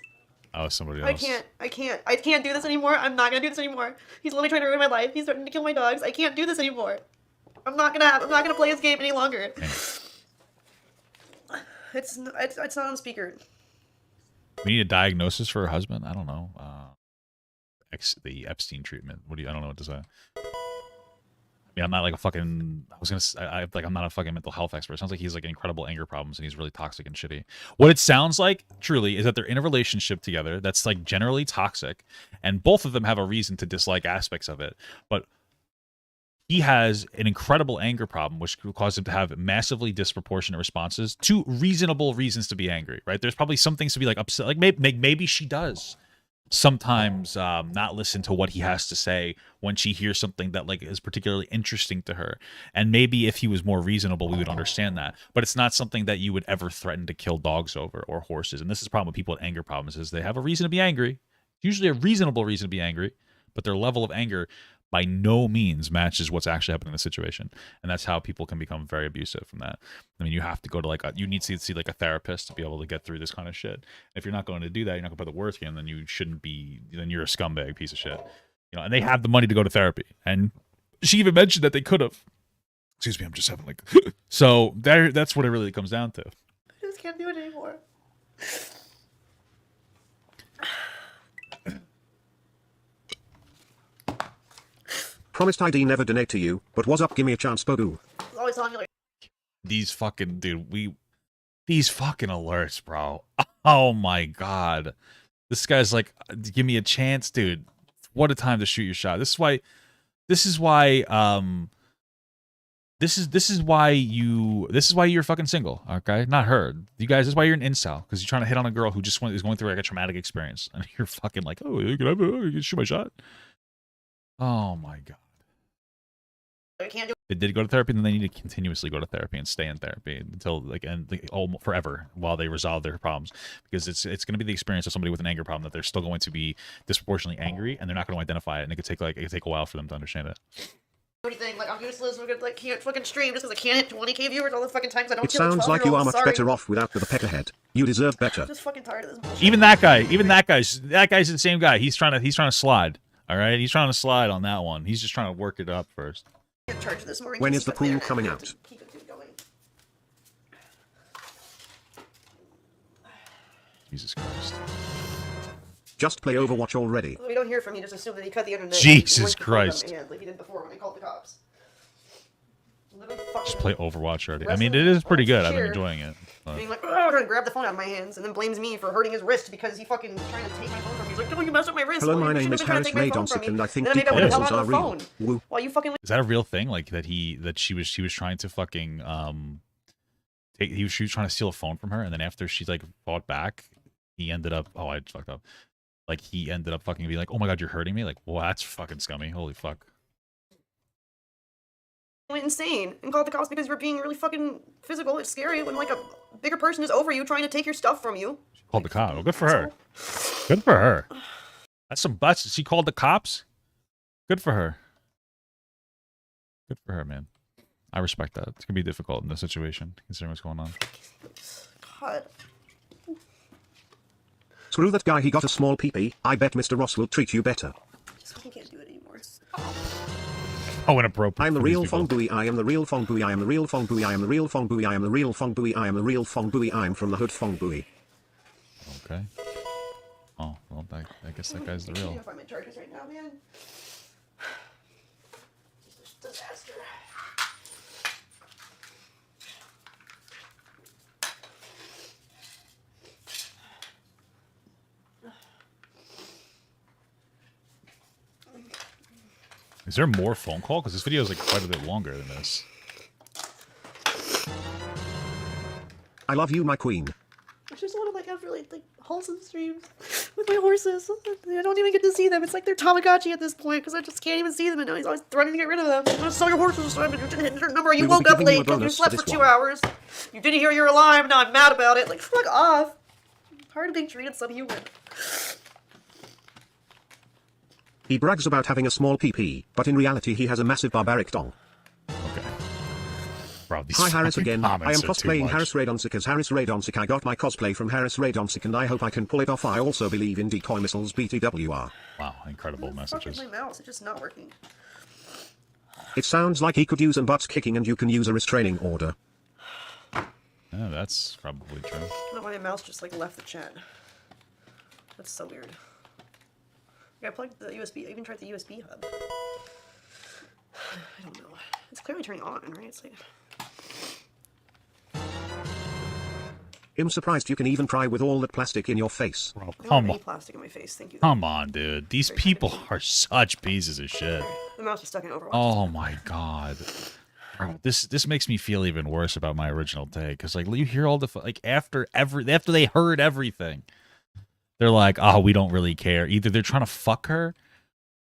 Oh, somebody else. I can't do this anymore. I'm not gonna do this anymore. He's literally trying to ruin my life. He's threatening to kill my dogs. I can't do this anymore. I'm not gonna play this game any longer. It's not on speaker. We need a diagnosis for her husband. I don't know. The Epstein treatment. I don't know what to say. I mean, I'm not like a fucking. I'm not a fucking mental health expert. It sounds like he's like incredible anger problems and he's really toxic and shitty. What it sounds like, truly, is that they're in a relationship together that's like generally toxic, and both of them have a reason to dislike aspects of it. But he has an incredible anger problem, which will cause him to have massively disproportionate responses to reasonable reasons to be angry, right? There's probably some things to be like upset. Like maybe she does sometimes not listen to what he has to say when she hears something that like is particularly interesting to her. And maybe if he was more reasonable, we would understand that. But it's not something that you would ever threaten to kill dogs over or horses. And this is the problem with people with anger problems is they have a reason to be angry, usually a reasonable reason to be angry, but their level of anger by no means matches what's actually happening in the situation. And that's how people can become very abusive from that. I mean, you have to go to you need to see like a therapist to be able to get through this kind of shit. If you're not going to do that, you're not going to put the work in, then you shouldn't be, then you're a scumbag piece of shit. You know, and they have the money to go to therapy. And she even mentioned that they could have. Excuse me, I'm just having like, so that's what it really comes down to. I just can't do it anymore. Promised ID never donate to you, but what's up, give me a chance, Bogu. He's always telling me like, These fucking, these fucking alerts, bro. Oh my God. This guy's like, give me a chance, dude. What a time to shoot your shot. This is why you're fucking single, okay? Not her. You guys, this is why you're an incel, because you're trying to hit on a girl who just is going through like a traumatic experience, and you're fucking like, oh, you can shoot my shot. Oh my God. I can't do They did go to therapy, and then they need to continuously go to therapy and stay in therapy until forever while they resolve their problems, because it's going to be the experience of somebody with an anger problem that they're still going to be disproportionately angry, and they're not going to identify it, and it could take a while for them to understand it. anything. Like, I'm useless. I'm gonna, can't fucking stream just because I can't hit 20k viewers all the fucking times I don't It kill a sounds like you 12-year-old. are much Sorry. better off without the peckerhead. You deserve better. I'm just fucking tired of this bullshit. Even that guy's the same guy. He's trying to slide. All right, he's trying to slide on that one. He's just trying to work it up first. Charge this more When is the pool coming out? Keep it going. Jesus Christ. Just play Overwatch already. If we don't hear from you, just assume that he cut the internet. Jesus and Christ. Christ. Hand, like he did before when he called the cops. Just play Overwatch already. I mean, it is pretty good. I've been enjoying it. Being like, oh, trying to grab the phone out of my hands, and then blames me for hurting his wrist because he fucking trying to take my phone from me. He's like, don't you mess up my wrist. Hello, Well, my you name shouldn't is have been trying to Harris take my phone from Maydonsic, me. and I think Then deep maybe I would have held voices on are the real. phone. Woo. While you fucking... Is that a real thing? Like that she was trying to fucking she was trying to steal a phone from her, and then after she like fought back, he ended up I fucked up. Like he ended up fucking being like, oh my God, you're hurting me. Like, well, that's fucking scummy. Holy fuck. went insane and called the cops because you were being really fucking physical. It's scary when like a bigger person is over you trying to take your stuff from you. Called the cops. Well, good for her. Good for her. That's some butts. She called the cops. Good for her. Good for her, man. I respect that. It's gonna be difficult in this situation, considering what's going on. God. Screw that guy, he got a small pee-pee. I bet Mr. Ross will treat you better. I can't do it anymore. Oh, inappropriate. I am the for real these people. Fong Bui, I am the real Fong Bui, I am the real Fong Bui, I am the real Fong Bui, I am the real Fong Bui, I am the real Fong Bui, I'm from the hood Fong Bui. Okay. Oh, well, I guess that guy's the real. I can't find my chargers right now, man. Disaster. Is there more phone call? Because this video is like quite a bit longer than this. I love you, my queen. I just want to like have really like wholesome streams with my horses. I don't even get to see them. It's like they're Tamagotchi at this point because I just can't even see them, and now he's always threatening to get rid of them. I'm gonna sell your horses. So I'm gonna hit your number. You woke up late because you slept for 2 hours. You didn't hear your alarm. Now I'm mad about it. Like fuck off. I'm tired of being treated subhuman. He brags about having a small PP, but in reality he has a massive barbaric dong. Okay. Bro, these Hi Harris fucking again, I am comments are too cosplaying much. Harris Radonsic as Harris Radonsic. I got my cosplay from Harris Radonsic and I hope I can pull it off. I also believe in decoy missiles BTWR. Wow, incredible messages. My mouse, it's just not working. It sounds like he could use some butts kicking and you can use a restraining order. Yeah, that's probably true. I don't know why my mouse just like left the chat. That's so weird. I plugged the USB. I even tried the USB hub. I don't know. It's clearly turning on, right? It's like. I'm surprised you can even cry with all that plastic in your face. Bro, I don't come have on. any plastic in my face. Thank you. Come on, dude. These people are such pieces of shit. The mouse is stuck in Overwatch. Oh my god. Bro, this makes me feel even worse about my original take because like you hear all the like after they heard everything, they're like, oh, we don't really care. Either they're trying to fuck her,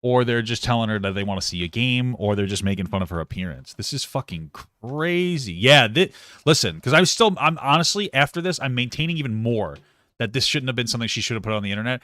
or they're just telling her that they want to see a game, or they're just making fun of her appearance. This is fucking crazy. Yeah, listen, because I'm honestly after this, I'm maintaining even more that this shouldn't have been something she should have put on the internet.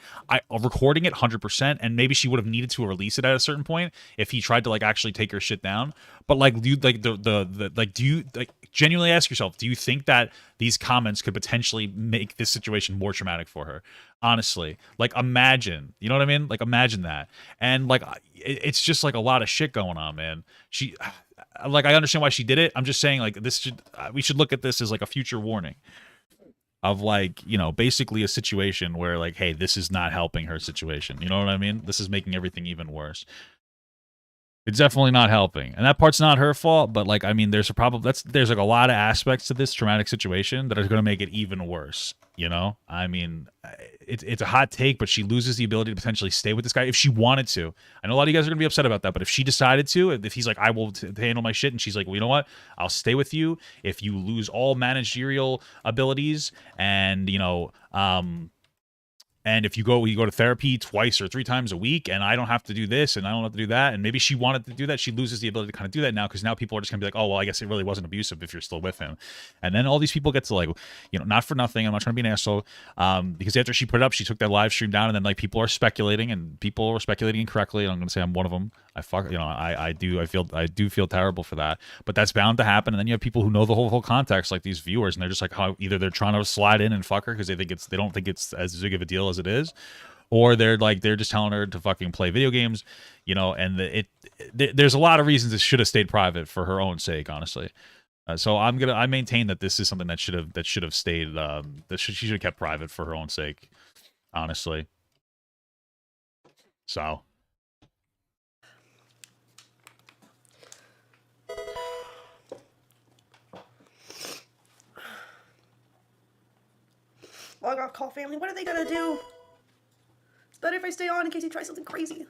Recording it 100%, and maybe she would have needed to release it at a certain point if he tried to like actually take her shit down. But like, do you like do you like genuinely ask yourself, do you think that these comments could potentially make this situation more traumatic for her? Honestly, like imagine, you know what I mean? Like imagine that, and like it's just like a lot of shit going on, man. Like I understand why she did it. I'm just saying like we should look at this as like a future warning of like, you know, basically a situation where like, hey, this is not helping her situation. You know what I mean? This is making everything even worse. It's definitely not helping. And that part's not her fault, but like, I mean, there's like a lot of aspects to this traumatic situation that are going to make it even worse. You know, I mean, it's a hot take, but she loses the ability to potentially stay with this guy if she wanted to. I know a lot of you guys are going to be upset about that, but if she decided to, if he's like, I will handle my shit, and she's like, well, you know what? I'll stay with you if you lose all managerial abilities and, you know, and if you go to therapy twice or 3 times a week, and I don't have to do this and I don't have to do that, and maybe she wanted to do that, she loses the ability to kind of do that now, because now people are just gonna be like, oh well, I guess it really wasn't abusive if you're still with him. And then all these people get to like, you know, not for nothing, I'm not trying to be an asshole, because after she put it up, she took that live stream down, and then like people are speculating, and people are speculating incorrectly, and I'm gonna say I'm one of them. I do feel terrible for that, but that's bound to happen. And then you have people who know the whole context, like these viewers, and they're just like, how either they're trying to slide in and fuck her because they don't think it's as big of a deal as it is, or they're just telling her to fucking play video games, you know. And there's a lot of reasons it should have stayed private for her own sake, honestly. So I maintain that this is something that should have stayed, she should have kept private for her own sake, honestly. So. Log off, call family. What are they gonna do? It's better if I stay on in case he tries something crazy.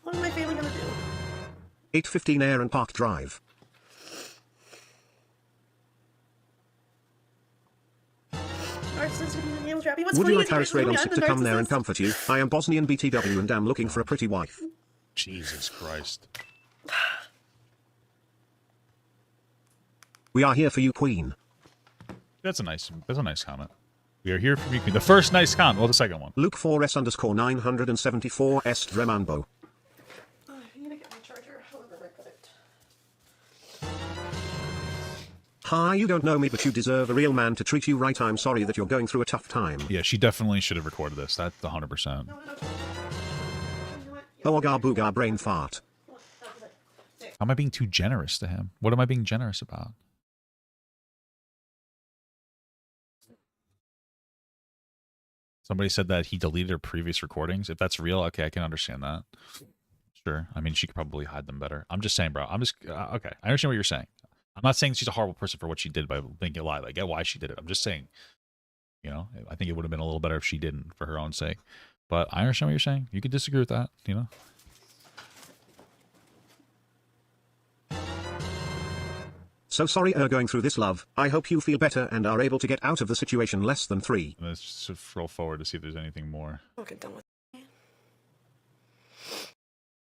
What is my family gonna do? 815 Aaron Park Drive. Would you like Harris Radonsic to come there and comfort you? I am Bosnian BTW and am looking for a pretty wife. Jesus Christ. We are here for you, Queen. That's a nice comment. We are here for you, Queen. The first nice comment. Well, the second one. Luke 4S _ 974 Est Remambo. Hi, you don't know me, but you deserve a real man to treat you right. I'm sorry that you're going through a tough time. Yeah, she definitely should have recorded this. That's 100%. Ooga booga brain fart. How am I being too generous to him? What am I being generous about? Somebody said that he deleted her previous recordings. If that's real, okay, I can understand that. Sure. I mean, she could probably hide them better. I'm just saying, bro. I'm just... okay, I understand what you're saying. I'm not saying she's a horrible person for what she did by making it live. I get why she did it. I'm just saying, you know, I think it would have been a little better if she didn't for her own sake. But I understand what you're saying. You could disagree with that, you know? So sorry going through this, love. I hope you feel better and are able to get out of the situation less than 3. Let's just roll forward to see if there's anything more. Okay, done with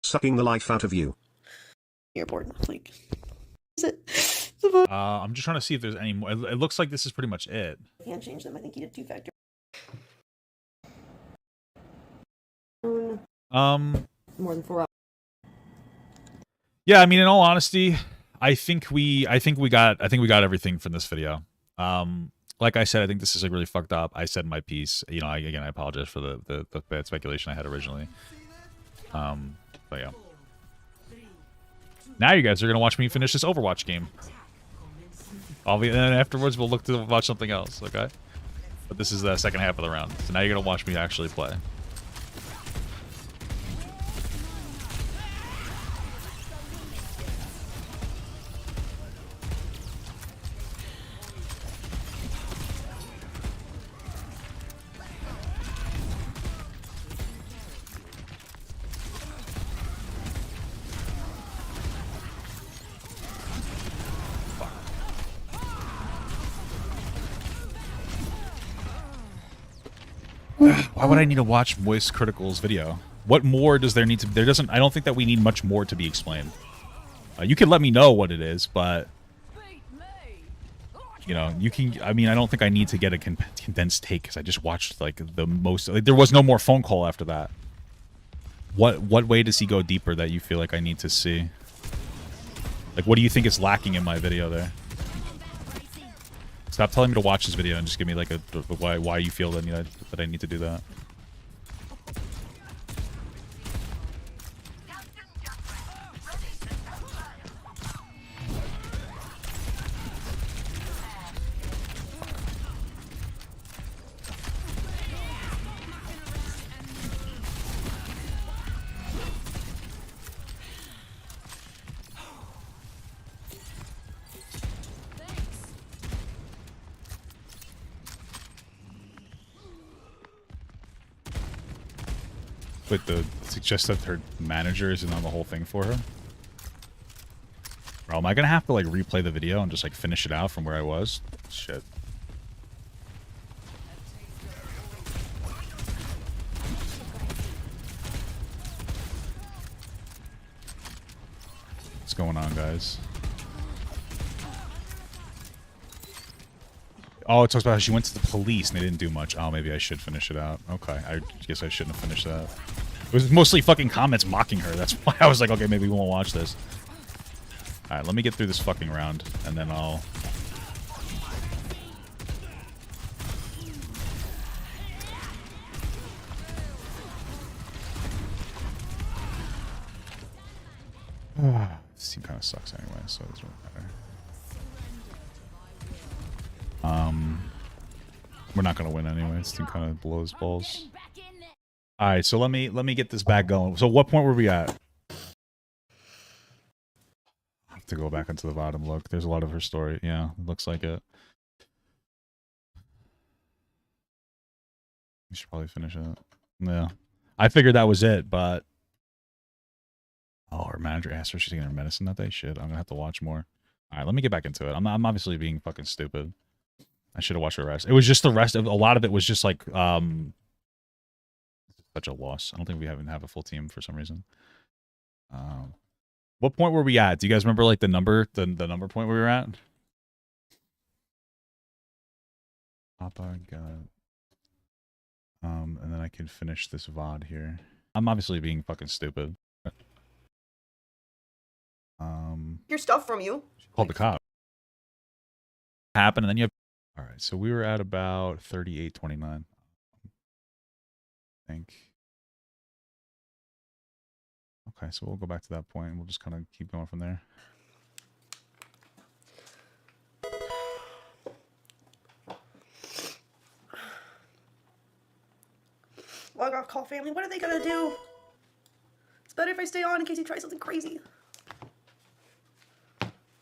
Sucking the life out of you. You're bored. Like, is it? I'm just trying to see if there's any more. It looks like this is pretty much it. Can't change them. I think you did 2-factor. More than 4 hours. Yeah, I mean, in all honesty, I think we got everything from this video. Like I said, I think this is like really fucked up. I said my piece. You know, I apologize for the bad speculation I had originally. But yeah. Now you guys are gonna watch me finish this Overwatch game. And then afterwards we'll look to watch something else. Okay. But this is the second half of the round, so now you're gonna watch me actually play. Why would I need to watch Moist Critical's video? What more does there need to... I don't think that we need much more to be explained. You can let me know what it is, but... You know, you can... I mean, I don't think I need to get a condensed take, because I just watched, like, the most... Like, there was no more phone call after that. What way does he go deeper that you feel like I need to see? Like, what do you think is lacking in my video there? Stop telling me to watch this video and just give me like a why you feel that I need to do that. But suggest that her manager isn't on the whole thing for her. Bro, am I gonna have to like replay the video and just like finish it out from where I was? Shit. What's going on, guys? Oh, it talks about how she went to the police and they didn't do much. Oh, maybe I should finish it out. Okay, I guess I shouldn't have finished that. It was mostly fucking comments mocking her. That's why I was like, okay, maybe we won't watch this. Alright, let me get through this fucking round, and then I'll... This team kind of sucks anyway, so it doesn't really matter. We're not gonna win anyway. This team kind of blows balls. All right, so let me get this back going. So what point were we at? I have to go back into the bottom. Look, there's a lot of her story. Yeah, it looks like it. We should probably finish it. Yeah, I figured that was it, but oh, her manager asked her if she's taking her medicine that day. Shit, I'm gonna have to watch more. All right, let me get back into it. I'm obviously being fucking stupid. I should have watched the rest. It was just the rest of a lot of it was just like such a loss. I don't think we have a full team for some reason. What point were we at? Do you guys remember like the number point we were at? Papa got. And then I can finish this VOD here. I'm obviously being fucking stupid. Your stuff from you. Called the cop. Happen, and then you have. All right, so we were at about 38.29. I think. Okay, so we'll go back to that point, and we'll just kind of keep going from there. Log off, call family. What are they gonna do? It's better if I stay on in case he tries something crazy.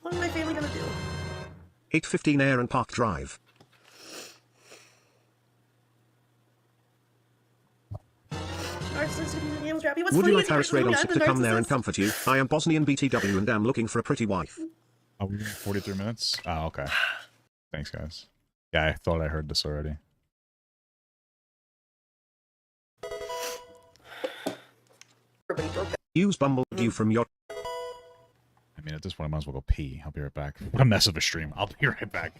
What is my family gonna do? 815 Aaron Park Drive. Would you like Harris Radon to come there and comfort you? I am Bosnian BTW and am looking for a pretty wife. Are we doing 43 minutes? Oh, okay. Thanks, guys. Yeah, I thought I heard this already. Use Bumble you from your... I mean, at this point, I might as well go pee. I'll be right back. What a mess of a stream. I'll be right back.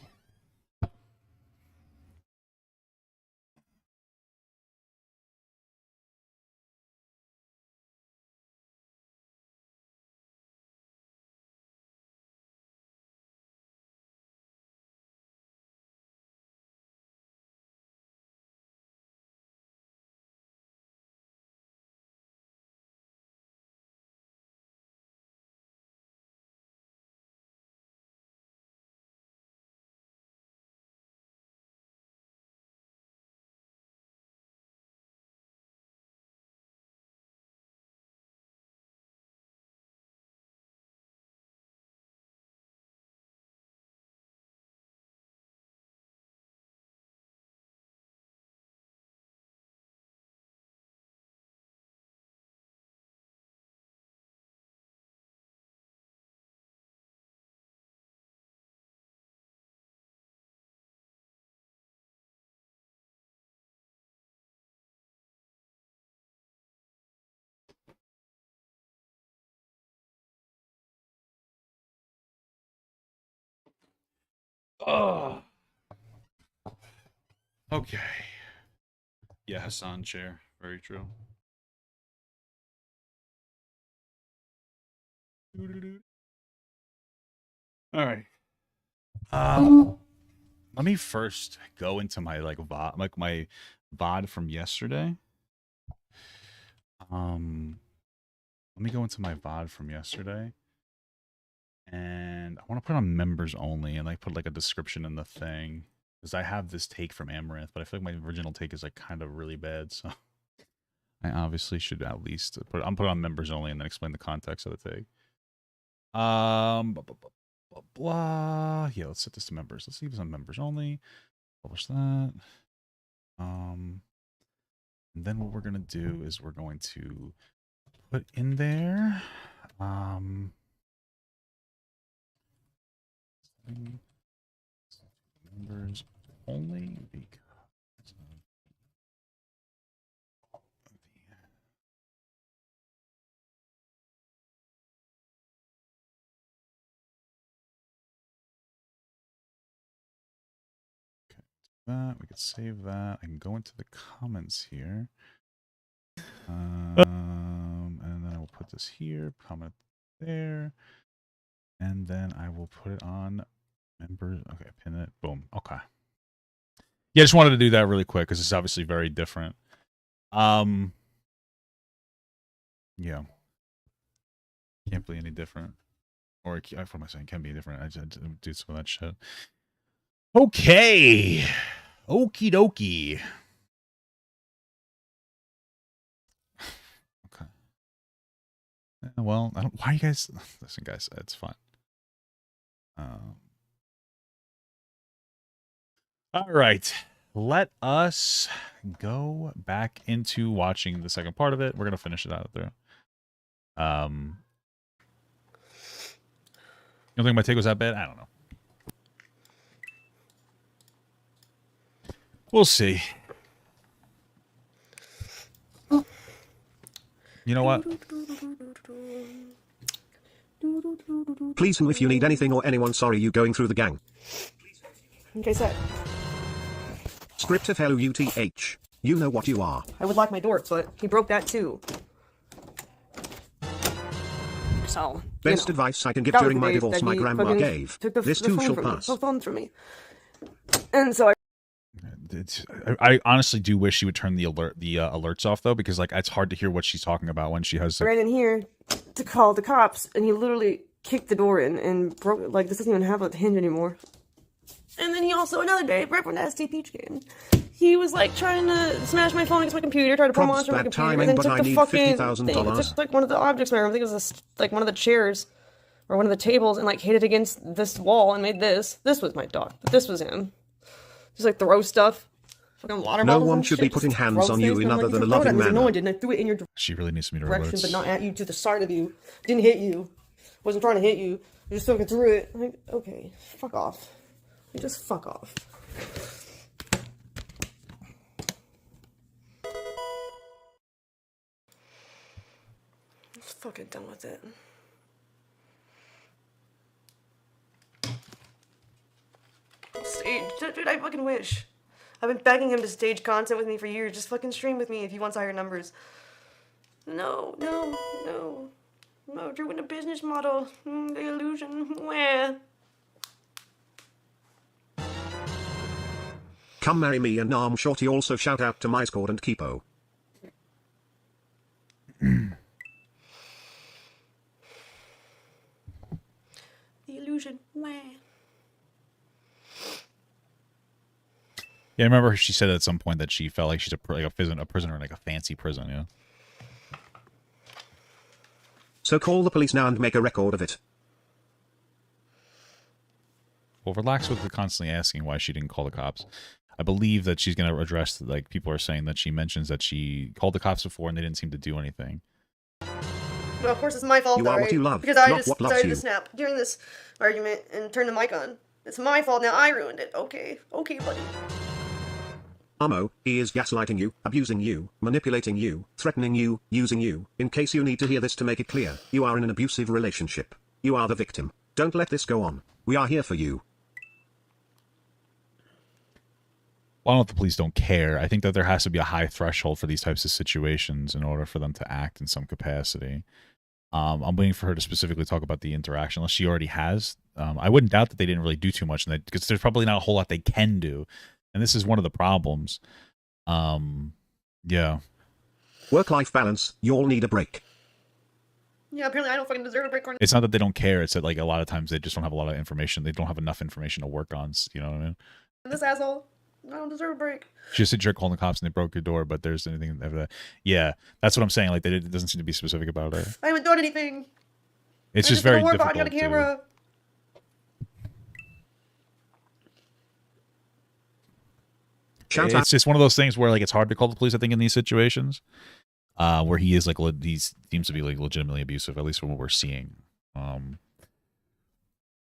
Oh. Okay. Yeah, Hassan chair. Very true. All right. Let me first go into my VOD, my VOD from yesterday. Let me go into my VOD from yesterday. And I want to put on members only and put a description in the thing. Because I have this take from Amouranth, but I feel like my original take is kind of really bad, so I obviously should at least put it on members only and then explain the context of the take. Blah, blah, blah. Yeah, let's set this to members. Let's leave this on members only. Publish that. And then what we're gonna do is we're going to put in there members only because that we could save that. I can go into the comments here, and then I will put this here, comment there, and then I will put it on members. Okay, pin it. Boom. Okay. Yeah, I just wanted to do that really quick because it's obviously very different. Yeah, can't be any different, or what am I saying? Can be different. I just do some of that shit. Okay. Okie dokie. Okay. Well, I don't. Why are you guys? Listen, guys, it's fine. All right. Let us go back into watching the second part of it. We're gonna finish it out there. You don't think my take was that bad? I don't know. We'll see. You know what? Please, if you need anything or anyone, sorry you going through the gang. Okay, set. Script FLUTH. You know what you are. I would lock my door, but he broke that too. So, Best advice I can give during my divorce my grandma gave. This too shall pass. The phone from me. And so I honestly do wish she would turn the alerts off though, because like it's hard to hear what she's talking about when she has. ran in here to call the cops, and he literally kicked the door in and broke it. Like, this doesn't even have a hinge anymore. And then he also, another day, right when the ST Peach game, he was like trying to smash my phone against my computer, tried to pull monster on my computer, and then took the fucking thing. It took like one of the objects, I think it was like one of the chairs or one of the tables, and like hit it against this wall and made this. This was my dog, but this was him. Just like throw stuff. Fucking water no bottles one and should shit, be putting just hands throw on you things, in and I'm other like, than a "You throw it at loving me." No, manner. I didn't. I threw it in your She really needs to meet her direction, alerts. but not at you, to the side of you. Didn't hit you. Wasn't trying to hit you. I just fucking threw it. Like, okay, fuck off. You just fuck off. I'm just fucking done with it. Stage, dude, I fucking wish. I've been begging him to stage content with me for years. Just fucking stream with me if he wants higher numbers. No. Drew in a business model. The illusion. Where? Come marry me and Arm Shorty. Also shout out to MyScord and Kipo. The illusion. Where? Yeah, I remember she said at some point that she felt like she's a prisoner in like a fancy prison. Yeah. So call the police now and make a record of it. Well, relax with the constantly asking why she didn't call the cops. I believe that she's going to address, like, people are saying that she mentions that she called the cops before and they didn't seem to do anything. Well, of course, it's my fault, You are right? what you love, because I not just what loves decided you. to snap during this argument and turn the mic on. It's my fault now. I ruined it. Okay, buddy. Amo, he is gaslighting you, abusing you, manipulating you, threatening you, using you. In case you need to hear this to make it clear, you are in an abusive relationship. You are the victim. Don't let this go on. We are here for you. Well, I don't know if the police don't care. I think that there has to be a high threshold for these types of situations in order for them to act in some capacity. I'm waiting for her to specifically talk about the interaction, unless she already has. I wouldn't doubt that they didn't really do too much, because there's probably not a whole lot they can do. And this is one of the problems. Yeah. Work-life balance, you all need a break. Yeah, apparently I don't fucking deserve a break. It's not that they don't care. It's that, like, a lot of times they just don't have a lot of information. They don't have enough information to work on. You know what I mean? This asshole. I don't deserve a break. She just said you're calling the cops and they broke your door, but there's anything ever that. Yeah, that's what I'm saying. Like, it doesn't seem to be specific about it. I haven't done anything. It's just very difficult on a camera. It's just one of those things where, like, it's hard to call the police, I think, in these situations, where he is, like, he seems to be, like, legitimately abusive, at least from what we're seeing.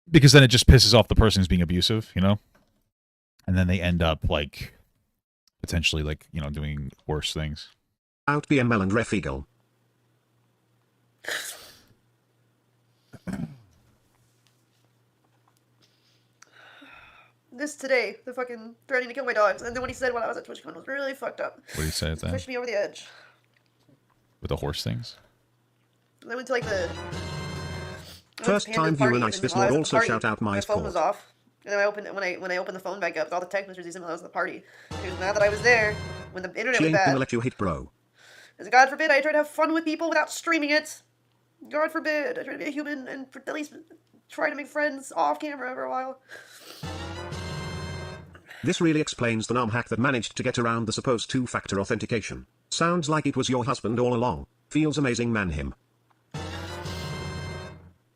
Because then it just pisses off the person who's being abusive, you know? And then they end up, like, potentially, like, you know, doing worse things. Out BML and Ref Eagle. This today, the fucking threatening to kill my dogs, and then what he said when I was at TwitchCon was really fucked up. What did he say at that? Pushed me over the edge. With the horse things? I went to like the First time viewer nice. This Lord also party, shout out my phone was off. And then I opened it when I opened the phone back up, all the text messages when I was at the party. Because now that I was there, when the internet She was ain't bad, gonna let you hit bro. because God forbid I try to have fun with people without streaming it. God forbid I try to be a human and at least try to make friends off camera for a while. This really explains the NAM hack that managed to get around the supposed two-factor authentication. Sounds like it was your husband all along. Feels amazing, man him.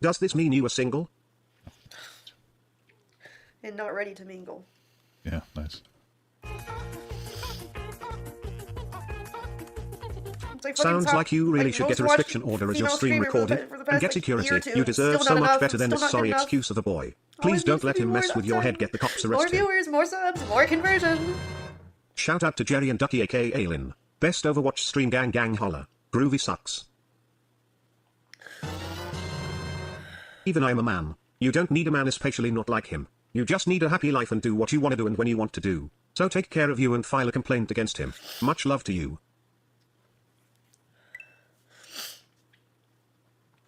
Does this mean you are single? And not ready to mingle. Yeah, nice. Sounds like you really should get a restriction order as your stream recorded, and get security. You deserve so much better than this sorry excuse of a boy. Please don't let him mess with your head, get the cops More arrested. viewers, more subs, more conversion. Shout out to Jerry and Ducky aka Aylin. Best Overwatch stream gang holla. Groovy sucks. Even I'm a man. You don't need a man, especially not like him. You just need a happy life and do what you want to do and when you want to do. So take care of you and file a complaint against him. Much love to you.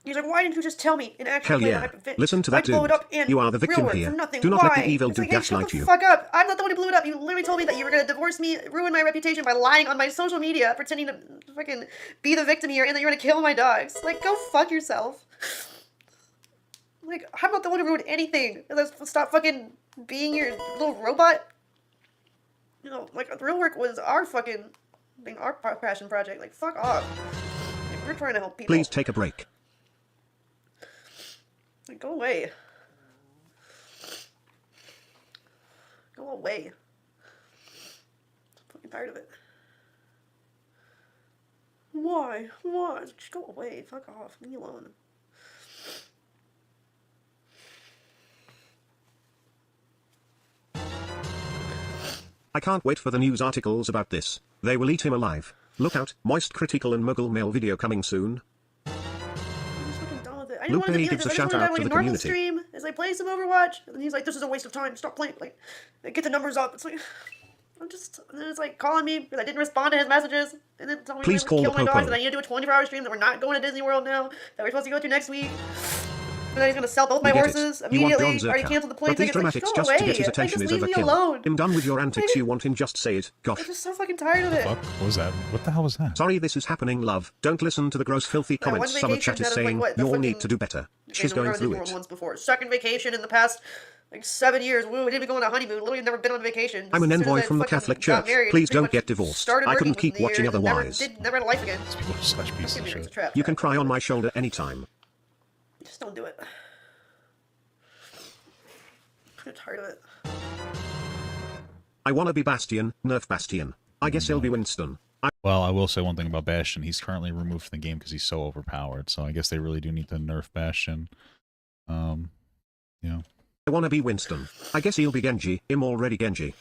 He's like, why didn't you just tell me and actually Hell play yeah. Listen to that I blew dude. it up in You are the victim real word here. for nothing. Do not let Why? the evil It's dude like, hey, gaslight shut the you. fuck up. I'm not the one who blew it up. You literally told me that you were gonna divorce me, ruin my reputation by lying on my social media, pretending to fucking be the victim here, and that you're gonna kill my dogs. Like, go fuck yourself. Like, I'm not the one who ruined anything. Let's stop fucking being your little robot. You know, like, real work was our passion project. Like, fuck off. Like, we're trying to help people. Please take a break. Like, go away. Go away. I'm fucking tired of it. Why? Why? Just go away. Fuck off. Leave me alone. I can't wait for the news articles about this. They will eat him alive. Look out, moist critical and muggle mail video coming soon. I didn't want it to be like gives this. a I just shout wanted to have out like to a the normal community. stream as I play some Overwatch, and he's like, "This is a waste of time. Stop playing." Like, get the numbers up. It's like, and then it's like calling me because I didn't respond to his messages, and then telling me Please to call kill the my dogs, Popo. and I need to do a 24-hour stream that we're not going to Disney World now, that we're supposed to go to next week. And then he's gonna sell both my You get it. horses You want immediately. John Already Zerka. canceled the plane But these tickets. Like, dramatics go just away. to get his Like, attention just is leave me overkill. alone. I'm done with your antics. You want him, just say it. I'm Gosh. just so fucking tired of it. Fuck? What was that? What the hell was that? Sorry this is happening, love. Don't listen to the gross filthy Yeah, one comments. Summer vacation chat is out of, like, saying, what, the you all need fucking- to do better. Okay, She's so we've going gone to through Disney World it. once before. Second vacation in the past like 7 years. We didn't even go on a honeymoon. Literally never been on vacation. I'm an As soon as envoy I from the fucking Catholic got Church. married, Please pretty don't much get divorced. started I working couldn't within keep the watching year and otherwise. Never had a life again. People are such pieces of It's a shit. trap. You can cry on my shoulder anytime. Just don't do it. I'm tired of it. I wanna be Bastion, nerf Bastion. I guess he'll be Winston. Well, I will say one thing about Bastion. He's currently removed from the game because he's so overpowered. So I guess they really do need to nerf Bastion. Yeah. I wanna be Winston. I guess he'll be Genji. I'm already Genji.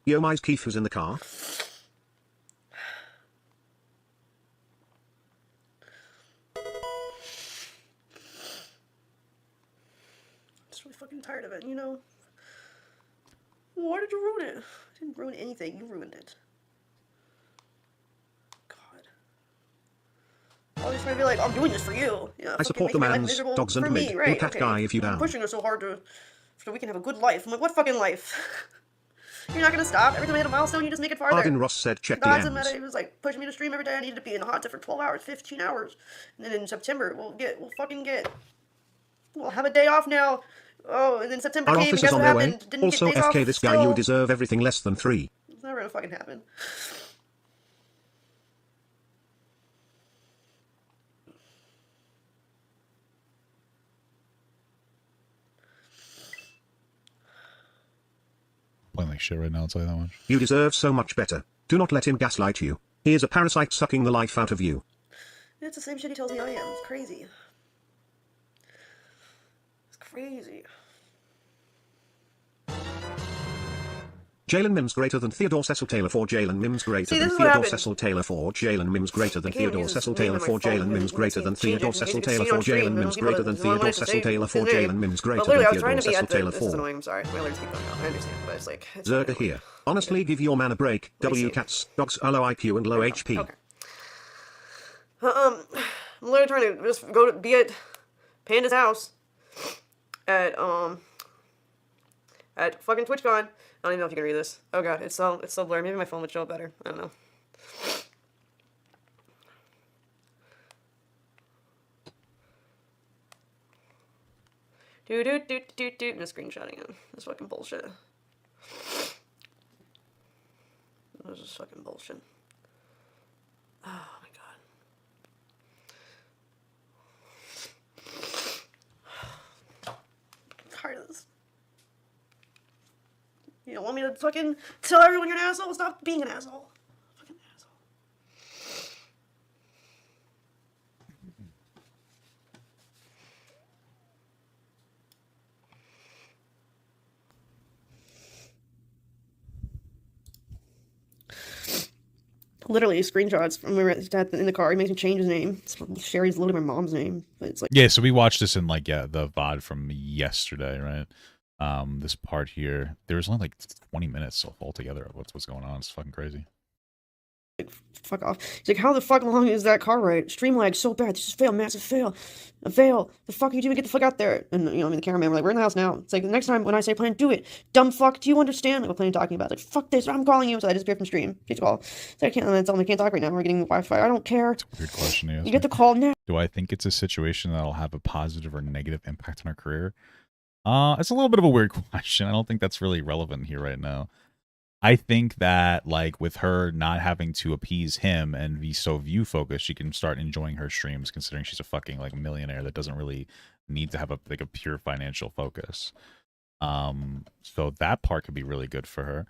Yo, my Keith was in the car. Just really fucking tired of it, you know? Why did you ruin it? I didn't ruin anything. You ruined it. God. Always trying to be like, I'm doing this for you. Yeah, I support the man's dogs and mid. Right, Cat guy if you I'm down. pushing her so hard so we can have a good life. I'm like, what fucking life? You're not gonna stop. Every time I hit a milestone, you just make it farther. Arden Ross said check the God's ends. He was like pushing me to stream every day. I needed to be in the hot tub for 12 hours, 15 hours. And then in September, we'll have a day off now. Oh, and then September Our came and office guess is on what their way. happened? Didn't Also, get days off FK this guy, still. you deserve everything less than 3. It's never gonna fucking happen. Playing like shit right now, I'll tell you that much. You deserve so much better. Do not let him gaslight you. He is a parasite sucking the life out of you. It's the same shit he tells me I am. It's crazy. It's crazy. Jalen Mims greater than Theodore Cecil Taylor for Jalen Mims greater See, than this is what Theodore happened. Cecil Taylor for Jalen Mims greater than I can't Theodore use Cecil his name Taylor on my for phone Jalen because Mims you greater can than change it Theodore because Cecil you can Taylor see for on stream, Jalen and Mims people greater than don't want Theodore it to Cecil say Taylor for his name. Jalen Mims greater But than literally, I was trying Theodore to be Cecil at the. Taylor This is for. annoying. I'm sorry. My alerts keep going off. I understand, but it's like. It's Zerga here. Honestly, give your man a break. W cats, dogs, low IQ and low HP. Okay. I'm literally trying to just go to be at Panda's house at fucking TwitchCon. I don't even know if you can read this. Oh god, it's so blurry. Maybe my phone would show it better. I don't know. I'm just screenshotting it. This fucking bullshit. This is fucking bullshit. Oh my god. I'm tired of this. You don't want me to fucking tell everyone you're an asshole? Stop being an asshole. Fucking asshole. Literally screenshots from when we were in the car. He makes me change his name. Sherry's literally my mom's name, but it's like Yeah, so we watched this in like the VOD from yesterday, right? This part here, there's only like 20 minutes altogether of what's going on. It's fucking crazy. Fuck off. He's like, how the fuck long is that car ride? Stream lag so bad. This is fail, massive fail. A fail. The fuck are you doing? Get the fuck out there. And, you know, I mean, the cameraman, we're like, we're in the house now. It's like, the next time when I say plan, do it. Dumb fuck, do you understand? Like, what plan talking about? Like, fuck this, I'm calling you. So I disappeared from stream. Please call. So I can't, and I tell him I can't talk right now. We're getting Wi-Fi. I don't care. It's a weird question to ask. You get the call now. Do I think it's a situation that'll have a positive or negative impact on her career? It's a little bit of a weird question. I don't think that's really relevant here right now. I think that, like, with her not having to appease him and be so view focused, she can start enjoying her streams, considering she's a fucking like millionaire that doesn't really need to have a pure financial focus. So that part could be really good for her.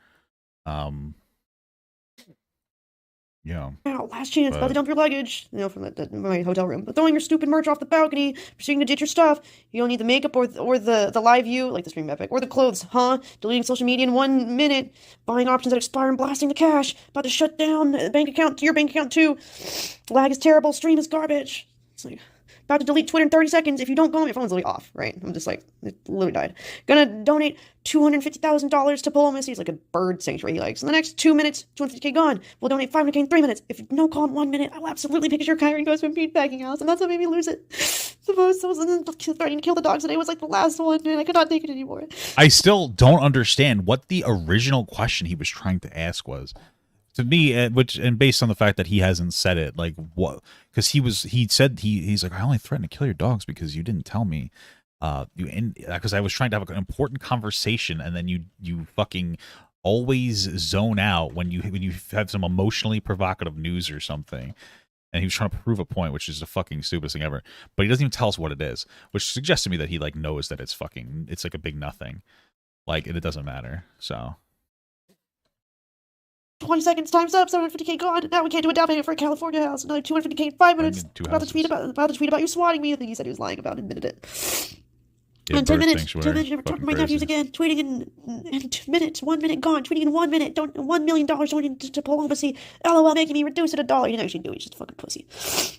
Yeah. Now, last chance, about to dump your luggage, you know, from my hotel room. But throwing your stupid merch off the balcony, proceeding to ditch your stuff. You don't need the makeup or the live view, like the stream epic, or the clothes, huh? Deleting social media in 1 minute, buying options that expire and blasting the cash. About to shut down the bank account, your bank account too. Lag is terrible, stream is garbage. It's like, about to delete Twitter in 30 seconds. If you don't go, my phone's literally off, right? I'm just like, it literally died. Gonna donate $250,000 to Polo Missy. It's like a bird sanctuary he likes. In the next 2 minutes, 250K gone. We'll donate 500K in 3 minutes. If you no call in 1 minute, I'll absolutely pick your Kyrie goes from feedbacking house. And that's what made me lose it. The most I was threatening to kill the dogs today was like the last one, and I could not take it anymore. I still don't understand what the original question he was trying to ask was. To me, and based on the fact that he hasn't said it, like what? Because he's like, I only threatened to kill your dogs because you didn't tell me. Because I was trying to have an important conversation, and then you fucking always zone out when you have some emotionally provocative news or something. And he was trying to prove a point, which is the fucking stupidest thing ever. But he doesn't even tell us what it is, which suggests to me that he like knows that it's like a big nothing, like it doesn't matter. So. 20 seconds, time's up, 750K gone. Now we can't do a down payment for a California house. Another 250K in 5 minutes. About to tweet about you swatting me. I think he said he was lying about it. Admitted it. Yeah, in 10 minutes, never talk to my nephews again. Tweeting in 2 minutes, 1 minute gone. Tweeting in 1 minute, $1 million donating to Polo Missy. LOL, making me reduce it $1. You didn't actually do it, he's just a fucking pussy.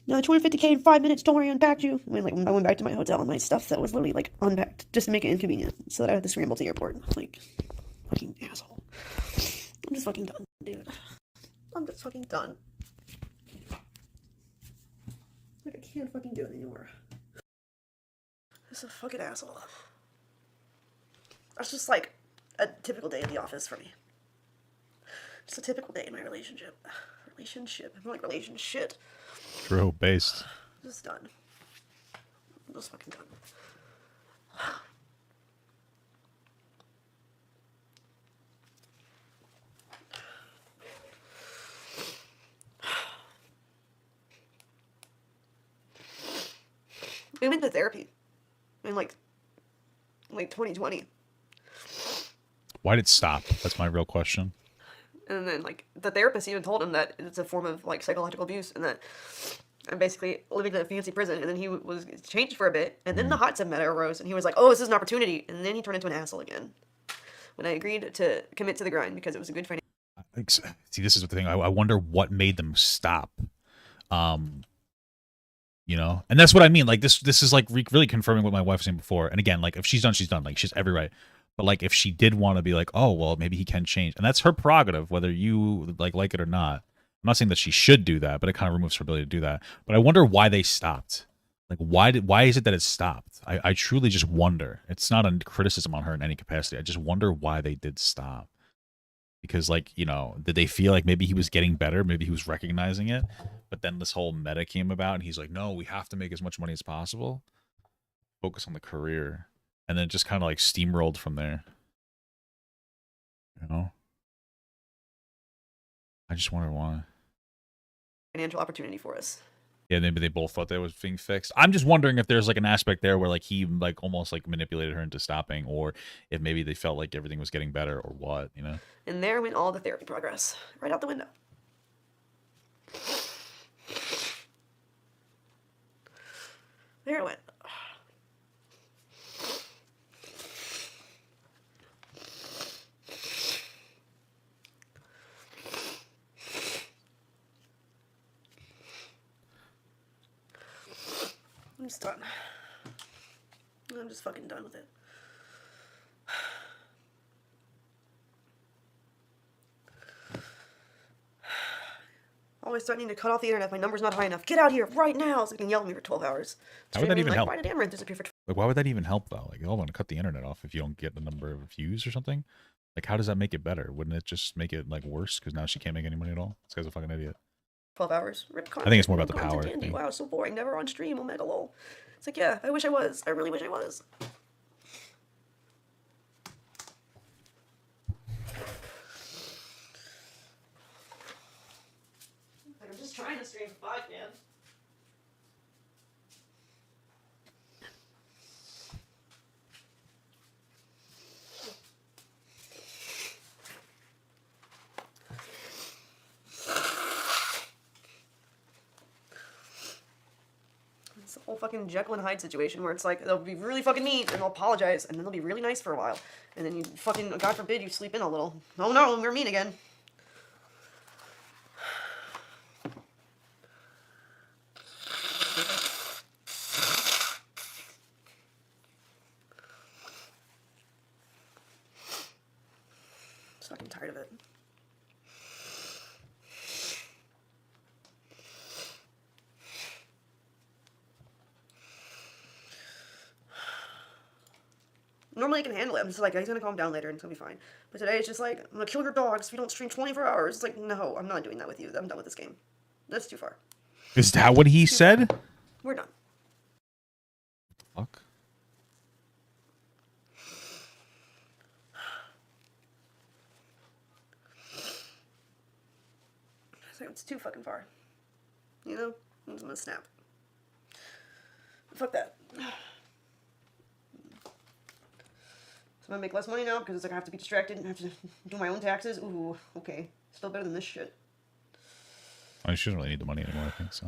Another 250K in 5 minutes. Don't worry, I unpacked you. I went back to my hotel and my stuff that was literally like unpacked just to make it inconvenient, so that I had to scramble to the airport. Like, fucking asshole. I'm just fucking done, dude. I'm just fucking done. Like, I can't fucking do it anymore. This is a fucking asshole. That's just like a typical day in the office for me. Just a typical day in my relationship. I'm like relationship. True, based. I'm just done. I'm just fucking done. I went to therapy in like 2020. Why did it stop? That's my real question. And then like the therapist even told him that it's a form of like psychological abuse, and that I'm basically living in a fancy prison. And then he was changed for a bit, and then the hot tub matter arose, and he was like, "Oh, this is an opportunity." And then he turned into an asshole again. When I agreed to commit to the grind because it was a good financial. See, this is the thing. I wonder what made them stop. You know, and that's what I mean. Like this is like really confirming what my wife was saying before. And again, like if she's done, she's done. Like she's every right. But like if she did want to be like, oh well, maybe he can change, and that's her prerogative, whether you like it or not. I'm not saying that she should do that, but it kind of removes her ability to do that. But I wonder why they stopped. Like why is it that it stopped? I truly just wonder. It's not a criticism on her in any capacity. I just wonder why they did stop. Because, like, you know, did they feel like maybe he was getting better? Maybe he was recognizing it. But then this whole meta came about, and he's like, no, we have to make as much money as possible. Focus on the career. And then just kind of, like, steamrolled from there. You know? I just wonder why. Financial opportunity for us. Yeah, maybe they both thought that was being fixed. I'm just wondering if there's like an aspect there where like he like almost like manipulated her into stopping, or if maybe they felt like everything was getting better, or what, you know? And there went all the therapy progress right out the window. There it went. I'm just done. I'm just fucking done with it. always threatening to cut off the internet if my number's not high enough. Get out here right now. So he can yell at me for 12 hours. How would that even help? Why did Amouranth disappear for Like, why would that even help though? Like, oh, I'm gonna cut the internet off if you don't get the number of views or something. Like, how does that make it better? Wouldn't it just make it like worse because now she can't make any money at all? This guy's a fucking idiot. 12 hours? Rip I think it's more about the power thing. Wow, so boring. Never on stream. Omega lol. It's like, yeah, I wish I was. I really wish I was. I'm just trying to stream 5, man. It's the whole fucking Jekyll and Hyde situation where it's like they'll be really fucking mean and they'll apologize and then they'll be really nice for a while and then you fucking, God forbid, you sleep in a little. Oh no, we're mean again. Just fucking tired of it. Normally I can handle it. I'm just like, he's gonna calm down later and it's gonna be fine. But today it's just like, I'm gonna kill your dogs if you don't stream 24 hours. It's like, no, I'm not doing that with you. I'm done with this game. That's too far. Is that what he said? We're done. Fuck. It's too fucking far. You know? I'm just gonna snap. Fuck that. So I'm gonna make less money now because it's like I have to be distracted and I have to do my own taxes. Ooh, okay. Still better than this shit. I shouldn't really need the money anymore, I think so.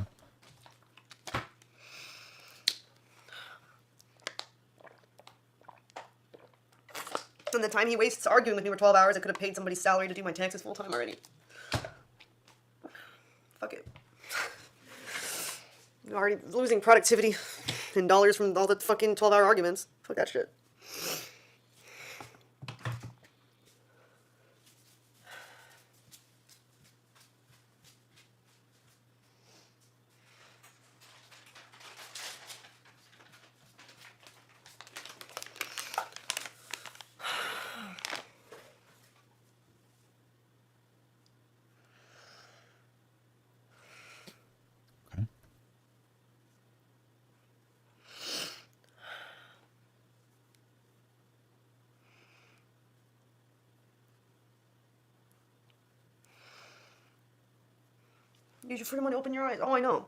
And the time he wastes arguing with me for 12 hours, I could have paid somebody's salary to do my taxes full time already. Fuck it. I'm already losing productivity in dollars from all the fucking 12-hour arguments. Fuck that shit. Use your freedom to open your eyes. Oh, I know.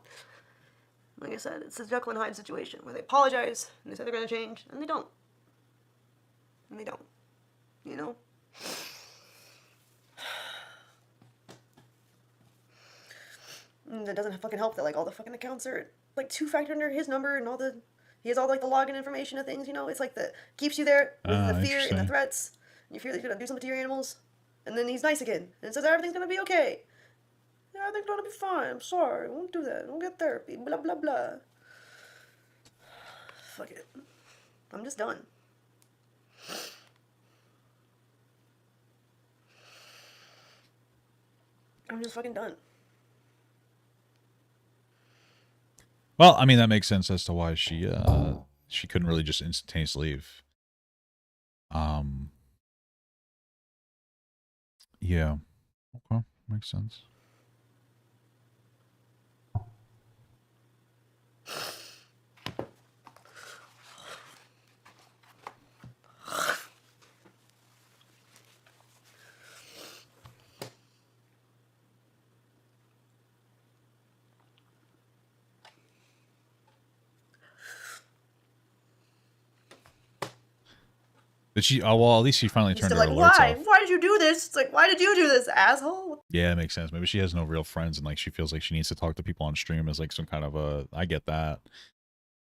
Like I said, it's a Jekyll and Hyde situation where they apologize and they say they're going to change, and they don't. And they don't. You know? And it doesn't fucking help that, like, all the fucking accounts are, like, two-factor under his number and all the... He has all, like, the login information of things, you know? It's like the... Keeps you there with the fear and the threats. And you fear that he's going to do something to your animals. And then he's nice again. And says everything's going to be okay. Yeah, everything's going to be fine. I'm sorry. I won't do that. I won't get therapy. Blah, blah, blah. Fuck it. I'm just done. I'm just fucking done. Well, I mean, that makes sense as to why she couldn't really just instantaneously leave. Yeah. Okay, makes sense. Did she? Oh well, at least she finally turned her like, alerts why? off. Why did you do this? It's like, why did you do this, asshole? Yeah, it makes sense. Maybe she has no real friends, and like she feels like she needs to talk to people on stream as like some kind of a. I get that.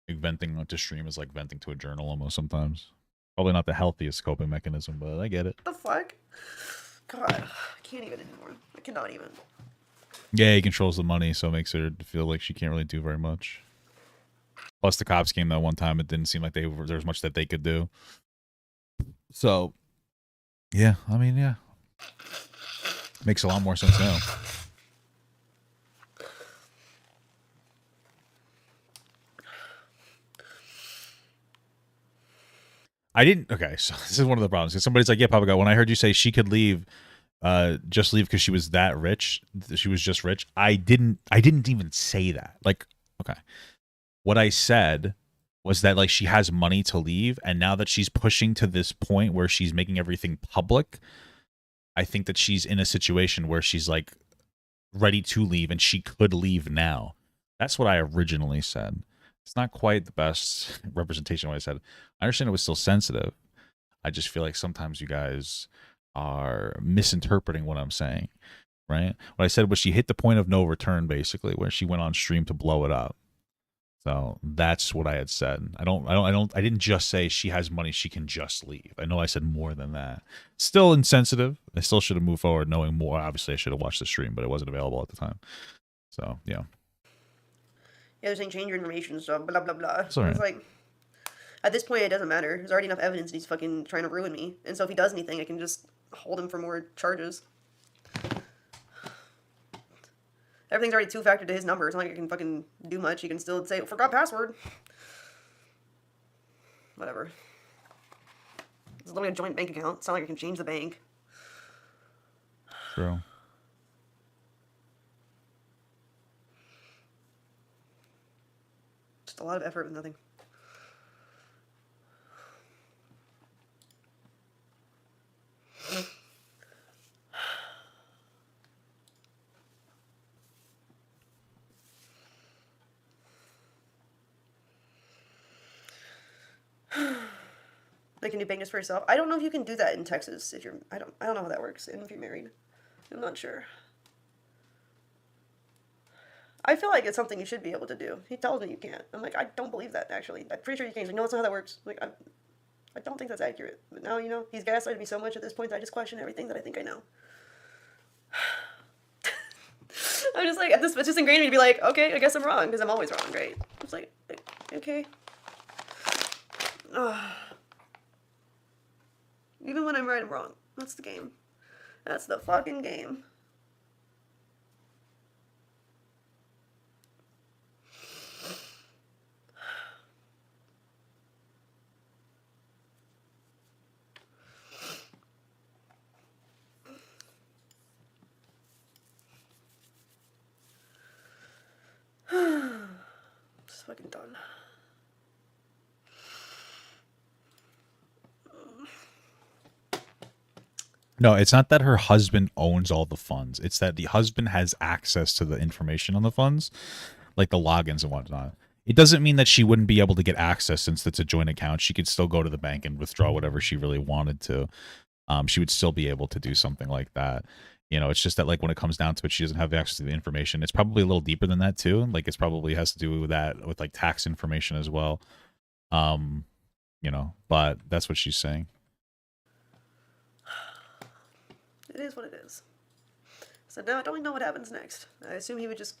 Like venting to stream is like venting to a journal almost sometimes. Probably not the healthiest coping mechanism, but I get it. What the fuck? God, I can't even anymore. I cannot even. Yeah, he controls the money, so it makes her feel like she can't really do very much. Plus, the cops came that one time. It didn't seem like there was much that they could do. So, yeah, I mean, yeah. Makes a lot more sense now. I didn't. Okay, so this is one of the problems. Somebody's like, "Yeah, Papa God, when I heard you say she could leave, just leave because she was that rich. She was just rich." I didn't even say that. Like, okay, what I said was that like she has money to leave, and now that she's pushing to this point where she's making everything public, I think that she's in a situation where she's like ready to leave, and she could leave now. That's what I originally said. It's not quite the best representation of what I said. I understand it was still sensitive. I just feel like sometimes you guys are misinterpreting what I'm saying, right? What I said was she hit the point of no return, basically, where she went on stream to blow it up. So that's what I had said. I didn't just say she has money, she can just leave. I know I said more than that. Still insensitive. I still should have moved forward knowing more. Obviously, I should have watched the stream, but it wasn't available at the time. So, yeah. Yeah, they're saying change your information, so blah, blah, blah. It's all right. It's like, at this point, it doesn't matter. There's already enough evidence that he's fucking trying to ruin me. And so if he does anything, I can just hold him for more charges. Everything's already two-factor to his number. It's not like I can fucking do much. He can still say, oh, forgot password. Whatever. It's literally a joint bank account. It's not like I can change the bank. True. Just a lot of effort with nothing. They can do bangness for yourself. I don't know if you can do that in Texas if you're I don't know how that works, and if you're married. I'm not sure. I feel like it's something you should be able to do. He tells me you can't. I'm like, I don't believe that actually. I'm pretty sure you can. He's like, no, that's not how that works. I'm like, I don't think that's accurate. But now, you know, he's gaslighted me so much at this point that I just question everything that I think I know. I'm just like, at this, it's just ingrained in me to be like, okay, I guess I'm wrong, because I'm always wrong, right? It's like, okay. Even when I'm right, I'm wrong. That's the game. That's the fucking game. Just fucking done. No, it's not that her husband owns all the funds. It's that the husband has access to the information on the funds, like the logins and whatnot. It doesn't mean that she wouldn't be able to get access since it's a joint account. She could still go to the bank and withdraw whatever she really wanted to. She would still be able to do something like that. You know, it's just that like when it comes down to it, she doesn't have access to the information. It's probably a little deeper than that too. Like it's probably has to do with that, with like tax information as well. You know, but that's what she's saying. It is what it is. So now I don't know what happens next. I assume he would just,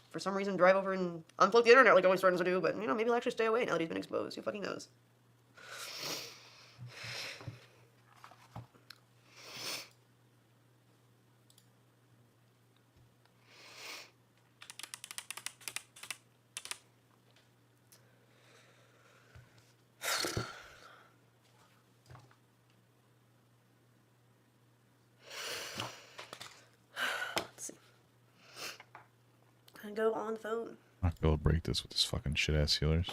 for some reason, drive over and unplug the internet like always threatens to do, but, you know, maybe he'll actually stay away now that he's been exposed. Who fucking knows? Go on the phone. I'll be able to break this with this fucking shit ass healers.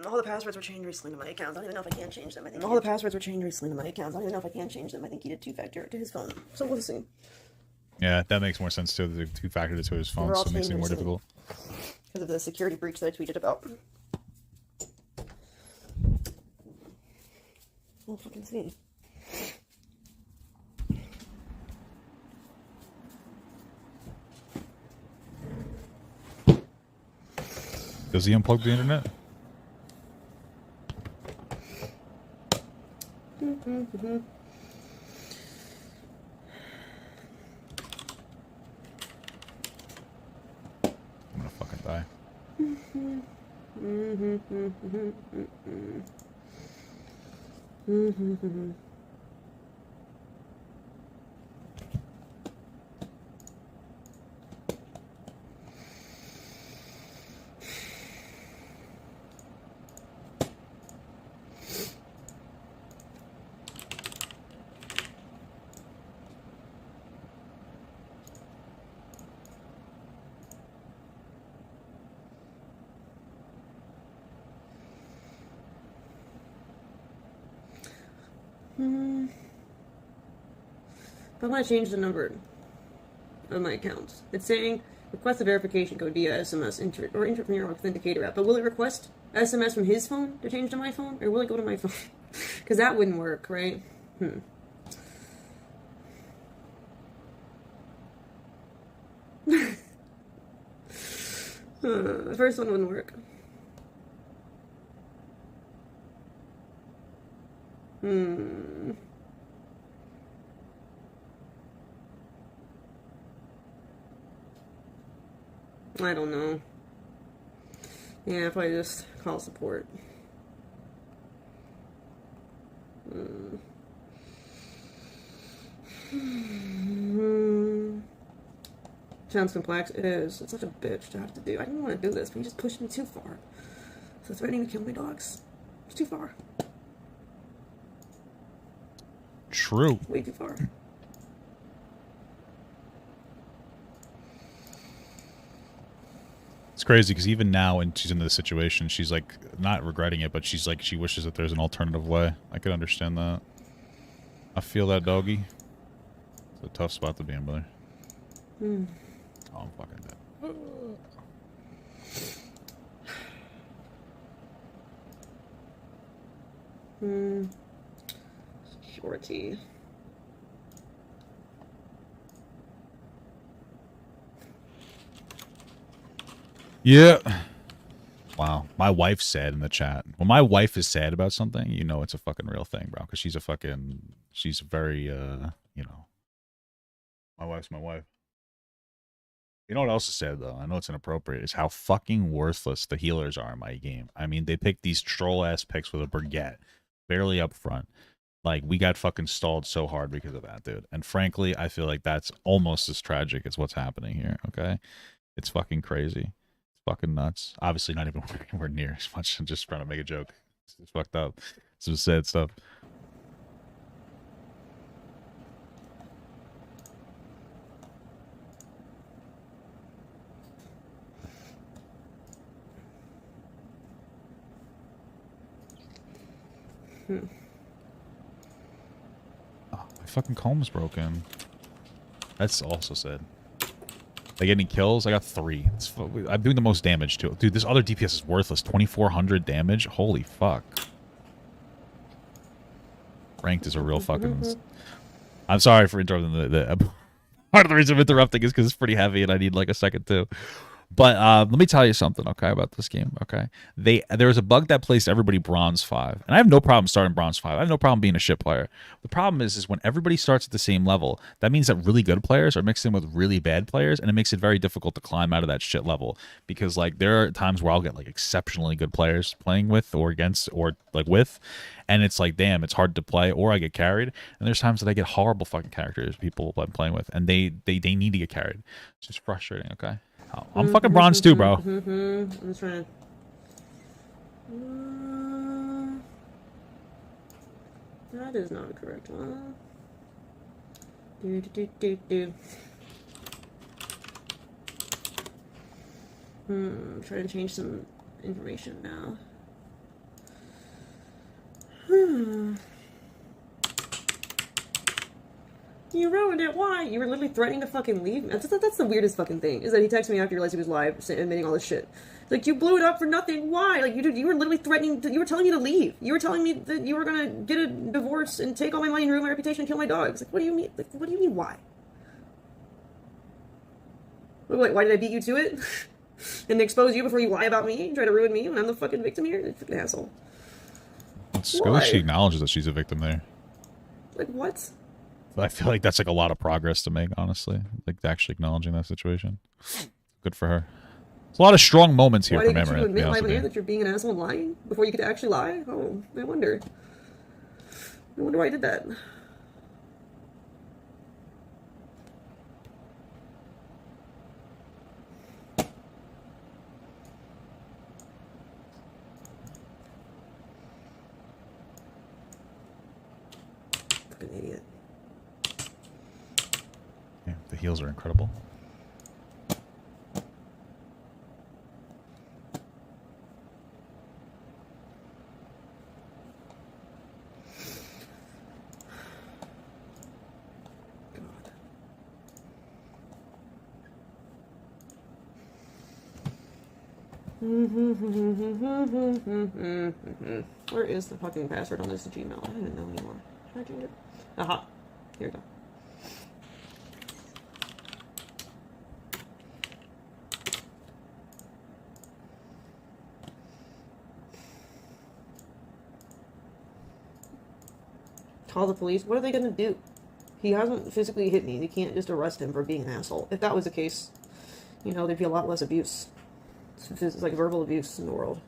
All the passwords were changed recently to my account. I don't even know if I can change them. I think all the passwords were changed recently to my account. I don't even know if I can change them. I think he did two-factor to his phone. So we'll see. Yeah, that makes more sense too. The two-factor to his phone, so it makes it more difficult. Because of the security breach that I tweeted about. We'll fucking see. Does he unplug the internet? I'm gonna fucking die. Hmm. I want to change the number of my account. It's saying request a verification code via SMS or enter from your authenticator app. But will it request SMS from his phone to change to my phone, or will it go to my phone? Because that wouldn't work, right? The first one wouldn't work. I don't know. Yeah, probably just call support. Sounds complex. It is. It's such a bitch to have to do. I didn't want to do this, but you just pushed me too far. So threatening to kill my dogs. It's too far. True. Way too far. It's crazy because even now, when she's in this situation, she's like not regretting it, but she's like she wishes that there's an alternative way. I could understand that. I feel that, doggy. It's a tough spot to be in, brother. Oh, I'm fucking dead. Security. Yeah. Wow. My wife said in the chat. When my wife is sad about something, you know it's a fucking real thing, bro. Because she's very, you know. My wife's my wife. You know what else is said, though? I know it's inappropriate. Is how fucking worthless the healers are in my game. I mean, they pick these troll-ass picks with a Brigitte. Barely up front. Like, we got fucking stalled so hard because of that, dude. And frankly, I feel like that's almost as tragic as what's happening here, okay? It's fucking crazy. Fucking nuts. Obviously not even anywhere near as much. I'm just trying to make a joke. It's fucked up. Some sad stuff. Oh, my fucking comb's broken. That's also sad. They get any kills? I got 3. I'm doing the most damage too. Dude, this other DPS is worthless. 2,400 damage? Holy fuck. Ranked is a real fucking... I'm sorry for interrupting the part of the reason I'm interrupting is because it's pretty heavy and I need like a second too. But let me tell you something, okay, about this game, okay? There was a bug that placed everybody bronze 5. And I have no problem starting bronze 5. I have no problem being a shit player. The problem is when everybody starts at the same level, that means that really good players are mixed in with really bad players, and it makes it very difficult to climb out of that shit level. Because, like, there are times where I'll get, like, exceptionally good players playing with or against or, like, with, and it's like, damn, it's hard to play, or I get carried. And there's times that I get horrible fucking characters, people I'm playing with, and they need to get carried. It's just frustrating, okay? I'm fucking bronze too, bro. I'm trying to... that is not a correct one. Trying to change some information now. You ruined it. Why? You were literally threatening to fucking leave. That's the weirdest fucking thing. Is that he texted me after he realized he was live, admitting all this shit. Like, you blew it up for nothing. Why? Like, you were literally threatening. You were telling me to leave. You were telling me that you were gonna get a divorce and take all my money and ruin my reputation and kill my dogs. Like, what do you mean? Like, what do you mean? Why? Wait, why did I beat you to it? And expose you before you lie about me and try to ruin me when I'm the fucking victim here? You fucking asshole. It's good that she acknowledges that she's a victim there. Like, what? I feel like that's like a lot of progress to make, honestly. Like actually acknowledging that situation. Good for her. There's a lot of strong moments here from Amouranth. Why didn't you admit live on air that you're being an asshole and lying before you could actually lie? Oh, I wonder. I wonder why I did that. Fucking idiot. Yeah, the heals are incredible. Where is the fucking password on this Gmail? I don't even know anymore. Should I change it? Aha. Here we go. Call the police. What are they gonna do? He hasn't physically hit me. They can't just arrest him for being an asshole. If that was the case, you know, there'd be a lot less abuse. It's like verbal abuse in the world.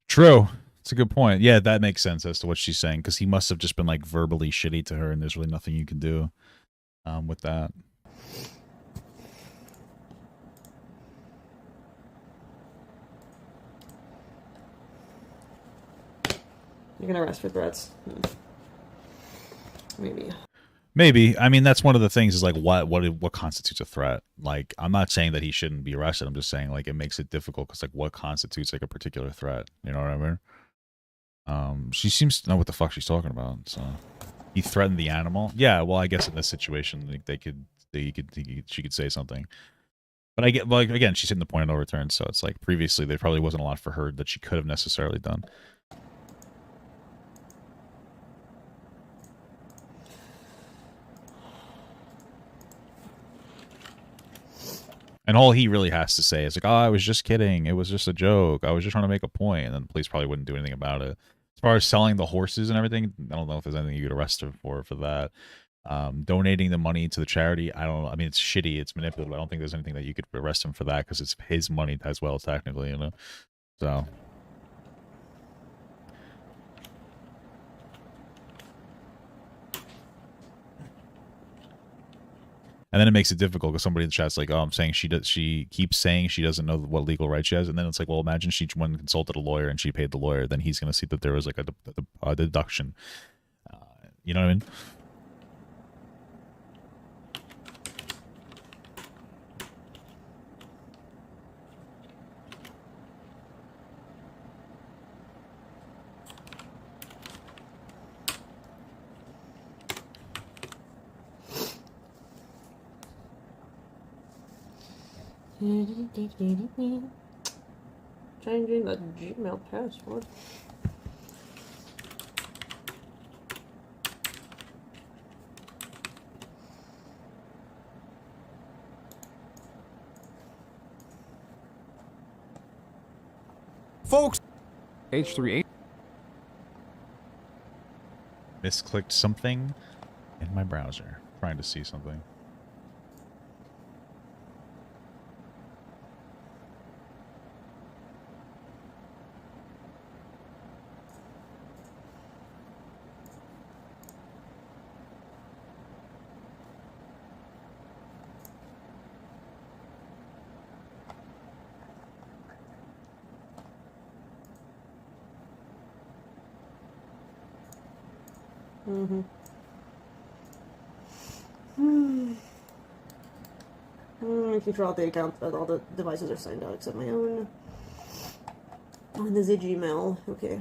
True. It's a good point. Yeah, that makes sense as to what she's saying, because he must have just been like verbally shitty to her, and there's really nothing you can do with that. You're gonna arrest for threats. Maybe. Maybe. I mean, that's one of the things is like what constitutes a threat. Like, I'm not saying that he shouldn't be arrested. I'm just saying like it makes it difficult because like what constitutes like a particular threat. You know what I mean? She seems to know what the fuck she's talking about. So he threatened the animal. Yeah. Well, I guess in this situation, like she could say something. But I get like again, she's hitting the point of no return. So it's like previously there probably wasn't a lot for her that she could have necessarily done. And all he really has to say is like, oh, I was just kidding. It was just a joke. I was just trying to make a point. And then the police probably wouldn't do anything about it. As far as selling the horses and everything, I don't know if there's anything you could arrest him for that. Donating the money to the charity, I don't know. I mean, it's shitty. It's manipulative. I don't think there's anything that you could arrest him for that because it's his money as well, technically, you know? So... And then it makes it difficult because somebody in the chat's like, "Oh, I'm saying she keeps saying she doesn't know what legal right she has." And then it's like, well, imagine she went and consulted a lawyer and she paid the lawyer. Then he's going to see that there was like a deduction. You know what I mean? Changing the Gmail password. Folks, H38. Misclicked something in my browser. Trying to see something. Making sure all the accounts, all the devices are signed out except my own. On the Gmail, okay.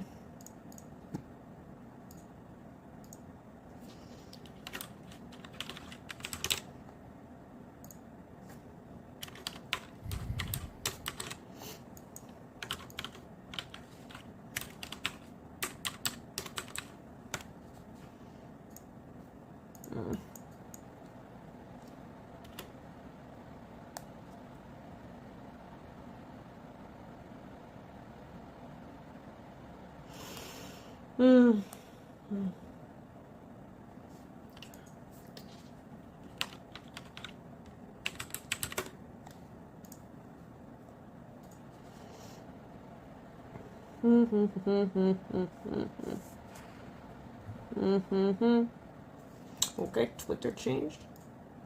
Okay, Twitter changed.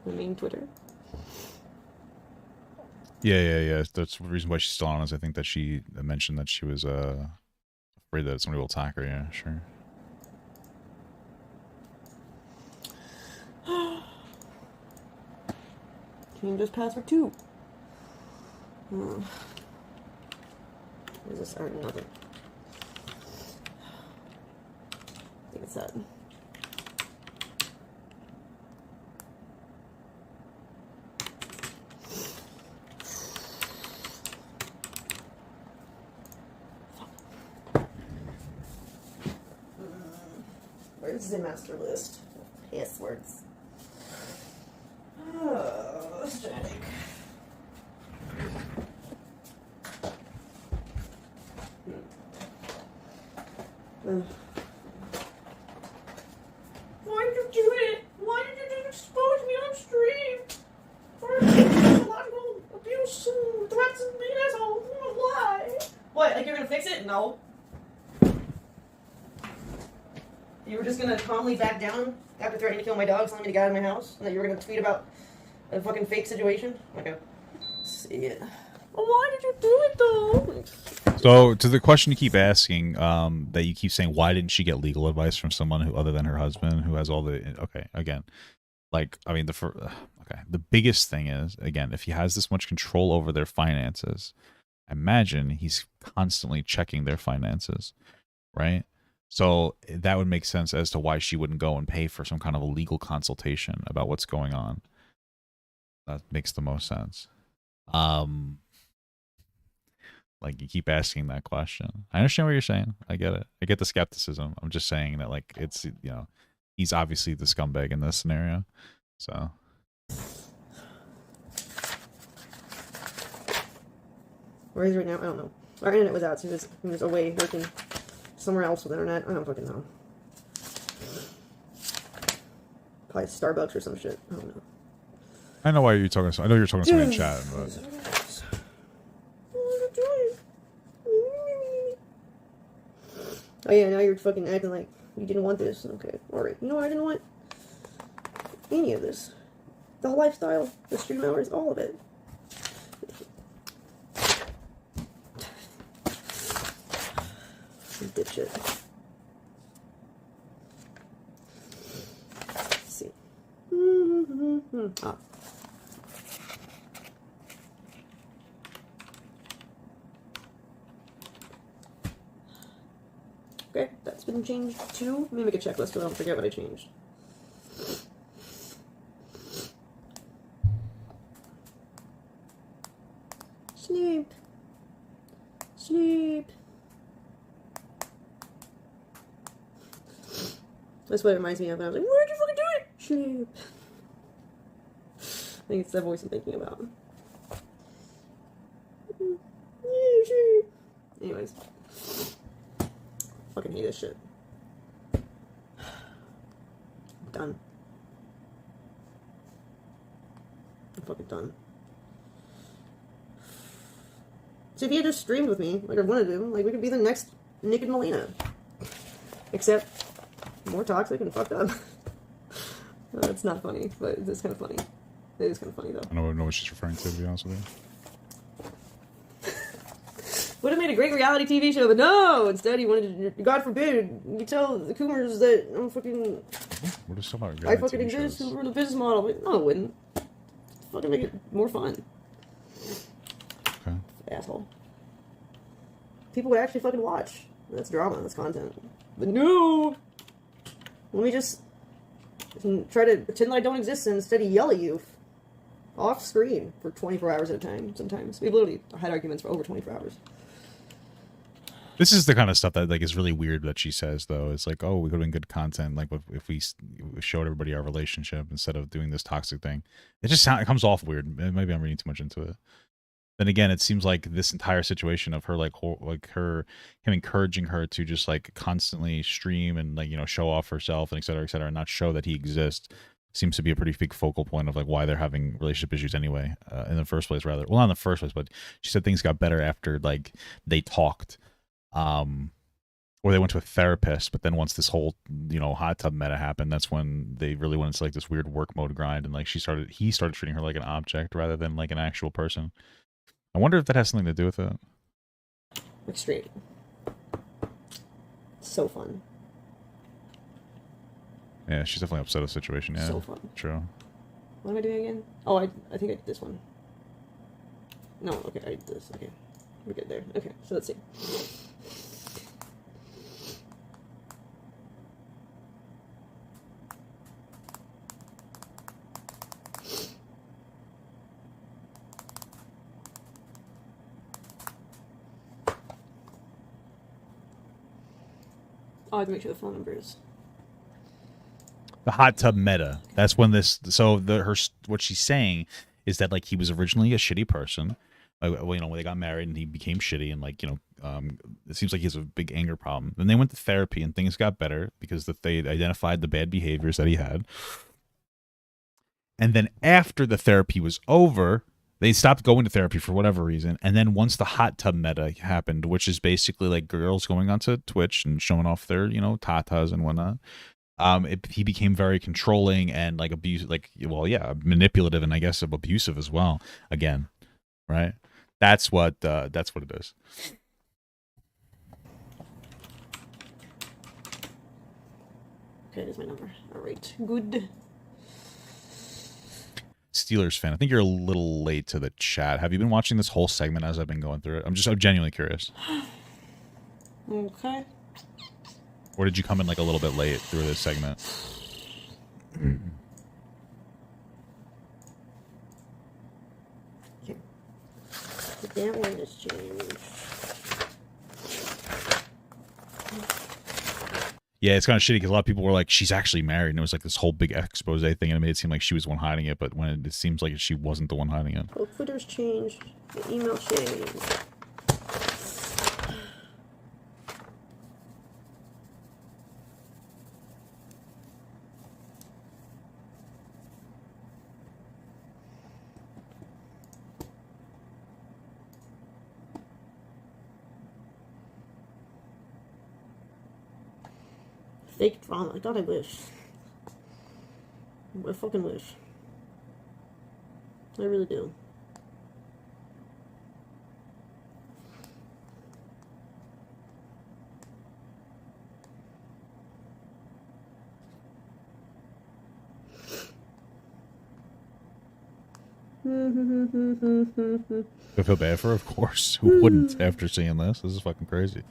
The main Twitter. Yeah. That's the reason why she's still on is I think that she mentioned that she was afraid that somebody will attack her. Yeah, sure. Change this password too. Is this or nothing? I think it's that. This is a master list of passwords. Oh, static. Why did you do it? Why did you just expose me on stream? For psychological abuse and threats and being an asshole. Why? What, like you're gonna fix it? No. You were just gonna calmly back down after threatening to kill my dog, telling me to get out of my house, and that you were gonna tweet about a fucking fake situation? Okay. See it. Why did you do it though? So to the question you keep asking, that you keep saying, why didn't she get legal advice from someone who other than her husband, who has all the again, like I mean the biggest thing is, again, if he has this much control over their finances, imagine he's constantly checking their finances, right? So that would make sense as to why she wouldn't go and pay for some kind of a legal consultation about what's going on. That makes the most sense. Like you keep asking that question. I understand what you're saying. I get it. I get the skepticism. I'm just saying that like it's, you know, he's obviously the scumbag in this scenario. So where is he right now? I don't know. Our internet was out, so he was away working somewhere else with internet. I don't fucking know. Probably Starbucks or some shit. I don't know. I know why you're talking. I know you're talking to someone in chat, but oh yeah, now you're fucking acting like you didn't want this. Okay, alright. You know what I didn't want? Any of this. The whole lifestyle, the stream hours, all of it. Dipshit. Let's see. Ah. Okay, that's been changed too. Let me make a checklist so I don't forget what I changed. Sleep. Sleep. That's what it reminds me of. I was like, where'd you fucking do it? Sleep. I think it's the voice I'm thinking about. Yeah, sleep. Anyways. Fucking hate this shit. I'm done. I'm fucking done. So if he had just streamed with me, like I wanted to, like we could be the next Nick and Melina. Except more toxic and fucked up. It's not funny, but it's kind of funny. It is kind of funny though. I don't know what she's referring to be honest with you. Would have made a great reality TV show, but no! Instead, he wanted to, God forbid, you tell the Coomers that I'm fucking... What is talking about? I fucking exist for the business model. But no, it wouldn't. Fucking make it more fun. Okay. Asshole. People would actually fucking watch. That's drama, that's content. But no! Let me just try to pretend that I don't exist and instead yell at you off screen for 24 hours at a time sometimes. We've literally had arguments for over 24 hours. This is the kind of stuff that like is really weird that she says though. It's like, oh, we could have been good content. Like if we showed everybody our relationship instead of doing this toxic thing. It just it comes off weird. Maybe I'm reading too much into it. Then again, it seems like this entire situation of her him encouraging her to just like constantly stream and like, you know, show off herself and et cetera, and not show that he exists seems to be a pretty big focal point of like why they're having relationship issues anyway, in the first place, rather. Well, not in the first place, but she said things got better after like they talked, or they went to a therapist. But then once this whole, you know, hot tub meta happened, that's when they really went into like this weird work mode grind, and like he started treating her like an object rather than like an actual person. I wonder if that has something to do with it. Extreme. So fun. Yeah, she's definitely upset with the situation. Yeah, so fun. True. What am I doing again? Oh, I think I did this one. No, okay, I did this. Okay, we're good there. Okay, so let's see. Oh, I have to make sure the phone number is The hot tub meta. That's when this. So what she's saying is that like he was originally a shitty person. Well, you know, when they got married and he became shitty and like, you know, it seems like he has a big anger problem. Then they went to therapy and things got better because they identified the bad behaviors that he had. And then after the therapy was over, they stopped going to therapy for whatever reason. And then once the hot tub meta happened, which is basically like girls going onto Twitch and showing off their, you know, tatas and whatnot, he became very controlling and like manipulative and I guess abusive as well. Again, right? That's what it is. Okay, there's my number. All right, good. Steelers fan. I think you're a little late to the chat. Have you been watching this whole segment as I've been going through it? I'm genuinely curious. Okay. Or did you come in like a little bit late through this segment? Okay. That one is changed. Yeah, it's kind of shitty because a lot of people were like, she's actually married. And it was like this whole big expose thing. And it made it seem like she was the one hiding it. But when it seems like she wasn't the one hiding it. Oh, Twitter's changed. The email changed. Fake drama. God, I wish. I fucking wish. I really do. I feel bad for her, of course. Who wouldn't after seeing this? This is fucking crazy.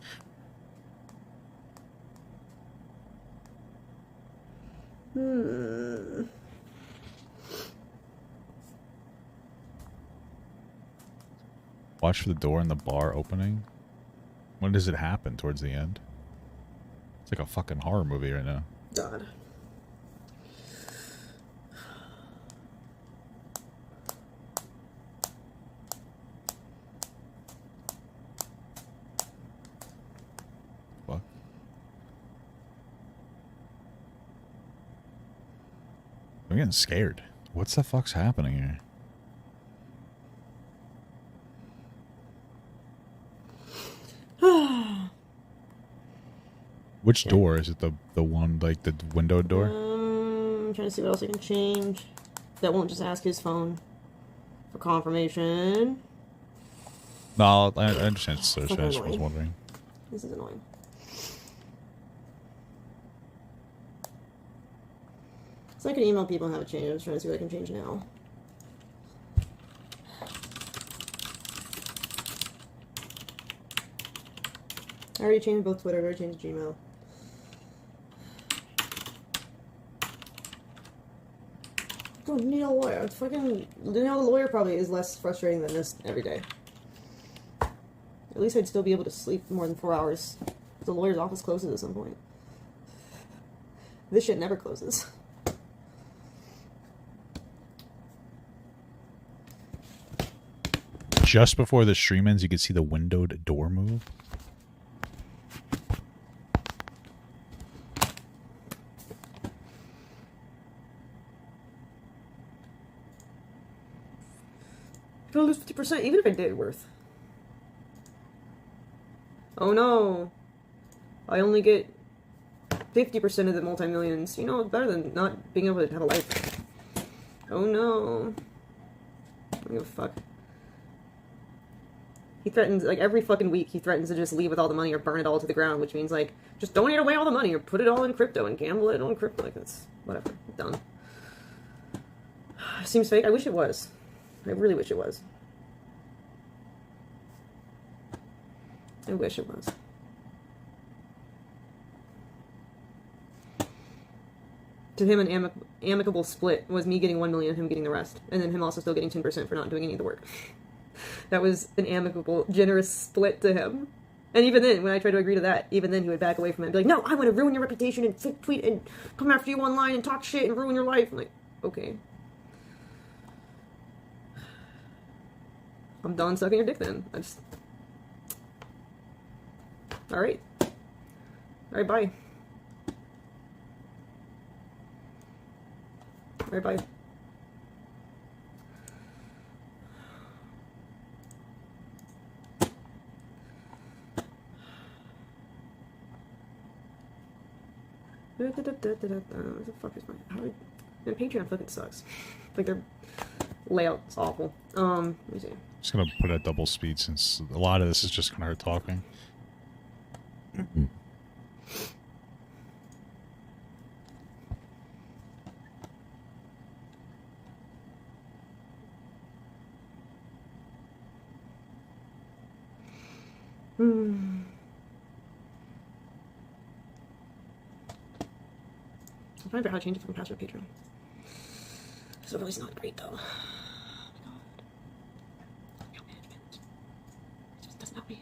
Watch for the door in the bar opening. When does it happen? Towards the end? It's like a fucking horror movie right now. God. Fuck. I'm getting scared. What's the fuck's happening here? Which door? Is it the one, like, the window door? I'm trying to see what else I can change. That won't just ask his phone for confirmation. No, I understand it's Thursday. Fucking I just was annoying. wondering. This is annoying. So I can email people and have it change. I was trying to see what I can change now. I already changed both Twitter. I already changed Gmail. Don't need a lawyer. It's fucking, the lawyer probably is less frustrating than this every day. At least I'd still be able to sleep more than 4 hours. The lawyer's office closes at some point. This shit never closes. Just before the stream ends, you can see the windowed door move. Gonna lose 50%, even if I did worth. Oh no. I only get 50% of the multi-millions. You know, it's better than not being able to have a life. Oh no. I don't give a fuck. He threatens, like, every fucking week, he threatens to just leave with all the money or burn it all to the ground, which means, like, just donate away all the money or put it all in crypto and gamble it on crypto. Like, that's, whatever. Done. Seems fake. I wish it was. I really wish it was. I wish it was. To him, an amicable split was me getting 1 million and him getting the rest. And then him also still getting 10% for not doing any of the work. That was an amicable, generous split to him. And even then, when I tried to agree to that, even then he would back away from it and be like, no, I want to ruin your reputation and tweet and come after you online and talk shit and ruin your life. I'm like, okay. I'm done sucking your dick then. Alright. Alright, bye. Alright, bye. What the fuck is my... And Patreon fucking sucks. Like, their layout's awful. Let me see. Just gonna put it at double speed since a lot of this is just kind of her talking. I'm trying to figure out how to change it from password Patreon. So really, it's not great though. Doesn't help me.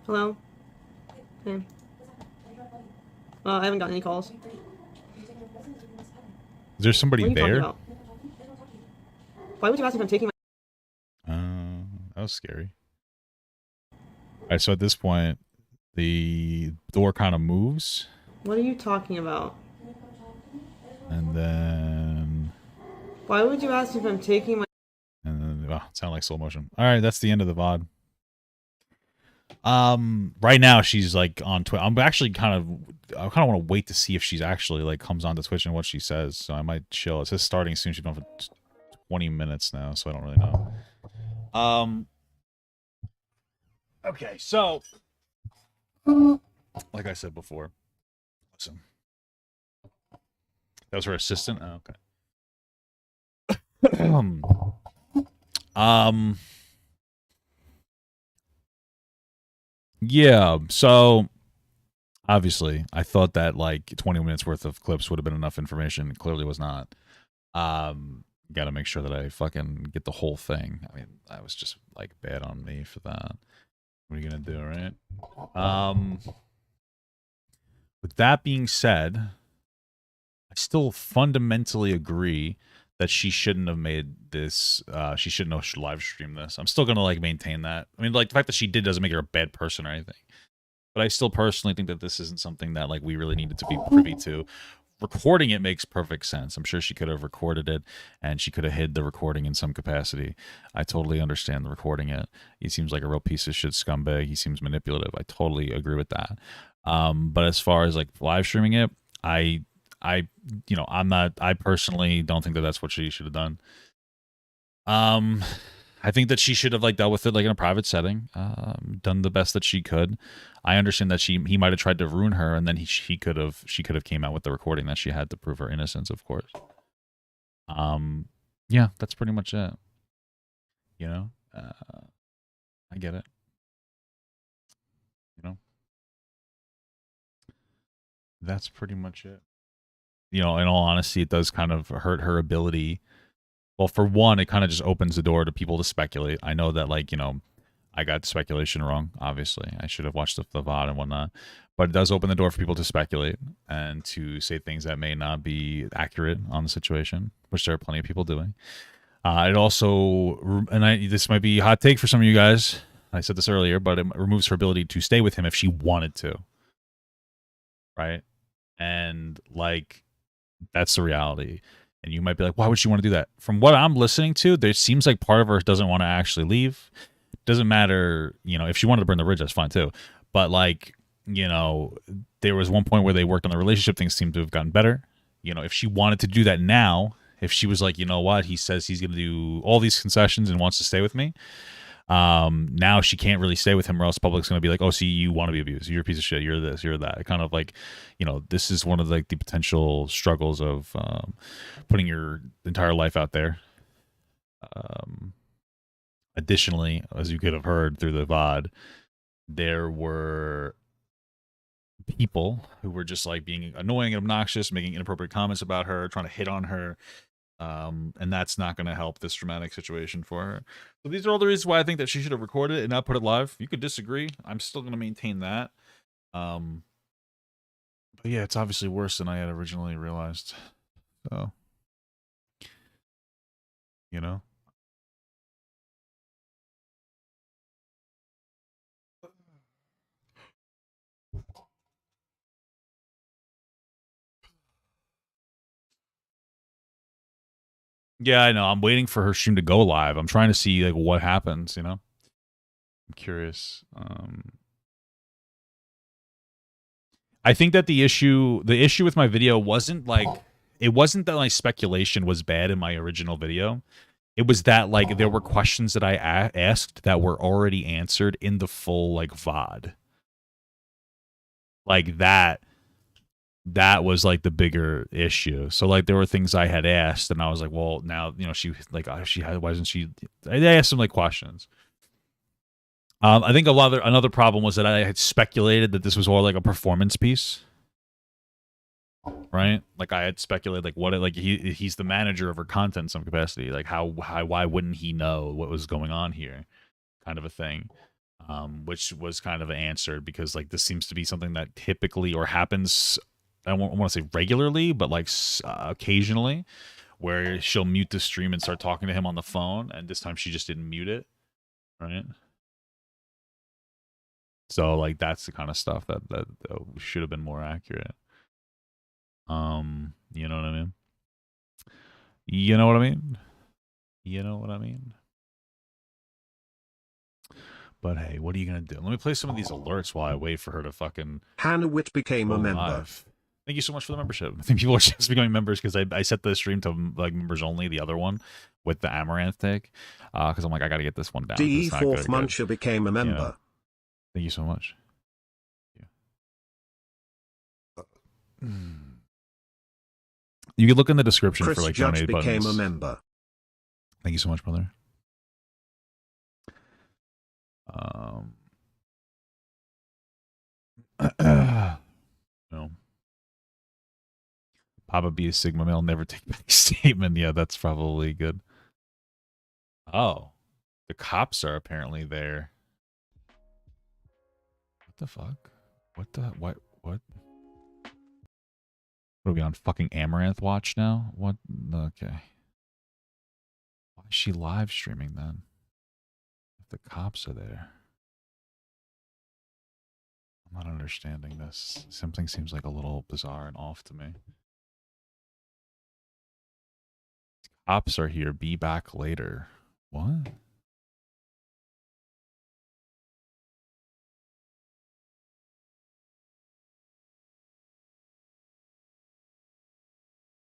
Hello? Hey. I haven't gotten any calls. Is there somebody there? Why would you ask if I'm taking my... That was scary. Alright, so at this point, the door kind of moves. What are you talking about? And then... Why would you ask if I'm taking my... And then, oh, it sounded like slow motion. Alright, that's the end of the VOD. Right now she's like on Twitch. I kind of want to wait to see if she's actually like comes onto Twitch and what she says. So I might chill. It says starting soon. She's been on for 20 minutes now, so I don't really know. Okay, so like I said before, listen. That was her assistant. Oh, okay. Yeah, so obviously I thought that like 20 minutes worth of clips would have been enough information. It clearly was not. Gotta make sure that I fucking get the whole thing. I mean, that was just like bad on me for that. What are you gonna do, right? With that being said, I still fundamentally agree that she shouldn't have made this, she shouldn't have live streamed this. I'm still gonna like maintain that. I mean, like the fact that she did doesn't make her a bad person or anything. But I still personally think that this isn't something that like we really needed to be privy to. Recording it makes perfect sense. I'm sure she could have recorded it and she could have hid the recording in some capacity. I totally understand the recording it. He seems like a real piece of shit scumbag. He seems manipulative. I totally agree with that. But as far as like live streaming it, I personally don't think that that's what she should have done. I think that she should have like dealt with it like in a private setting, done the best that she could. I understand that he might have tried to ruin her, and then she could have came out with the recording that she had to prove her innocence, of course. Yeah, that's pretty much it. You know, I get it. You know, that's pretty much it. You know, in all honesty, it does kind of hurt her ability. Well, for one, it kind of just opens the door to people to speculate. I know that, like, you know, I got speculation wrong, obviously. I should have watched the VOD and whatnot. But it does open the door for people to speculate and to say things that may not be accurate on the situation, which there are plenty of people doing. It also, and this might be a hot take for some of you guys. I said this earlier, but it removes her ability to stay with him if she wanted to. Right? And, like, that's the reality. And you might be like, why would she want to do that? From what I'm listening to, there seems like part of her doesn't want to actually leave. Doesn't matter, you know, if she wanted to burn the bridge, that's fine too. But like, you know, there was one point where they worked on the relationship, things seemed to have gotten better. You know, if she wanted to do that now, if she was like, you know what, he says he's going to do all these concessions and wants to stay with me. Now she can't really stay with him or else the public's going to be like, oh, see, you want to be abused. You're a piece of shit. You're this, you're that. Kind of like, you know, this is one of like the potential struggles of putting your entire life out there. Additionally, as you could have heard through the VOD, there were people who were just like being annoying and obnoxious, making inappropriate comments about her, trying to hit on her. And that's not going to help this dramatic situation for her. So these are all the reasons why I think that she should have recorded it and not put it live. You could disagree. I'm still going to maintain that. But yeah, it's obviously worse than I had originally realized. So, you know. Yeah, I know. I'm waiting for her stream to go live. I'm trying to see like what happens, you know? I'm curious. I think that the issue with my video wasn't like, it wasn't that my speculation was bad in my original video. It was that like there were questions that I asked that were already answered in the full like VOD. Like that was like the bigger issue. So like there were things I had asked and I was like, well, now, you know, she like why isn't she, I asked some like questions. I think another problem was that I had speculated that this was all like a performance piece, right? Like I had speculated like what like he's the manager of her content in some capacity. Like why wouldn't he know what was going on here, kind of a thing, which was kind of answered because like this seems to be something that typically or happens. I don't want to say regularly, but like occasionally, where she'll mute the stream and start talking to him on the phone, and this time she just didn't mute it, right? So like that's the kind of stuff that should have been more accurate. You know what I mean? You know what I mean? You know what I mean? But hey, what are you gonna do? Let me play some of these alerts while I wait for her to fucking. Hannah Witt became a member. Live. Thank you so much for the membership. I think people are just becoming members because I set the stream to like members only, the other one with the Amouranth take. Because I'm like, I gotta get this one down. D Fourth Muncher became a member. You know? Thank you so much. You can look in the description Chris for like Judge donate became buttons. a member. Thank you so much, brother. No. Papa B is Sigma male, never take back a statement. Yeah, that's probably good. Oh, the cops are apparently there. What the fuck? What the what? What are we on fucking Amouranth watch now? What? Okay. Why is she live streaming then? If the cops are there. I'm not understanding this. Something seems like a little bizarre and off to me. Cops are here. Be back later. What?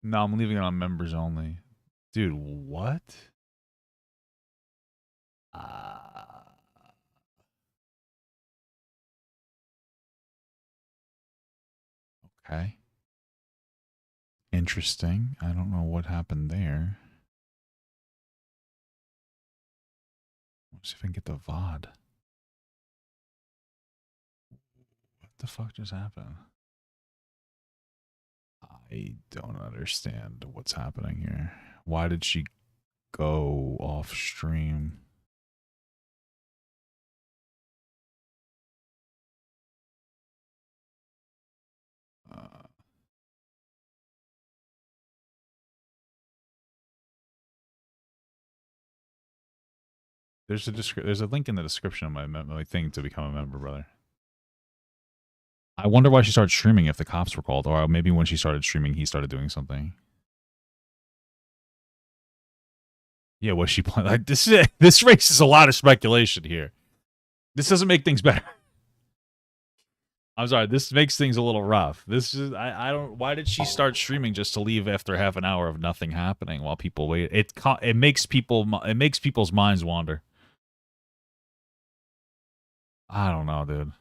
No, I'm leaving it on members only. Dude, what? Okay. Interesting. I don't know what happened there. Let's see if I can get the VOD. What the fuck just happened? I don't understand what's happening here. Why did she go off stream? There's a link in the description of my thing to become a member, brother. I wonder why she started streaming if the cops were called, or maybe when she started streaming, he started doing something. Yeah, was she playing? Like, this raises a lot of speculation here. This doesn't make things better. I'm sorry. This makes things a little rough. This is I don't. Why did she start streaming just to leave after half an hour of nothing happening while people wait? It makes people's minds wander. I don't know, dude.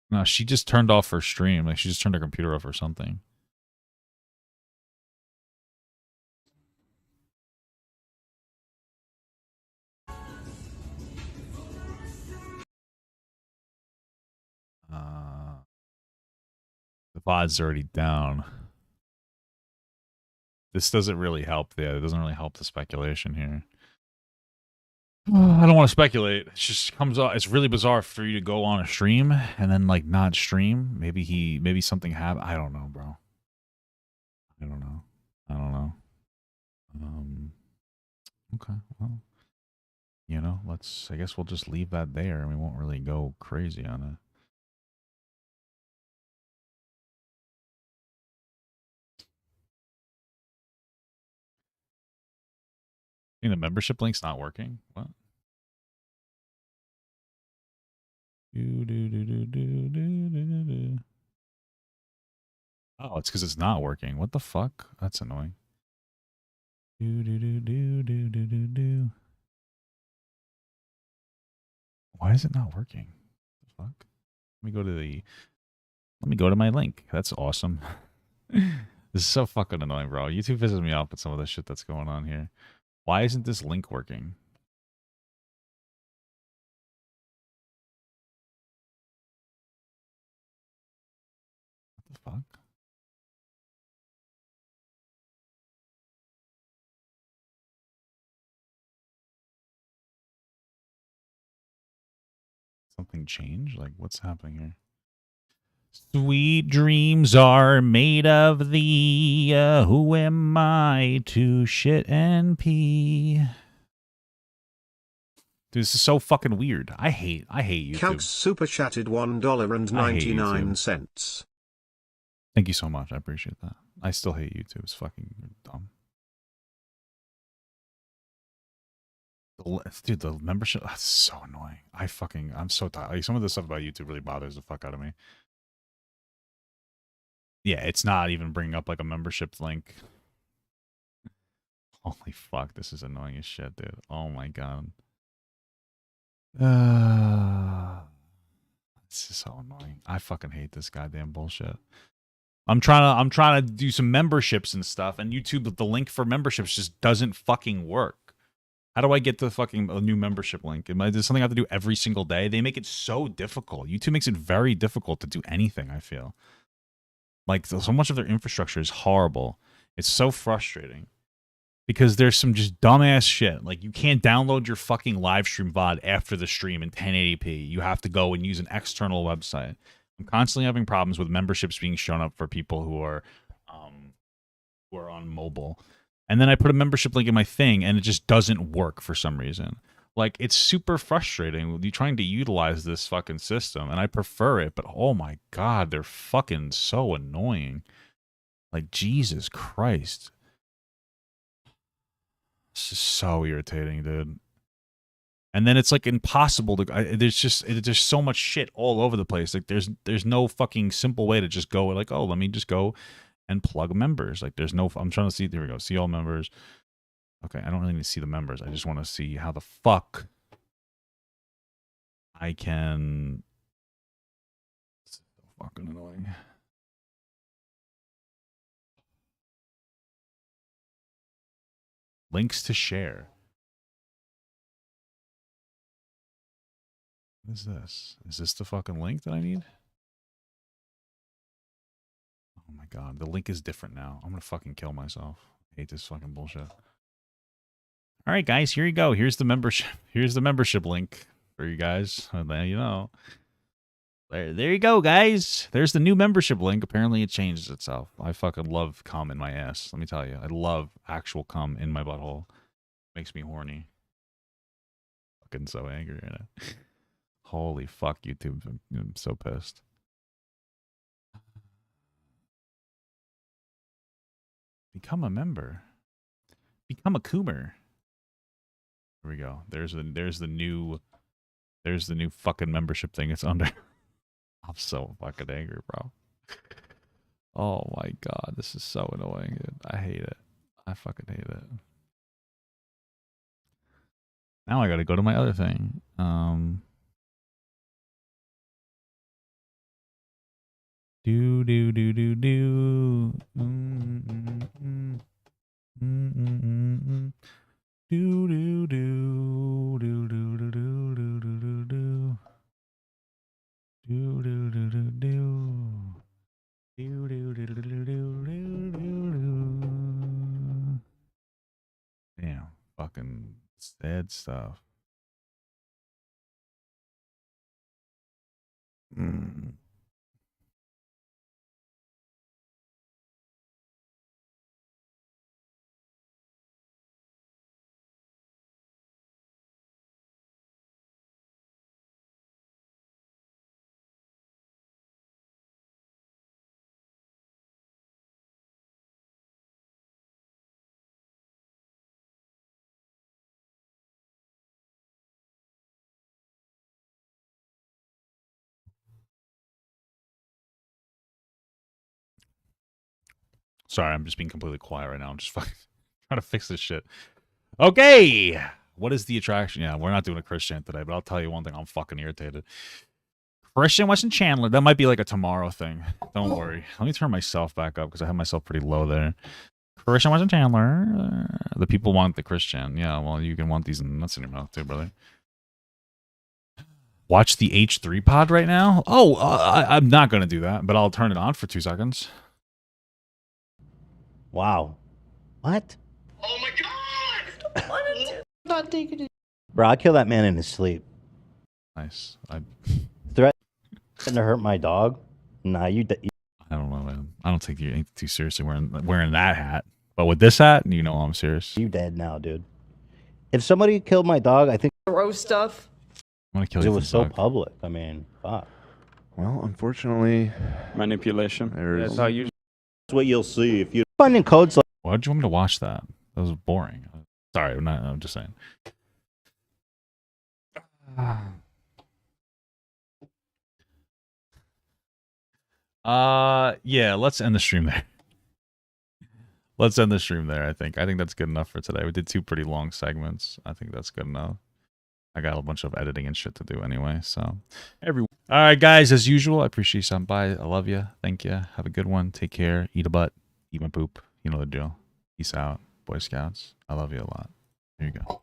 No, she just turned off her stream. Like she just turned her computer off or something. VOD's already down. This doesn't really help. Yeah, it doesn't really help the speculation here. I don't want to speculate. It just comes out. It's really bizarre for you to go on a stream and then like not stream. Maybe something happened. I don't know, bro. I don't know. Okay, well, you know, I guess we'll just leave that there and we won't really go crazy on it. The membership link's not working. What? Oh, it's because it's not working. What the fuck? That's annoying. Why is it not working? What the fuck? Let me go to my link. That's awesome. This is so fucking annoying, bro. YouTube pisses me off with some of the shit that's going on here. Why isn't this link working? What the fuck? Something changed? Like, what's happening here? Sweet dreams are made of thee. Who am I to shit and pee? Dude, this is so fucking weird. I hate YouTube. Calx super chatted $1.99. Thank you so much. I appreciate that. I still hate YouTube. It's fucking dumb. Dude, the membership, that's so annoying. I'm so tired. Like, some of the stuff about YouTube really bothers the fuck out of me. Yeah, it's not even bringing up like a membership link. Holy fuck, this is annoying as shit, dude. Oh my god. This is so annoying. I fucking hate this goddamn bullshit. I'm trying to do some memberships and stuff, and YouTube, the link for memberships just doesn't fucking work. How do I get the fucking new membership link? Does something I have to do every single day? They make it so difficult. YouTube makes it very difficult to do anything, I feel. Like, so much of their infrastructure is horrible. It's so frustrating. Because there's some just dumbass shit. Like, you can't download your fucking live stream VOD after the stream in 1080p. You have to go and use an external website. I'm constantly having problems with memberships being shown up for people who are on mobile. And then I put a membership link in my thing, and it just doesn't work for some reason. Like, it's super frustrating with you trying to utilize this fucking system, and I prefer it, but oh my god, they're fucking so annoying. Like, Jesus Christ. This is so irritating, dude. And then it's like impossible to. There's so much shit all over the place. Like, there's no fucking simple way to just go like, oh, let me just go and plug members. Like, there's no. I'm trying to see. There we go. See all members. Okay, I don't really need to see the members. I just want to see how the fuck I can. It's so fucking annoying. Links to share. What is this? Is this the fucking link that I need? Oh my god, the link is different now. I'm gonna fucking kill myself. I hate this fucking bullshit. All right, guys, here you go. Here's the membership. Here's the membership link for you guys. Now you know. There you go, guys. There's the new membership link. Apparently, it changes itself. I fucking love cum in my ass. Let me tell you, I love actual cum in my butthole. Makes me horny. Fucking so angry right now. Holy fuck, YouTube! I'm so pissed. Become a member. Become a coomer. Here we go. There's the new fucking membership thing it's under. I'm so fucking angry, bro. Oh my god, this is so annoying, dude. I hate it. I fucking hate it. Now I gotta go to my other thing. Do do do do do. Do do do do do do do do do do. Do do do do do. Do Sad stuff. Mm. Sorry, I'm just being completely quiet right now. I'm just fucking trying to fix this shit. Okay. What is the attraction? Yeah, we're not doing a Christian today, but I'll tell you one thing. I'm fucking irritated. Christian Weston Chandler. That might be like a tomorrow thing. Don't worry. Let me turn myself back up because I have myself pretty low there. Christian Weston Chandler. The people want the Christian. Yeah, well, you can want these nuts in your mouth too, brother. Watch the H3 pod right now? Oh, I'm not going to do that, but I'll turn it on for 2 seconds. Wow. What? Oh my god! Not taking it. Bro, I'll kill that man in his sleep. Nice. Threatening to hurt my dog? Nah, I don't know, man. I don't take you too seriously wearing that hat. But with this hat, you know I'm serious. You dead now, dude. If somebody killed my dog, I think Gross stuff. I'm gonna kill you. It was so public. I mean, fuck. Well, unfortunately, manipulation. That's what you'll see if you finding codes like. Why'd you want me to watch that? That was boring. Sorry, I'm just saying. Yeah, let's end the stream there. Let's end the stream there, I think that's good enough for today. We did 2 pretty long segments. I think that's good enough. I got a bunch of editing and shit to do anyway, so all right, guys, as usual, I appreciate you stopping by. I love you. Thank you. Have a good one. Take care. Eat a butt. Eat my poop. You know the drill. Peace out, Boy Scouts. I love you a lot. There you go.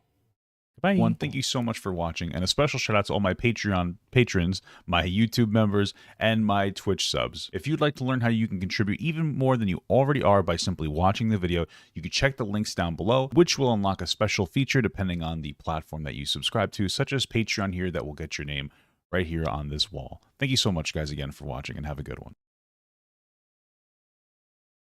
Bye. Thank you so much for watching, and a special shout out to all my Patreon patrons, my YouTube members, and my Twitch subs. If you'd like to learn how you can contribute even more than you already are by simply watching the video, you can check the links down below, which will unlock a special feature depending on the platform that you subscribe to, such as Patreon here that will get your name right here on this wall. Thank you so much, guys, again for watching, and have a good one.